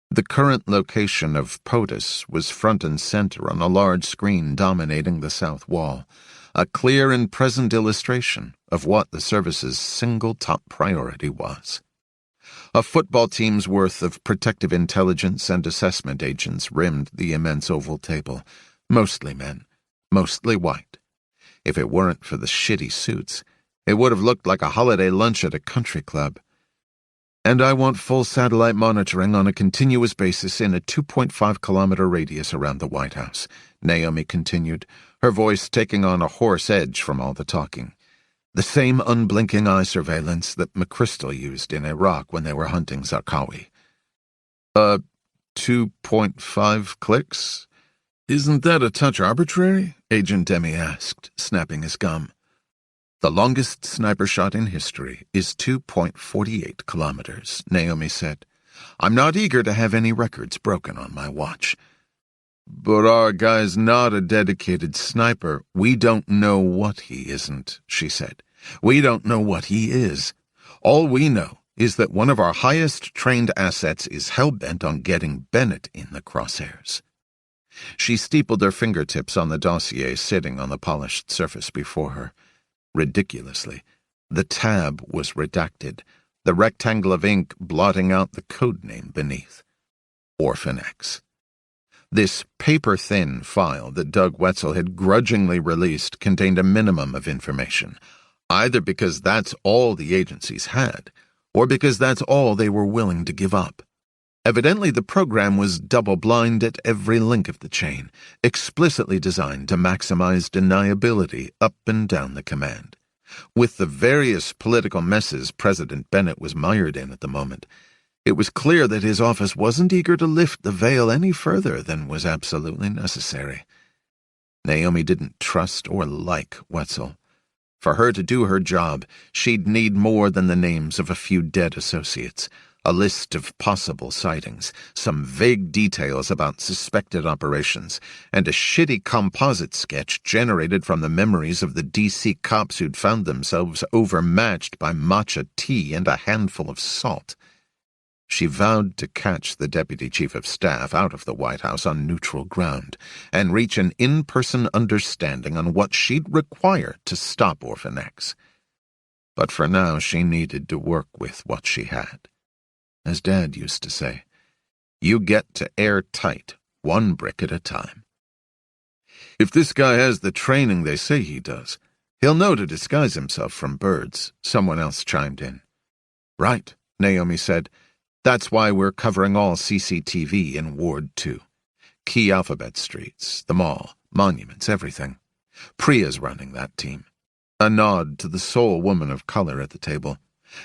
The current location of POTUS was front and center on a large screen dominating the south wall, a clear and present illustration of what the service's single top priority was. A football team's worth of protective intelligence and assessment agents rimmed the immense oval table, mostly men, mostly white. If it weren't for the shitty suits, it would have looked like a holiday lunch at a country club. "And I want full satellite monitoring on a continuous basis in a 2.5-kilometer radius around the White House," Naomi continued, her voice taking on a hoarse edge from all the talking. The same unblinking eye surveillance that McChrystal used in Iraq when they were hunting Zarqawi. 2.5 clicks? Isn't that a touch arbitrary?" Agent Demi asked, snapping his gum. "The longest sniper shot in history is 2.48 kilometers, Naomi said. "I'm not eager to have any records broken on my watch." "But our guy's not a dedicated sniper." "We don't know what he isn't," she said. "We don't know what he is. All we know is that one of our highest trained assets is hell-bent on getting Bennett in the crosshairs." She steepled her fingertips on the dossier sitting on the polished surface before her. Ridiculously, the tab was redacted, the rectangle of ink blotting out the code name beneath. Orphan X. This paper-thin file that Doug Wetzel had grudgingly released contained a minimum of information, either because that's all the agencies had, or because that's all they were willing to give up. Evidently, the program was double-blind at every link of the chain, explicitly designed to maximize deniability up and down the command. With the various political messes President Bennett was mired in at the moment, it was clear that his office wasn't eager to lift the veil any further than was absolutely necessary. Naomi didn't trust or like Wetzel. For her to do her job, she'd need more than the names of a few dead associates, a list of possible sightings, some vague details about suspected operations, and a shitty composite sketch generated from the memories of the D.C. cops who'd found themselves overmatched by matcha tea and a handful of salt. She vowed to catch the Deputy Chief of Staff out of the White House on neutral ground and reach an in-person understanding on what she'd require to stop Orphan X. But for now, she needed to work with what she had. As Dad used to say, you get to airtight, one brick at a time. "If this guy has the training they say he does, he'll know to disguise himself from birds," someone else chimed in. "Right," Naomi said. "That's why we're covering all CCTV in Ward 2. Key alphabet streets, the mall, monuments, everything. Priya's running that team." A nod to the sole woman of color at the table.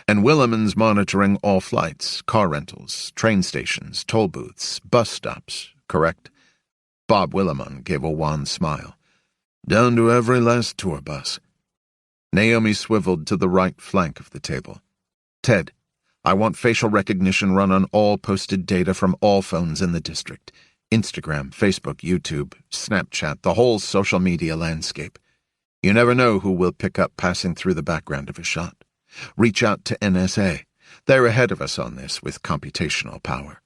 "And Williman's monitoring all flights, car rentals, train stations, toll booths, bus stops, correct?" Bob Williman gave a wan smile. "Down to every last tour bus." Naomi swiveled to the right flank of the table. "Ted, I want facial recognition run on all posted data from all phones in the district. Instagram, Facebook, YouTube, Snapchat, the whole social media landscape. You never know who will pick up passing through the background of a shot. Reach out to NSA. They're ahead of us on this with computational power.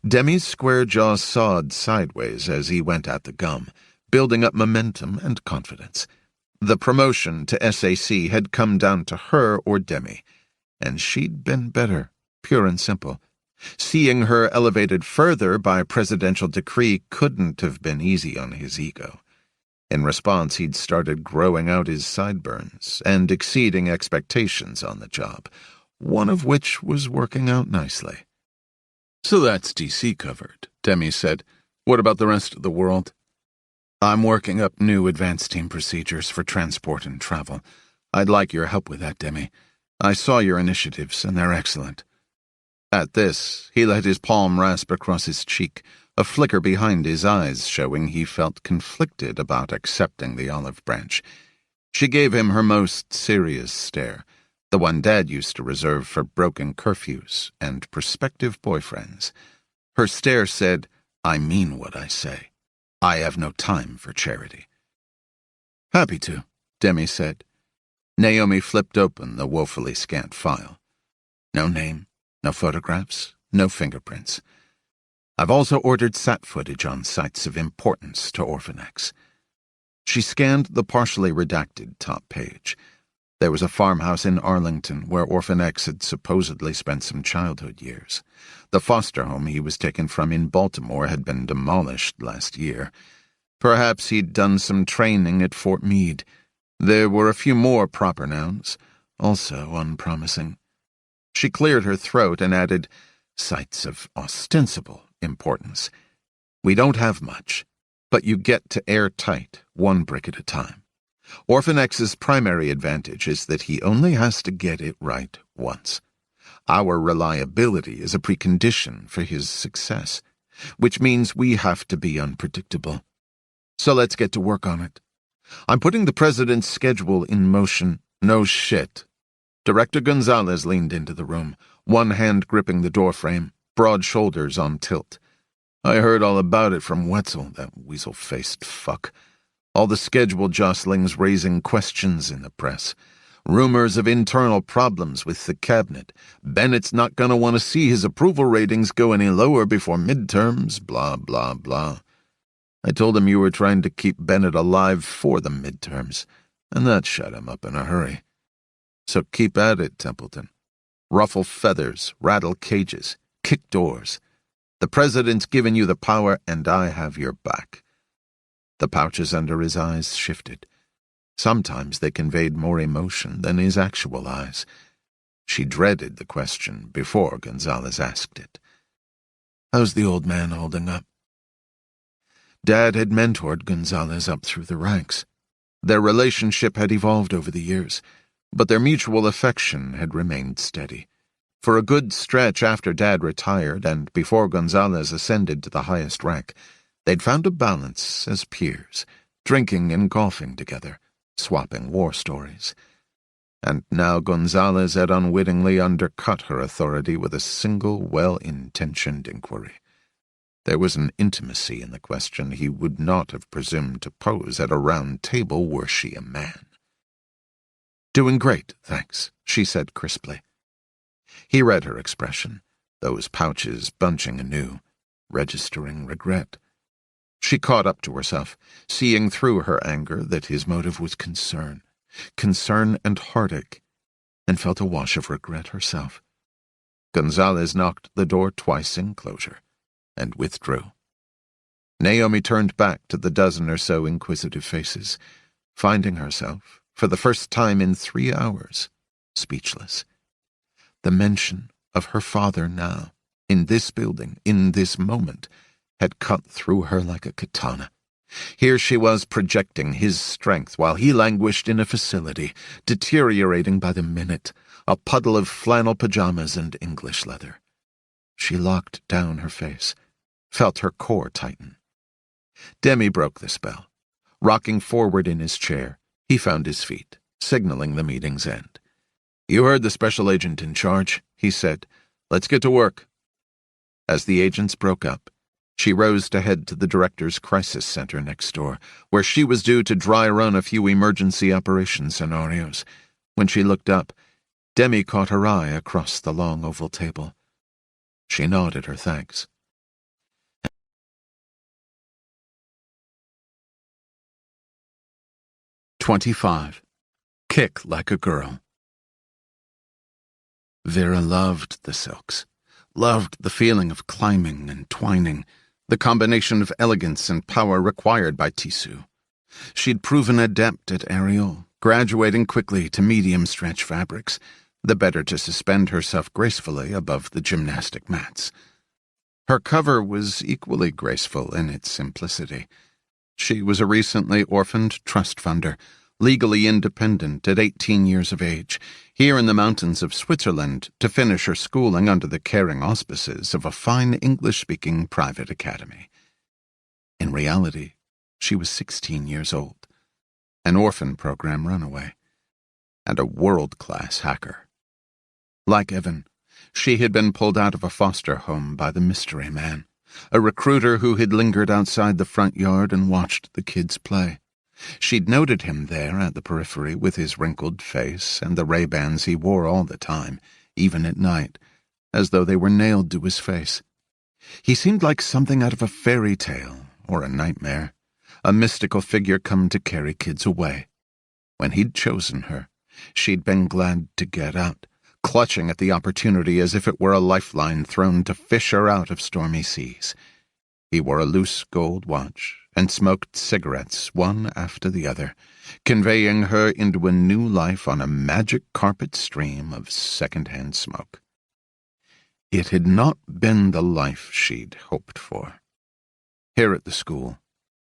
Demi's square jaw sawed sideways as he went at the gum, building up momentum and confidence. The promotion to SAC had come down to her or Demi, and she'd been better, pure and simple. Seeing her elevated further by presidential decree couldn't have been easy on his ego. In response, he'd started growing out his sideburns and exceeding expectations on the job, one of which was working out nicely. So that's DC covered, Demi said. What about the rest of the world? I'm working up new advanced team procedures for transport and travel. I'd like your help with that, Demi. I saw your initiatives, and they're excellent. At this, he let his palm rasp across his cheek, a flicker behind his eyes showing he felt conflicted about accepting the olive branch. She gave him her most serious stare, the one Dad used to reserve for broken curfews and prospective boyfriends. Her stare said, I mean what I say. I have no time for charity. Happy to, Demi said. Naomi flipped open the woefully scant file. No name, no photographs, no fingerprints. I've also ordered sat footage on sites of importance to Orphanex. She scanned the partially redacted top page. There was a farmhouse in Arlington where Orphanex had supposedly spent some childhood years. The foster home he was taken from in Baltimore had been demolished last year. Perhaps he'd done some training at Fort Meade. There were a few more proper nouns, also unpromising. She cleared her throat and added, sites of ostensible importance. We don't have much, but you get to airtight, one brick at a time. Orphanex's primary advantage is that he only has to get it right once. Our reliability is a precondition for his success, which means we have to be unpredictable. So let's get to work on it. I'm putting the president's schedule in motion. No shit. Director Gonzalez leaned into the room, one hand gripping the doorframe, broad shoulders on tilt. I heard all about it from Wetzel, that weasel-faced fuck. All the schedule jostlings raising questions in the press. Rumors of internal problems with the cabinet. Bennett's not going to want to see his approval ratings go any lower before midterms, blah, blah, blah. I told him you were trying to keep Bennett alive for the midterms, and that shut him up in a hurry. So keep at it, Templeton. Ruffle feathers, rattle cages, kick doors. The president's given you the power, and I have your back. The pouches under his eyes shifted. Sometimes they conveyed more emotion than his actual eyes. She dreaded the question before Gonzalez asked it. How's the old man holding up? Dad had mentored Gonzalez up through the ranks. Their relationship had evolved over the years, but their mutual affection had remained steady. For a good stretch after Dad retired and before Gonzalez ascended to the highest rank, they'd found a balance as peers, drinking and golfing together, swapping war stories. And now Gonzalez had unwittingly undercut her authority with a single well-intentioned inquiry. There was an intimacy in the question he would not have presumed to pose at a round table were she a man. Doing great, thanks, she said crisply. He read her expression, those pouches bunching anew, registering regret. She caught up to herself, seeing through her anger that his motive was concern and heartache, and felt a wash of regret herself. Gonzalez knocked the door twice in closure, and withdrew. Naomi turned back to the dozen or so inquisitive faces, finding herself, for the first time in 3 hours, speechless. The mention of her father now, in this building, in this moment, had cut through her like a katana. Here she was projecting his strength while he languished in a facility, deteriorating by the minute, a puddle of flannel pajamas and English leather. She locked down her face, felt her core tighten. Demi broke the spell. Rocking forward in his chair, he found his feet, signaling the meeting's end. You heard the special agent in charge, he said. Let's get to work. As the agents broke up, she rose to head to the director's crisis center next door, where she was due to dry run a few emergency operation scenarios. When she looked up, Demi caught her eye across the long oval table. She nodded her thanks. 25. Kick like a girl. Vera loved the silks, loved the feeling of climbing and twining, the combination of elegance and power required by Tissu. She'd proven adept at aerial, graduating quickly to medium-stretch fabrics, the better to suspend herself gracefully above the gymnastic mats. Her cover was equally graceful in its simplicity. She was a recently orphaned trust funder, legally independent at 18 years of age, here in the mountains of Switzerland to finish her schooling under the caring auspices of a fine English-speaking private academy. In reality, she was 16 years old, an orphan program runaway, and a world-class hacker. Like Evan, she had been pulled out of a foster home by the mystery man, a recruiter who had lingered outside the front yard and watched the kids play. She'd noted him there at the periphery with his wrinkled face and the Ray-Bans he wore all the time, even at night, as though they were nailed to his face. He seemed like something out of a fairy tale or a nightmare, a mystical figure come to carry kids away. When he'd chosen her, she'd been glad to get out, clutching at the opportunity as if it were a lifeline thrown to fish her out of stormy seas. He wore a loose gold watch and smoked cigarettes one after the other, conveying her into a new life on a magic carpet stream of second-hand smoke. It had not been the life she'd hoped for. Here at the school,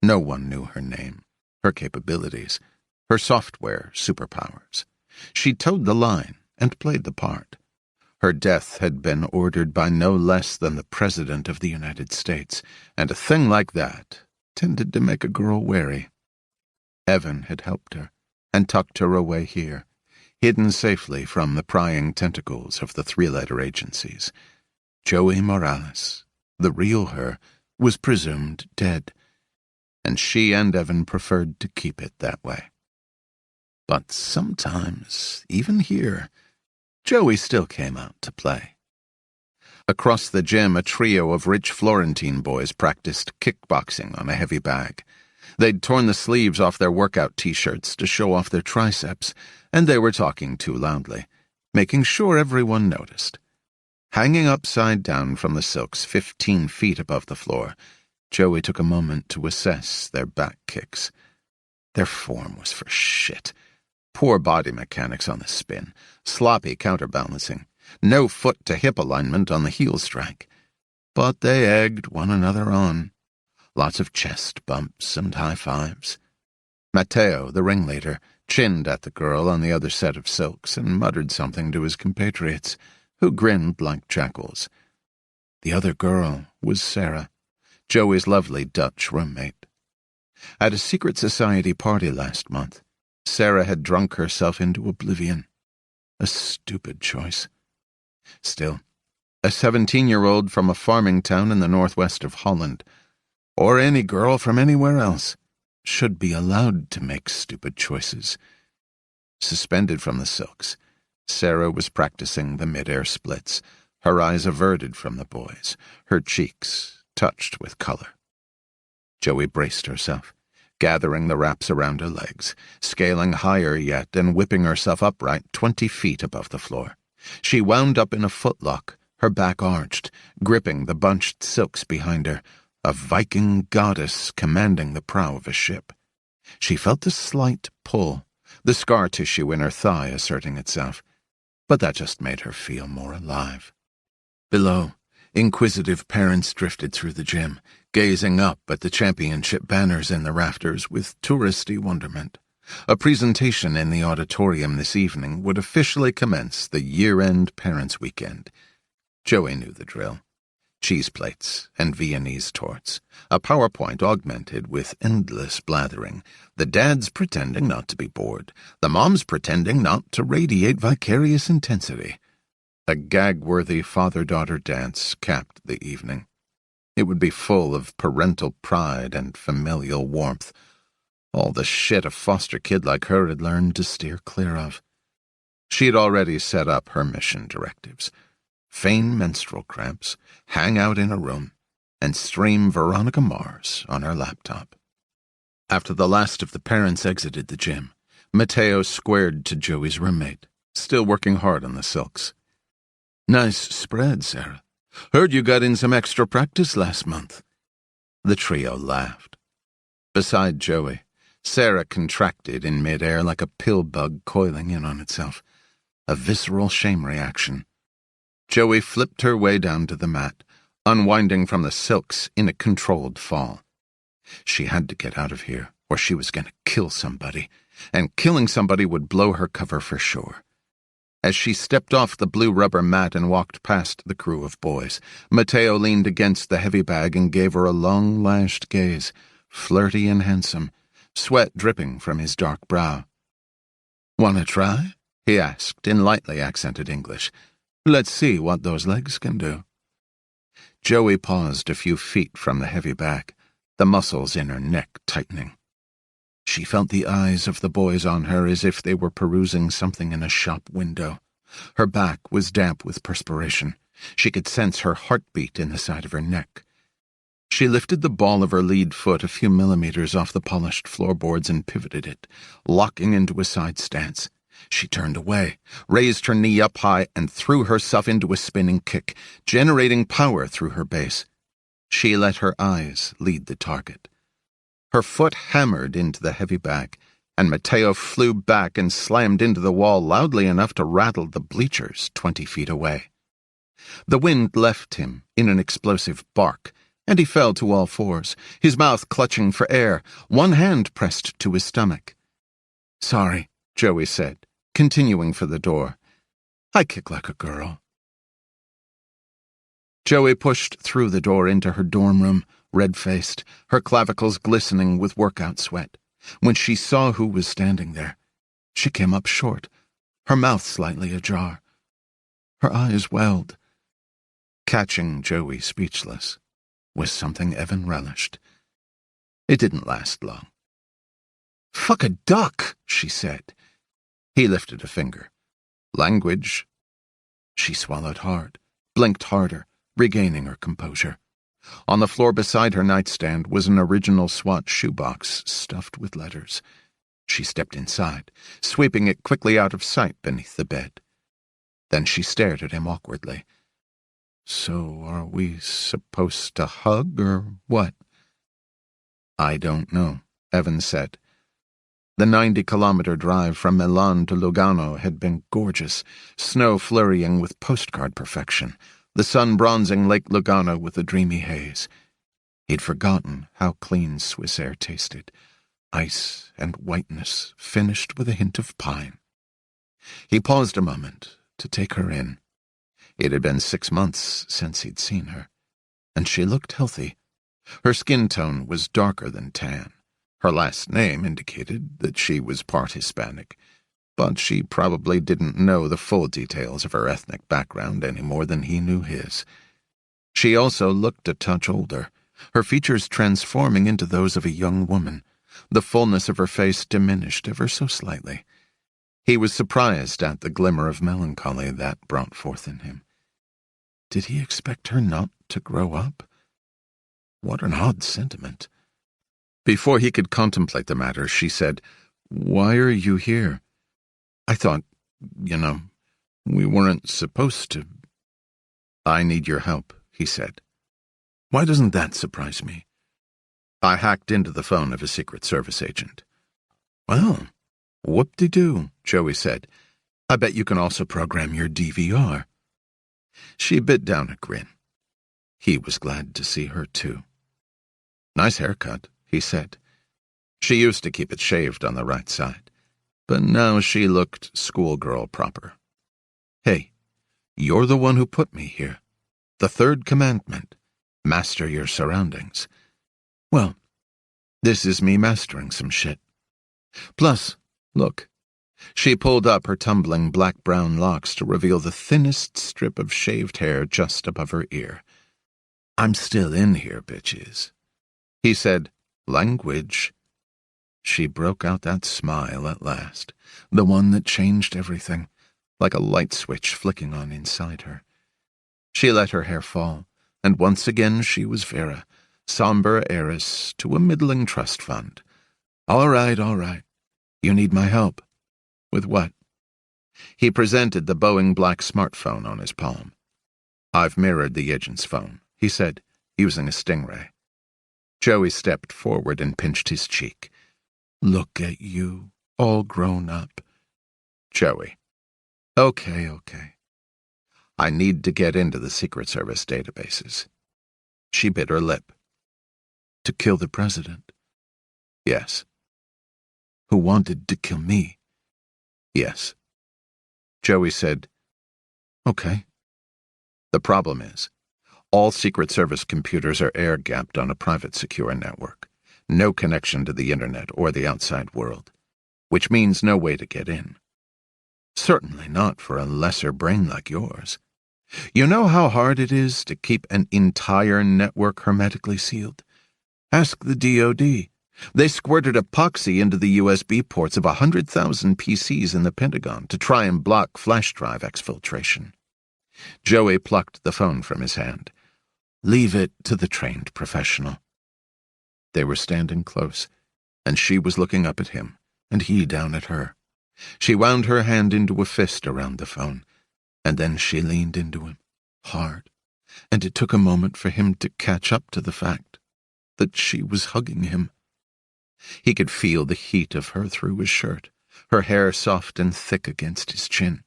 no one knew her name, her capabilities, her software superpowers. She towed the line and played the part. Her death had been ordered by no less than the President of the United States, and a thing like that tended to make a girl wary. Evan had helped her and tucked her away here, hidden safely from the prying tentacles of the three-letter agencies. Joey Morales, the real her, was presumed dead, and she and Evan preferred to keep it that way. But sometimes, even here, Joey still came out to play. Across the gym, a trio of rich Florentine boys practiced kickboxing on a heavy bag. They'd torn the sleeves off their workout t-shirts to show off their triceps, and they were talking too loudly, making sure everyone noticed. Hanging upside down from the silks 15 feet above the floor, Joey took a moment to assess their back kicks. Their form was for shit. Poor body mechanics on the spin, sloppy counterbalancing, no foot-to-hip alignment on the heel strike. But they egged one another on. Lots of chest bumps and high-fives. Matteo, the ringleader, chinned at the girl on the other set of silks and muttered something to his compatriots, who grinned like jackals. The other girl was Sarah, Joey's lovely Dutch roommate. At a secret society party last month, Sarah had drunk herself into oblivion. A stupid choice. Still, a 17-year-old from a farming town in the northwest of Holland, or any girl from anywhere else, should be allowed to make stupid choices. Suspended from the silks, Sarah was practicing the mid-air splits, her eyes averted from the boys, her cheeks touched with color. Joey braced herself, gathering the wraps around her legs, scaling higher yet and whipping herself upright 20 feet above the floor. She wound up in a footlock, her back arched, gripping the bunched silks behind her, a Viking goddess commanding the prow of a ship. She felt a slight pull, the scar tissue in her thigh asserting itself, but that just made her feel more alive. Below, inquisitive parents drifted through the gym, gazing up at the championship banners in the rafters with touristy wonderment. A presentation in the auditorium this evening would officially commence the year-end Parents' Weekend. Joey knew the drill. Cheese plates and Viennese torts, a PowerPoint augmented with endless blathering, the dads pretending not to be bored, the moms pretending not to radiate vicarious intensity. A gag-worthy father-daughter dance capped the evening. It would be full of parental pride and familial warmth, all the shit a foster kid like her had learned to steer clear of. She'd already set up her mission directives. Feign menstrual cramps, hang out in a room, and stream Veronica Mars on her laptop. After the last of the parents exited the gym, Mateo squared to Joey's roommate, still working hard on the silks. "Nice spread, Sarah. Heard you got in some extra practice last month." The trio laughed. Beside Joey, Sarah contracted in midair like a pill bug coiling in on itself, a visceral shame reaction. Joey flipped her way down to the mat, unwinding from the silks in a controlled fall. She had to get out of here, or she was going to kill somebody, and killing somebody would blow her cover for sure. As she stepped off the blue rubber mat and walked past the crew of boys, Mateo leaned against the heavy bag and gave her a long-lashed gaze, flirty and handsome, sweat dripping from his dark brow. "Want to try?" he asked in lightly accented English. "Let's see what those legs can do." Joey paused a few feet from the heavy bag, the muscles in her neck tightening. She felt the eyes of the boys on her as if they were perusing something in a shop window. Her back was damp with perspiration. She could sense her heartbeat in the side of her neck. She lifted the ball of her lead foot a few millimeters off the polished floorboards and pivoted it, locking into a side stance. She turned away, raised her knee up high, and threw herself into a spinning kick, generating power through her base. She let her eyes lead the target. Her foot hammered into the heavy bag, and Mateo flew back and slammed into the wall loudly enough to rattle the bleachers 20 feet away. The wind left him in an explosive bark, and he fell to all fours, his mouth clutching for air, one hand pressed to his stomach. "Sorry," Joey said, continuing for the door. "I kick like a girl." Joey pushed through the door into her dorm room, red-faced, her clavicles glistening with workout sweat. When she saw who was standing there, she came up short, her mouth slightly ajar. Her eyes welled. Catching Joey speechless was something Evan relished. It didn't last long. "Fuck a duck," she said. He lifted a finger. "Language." She swallowed hard, blinked harder, regaining her composure. On the floor beside her nightstand was an original SWAT shoebox stuffed with letters. She stepped inside, sweeping it quickly out of sight beneath the bed. Then she stared at him awkwardly. "So are we supposed to hug, or what?" "I don't know," Evan said. The 90-kilometer drive from Milan to Lugano had been gorgeous, snow flurrying with postcard perfection, the sun bronzing Lake Lugano with a dreamy haze. He'd forgotten how clean Swiss air tasted, ice and whiteness finished with a hint of pine. He paused a moment to take her in. It had been 6 months since he'd seen her, and she looked healthy. Her skin tone was darker than tan. Her last name indicated that she was part Hispanic, but she probably didn't know the full details of her ethnic background any more than he knew his. She also looked a touch older, her features transforming into those of a young woman, the fullness of her face diminished ever so slightly. He was surprised at the glimmer of melancholy that brought forth in him. Did he expect her not to grow up? What an odd sentiment. Before he could contemplate the matter, she said, "Why are you here? I thought, we weren't supposed to." "I need your help," he said. "Why doesn't that surprise me?" "I hacked into the phone of a Secret Service agent." "Well, whoop-de-doo," Joey said. "I bet you can also program your DVR." She bit down a grin. He was glad to see her, too. "Nice haircut," he said. She used to keep it shaved on the right side, but now she looked schoolgirl proper. "Hey, you're the one who put me here. The third commandment, master your surroundings. Well, this is me mastering some shit. Plus, look." She pulled up her tumbling black-brown locks to reveal the thinnest strip of shaved hair just above her ear. "I'm still in here, bitches." He said, "Language." She broke out that smile at last, the one that changed everything, like a light switch flicking on inside her. She let her hair fall, and once again she was Vera, somber heiress to a middling trust fund. All right. You need my help. With what? He presented the Boeing black smartphone on his palm. I've mirrored the agent's phone, he said, using a stingray. Joey stepped forward and pinched his cheek. Look at you, all grown up. Joey. Okay. I need to get into the Secret Service databases. She bit her lip. To kill the president? Yes. Who wanted to kill me? Yes. Joey said, Okay. The problem is, all Secret Service computers are air-gapped on a private secure network. No connection to the internet or the outside world, which means no way to get in. Certainly not for a lesser brain like yours. You know how hard it is to keep an entire network hermetically sealed? Ask the DoD. They squirted epoxy into the USB ports of 100,000 PCs in the Pentagon to try and block flash drive exfiltration. Joey plucked the phone from his hand. Leave it to the trained professional. They were standing close, and she was looking up at him, and he down at her. She wound her hand into a fist around the phone, and then she leaned into him, hard, and it took a moment for him to catch up to the fact that she was hugging him. He could feel the heat of her through his shirt, her hair soft and thick against his chin.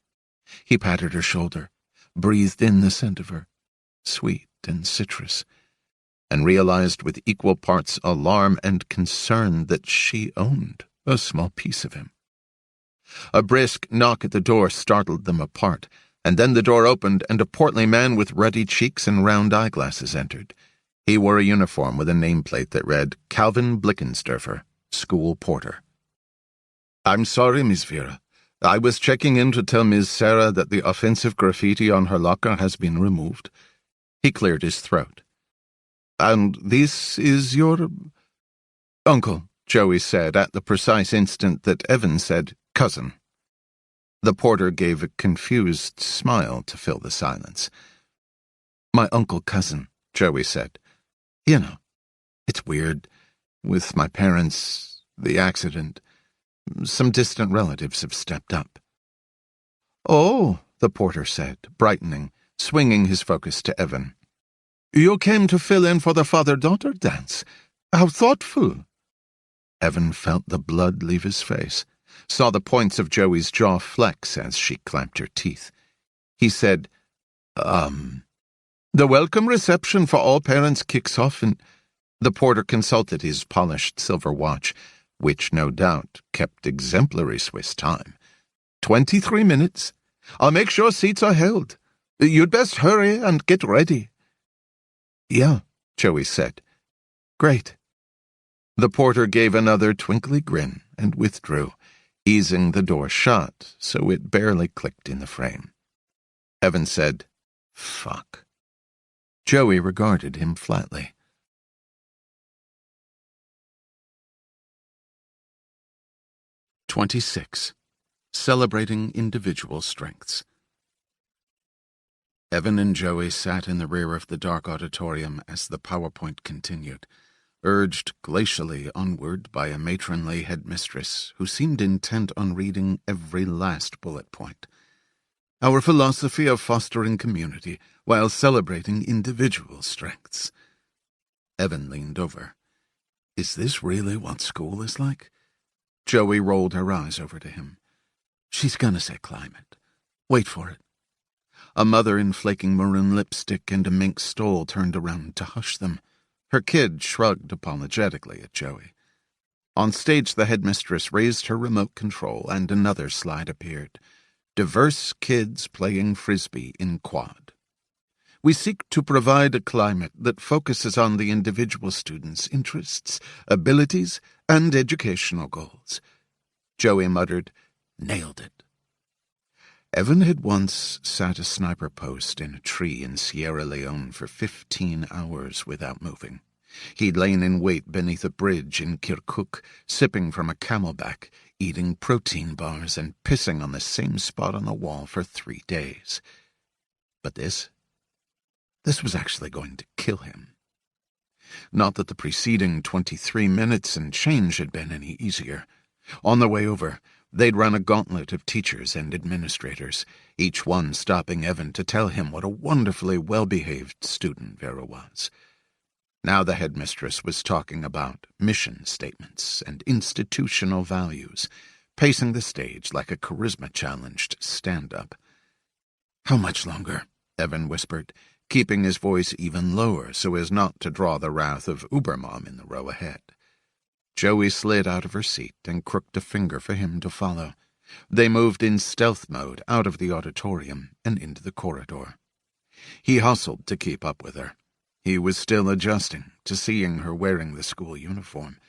He patted her shoulder, breathed in the scent of her, sweet and citrus, and realized with equal parts alarm and concern that she owned a small piece of him. A brisk knock at the door startled them apart, and then the door opened and a portly man with ruddy cheeks and round eyeglasses entered. He wore a uniform with a nameplate that read, Calvin Blickensderfer, School Porter. I'm sorry, Miss Vera. I was checking in to tell Miss Sarah that the offensive graffiti on her locker has been removed. He cleared his throat. And this is your... Uncle, Joey said at the precise instant that Evan said, cousin. The porter gave a confused smile to fill the silence. My uncle-cousin, Joey said. You know, it's weird. With my parents, the accident, some distant relatives have stepped up. Oh, the porter said, brightening, swinging his focus to Evan. You came to fill in for the father-daughter dance. How thoughtful. Evan felt the blood leave his face, saw the points of Joey's jaw flex as she clamped her teeth. He said, The welcome reception for all parents kicks off and... The porter consulted his polished silver watch, which no doubt kept exemplary Swiss time. 23 minutes. I'll make sure seats are held. You'd best hurry and get ready. Yeah, Joey said. Great. The porter gave another twinkly grin and withdrew, easing the door shut so it barely clicked in the frame. Evan said, Fuck. Joey regarded him flatly. "26. Celebrating individual strengths. Evan and Joey sat in the rear of the dark auditorium as the PowerPoint continued, urged glacially onward by a matronly headmistress who seemed intent on reading every last bullet point. Our philosophy of fostering community while celebrating individual strengths. Evan leaned over. Is this really what school is like? Joey rolled her eyes over to him. She's gonna say climate. Wait for it. A mother in flaking maroon lipstick and a mink stole turned around to hush them. Her kid shrugged apologetically at Joey. On stage, the headmistress raised her remote control and another slide appeared. Diverse kids playing frisbee in quad. We seek to provide a climate that focuses on the individual student's interests, abilities, and educational goals. Joey muttered, Nailed it. Evan had once sat a sniper post in a tree in Sierra Leone for 15 hours without moving. He'd lain in wait beneath a bridge in Kirkuk, sipping from a camelback, eating protein bars and pissing on the same spot on the wall for 3 days. But this was actually going to kill him. Not that the preceding 23 minutes and change had been any easier. On the way over, they'd run a gauntlet of teachers and administrators, each one stopping Evan to tell him what a wonderfully well-behaved student Vera was. Now the headmistress was talking about mission statements and institutional values, pacing the stage like a charisma-challenged stand-up. "How much longer?" Evan whispered, keeping his voice even lower so as not to draw the wrath of Ubermom in the row ahead. Joey slid out of her seat and crooked a finger for him to follow. They moved in stealth mode out of the auditorium and into the corridor. He hustled to keep up with her. He was still adjusting to seeing her wearing the school uniform: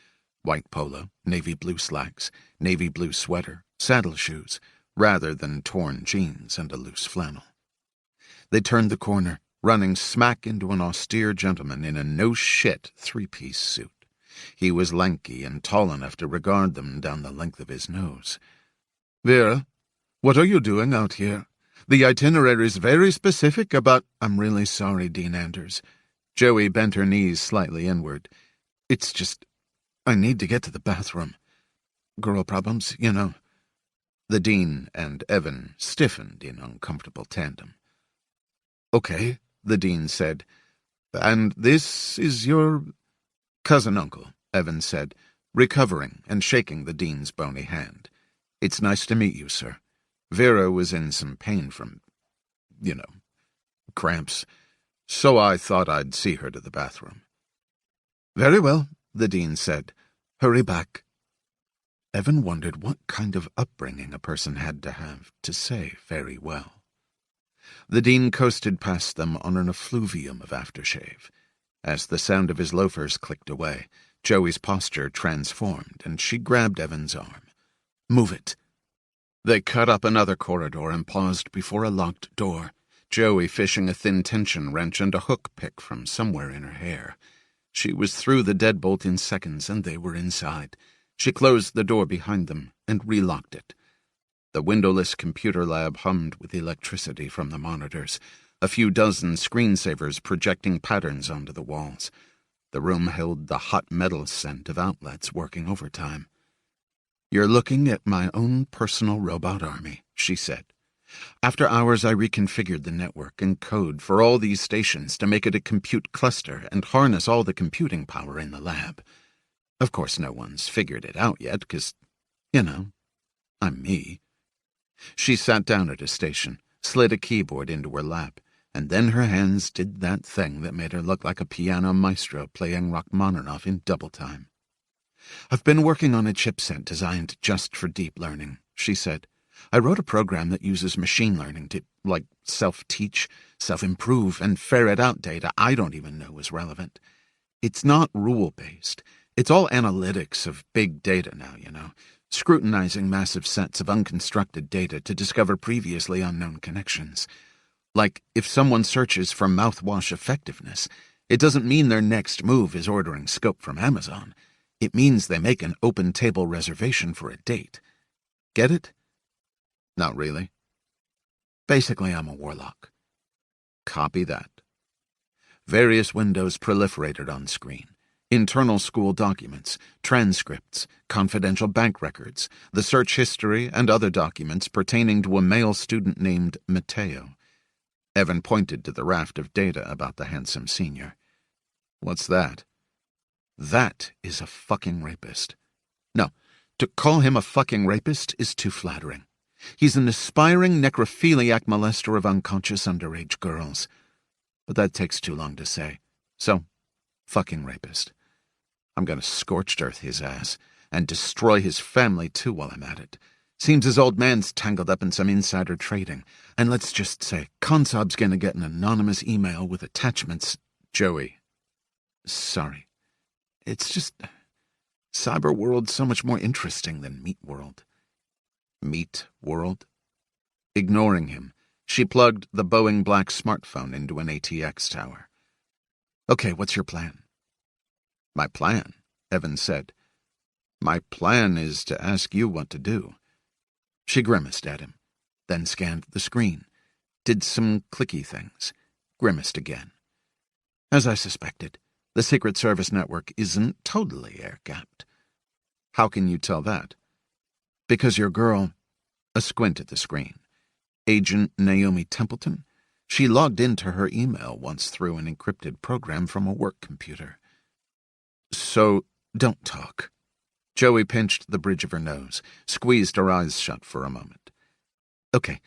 white polo, navy blue slacks, navy blue sweater, saddle shoes, rather than torn jeans and a loose flannel. They turned the corner, running smack into an austere gentleman in a no-shit 3-piece suit. He was lanky and tall enough to regard them down the length of his nose. "Vera, what are you doing out here? The itinerary's very specific about—" "I'm really sorry, Dean Anders." Joey bent her knees slightly inward. "It's just, I need to get to the bathroom. Girl problems, you know." The dean and Evan stiffened in uncomfortable tandem. "Okay," the dean said. "And this is your—" "Cousin-uncle," Evan said, recovering and shaking the dean's bony hand. "It's nice to meet you, sir. Vera was in some pain from, cramps, so I thought I'd see her to the bathroom." "Very well," the dean said. "Hurry back." Evan wondered what kind of upbringing a person had to have to say very well. The dean coasted past them on an effluvium of aftershave. As the sound of his loafers clicked away, Joey's posture transformed, and she grabbed Evan's arm. "Move it." They cut up another corridor and paused before a locked door, Joey fishing a thin tension wrench and a hook pick from somewhere in her hair. She was through the deadbolt in seconds, and they were inside. She closed the door behind them and relocked it. The windowless computer lab hummed with electricity from the monitors, a few dozen screensavers projecting patterns onto the walls. The room held the hot metal scent of outlets working overtime. "You're looking at my own personal robot army," she said. "After hours I reconfigured the network and code for all these stations to make it a compute cluster and harness all the computing power in the lab. Of course no one's figured it out yet, because, I'm me." She sat down at a station, slid a keyboard into her lap, and then her hands did that thing that made her look like a piano maestro playing Rachmaninoff in double time. "I've been working on a chipset designed just for deep learning," she said. "I wrote a program that uses machine learning to, self-teach, self-improve, and ferret out data I don't even know is relevant. It's not rule-based. It's all analytics of big data now, scrutinizing massive sets of unconstructed data to discover previously unknown connections. Like, if someone searches for mouthwash effectiveness, it doesn't mean their next move is ordering scope from Amazon. It means they make an open-table reservation for a date. Get it?" "Not really." "Basically, I'm a warlock." "Copy that." Various windows proliferated on screen. Internal school documents, transcripts, confidential bank records, the search history, and other documents pertaining to a male student named Mateo. Evan pointed to the raft of data about the handsome senior. "What's that?" "That is a fucking rapist. No, to call him a fucking rapist is too flattering. He's an aspiring necrophiliac molester of unconscious underage girls. But that takes too long to say. So, fucking rapist. I'm gonna scorched earth his ass, and destroy his family too while I'm at it. Seems his old man's tangled up in some insider trading, and let's just say Consob's gonna get an anonymous email with attachments." "Joey." "Sorry. It's just... Cyber World's so much more interesting than Meat World." "Meat World?" Ignoring him, she plugged the Boeing black smartphone into an ATX tower. "Okay, what's your plan?" "My plan," Evan said. My plan is to ask you what to do." She grimaced at him, then scanned the screen, did some clicky things, grimaced again. As I suspected, the Secret Service network isn't totally air-gapped. How can you tell that? Because your girl, a squint at the screen, Agent Naomi Templeton, she logged into her email once through an encrypted program from a work computer. So, don't talk. Joey pinched the bridge of her nose, squeezed her eyes shut for a moment. Okay,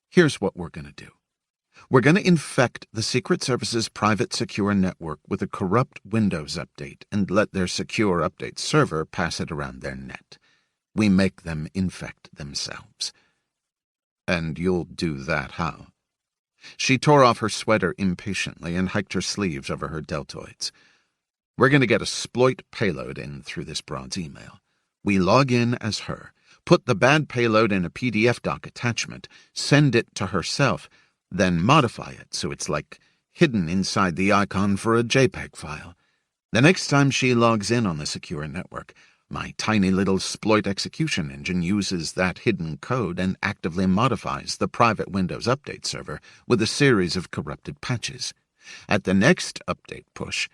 here's what we're gonna do. We're gonna infect the Secret Service's private secure network with a corrupt Windows update and let their secure update server pass it around their net. We make them infect themselves. And you'll do that how? She tore off her sweater impatiently and hiked her sleeves over her deltoids. We're going to get a sploit payload in through this broad's email. We log in as her, put the bad payload in a PDF doc attachment, send it to herself, then modify it so it's like hidden inside the icon for a JPEG file. The next time she logs in on the secure network, my tiny little sploit execution engine uses that hidden code and actively modifies the private Windows update server with a series of corrupted patches. At the next update push,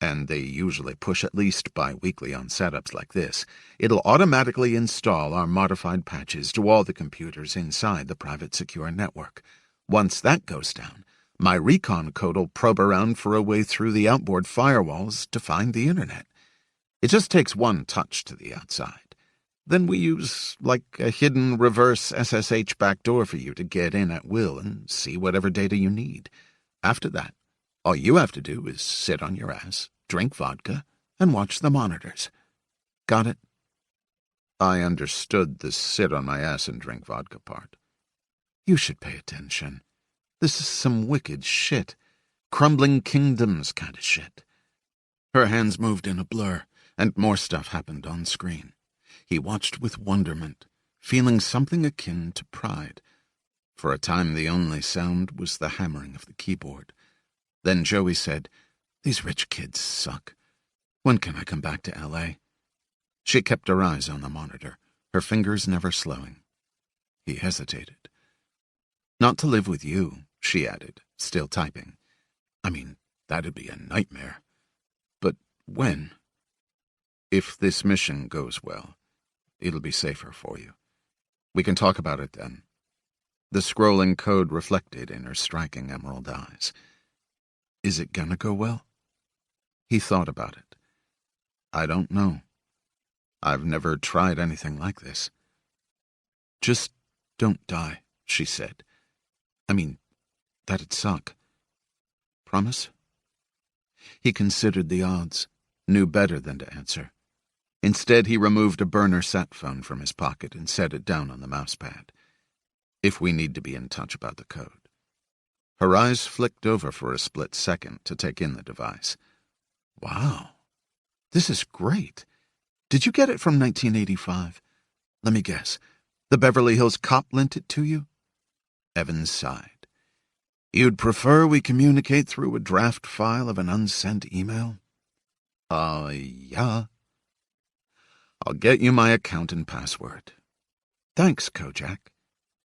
and they usually push at least bi-weekly on setups like this, it'll automatically install our modified patches to all the computers inside the private secure network. Once that goes down, my recon code will probe around for a way through the outboard firewalls to find the internet. It just takes one touch to the outside. Then we use, like, a hidden reverse SSH backdoor for you to get in at will and see whatever data you need. After that, all you have to do is sit on your ass, drink vodka, and watch the monitors. Got it? I understood the sit on my ass and drink vodka part. You should pay attention. This is some wicked shit. Crumbling kingdoms kind of shit. Her hands moved in a blur, and more stuff happened on screen. He watched with wonderment, feeling something akin to pride. For a time the only sound was the hammering of the keyboard. Then Joey said, "These rich kids suck. When can I come back to L.A.? She kept her eyes on the monitor, her fingers never slowing. He hesitated. "Not to live with you," she added, still typing. "I mean, that'd be a nightmare. But when? If this mission goes well, it'll be safer for you. We can talk about it then." The scrolling code reflected in her striking emerald eyes. Is it gonna go well? He thought about it. I don't know. I've never tried anything like this. Just don't die, she said. I mean, that'd suck. Promise? He considered the odds, knew better than to answer. Instead, he removed a burner sat phone from his pocket and set it down on the mousepad. If we need to be in touch about the code. Her eyes flicked over for a split second to take in the device. Wow, this is great. Did you get it from 1985? Let me guess. The Beverly Hills cop lent it to you? Evans sighed. You'd prefer we communicate through a draft file of an unsent email? Yeah. I'll get you my account and password. Thanks, Kojak.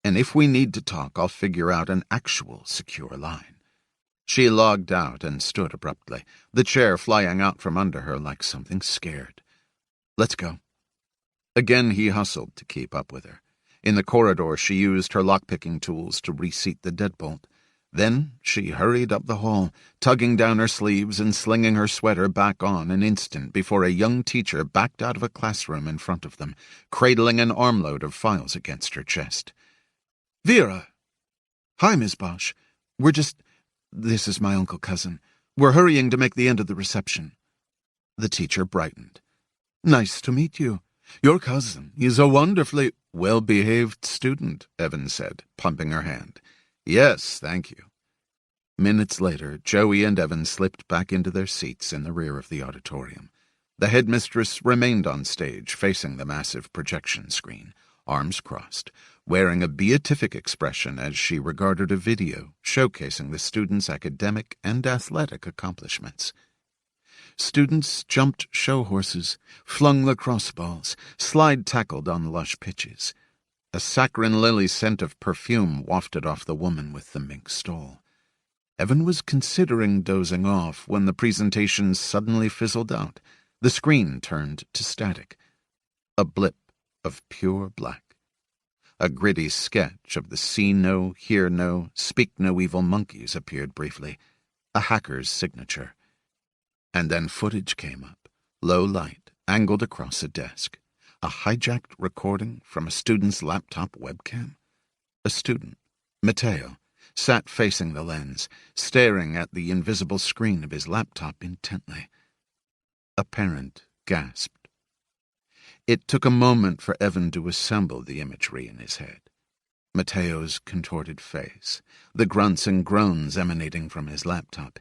And if we need to talk, I'll figure out an actual secure line. She logged out and stood abruptly, the chair flying out from under her like something scared. Let's go. Again he hustled to keep up with her. In the corridor she used her lockpicking tools to reseat the deadbolt. Then she hurried up the hall, tugging down her sleeves and slinging her sweater back on an instant before a young teacher backed out of a classroom in front of them, cradling an armload of files against her chest. Vera! Hi, Miss Bosch. This is my uncle cousin. We're hurrying to make the end of the reception. The teacher brightened. Nice to meet you. Your cousin is a wonderfully well-behaved student, Evans said, pumping her hand. Yes, thank you. Minutes later, Joey and Evan slipped back into their seats in the rear of the auditorium. The headmistress remained on stage, facing the massive projection screen, arms crossed, wearing a beatific expression as she regarded a video showcasing the students' academic and athletic accomplishments. Students jumped show horses, flung lacrosse balls, slide-tackled on lush pitches. A saccharine lily scent of perfume wafted off the woman with the mink stole. Evan was considering dozing off when the presentation suddenly fizzled out. The screen turned to static. A blip of pure black. A gritty sketch of the see no, hear no, speak no evil monkeys appeared briefly. A hacker's signature. And then footage came up, low light, angled across a desk. A hijacked recording from a student's laptop webcam. A student, Matteo, sat facing the lens, staring at the invisible screen of his laptop intently. A parent gasped. It took a moment for Evan to assemble the imagery in his head. Matteo's contorted face, the grunts and groans emanating from his laptop,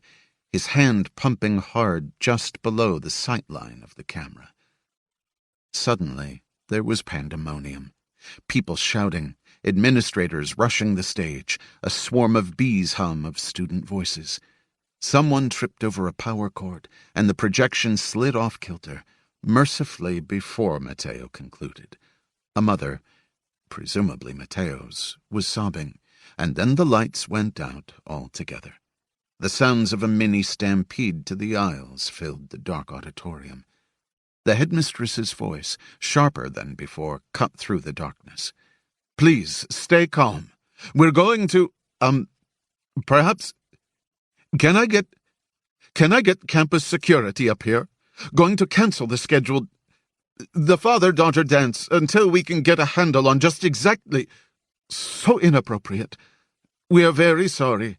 his hand pumping hard just below the sight line of the camera. Suddenly, there was pandemonium. People shouting, administrators rushing the stage, a swarm of bees hum of student voices. Someone tripped over a power cord, and the projection slid off kilter, mercifully before Matteo concluded. A mother, presumably Matteo's, was sobbing, and then the lights went out altogether. The sounds of a mini-stampede to the aisles filled the dark auditorium. The headmistress's voice, sharper than before, cut through the darkness. "Please, stay calm. We're going to, perhaps... Can I get campus security up here? Going to cancel the scheduled... the father-daughter dance until we can get a handle on just exactly... So inappropriate. We are very sorry.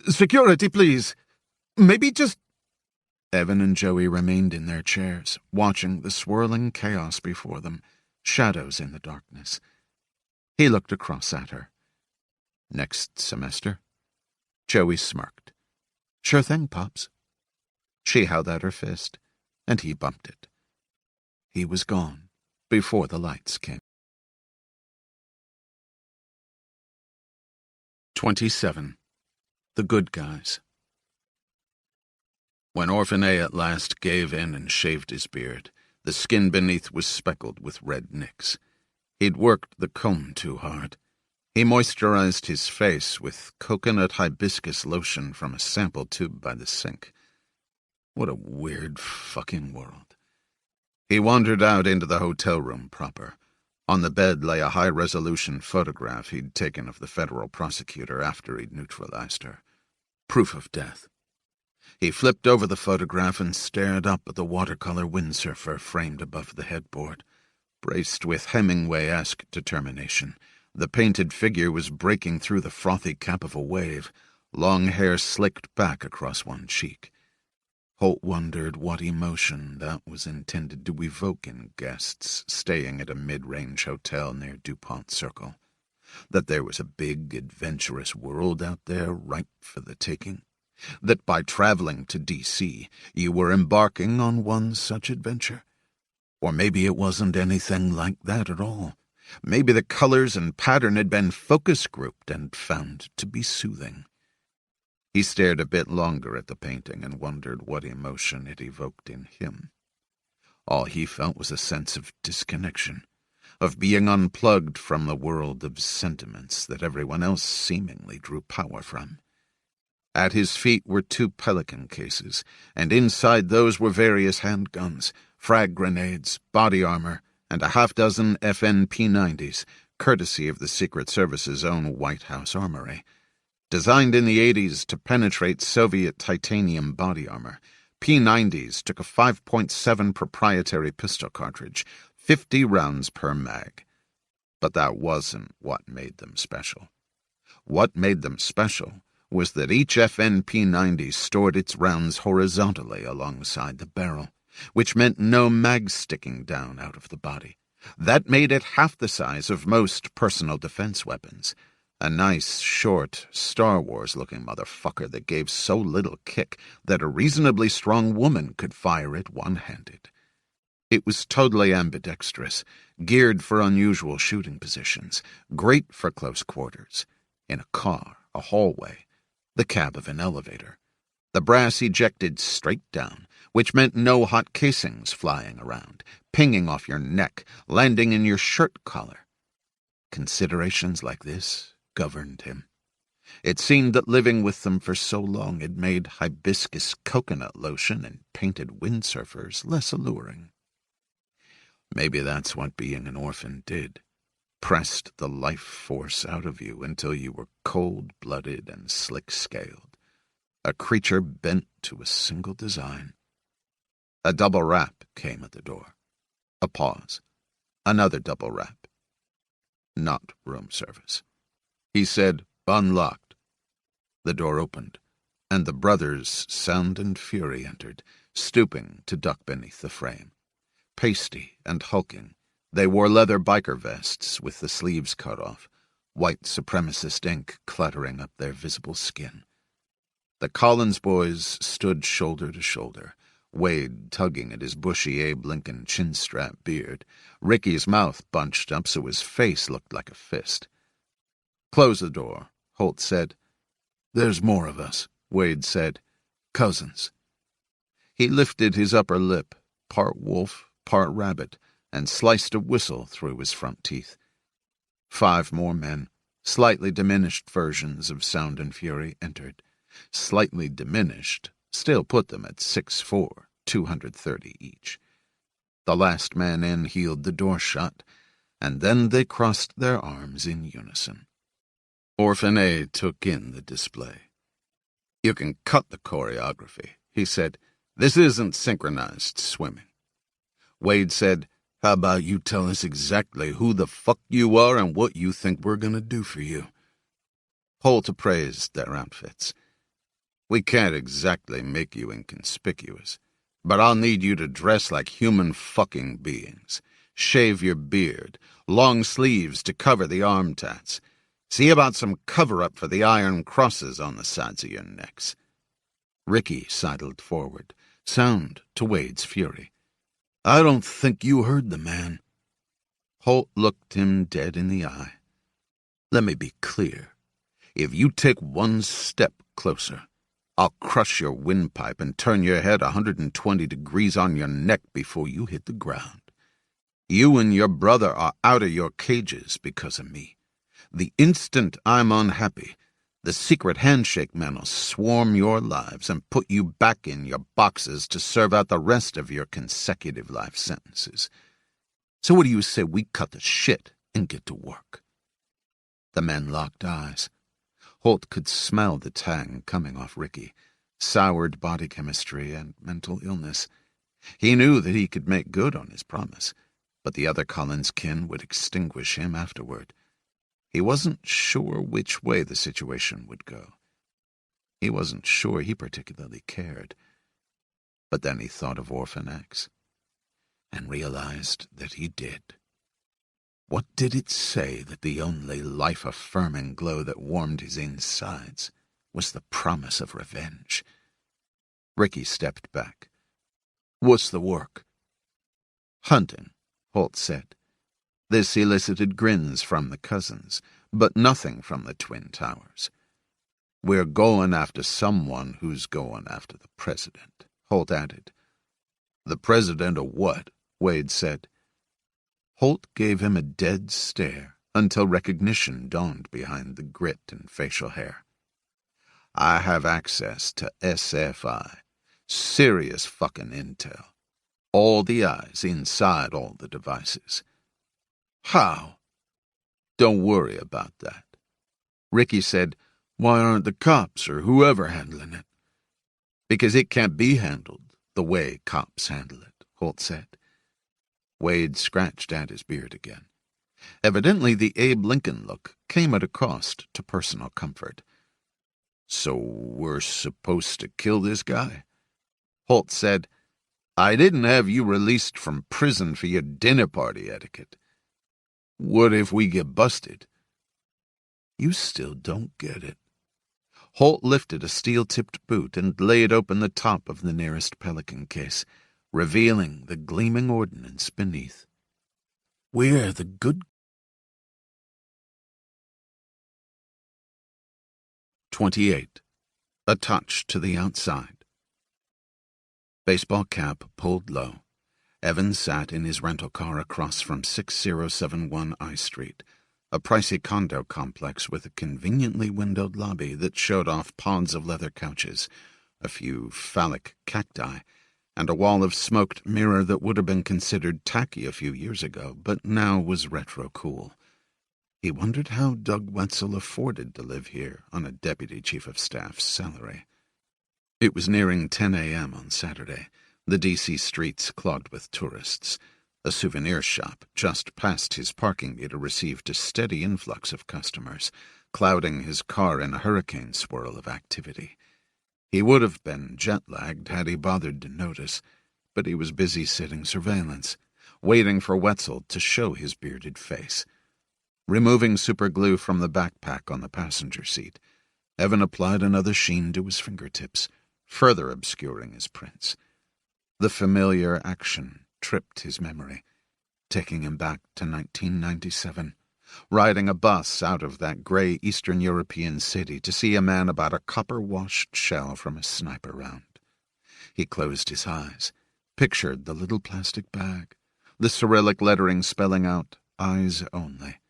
Security, please. Maybe just..." Evan and Joey remained in their chairs, watching the swirling chaos before them, shadows in the darkness. He looked across at her. "Next semester?" Joey smirked. "Sure thing, Pops." She held out her fist, and he bumped it. He was gone before the lights came. 27. The Good Guys. When Orphan A at last gave in and shaved his beard, the skin beneath was speckled with red nicks. He'd worked the comb too hard. He moisturized his face with coconut hibiscus lotion from a sample tube by the sink. What a weird fucking world. He wandered out into the hotel room proper. On the bed lay a high-resolution photograph he'd taken of the federal prosecutor after he'd neutralized her. Proof of death. He flipped over the photograph and stared up at the watercolor windsurfer framed above the headboard. Braced with Hemingway-esque determination, the painted figure was breaking through the frothy cap of a wave, long hair slicked back across one cheek. Holt wondered what emotion that was intended to evoke in guests staying at a mid-range hotel near DuPont Circle. That there was a big, adventurous world out there ripe for the taking. That by traveling to D.C., you were embarking on one such adventure. Or maybe it wasn't anything like that at all. Maybe the colors and pattern had been focus-grouped and found to be soothing. He stared a bit longer at the painting and wondered what emotion it evoked in him. All he felt was a sense of disconnection, of being unplugged from the world of sentiments that everyone else seemingly drew power from. At his feet were 2 Pelican cases, and inside those were various handguns, frag grenades, body armor, and a half-dozen FN P90s, courtesy of the Secret Service's own White House armory. Designed in the 80s to penetrate Soviet titanium body armor, P90s took a 5.7 proprietary pistol cartridge, 50 rounds per mag. But that wasn't what made them special. What made them special was that each FN P90 stored its rounds horizontally alongside the barrel, which meant no mags sticking down out of the body. That made it half the size of most personal defense weapons. A nice, short, Star Wars-looking motherfucker that gave so little kick that a reasonably strong woman could fire it one-handed. It was totally ambidextrous, geared for unusual shooting positions, great for close quarters. In a car, a hallway, the cab of an elevator. The brass ejected straight down, which meant no hot casings flying around, pinging off your neck, landing in your shirt collar. Considerations like this governed him. It seemed that living with them for so long had made hibiscus coconut lotion and painted windsurfers less alluring. Maybe that's what being an orphan did. Pressed the life force out of you until you were cold-blooded and slick-scaled, a creature bent to a single design. A double rap came at the door. A pause. Another double rap. Not room service. He said, "Unlocked." The door opened, and the brothers, Sound and Fury, entered, stooping to duck beneath the frame. Pasty and hulking, they wore leather biker vests with the sleeves cut off, white supremacist ink cluttering up their visible skin. The Collins boys stood shoulder to shoulder, Wade tugging at his bushy Abe Lincoln chin-strap beard, Ricky's mouth bunched up so his face looked like a fist. "Close the door," Holt said. "There's more of us," Wade said. "Cousins." He lifted his upper lip, part wolf, part rabbit, and sliced a whistle through his front teeth. 5 more men, slightly diminished versions of Sound and Fury, entered. Slightly diminished still put them at 6'4", 230 each. The last man in heeled the door shut, and then they crossed their arms in unison. Orphan A took in the display. "You can cut the choreography," he said. "This isn't synchronized swimming." Wade said, "How about you tell us exactly who the fuck you are and what you think we're gonna do for you?" Holt appraised their outfits. "We can't exactly make you inconspicuous, but I'll need you to dress like human fucking beings. Shave your beard, long sleeves to cover the arm tats. See about some cover-up for the iron crosses on the sides of your necks." Ricky sidled forward, Sound to Wade's Fury. "I don't think you heard the man." Holt looked him dead in the eye. "Let me be clear. If you take one step closer, I'll crush your windpipe and turn your head 120 degrees on your neck before you hit the ground. You and your brother are out of your cages because of me. The instant I'm unhappy, the secret handshake men'll swarm your lives and put you back in your boxes to serve out the rest of your consecutive life sentences. So what do you say we cut the shit and get to work?" The men locked eyes. Holt could smell the tang coming off Ricky, soured body chemistry and mental illness. He knew that he could make good on his promise, but the other Collins kin would extinguish him afterward. He wasn't sure which way the situation would go. He wasn't sure he particularly cared. But then he thought of Orphan X, and realized that he did. What did it say that the only life-affirming glow that warmed his insides was the promise of revenge? Ricky stepped back. "What's the work?" "Hunting," Holt said. This elicited grins from the cousins, but nothing from the Twin Towers. "We're going after someone who's going after the president," Holt added. "The president of what?" Wade said. Holt gave him a dead stare until recognition dawned behind the grit and facial hair. "I have access to SFI. Serious fucking intel. All the eyes inside all the devices." "How?" "Don't worry about that." Ricky said, "Why aren't the cops or whoever handling it?" "Because it can't be handled the way cops handle it," Holt said. Wade scratched at his beard again. Evidently the Abe Lincoln look came at a cost to personal comfort. "So we're supposed to kill this guy?" Holt said, "I didn't have you released from prison for your dinner party etiquette. What if we get busted?" "You still don't get it." Holt lifted a steel-tipped boot and laid open the top of the nearest Pelican case, revealing the gleaming ordnance beneath. "We're the good 28. A touch to the outside. Baseball cap pulled low, Evan sat in his rental car across from 6071 I Street, a pricey condo complex with a conveniently windowed lobby that showed off pods of leather couches, a few phallic cacti, and a wall of smoked mirror that would have been considered tacky a few years ago, but now was retro-cool. He wondered how Doug Wetzel afforded to live here on a deputy chief of staff's salary. It was nearing 10 a.m. on Saturday, the D.C. streets clogged with tourists. A souvenir shop just past his parking meter received a steady influx of customers, clouding his car in a hurricane swirl of activity. He would have been jet-lagged had he bothered to notice, but he was busy sitting surveillance, waiting for Wetzel to show his bearded face. Removing superglue from the backpack on the passenger seat, Evan applied another sheen to his fingertips, further obscuring his prints. The familiar action tripped his memory, taking him back to 1997, riding a bus out of that gray Eastern European city to see a man about a copper-washed shell from a sniper round. He closed his eyes, pictured the little plastic bag, the Cyrillic lettering spelling out, "Eyes only."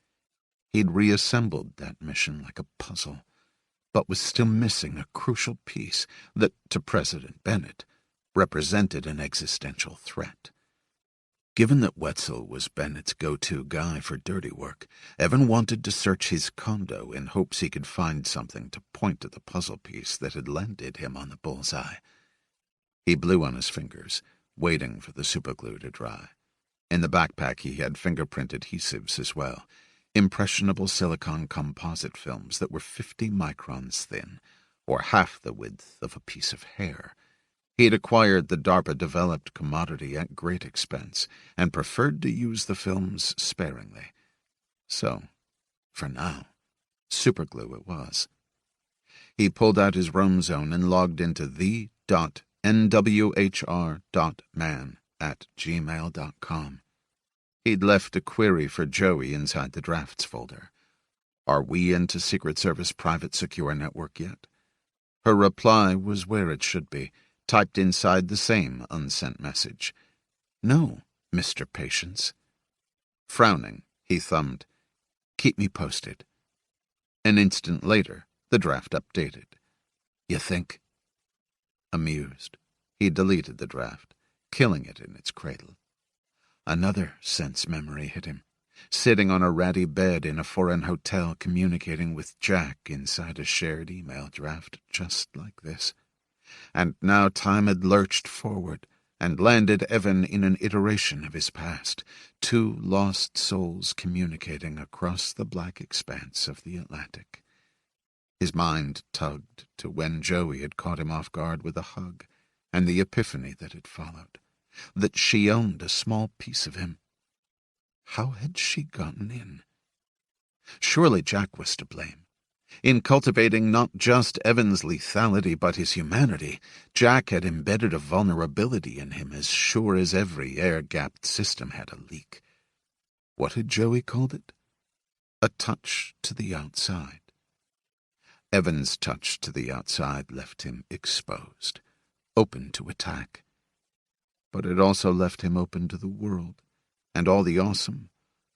He'd reassembled that mission like a puzzle, but was still missing a crucial piece that, to President Bennett, represented an existential threat. Given that Wetzel was Bennett's go-to guy for dirty work, Evan wanted to search his condo in hopes he could find something to point to the puzzle piece that had landed him on the bullseye. He blew on his fingers, waiting for the superglue to dry. In the backpack he had fingerprint adhesives as well, impressionable silicone composite films that were 50 microns thin, or half the width of a piece of hair. He had acquired the DARPA-developed commodity at great expense and preferred to use the films sparingly. So, for now, superglue it was. He pulled out his roam zone and logged into the.nwhr.man@gmail.com. He'd left a query for Joey inside the drafts folder. "Are we into Secret Service private secure network yet?" Her reply was where it should be, typed inside the same unsent message. "No, Mr. Patience." Frowning, he thumbed, "Keep me posted." An instant later, the draft updated. "You think?" Amused, he deleted the draft, killing it in its cradle. Another sense memory hit him, sitting on a ratty bed in a foreign hotel communicating with Jack inside a shared email draft just like this. And now time had lurched forward and landed Evan in an iteration of his past, two lost souls communicating across the black expanse of the Atlantic. His mind tugged to when Joey had caught him off guard with a hug, and the epiphany that had followed, that she owned a small piece of him. How had she gotten in? Surely Jack was to blame. In cultivating not just Evan's lethality but his humanity, Jack had embedded a vulnerability in him as sure as every air-gapped system had a leak. What had Joey called it? A touch to the outside. Evan's touch to the outside left him exposed, open to attack. But it also left him open to the world, and all the awesome,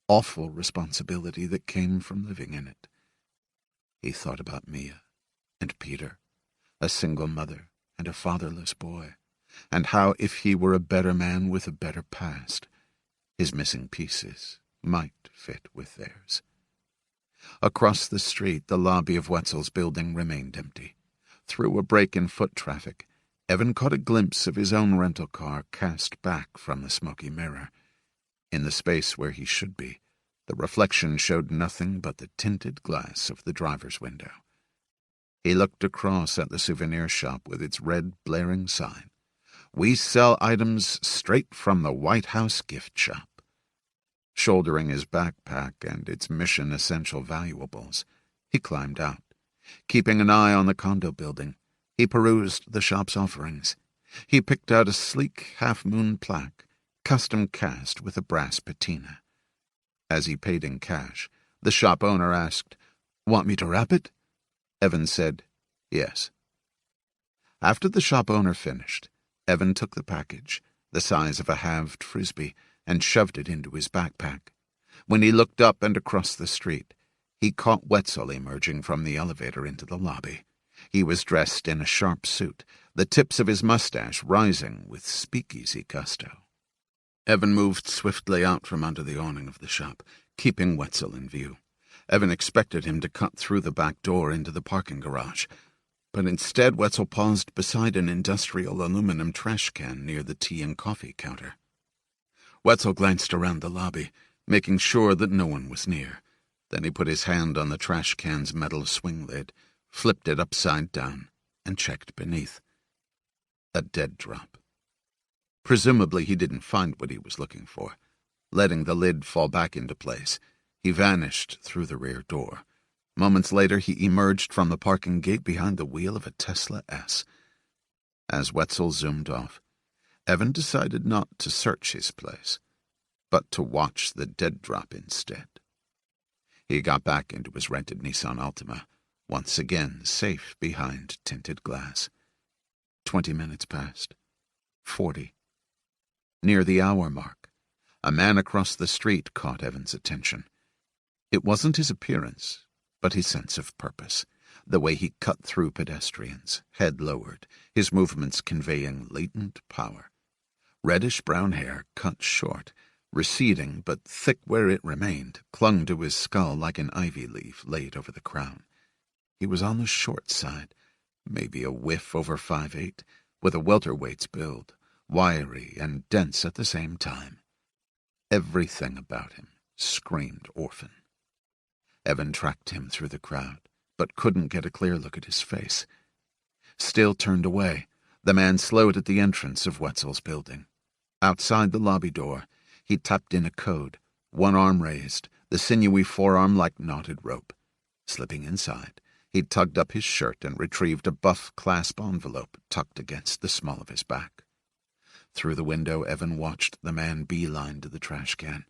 awful responsibility that came from living in it. He thought about Mia and Peter, a single mother and a fatherless boy, and how if he were a better man with a better past, his missing pieces might fit with theirs. Across the street, the lobby of Wetzel's building remained empty. Through a break in foot traffic, Evan caught a glimpse of his own rental car cast back from the smoky mirror. In the space where he should be, the reflection showed nothing but the tinted glass of the driver's window. He looked across at the souvenir shop with its red, blaring sign, "We sell items straight from the White House gift shop." Shouldering his backpack and its mission-essential valuables, he climbed out. Keeping an eye on the condo building, he perused the shop's offerings. He picked out a sleek half-moon plaque, custom cast with a brass patina. As he paid in cash, the shop owner asked, "Want me to wrap it?" Evan said, "Yes." After the shop owner finished, Evan took the package, the size of a halved frisbee, and shoved it into his backpack. When he looked up and across the street, he caught Wetzel emerging from the elevator into the lobby. He was dressed in a sharp suit, the tips of his mustache rising with speakeasy gusto. Evan moved swiftly out from under the awning of the shop, keeping Wetzel in view. Evan expected him to cut through the back door into the parking garage, but instead Wetzel paused beside an industrial aluminum trash can near the tea and coffee counter. Wetzel glanced around the lobby, making sure that no one was near. Then he put his hand on the trash can's metal swing lid, flipped it upside down, and checked beneath. A dead drop. Presumably he didn't find what he was looking for. Letting the lid fall back into place, he vanished through the rear door. Moments later, he emerged from the parking gate behind the wheel of a Tesla S. As Wetzel zoomed off, Evan decided not to search his place, but to watch the dead drop instead. He got back into his rented Nissan Altima, once again safe behind tinted glass. 20 minutes passed. 40. Near the hour mark, a man across the street caught Evan's attention. It wasn't his appearance, but his sense of purpose, the way he cut through pedestrians, head lowered, his movements conveying latent power. Reddish-brown hair cut short, receding but thick where it remained, clung to his skull like an ivy leaf laid over the crown. He was on the short side, maybe a whiff over 5'8", with a welterweight's build, wiry and dense at the same time. Everything about him screamed orphan. Evan tracked him through the crowd, but couldn't get a clear look at his face. Still turned away, the man slowed at the entrance of Wetzel's building. Outside the lobby door, he tapped in a code, one arm raised, the sinewy forearm like knotted rope. Slipping inside, he tugged up his shirt and retrieved a buff clasp envelope tucked against the small of his back. Through the window, Evan watched the man beeline to the trash can.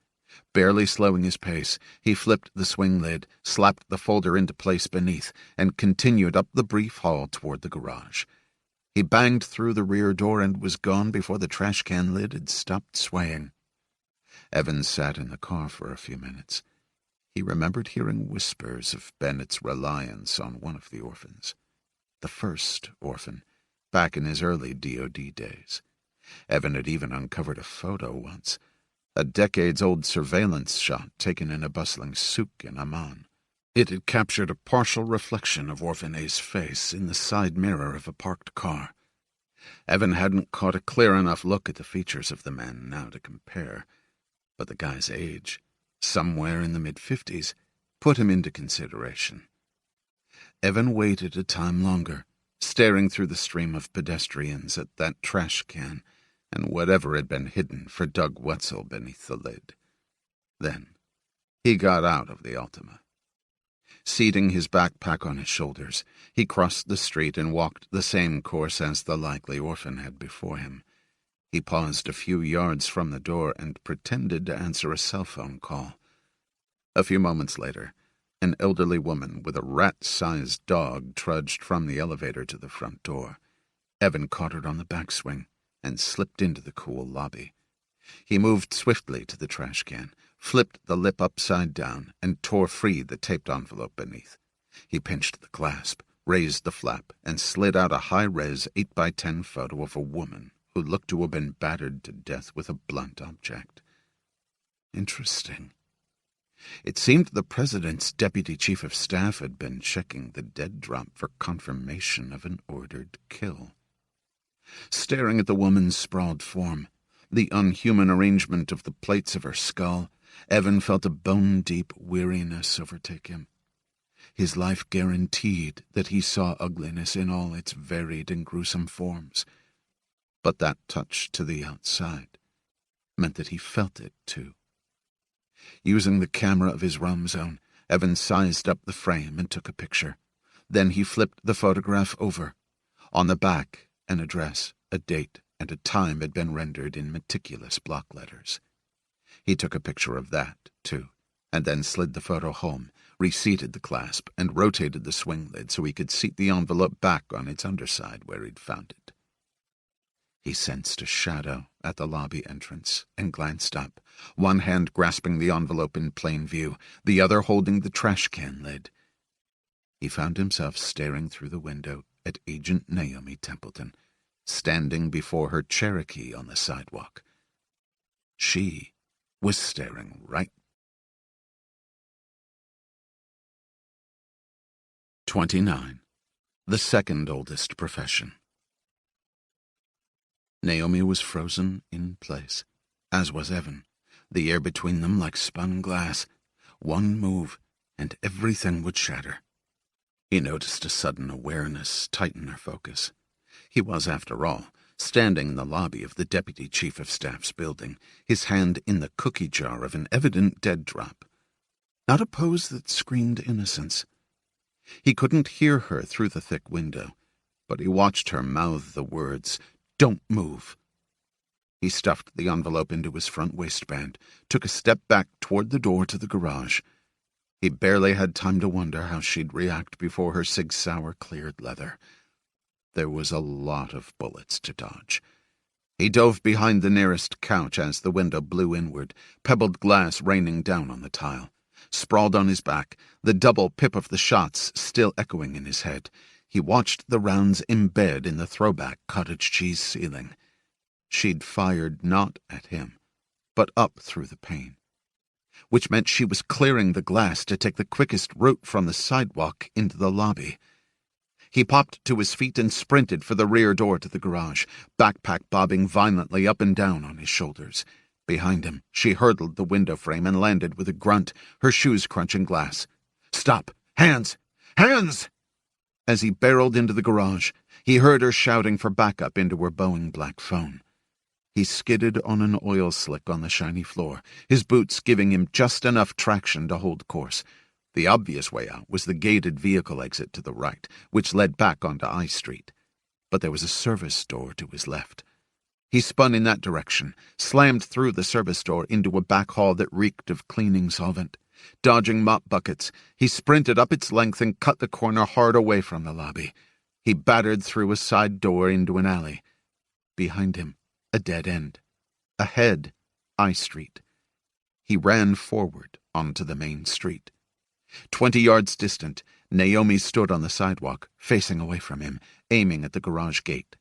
Barely slowing his pace, he flipped the swing lid, slapped the folder into place beneath, and continued up the brief hall toward the garage. He banged through the rear door and was gone before the trash can lid had stopped swaying. Evan sat in the car for a few minutes. He remembered hearing whispers of Bennett's reliance on one of the orphans. The first orphan, back in his early DOD days. Evan had even uncovered a photo once, a decades-old surveillance shot taken in a bustling souk in Amman. It had captured a partial reflection of Orphan A's face in the side mirror of a parked car. Evan hadn't caught a clear enough look at the features of the man now to compare, but the guy's age, somewhere in the mid-50s, put him into consideration. Evan waited a time longer, staring through the stream of pedestrians at that trash can and whatever had been hidden for Doug Wetzel beneath the lid. Then he got out of the Altima. Seating his backpack on his shoulders, he crossed the street and walked the same course as the likely orphan had before him. He paused a few yards from the door and pretended to answer a cell phone call. A few moments later, an elderly woman with a rat-sized dog trudged from the elevator to the front door. Evan caught her on the backswing and slipped into the cool lobby. He moved swiftly to the trash can, flipped the lip upside down, and tore free the taped envelope beneath. He pinched the clasp, raised the flap, and slid out a high-res 8x10 photo of a woman who looked to have been battered to death with a blunt object. Interesting. It seemed the president's deputy chief of staff had been checking the dead drop for confirmation of an ordered kill. Staring at the woman's sprawled form, the unhuman arrangement of the plates of her skull, Evan felt a bone-deep weariness overtake him. His life guaranteed that he saw ugliness in all its varied and gruesome forms, but that touch to the outside meant that he felt it too. Using the camera of his realm zone, Evan sized up the frame and took a picture. Then he flipped the photograph over. On the back, an address, a date, and a time had been rendered in meticulous block letters. He took a picture of that, too, and then slid the photo home, reseated the clasp, and rotated the swing lid so he could seat the envelope back on its underside where he'd found it. He sensed a shadow at the lobby entrance and glanced up, one hand grasping the envelope in plain view, the other holding the trash can lid. He found himself staring through the window at Agent Naomi Templeton, standing before her Cherokee on the sidewalk. She was staring right. 29. The second oldest profession. Naomi was frozen in place, as was Evan, the air between them like spun glass. One move, and everything would shatter. He noticed a sudden awareness tighten her focus. He was, after all, standing in the lobby of the Deputy Chief of Staff's building, his hand in the cookie jar of an evident dead drop. Not a pose that screamed innocence. He couldn't hear her through the thick window, but he watched her mouth the words, "Don't move." He stuffed the envelope into his front waistband, took a step back toward the door to the garage. He barely had time to wonder how she'd react before her Sig Sauer cleared leather. There was a lot of bullets to dodge. He dove behind the nearest couch as the window blew inward, pebbled glass raining down on the tile. Sprawled on his back, the double pip of the shots still echoing in his head, he watched the rounds embed in the throwback cottage cheese ceiling. She'd fired not at him, but up through the pane, which meant she was clearing the glass to take the quickest route from the sidewalk into the lobby. He popped to his feet and sprinted for the rear door to the garage, backpack bobbing violently up and down on his shoulders. Behind him, she hurdled the window frame and landed with a grunt, her shoes crunching glass. "Stop! Hands! Hands!" As he barreled into the garage, he heard her shouting for backup into her Boeing black phone. He skidded on an oil slick on the shiny floor, his boots giving him just enough traction to hold course. The obvious way out was the gated vehicle exit to the right, which led back onto I Street. But there was a service door to his left. He spun in that direction, slammed through the service door into a back hall that reeked of cleaning solvent. Dodging mop buckets, he sprinted up its length and cut the corner hard away from the lobby. He battered through a side door into an alley. Behind him, a dead end. Ahead, I Street. He ran forward onto the main street. 20 yards distant, Naomi stood on the sidewalk, facing away from him, aiming at the garage gate.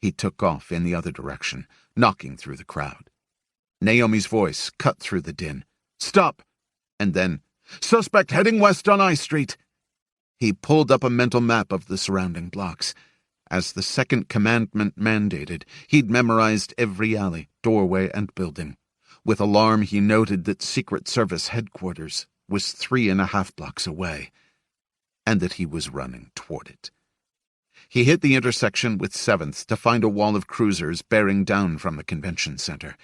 He took off in the other direction, knocking through the crowd. Naomi's voice cut through the din. "Stop!" And then, "Suspect heading west on I Street." He pulled up a mental map of the surrounding blocks. As the second commandment mandated, he'd memorized every alley, doorway, and building. With alarm, he noted that Secret Service headquarters was 3.5 blocks away, and that he was running toward it. He hit the intersection with 7th to find a wall of cruisers bearing down from the convention center.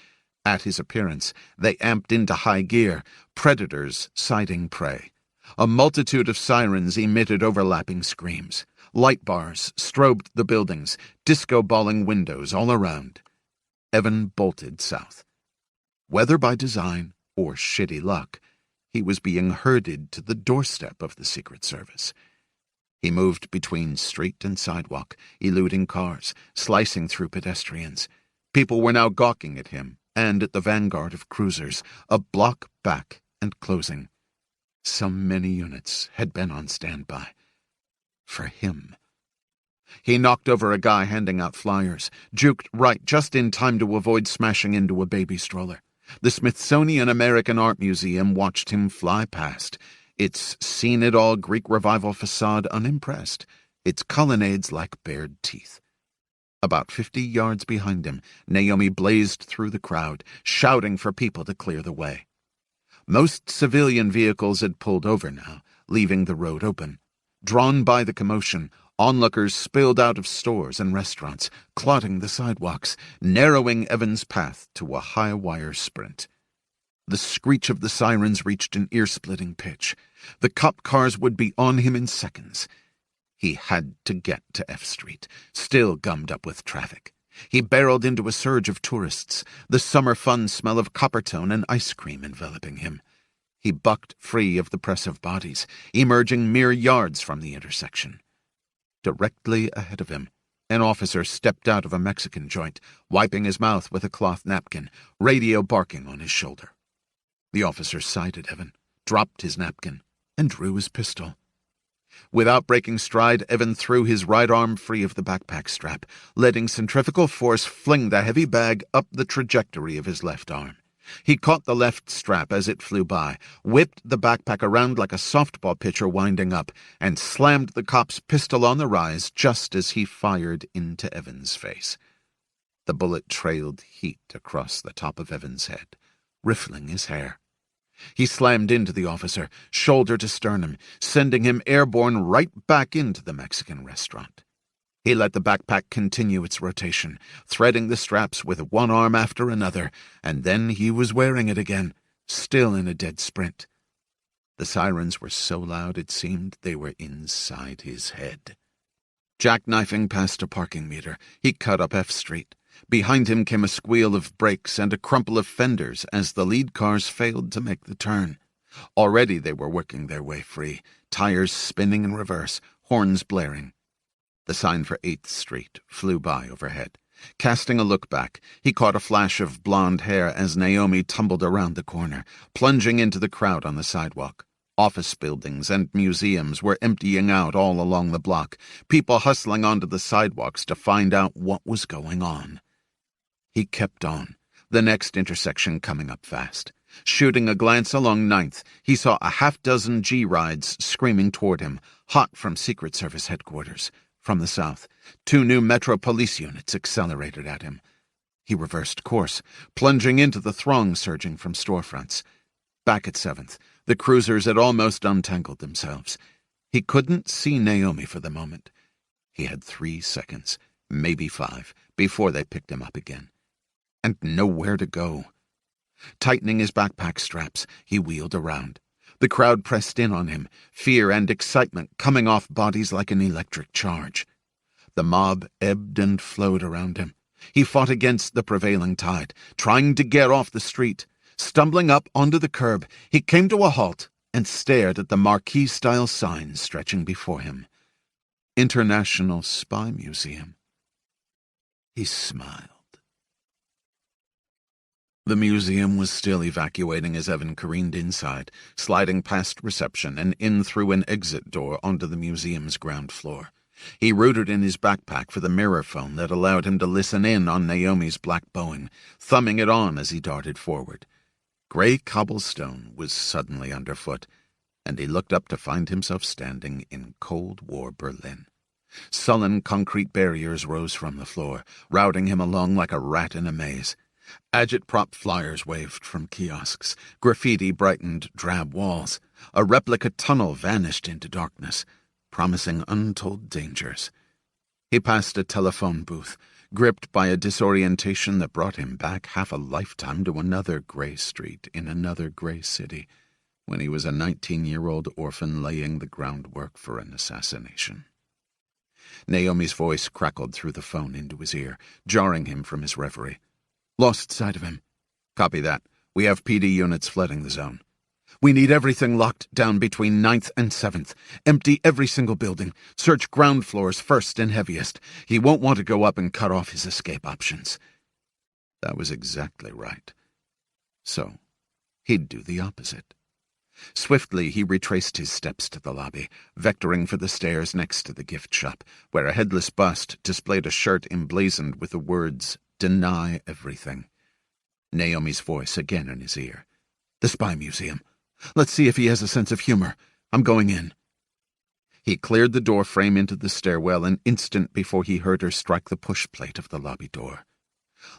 At his appearance, they amped into high gear, predators sighting prey. A multitude of sirens emitted overlapping screams. Light bars strobed the buildings, disco-balling windows all around. Evan bolted south. Whether by design or shitty luck, he was being herded to the doorstep of the Secret Service. He moved between street and sidewalk, eluding cars, slicing through pedestrians. People were now gawking at him and at the vanguard of cruisers, a block back and closing. So many units had been on standby. For him. He knocked over a guy handing out flyers, juked right just in time to avoid smashing into a baby stroller. The Smithsonian American Art Museum watched him fly past, its seen-it-all Greek Revival facade unimpressed, its colonnades like bared teeth. About 50 yards behind him, Naomi blazed through the crowd, shouting for people to clear the way. Most civilian vehicles had pulled over now, leaving the road open. Drawn by the commotion, onlookers spilled out of stores and restaurants, clotting the sidewalks, narrowing Evan's path to a high-wire sprint. The screech of the sirens reached an ear-splitting pitch. The cop cars would be on him in seconds. He had to get to F Street, still gummed up with traffic. He barreled into a surge of tourists, the summer fun smell of Coppertone and ice cream enveloping him. He bucked free of the press of bodies, emerging mere yards from the intersection. Directly ahead of him, An officer stepped out of a Mexican joint, wiping his mouth with a cloth napkin, radio barking on his shoulder. The officer sighted Evan, dropped his napkin, and drew his pistol. Without breaking stride, Evan threw his right arm free of the backpack strap, letting centrifugal force fling the heavy bag up the trajectory of his left arm. He caught the left strap as it flew by, whipped the backpack around like a softball pitcher winding up, and slammed the cop's pistol on the rise just as he fired into Evan's face. The bullet trailed heat across the top of Evan's head, riffling his hair. He slammed into the officer, shoulder to sternum, sending him airborne right back into the Mexican restaurant. He let the backpack continue its rotation, threading the straps with one arm after another, and then he was wearing it again, still in a dead sprint. The sirens were so loud it seemed they were inside his head. Jackknifing past a parking meter, he cut up F Street. Behind him came a squeal of brakes and a crumple of fenders as the lead cars failed to make the turn. Already they were working their way free, tires spinning in reverse, horns blaring. The sign for 8th Street flew by overhead. Casting a look back, he caught a flash of blonde hair as Naomi tumbled around the corner, plunging into the crowd on the sidewalk. Office buildings and museums were emptying out all along the block, people hustling onto the sidewalks to find out what was going on. He kept on, the next intersection coming up fast. Shooting a glance along 9th, he saw a half-dozen G-rides screaming toward him, hot from Secret Service headquarters. From the south, 2 new Metro police units accelerated at him. He reversed course, plunging into the throng surging from storefronts. Back at 7th, the cruisers had almost untangled themselves. He couldn't see Naomi for the moment. He had 3 seconds, maybe 5, before they picked him up again. And nowhere to go. Tightening his backpack straps, he wheeled around. The crowd pressed in on him, fear and excitement coming off bodies like an electric charge. The mob ebbed and flowed around him. He fought against the prevailing tide, trying to get off the street. Stumbling up onto the curb, he came to a halt and stared at the marquee-style sign stretching before him. International Spy Museum. He smiled. The museum was still evacuating as Evan careened inside, sliding past reception and in through an exit door onto the museum's ground floor. He rooted in his backpack for the mirror phone that allowed him to listen in on Naomi's black Boeing, thumbing it on as he darted forward. Gray cobblestone was suddenly underfoot, and he looked up to find himself standing in Cold War Berlin. Sullen concrete barriers rose from the floor, routing him along like a rat in a maze. Agitprop flyers waved from kiosks. Graffiti brightened drab walls. A replica tunnel vanished into darkness, promising untold dangers. He passed a telephone booth, gripped by a disorientation that brought him back half a lifetime to another gray street in another gray city, when he was a 19-year-old orphan laying the groundwork for an assassination. Naomi's voice crackled through the phone into his ear, jarring him from his reverie. Lost sight of him. Copy that. We have PD units flooding the zone. We need everything locked down between 9th and 7th. Empty every single building. Search ground floors first and heaviest. He won't want to go up and cut off his escape options. That was exactly right. So, he'd do the opposite. Swiftly, he retraced his steps to the lobby, vectoring for the stairs next to the gift shop, where a headless bust displayed a shirt emblazoned with the words, "Deny everything." Naomi's voice again in his ear. The Spy Museum. Let's see if he has a sense of humor. I'm going in. He cleared the door frame into the stairwell an instant before he heard her strike the push plate of the lobby door.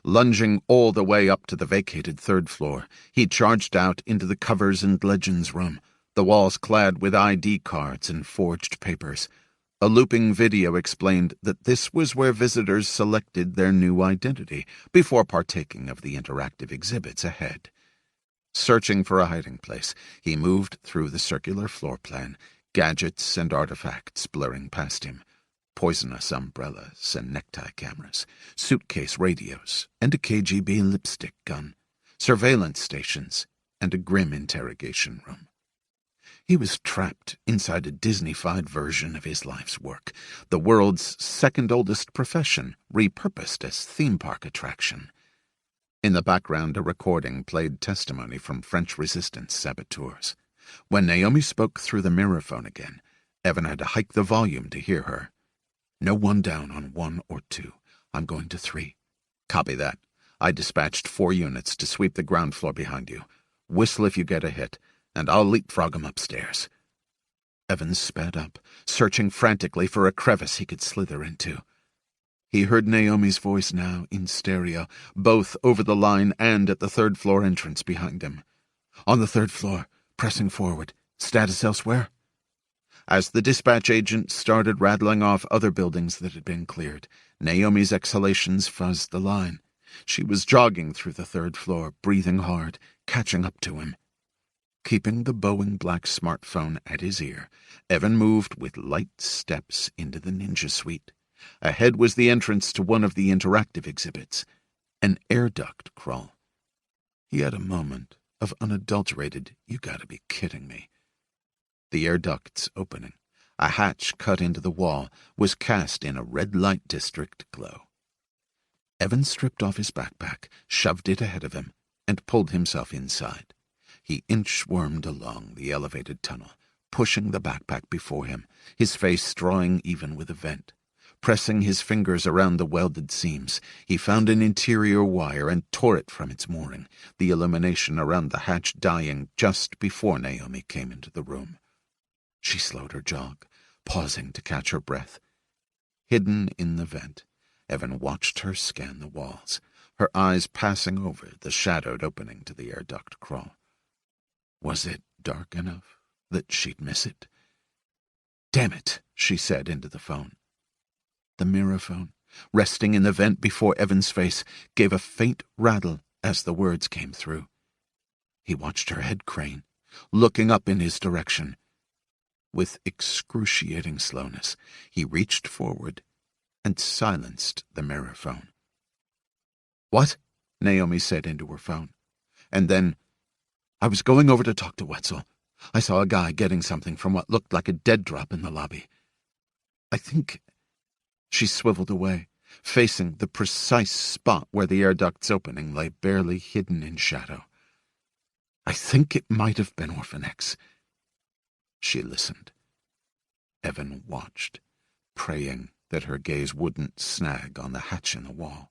Lunging all the way up to the vacated 3rd floor, he charged out into the covers and legends room, the walls clad with ID cards and forged papers. A looping video explained that this was where visitors selected their new identity before partaking of the interactive exhibits ahead. Searching for a hiding place, he moved through the circular floor plan, gadgets and artifacts blurring past him. Poisonous umbrellas and necktie cameras, suitcase radios, and a KGB lipstick gun, surveillance stations, and a grim interrogation room. He was trapped inside a Disney-fied version of his life's work, the world's second oldest profession, repurposed as theme park attraction. In the background, a recording played testimony from French resistance saboteurs. When Naomi spoke through the mirror phone again, Evan had to hike the volume to hear her. No one down on 1 or 2. I'm going to 3. Copy that. I dispatched 4 units to sweep the ground floor behind you. Whistle if you get a hit, and I'll leapfrog 'em upstairs. Evans sped up, searching frantically for a crevice he could slither into. He heard Naomi's voice now, in stereo, both over the line and at the 3rd floor entrance behind him. On the 3rd floor, pressing forward. Status elsewhere? As the dispatch agent started rattling off other buildings that had been cleared, Naomi's exhalations fuzzed the line. She was jogging through the 3rd floor, breathing hard, catching up to him. Keeping the bowing black smartphone at his ear, Evan moved with light steps into the ninja suite. Ahead was the entrance to one of the interactive exhibits, an air duct crawl. He had a moment of unadulterated, "You gotta be kidding me." The air duct's opening, a hatch cut into the wall, was cast in a red light district glow. Evan stripped off his backpack, shoved it ahead of him, and pulled himself inside. He inchwormed along the elevated tunnel, pushing the backpack before him, his face drawing even with the vent. Pressing his fingers around the welded seams, he found an interior wire and tore it from its mooring, the illumination around the hatch dying just before Naomi came into the room. She slowed her jog, pausing to catch her breath. Hidden in the vent, Evan watched her scan the walls, her eyes passing over the shadowed opening to the air duct crawl. Was it dark enough that she'd miss it? "Damn it," she said into the phone. The mirror phone, resting in the vent before Evan's face, gave a faint rattle as the words came through. He watched her head crane, looking up in his direction. With excruciating slowness, he reached forward and silenced the mirror phone. "What?" Naomi said into her phone. And then, "I was going over to talk to Wetzel. I saw a guy getting something from what looked like a dead drop in the lobby. I think—" She swiveled away, facing the precise spot where the air duct's opening lay barely hidden in shadow. "I think it might have been Orphan X." She listened. Evan watched, praying that her gaze wouldn't snag on the hatch in the wall.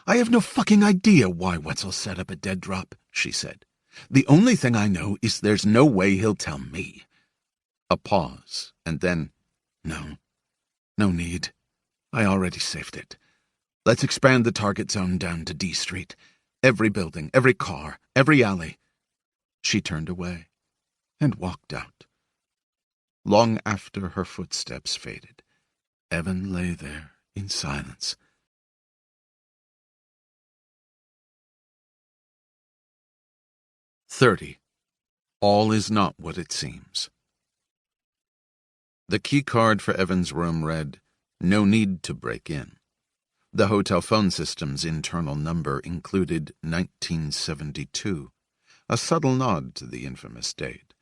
"I have no fucking idea why Wetzel set up a dead drop," she said. "The only thing I know is there's no way he'll tell me." A pause, and then, "No need. I already saved it. Let's expand the target zone down to D Street. Every building, every car, every alley." She turned away and walked out. Long after her footsteps faded, Evan lay there in silence. All is not what it seems. The key card for Evan's room read, "No need to break in." The hotel phone system's internal number included 1972, a subtle nod to the infamous date.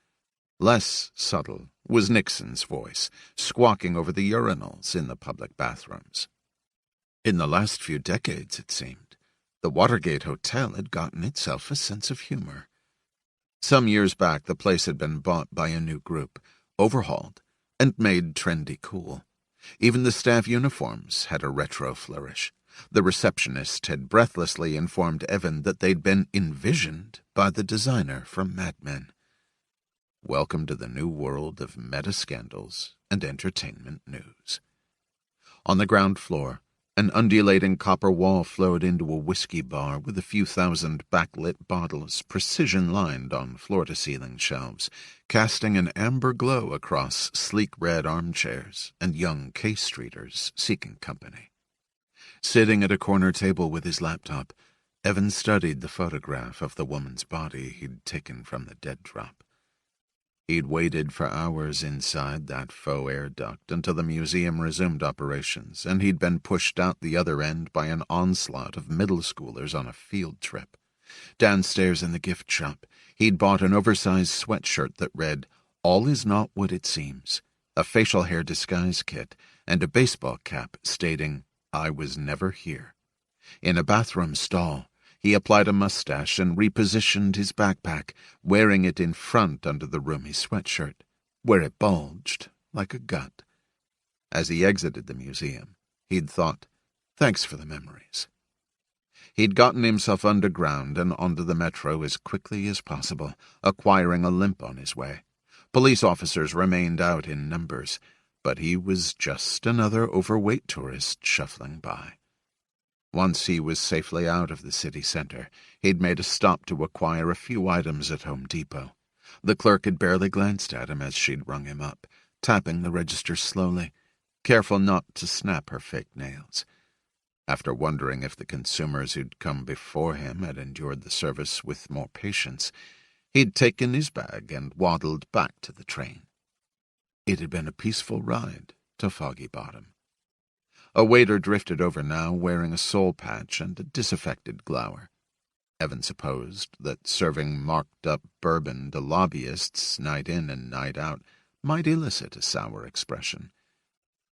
Less subtle was Nixon's voice, squawking over the urinals in the public bathrooms. In the last few decades, it seemed, the Watergate Hotel had gotten itself a sense of humor. Some years back, the place had been bought by a new group, overhauled, and made trendy cool. Even the staff uniforms had a retro flourish. The receptionist had breathlessly informed Evan that they'd been envisioned by the designer from Mad Men. Welcome to the new world of meta-scandals and entertainment news. On the ground floor, an undulating copper wall flowed into a whiskey bar with a few thousand backlit bottles precision-lined on floor-to-ceiling shelves, casting an amber glow across sleek red armchairs and young K-Streeters seeking company. Sitting at a corner table with his laptop, Evan studied the photograph of the woman's body he'd taken from the dead drop. He'd waited for hours inside that faux air duct until the museum resumed operations, and he'd been pushed out the other end by an onslaught of middle schoolers on a field trip. Downstairs in the gift shop, he'd bought an oversized sweatshirt that read, All is not what it seems. A facial hair disguise kit and a baseball cap stating, "I was never here." In a bathroom stall, he applied a mustache and repositioned his backpack, wearing it in front under the roomy sweatshirt, where it bulged like a gut. As he exited the museum, he'd thought, "Thanks for the memories." He'd gotten himself underground and onto the metro as quickly as possible, acquiring a limp on his way. Police officers remained out in numbers, but he was just another overweight tourist shuffling by. Once he was safely out of the city center, he'd made a stop to acquire a few items at Home Depot. The clerk had barely glanced at him as she'd rung him up, tapping the register slowly, careful not to snap her fake nails. After wondering if the consumers who'd come before him had endured the service with more patience, he'd taken his bag and waddled back to the train. It had been a peaceful ride to Foggy Bottom. A waiter drifted over now, wearing a soul patch and a disaffected glower. Evan supposed that serving marked-up bourbon to lobbyists night in and night out might elicit a sour expression.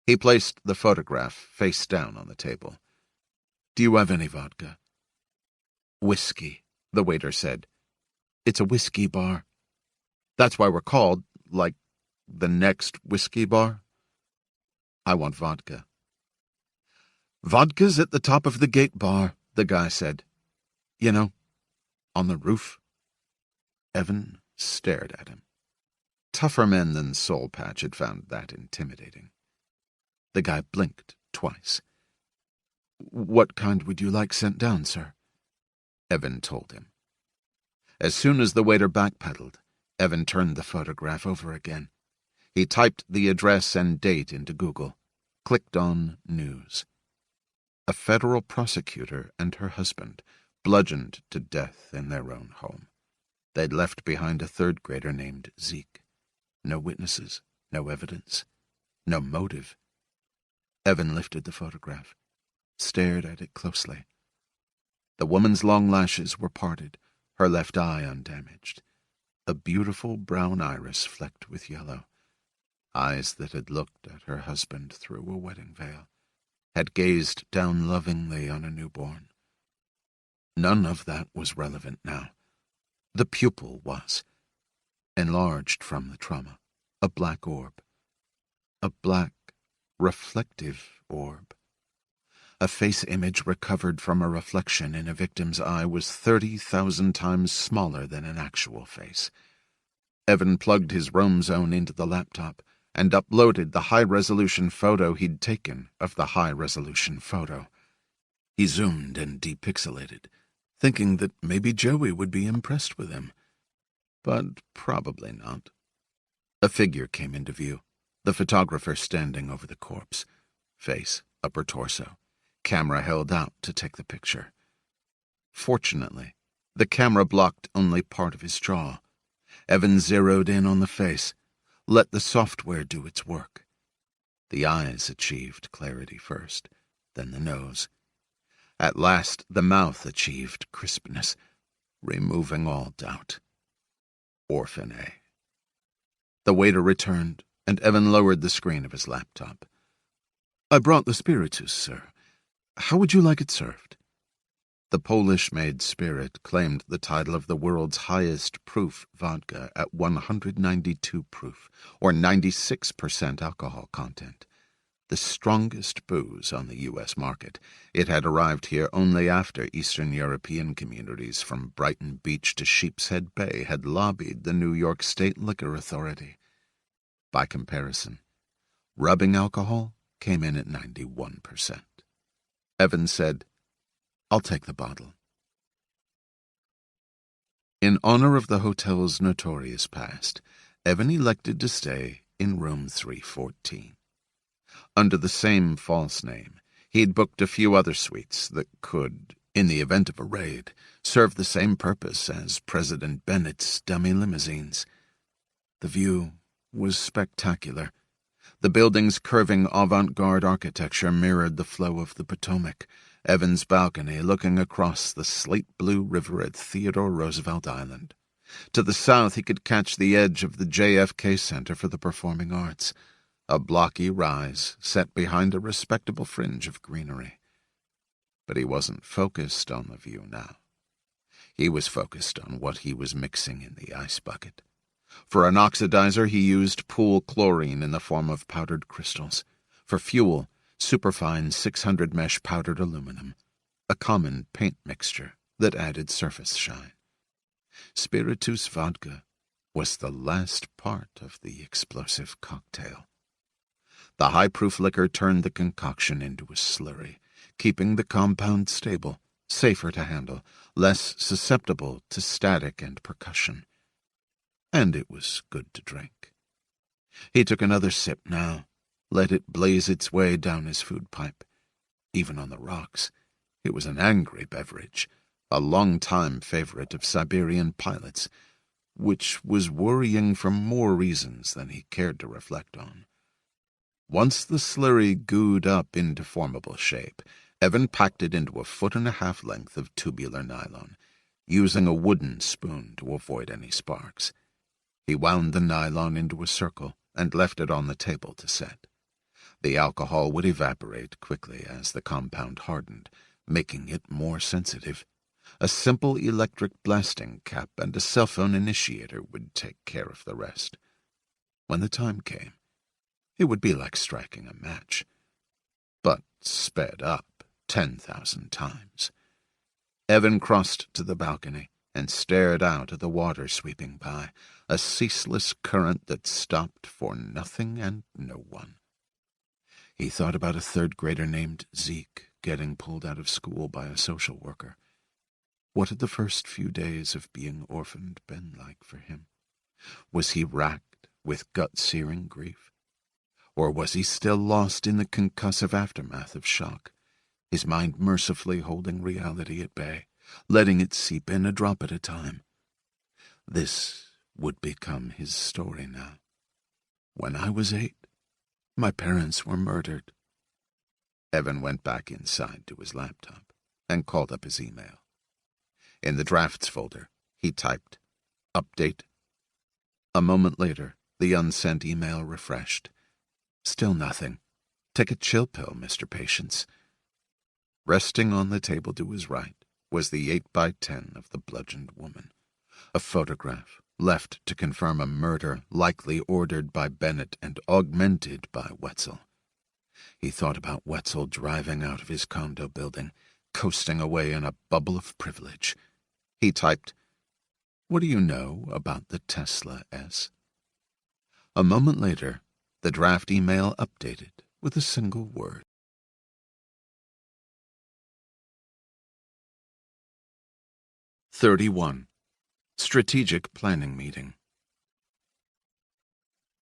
He placed the photograph face down on the table. "Do you have any vodka?" "Whiskey," the waiter said. "It's a whiskey bar. That's why we're called, like, the next whiskey bar." "I want vodka." "Vodka's at the top of the gate bar," the guy said. "You know, on the roof." Evan stared at him. Tougher men than Soul Patch had found that intimidating. The guy blinked twice. "What kind would you like sent down, sir?" Evan told him. As soon as the waiter backpedaled, Evan turned the photograph over again. He typed the address and date into Google, clicked on News. A federal prosecutor and her husband bludgeoned to death in their own home. They'd left behind a third-grader named Zeke. No witnesses, no evidence, no motive. Evan lifted the photograph, stared at it closely. The woman's long lashes were parted, her left eye undamaged. A beautiful brown iris flecked with yellow. Eyes that had looked at her husband through a wedding veil, had gazed down lovingly on a newborn. None of that was relevant now. The pupil was. Enlarged from the trauma, a black orb. A black, reflective orb. A face image recovered from a reflection in a victim's eye was 30,000 times smaller than an actual face. Evan plugged his roam zone into the laptop and uploaded the high-resolution photo he'd taken of the high-resolution photo. He zoomed and depixelated, thinking that maybe Joey would be impressed with him. But probably not. A figure came into view, the photographer standing over the corpse. Face, upper torso. Camera held out to take the picture. Fortunately, the camera blocked only part of his jaw. Evan zeroed in on the face, let the software do its work. The eyes achieved clarity first, then the nose. At last, the mouth achieved crispness, removing all doubt. Orphan A. The waiter returned, and Evan lowered the screen of his laptop. "I brought the spiritus, sir. How would you like it served?" The Polish-made spirit claimed the title of the world's highest proof vodka at 192 proof, or 96% alcohol content. The strongest booze on the U.S. market. It had arrived here only after Eastern European communities from Brighton Beach to Sheepshead Bay had lobbied the New York State Liquor Authority. By comparison, rubbing alcohol came in at 91%. Evan said, "I'll take the bottle." In honor of the hotel's notorious past, Evan elected to stay in room 314. Under the same false name, he'd booked a few other suites that could, in the event of a raid, serve the same purpose as President Bennett's dummy limousines. The view was spectacular. The building's curving avant-garde architecture mirrored the flow of the Potomac, Evan's balcony looking across the slate-blue river at Theodore Roosevelt Island. To the south he could catch the edge of the JFK Center for the Performing Arts, a blocky rise set behind a respectable fringe of greenery. But he wasn't focused on the view now. He was focused on what he was mixing in the ice bucket. For an oxidizer, he used pool chlorine in the form of powdered crystals. For fuel, superfine 600 mesh powdered aluminum, a common paint mixture that added surface shine. Spiritus vodka was the last part of the explosive cocktail. The high-proof liquor turned the concoction into a slurry, keeping the compound stable, safer to handle, less susceptible to static and percussion. And it was good to drink. He took another sip now, let it blaze its way down his food pipe. Even on the rocks, it was an angry beverage, a long-time favorite of Siberian pilots, which was worrying for more reasons than he cared to reflect on. Once the slurry gooed up into formable shape, Evan packed it into a 1.5 foot length of tubular nylon, using a wooden spoon to avoid any sparks. He wound the nylon into a circle and left it on the table to set. The alcohol would evaporate quickly as the compound hardened, making it more sensitive. A simple electric blasting cap and a cell phone initiator would take care of the rest. When the time came, it would be like striking a match, but sped up 10,000 times. Evan crossed to the balcony and stared out at the water sweeping by, a ceaseless current that stopped for nothing and no one. He thought about a third-grader named Zeke getting pulled out of school by a social worker. What had the first few days of being orphaned been like for him? Was he racked with gut-searing grief? Or was he still lost in the concussive aftermath of shock, his mind mercifully holding reality at bay, letting it seep in a drop at a time? This would become his story now. When I was 8, my parents were murdered. Evan went back inside to his laptop and called up his email. In the drafts folder, he typed, "Update." A moment later, the unsent email refreshed. Still nothing. Take a chill pill, Mr. Patience. Resting on the table to his right was the 8x10 of the bludgeoned woman, a photograph left to confirm a murder likely ordered by Bennett and augmented by Wetzel. He thought about Wetzel driving out of his condo building, coasting away in a bubble of privilege. He typed, "What do you know about the Tesla S?" A moment later, the draft email updated with a single word. 31. Strategic Planning Meeting.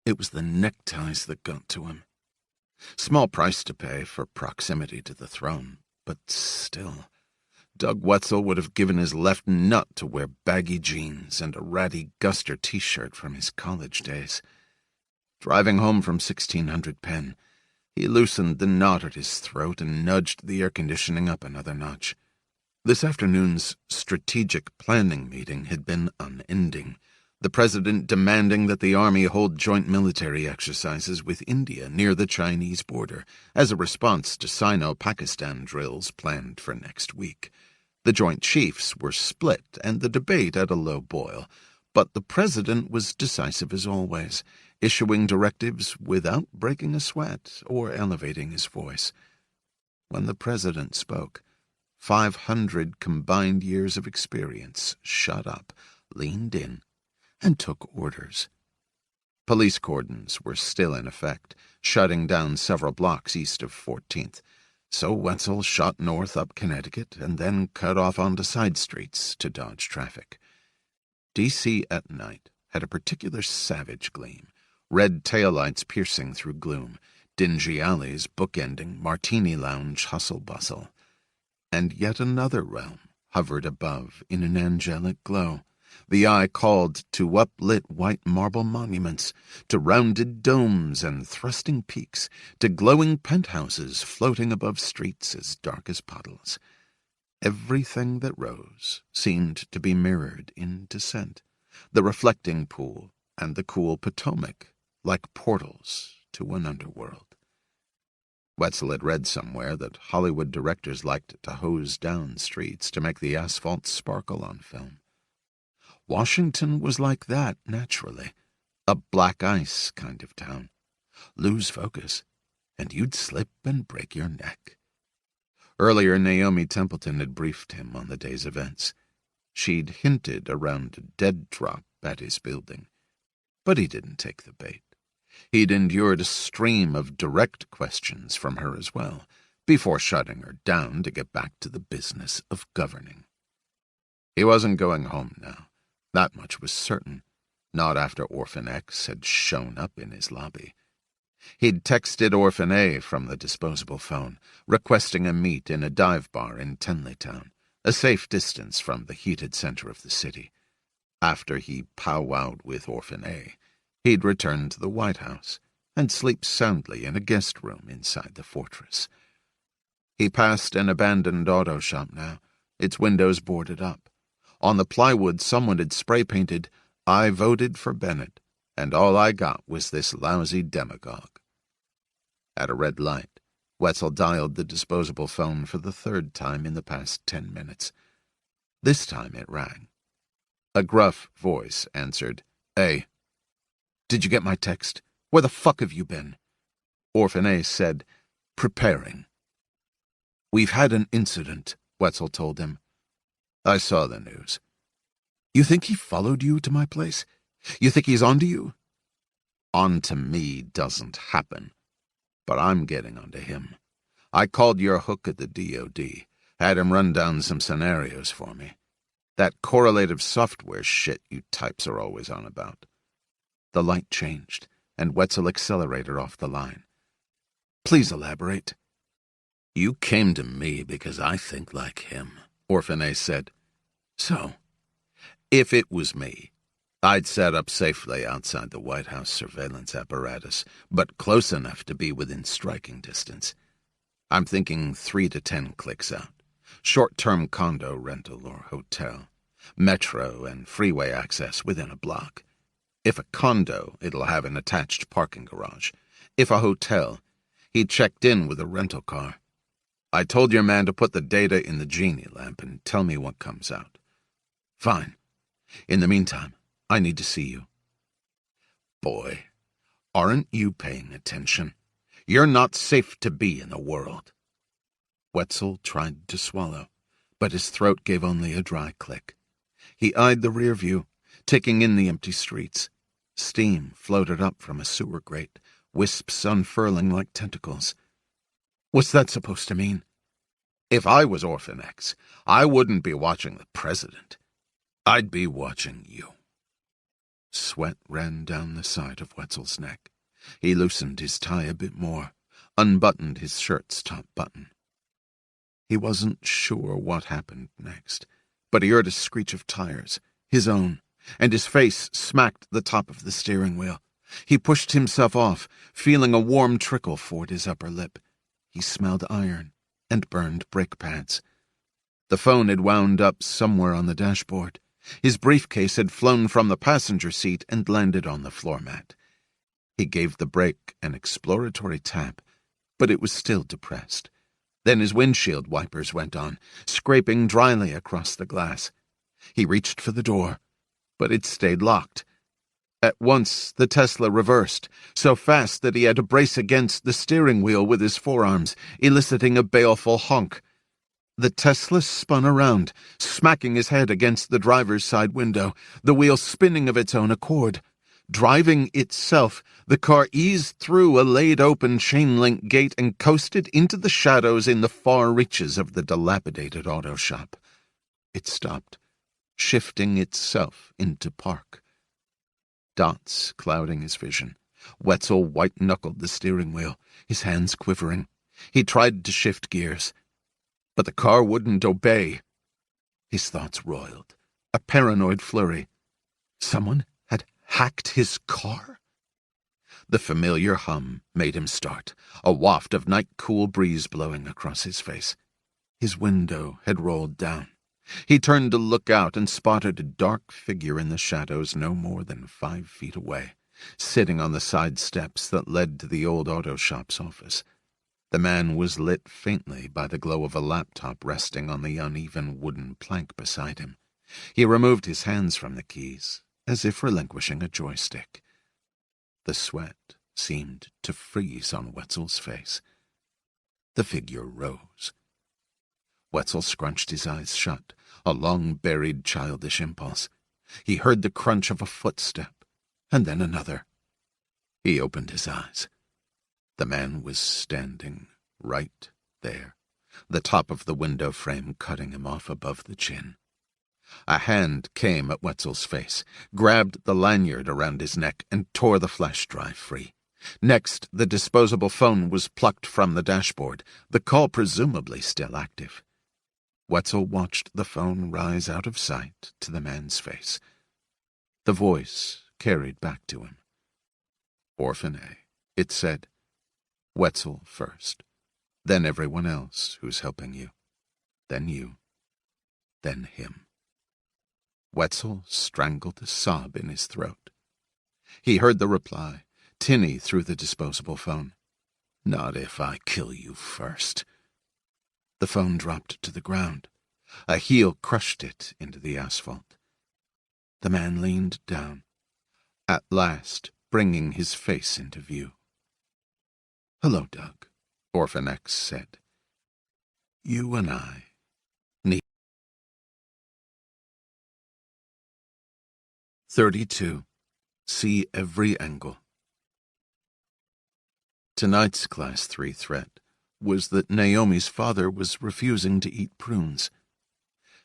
It was the neckties that got to him. Small price to pay for proximity to the throne, but still, Doug Wetzel would have given his left nut to wear baggy jeans and a ratty Guster t-shirt from his college days. Driving home from 1600 Penn, he loosened the knot at his throat and nudged the air conditioning up another notch. This afternoon's strategic planning meeting had been unending, the president demanding that the Army hold joint military exercises with India near the Chinese border as a response to Sino-Pakistan drills planned for next week. The Joint Chiefs were split and the debate at a low boil, but the president was decisive as always, issuing directives without breaking a sweat or elevating his voice. When the president spoke, 500 combined years of experience shut up, leaned in, and took orders. Police cordons were still in effect, shutting down several blocks east of 14th, so Wetzel shot north up Connecticut and then cut off onto side streets to dodge traffic. D.C. at night had a particular savage gleam, red taillights piercing through gloom, dingy alleys bookending Martini Lounge hustle-bustle. And yet another realm hovered above in an angelic glow. The eye called to uplit white marble monuments, to rounded domes and thrusting peaks, to glowing penthouses floating above streets as dark as puddles. Everything that rose seemed to be mirrored in descent, the reflecting pool and the cool Potomac, like portals to an underworld. Wetzel had read somewhere that Hollywood directors liked to hose down streets to make the asphalt sparkle on film. Washington was like that, naturally. A black ice kind of town. Lose focus, and you'd slip and break your neck. Earlier, Naomi Templeton had briefed him on the day's events. She'd hinted around a dead drop at his building, but he didn't take the bait. He'd endured a stream of direct questions from her as well, before shutting her down to get back to the business of governing. He wasn't going home now. That much was certain. Not after Orphan X had shown up in his lobby. He'd texted Orphan A from the disposable phone, requesting a meet in a dive bar in Tenleytown, a safe distance from the heated center of the city. After he powwowed with Orphan A, he'd return to the White House and sleep soundly in a guest room inside the fortress. He passed an abandoned auto shop now, its windows boarded up. On the plywood, someone had spray-painted, "I voted for Bennett, and all I got was this lousy demagogue." At a red light, Wetzel dialed the disposable phone for the third time in the past 10 minutes. This time it rang. A gruff voice answered, "Hey, did you get my text? Where the fuck have you been?" Orphan A said, "Preparing." "We've had an incident," Wetzel told him. "I saw the news." "You think he followed you to my place? You think he's onto you?" "On to me doesn't happen. But I'm getting onto him. I called your hook at the DOD, had him run down some scenarios for me. That correlative software shit you types are always on about." The light changed, and Wetzel accelerated off the line. "Please elaborate." "You came to me because I think like him," Orphan A said. "So, if it was me, I'd set up safely outside the White House surveillance apparatus, but close enough to be within striking distance. I'm thinking 3 to 10 clicks out. Short-term condo rental or hotel. Metro and freeway access within a block. If a condo, it'll have an attached parking garage. If a hotel, he checked in with a rental car. I told your man to put the data in the genie lamp and tell me what comes out." "Fine. In the meantime, I need to see you." "Boy, aren't you paying attention? You're not safe to be in the world." Wetzel tried to swallow, but his throat gave only a dry click. He eyed the rear view, taking in the empty streets. Steam floated up from a sewer grate, wisps unfurling like tentacles. "What's that supposed to mean?" "If I was Orphan X, I wouldn't be watching the president. I'd be watching you." Sweat ran down the side of Wetzel's neck. He loosened his tie a bit more, unbuttoned his shirt's top button. He wasn't sure what happened next, but he heard a screech of tires, his own, and his face smacked the top of the steering wheel. He pushed himself off, feeling a warm trickle ford his upper lip. He smelled iron and burned brake pads. The phone had wound up somewhere on the dashboard. His briefcase had flown from the passenger seat and landed on the floor mat. He gave the brake an exploratory tap, but it was still depressed. Then his windshield wipers went on, scraping dryly across the glass. He reached for the door, but it stayed locked. At once, the Tesla reversed, so fast that he had to brace against the steering wheel with his forearms, eliciting a baleful honk. The Tesla spun around, smacking his head against the driver's side window, the wheel spinning of its own accord. Driving itself, the car eased through a laid-open chain-link gate and coasted into the shadows in the far reaches of the dilapidated auto shop. It stopped, shifting itself into park. Dots clouding his vision. Wetzel white-knuckled the steering wheel, his hands quivering. He tried to shift gears, but the car wouldn't obey. His thoughts roiled, a paranoid flurry. Someone had hacked his car? The familiar hum made him start, a waft of night-cool breeze blowing across his face. His window had rolled down. He turned to look out and spotted a dark figure in the shadows no more than 5 feet away, sitting on the side steps that led to the old auto shop's office. The man was lit faintly by the glow of a laptop resting on the uneven wooden plank beside him. He removed his hands from the keys, as if relinquishing a joystick. The sweat seemed to freeze on Wetzel's face. The figure rose. Wetzel scrunched his eyes shut, a long-buried childish impulse. He heard the crunch of a footstep, and then another. He opened his eyes. The man was standing right there, the top of the window frame cutting him off above the chin. A hand came at Wetzel's face, grabbed the lanyard around his neck, and tore the flash drive free. Next, the disposable phone was plucked from the dashboard, the call presumably still active. Wetzel watched the phone rise out of sight to the man's face. The voice carried back to him. Orphan A, it said. Wetzel first, then everyone else who's helping you, then you, then him. Wetzel strangled a sob in his throat. He heard the reply, tinny through the disposable phone. Not if I kill you first. The phone dropped to the ground. A heel crushed it into the asphalt. The man leaned down, at last bringing his face into view. Hello, Doug, Orphan X said. You and I need 32. See every angle. Tonight's Class 3 threat was that Naomi's father was refusing to eat prunes.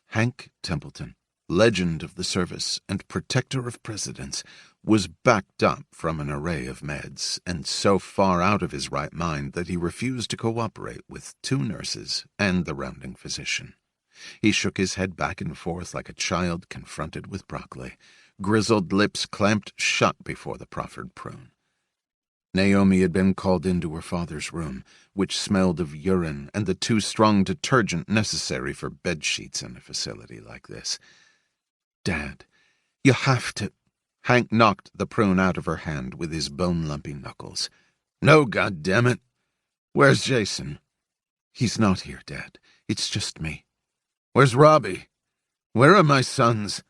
Hank Templeton, legend of the service and protector of presidents, was backed up from an array of meds and so far out of his right mind that he refused to cooperate with 2 nurses and the rounding physician. He shook his head back and forth like a child confronted with broccoli, grizzled lips clamped shut before the proffered prune. Naomi had been called into her father's room, which smelled of urine and the too strong detergent necessary for bedsheets in a facility like this. Dad, you have to... Hank knocked the prune out of her hand with his bone-lumpy knuckles. No, goddammit! Where's Jason? He's not here, Dad. It's just me. Where's Robbie? Where are my sons?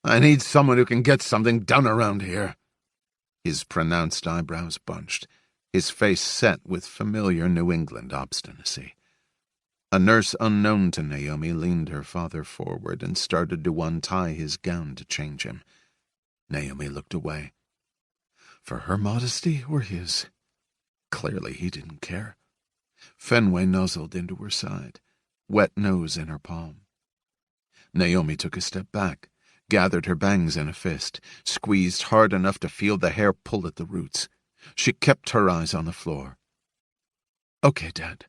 I need someone who can get something done around here. His pronounced eyebrows bunched, his face set with familiar New England obstinacy. A nurse unknown to Naomi leaned her father forward and started to untie his gown to change him. Naomi looked away. For her modesty or his? Clearly he didn't care. Fenway nuzzled into her side, wet nose in her palm. Naomi took a step back, gathered her bangs in a fist, squeezed hard enough to feel the hair pull at the roots. She kept her eyes on the floor. Okay, Dad.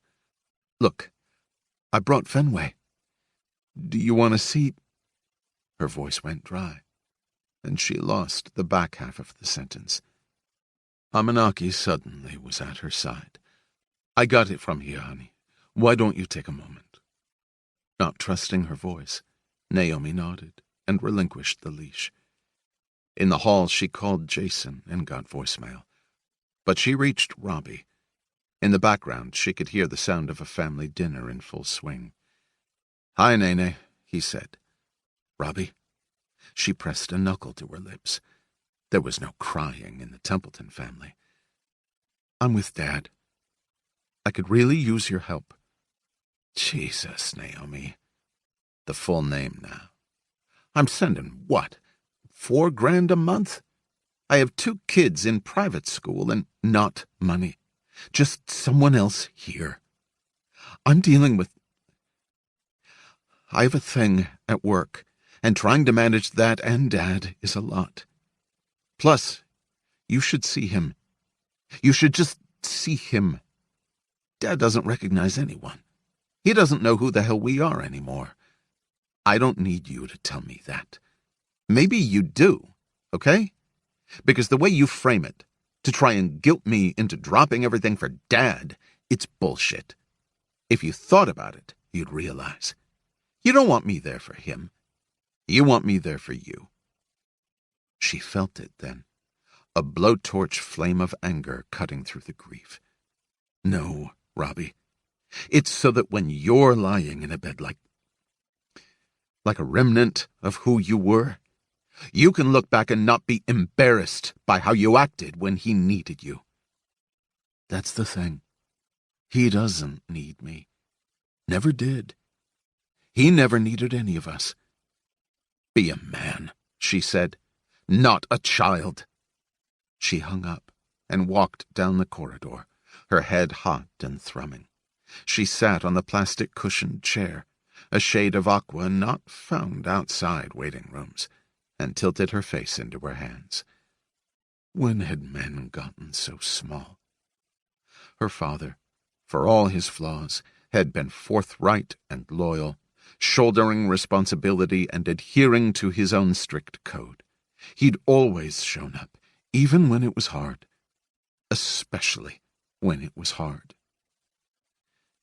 Look, I brought Fenway. Do you want to see... Her voice went dry, and she lost the back half of the sentence. Amanaki suddenly was at her side. I got it from here, honey. Why don't you take a moment? Not trusting her voice, Naomi nodded and relinquished the leash. In the hall, she called Jason and got voicemail. But she reached Robbie. In the background, she could hear the sound of a family dinner in full swing. Hi, Nene, he said. Robbie? She pressed a knuckle to her lips. There was no crying in the Templeton family. I'm with Dad. I could really use your help. Jesus, Naomi. The full name now. I'm sending what? $4,000 a month? I have 2 kids in private school and not money. Just someone else here. I'm dealing with... I have a thing at work, and trying to manage that and Dad is a lot. Plus, you should see him. You should just see him. Dad doesn't recognize anyone. He doesn't know who the hell we are anymore. I don't need you to tell me that. Maybe you do, okay? Because the way you frame it, to try and guilt me into dropping everything for Dad, it's bullshit. If you thought about it, you'd realize. You don't want me there for him. You want me there for you." She felt it then, a blowtorch flame of anger cutting through the grief. "No, Robbie. It's so that when you're lying in a bed like a remnant of who you were, you can look back and not be embarrassed by how you acted when he needed you. That's the thing. He doesn't need me. Never did. He never needed any of us. Be a man," she said, "not a child." She hung up and walked down the corridor, her head hot and thrumming. She sat on the plastic cushioned chair, a shade of aqua not found outside waiting rooms, and tilted her face into her hands. When had men gotten so small? Her father, for all his flaws, had been forthright and loyal, shouldering responsibility and adhering to his own strict code. He'd always shown up, even when it was hard, especially when it was hard.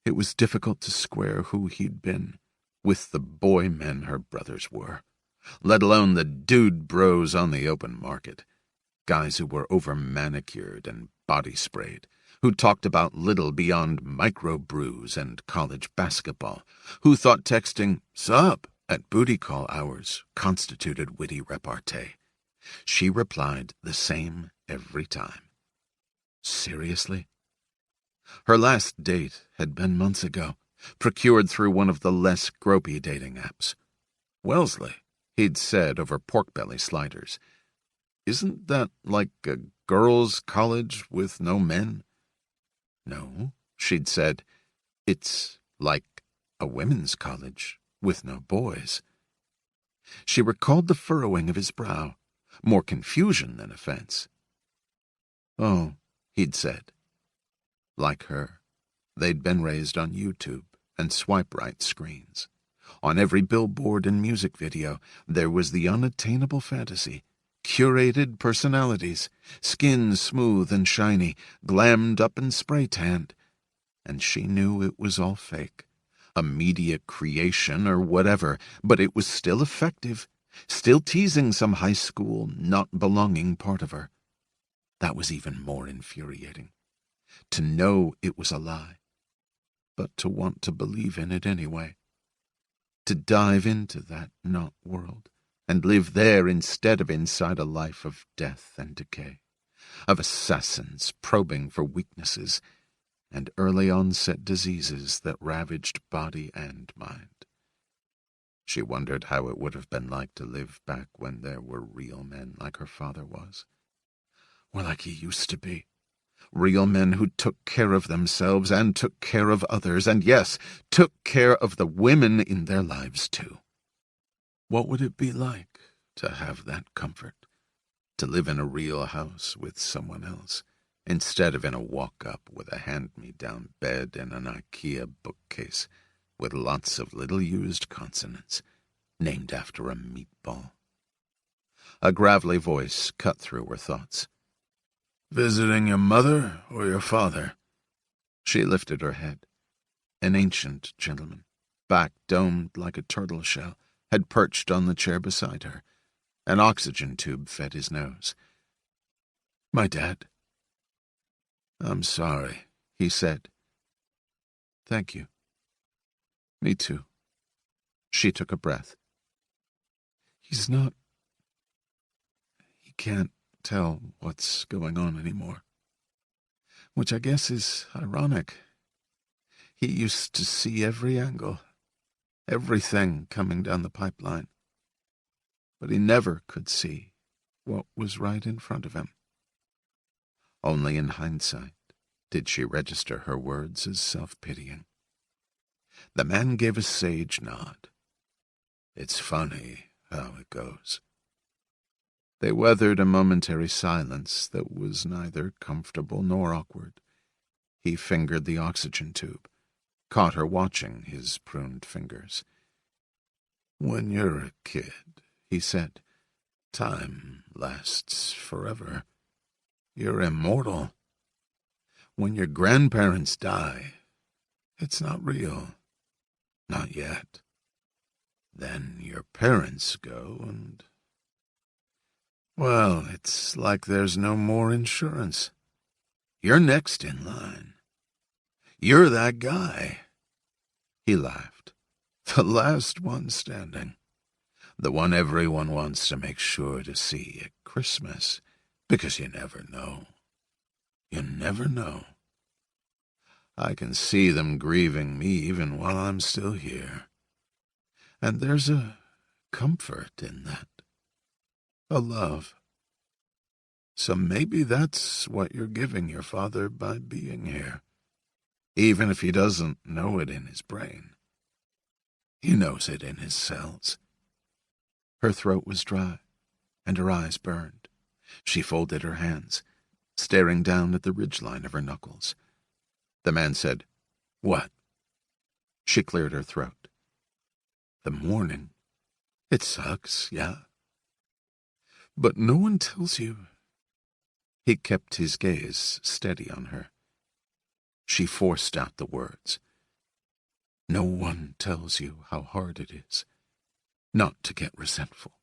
It was difficult to square who he'd been with the boy men her brothers were, let alone the dude bros on the open market, guys who were over-manicured and body-sprayed, who talked about little beyond micro-brews and college basketball, who thought texting "sup" at booty call hours constituted witty repartee. She replied the same every time. Seriously? Her last date had been months ago, procured through one of the less gropey dating apps. Wellesley, he'd said over pork belly sliders. Isn't that like a girls' college with no men? No, she'd said. It's like a women's college with no boys. She recalled the furrowing of his brow, more confusion than offense. Oh, he'd said. Like her, they'd been raised on YouTube and swipe-right screens. On every billboard and music video, there was the unattainable fantasy, curated personalities, skin smooth and shiny, glammed up and spray-tanned. And she knew it was all fake, a media creation or whatever, but it was still effective, still teasing some high school not-belonging part of her. That was even more infuriating. To know it was a lie, but to want to believe in it anyway. To dive into that not world and live there instead of inside a life of death and decay, of assassins probing for weaknesses and early onset diseases that ravaged body and mind. She wondered how it would have been like to live back when there were real men like her father was. Or like he used to be. Real men who took care of themselves and took care of others, and yes, took care of the women in their lives too. What would it be like to have that comfort? To live in a real house with someone else, instead of in a walk-up with a hand-me-down bed and an IKEA bookcase with lots of little used consonants, named after a meatball. A gravelly voice cut through her thoughts. "Visiting your mother or your father?" She lifted her head. An ancient gentleman, back domed like a turtle shell, had perched on the chair beside her. An oxygen tube fed his nose. "My dad." "I'm sorry," he said. "Thank you." "Me too." She took a breath. He can't tell what's going on anymore. Which I guess is ironic. He used to see every angle, everything coming down the pipeline. But he never could see what was right in front of him. Only in hindsight did she register her words as self-pitying. The man gave a sage nod. It's funny how it goes. They weathered a momentary silence that was neither comfortable nor awkward. He fingered the oxygen tube, caught her watching his pruned fingers. "When you're a kid," he said, "time lasts forever. You're immortal. When your grandparents die, it's not real. Not yet. Then your parents go and... Well, it's like there's no more insurance. You're next in line. You're that guy. He laughed. The last one standing. The one everyone wants to make sure to see at Christmas, because you never know. You never know. I can see them grieving me even while I'm still here. And there's a comfort in that. A love. So maybe that's what you're giving your father by being here. Even if he doesn't know it in his brain. He knows it in his cells. Her throat was dry, and her eyes burned. She folded her hands, staring down at the ridgeline of her knuckles. The man said, "What?" She cleared her throat. "The mourning. It sucks, yeah. But no one tells you." He kept his gaze steady on her. She forced out the words. "No one tells you how hard it is not to get resentful."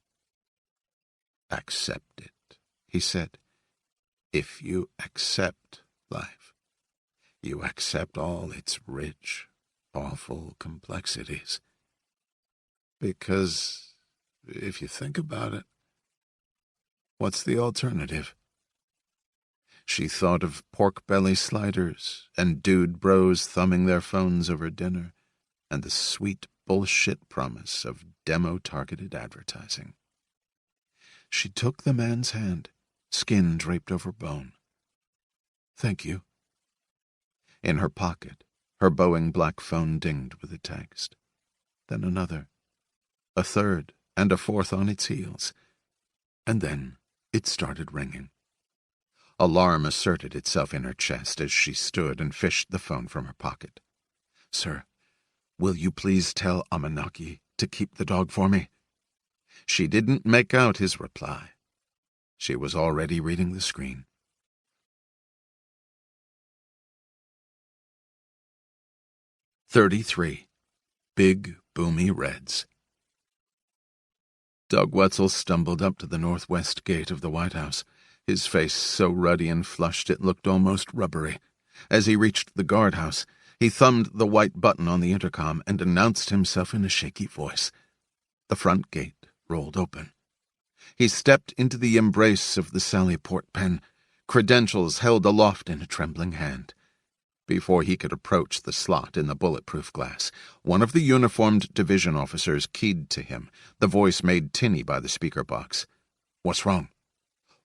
"Accept it," he said. "If you accept life, you accept all its rich, awful complexities. Because, if you think about it, what's the alternative?" She thought of pork belly sliders and dude bros thumbing their phones over dinner, and the sweet bullshit promise of demo-targeted advertising. She took the man's hand, skin draped over bone. "Thank you." In her pocket, her Boeing black phone dinged with a text. Then another. A third, and a fourth on its heels. And then it started ringing. Alarm asserted itself in her chest as she stood and fished the phone from her pocket. "Sir, will you please tell Amanaki to keep the dog for me?" She didn't make out his reply. She was already reading the screen. 33. Big, boomy reds. Doug Wetzel stumbled up to the northwest gate of the White House, his face so ruddy and flushed it looked almost rubbery. As he reached the guardhouse, he thumbed the white button on the intercom and announced himself in a shaky voice. The front gate rolled open. He stepped into the embrace of the Sallyport pen, credentials held aloft in a trembling hand. Before he could approach the slot in the bulletproof glass, one of the uniformed division officers keyed to him, the voice made tinny by the speaker box. "What's wrong?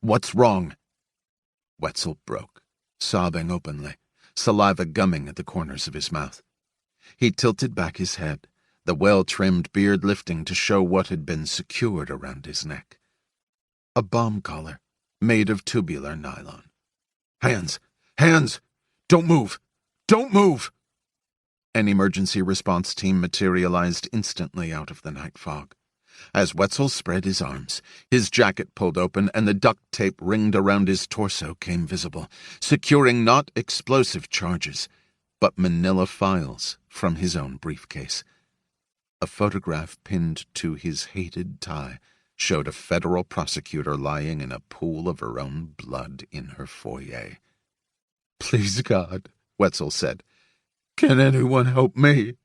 What's wrong?" Wetzel broke, sobbing openly, saliva gumming at the corners of his mouth. He tilted back his head, the well-trimmed beard lifting to show what had been secured around his neck. A bomb collar, made of tubular nylon. "Hands! Hands! Don't move! Don't move!" An emergency response team materialized instantly out of the night fog. As Wetzel spread his arms, his jacket pulled open and the duct tape ringed around his torso came visible, securing not explosive charges, but manila files from his own briefcase. A photograph pinned to his hated tie showed a federal prosecutor lying in a pool of her own blood in her foyer. "Please, God," Wetzel said, "can anyone help me?"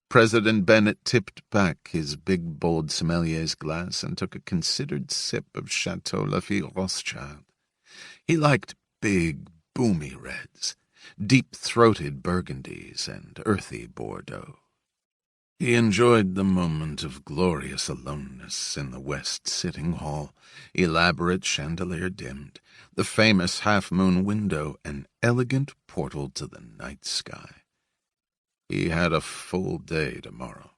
President Bennett tipped back his big, bold sommelier's glass and took a considered sip of Chateau Lafite Rothschild. He liked big, boomy reds, deep-throated burgundies, and earthy Bordeaux. He enjoyed the moment of glorious aloneness in the West Sitting Hall, elaborate chandelier dimmed, the famous half-moon window, an elegant portal to the night sky. He had a full day tomorrow.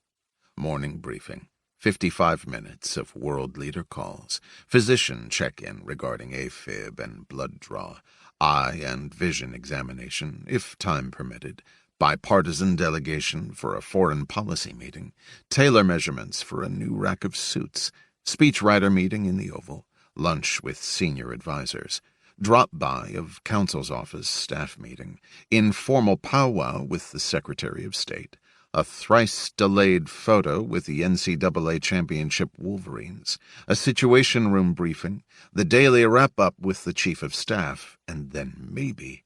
Morning briefing, 55 minutes of world leader calls, physician check-in regarding AFib and blood draw, eye and vision examination, if time permitted, bipartisan delegation for a foreign policy meeting, tailor measurements for a new rack of suits, speechwriter meeting in the Oval, lunch with senior advisors, drop-by of counsel's office staff meeting, informal powwow with the Secretary of State, A thrice-delayed photo with the NCAA Championship Wolverines, a situation room briefing, the daily wrap-up with the Chief of Staff, and then maybe,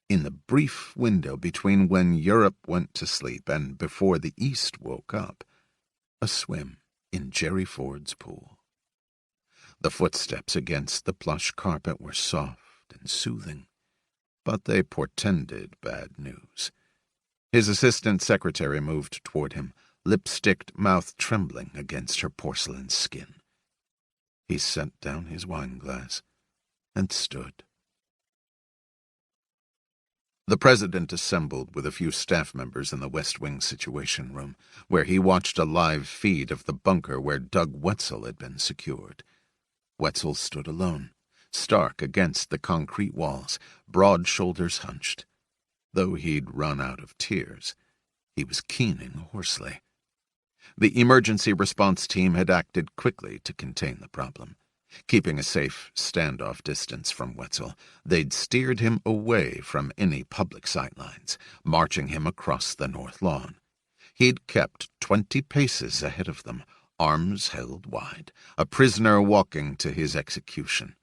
in the brief window between when Europe went to sleep and before the East woke up, a swim in Jerry Ford's pool. The footsteps against the plush carpet were soft and soothing, but they portended bad news. His assistant secretary moved toward him, lipsticked mouth trembling against her porcelain skin. He set down his wineglass and stood. The president assembled with a few staff members in the West Wing Situation Room, where he watched a live feed of the bunker where Doug Wetzel had been secured. Wetzel stood alone, stark against the concrete walls, broad shoulders hunched. Though he'd run out of tears, he was keening hoarsely. The emergency response team had acted quickly to contain the problem. Keeping a safe standoff distance from Wetzel, they'd steered him away from any public sightlines, marching him across the north lawn. He'd kept 20 paces ahead of them, arms held wide, a prisoner walking to his execution.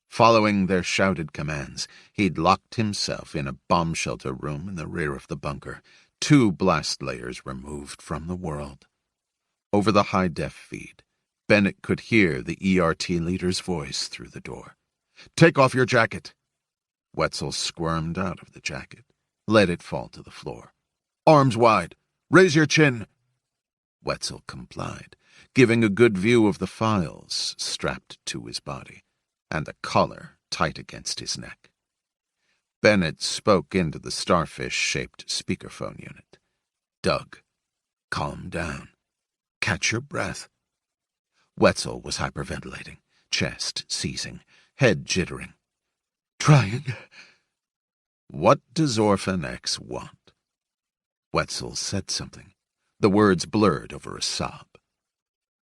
Following their shouted commands, he'd locked himself in a bomb shelter room in the rear of the bunker, 2 blast layers removed from the world. Over the high-def feed, Bennett could hear the ERT leader's voice through the door. "Take off your jacket." Wetzel squirmed out of the jacket, let it fall to the floor. "Arms wide. Raise your chin." Wetzel complied, giving a good view of the files strapped to his body, and the collar tight against his neck. Bennett spoke into the starfish-shaped speakerphone unit. "Doug, calm down. Catch your breath." Wetzel was hyperventilating, chest seizing, head jittering. "Trying." "What does Orphan X want?" Wetzel said something. The words blurred over a sob.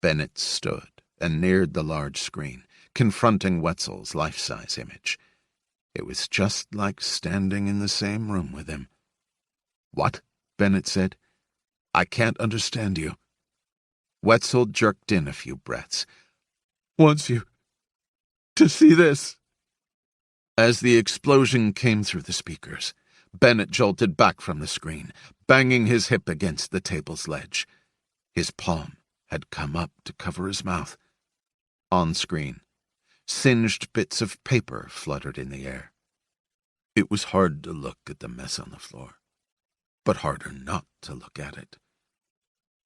Bennett stood and neared the large screen, confronting Wetzel's life-size image. It was just like standing in the same room with him. "What?" Bennett said. "I can't understand you." Wetzel jerked in a few breaths. "Wants you to see this." As the explosion came through the speakers, Bennett jolted back from the screen, banging his hip against the table's ledge. His palm had come up to cover his mouth. On screen, singed bits of paper fluttered in the air. It was hard to look at the mess on the floor, but harder not to look at it.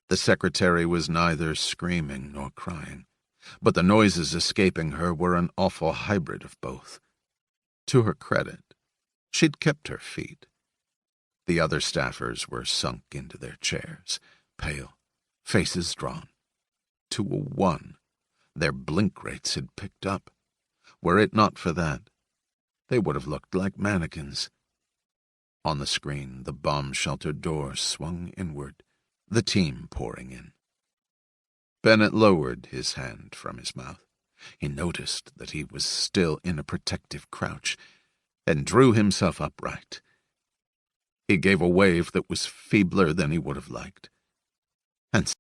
The secretary was neither screaming nor crying, but the noises escaping her were an awful hybrid of both. To her credit, she'd kept her feet. The other staffers were sunk into their chairs, pale, faces drawn. To a 1, their blink rates had picked up. Were it not for that, they would have looked like mannequins. On the screen, the bomb-shelter door swung inward, the team pouring in. Bennett lowered his hand from his mouth. He noticed that he was still in a protective crouch, and drew himself upright. He gave a wave that was feebler than he would have liked, and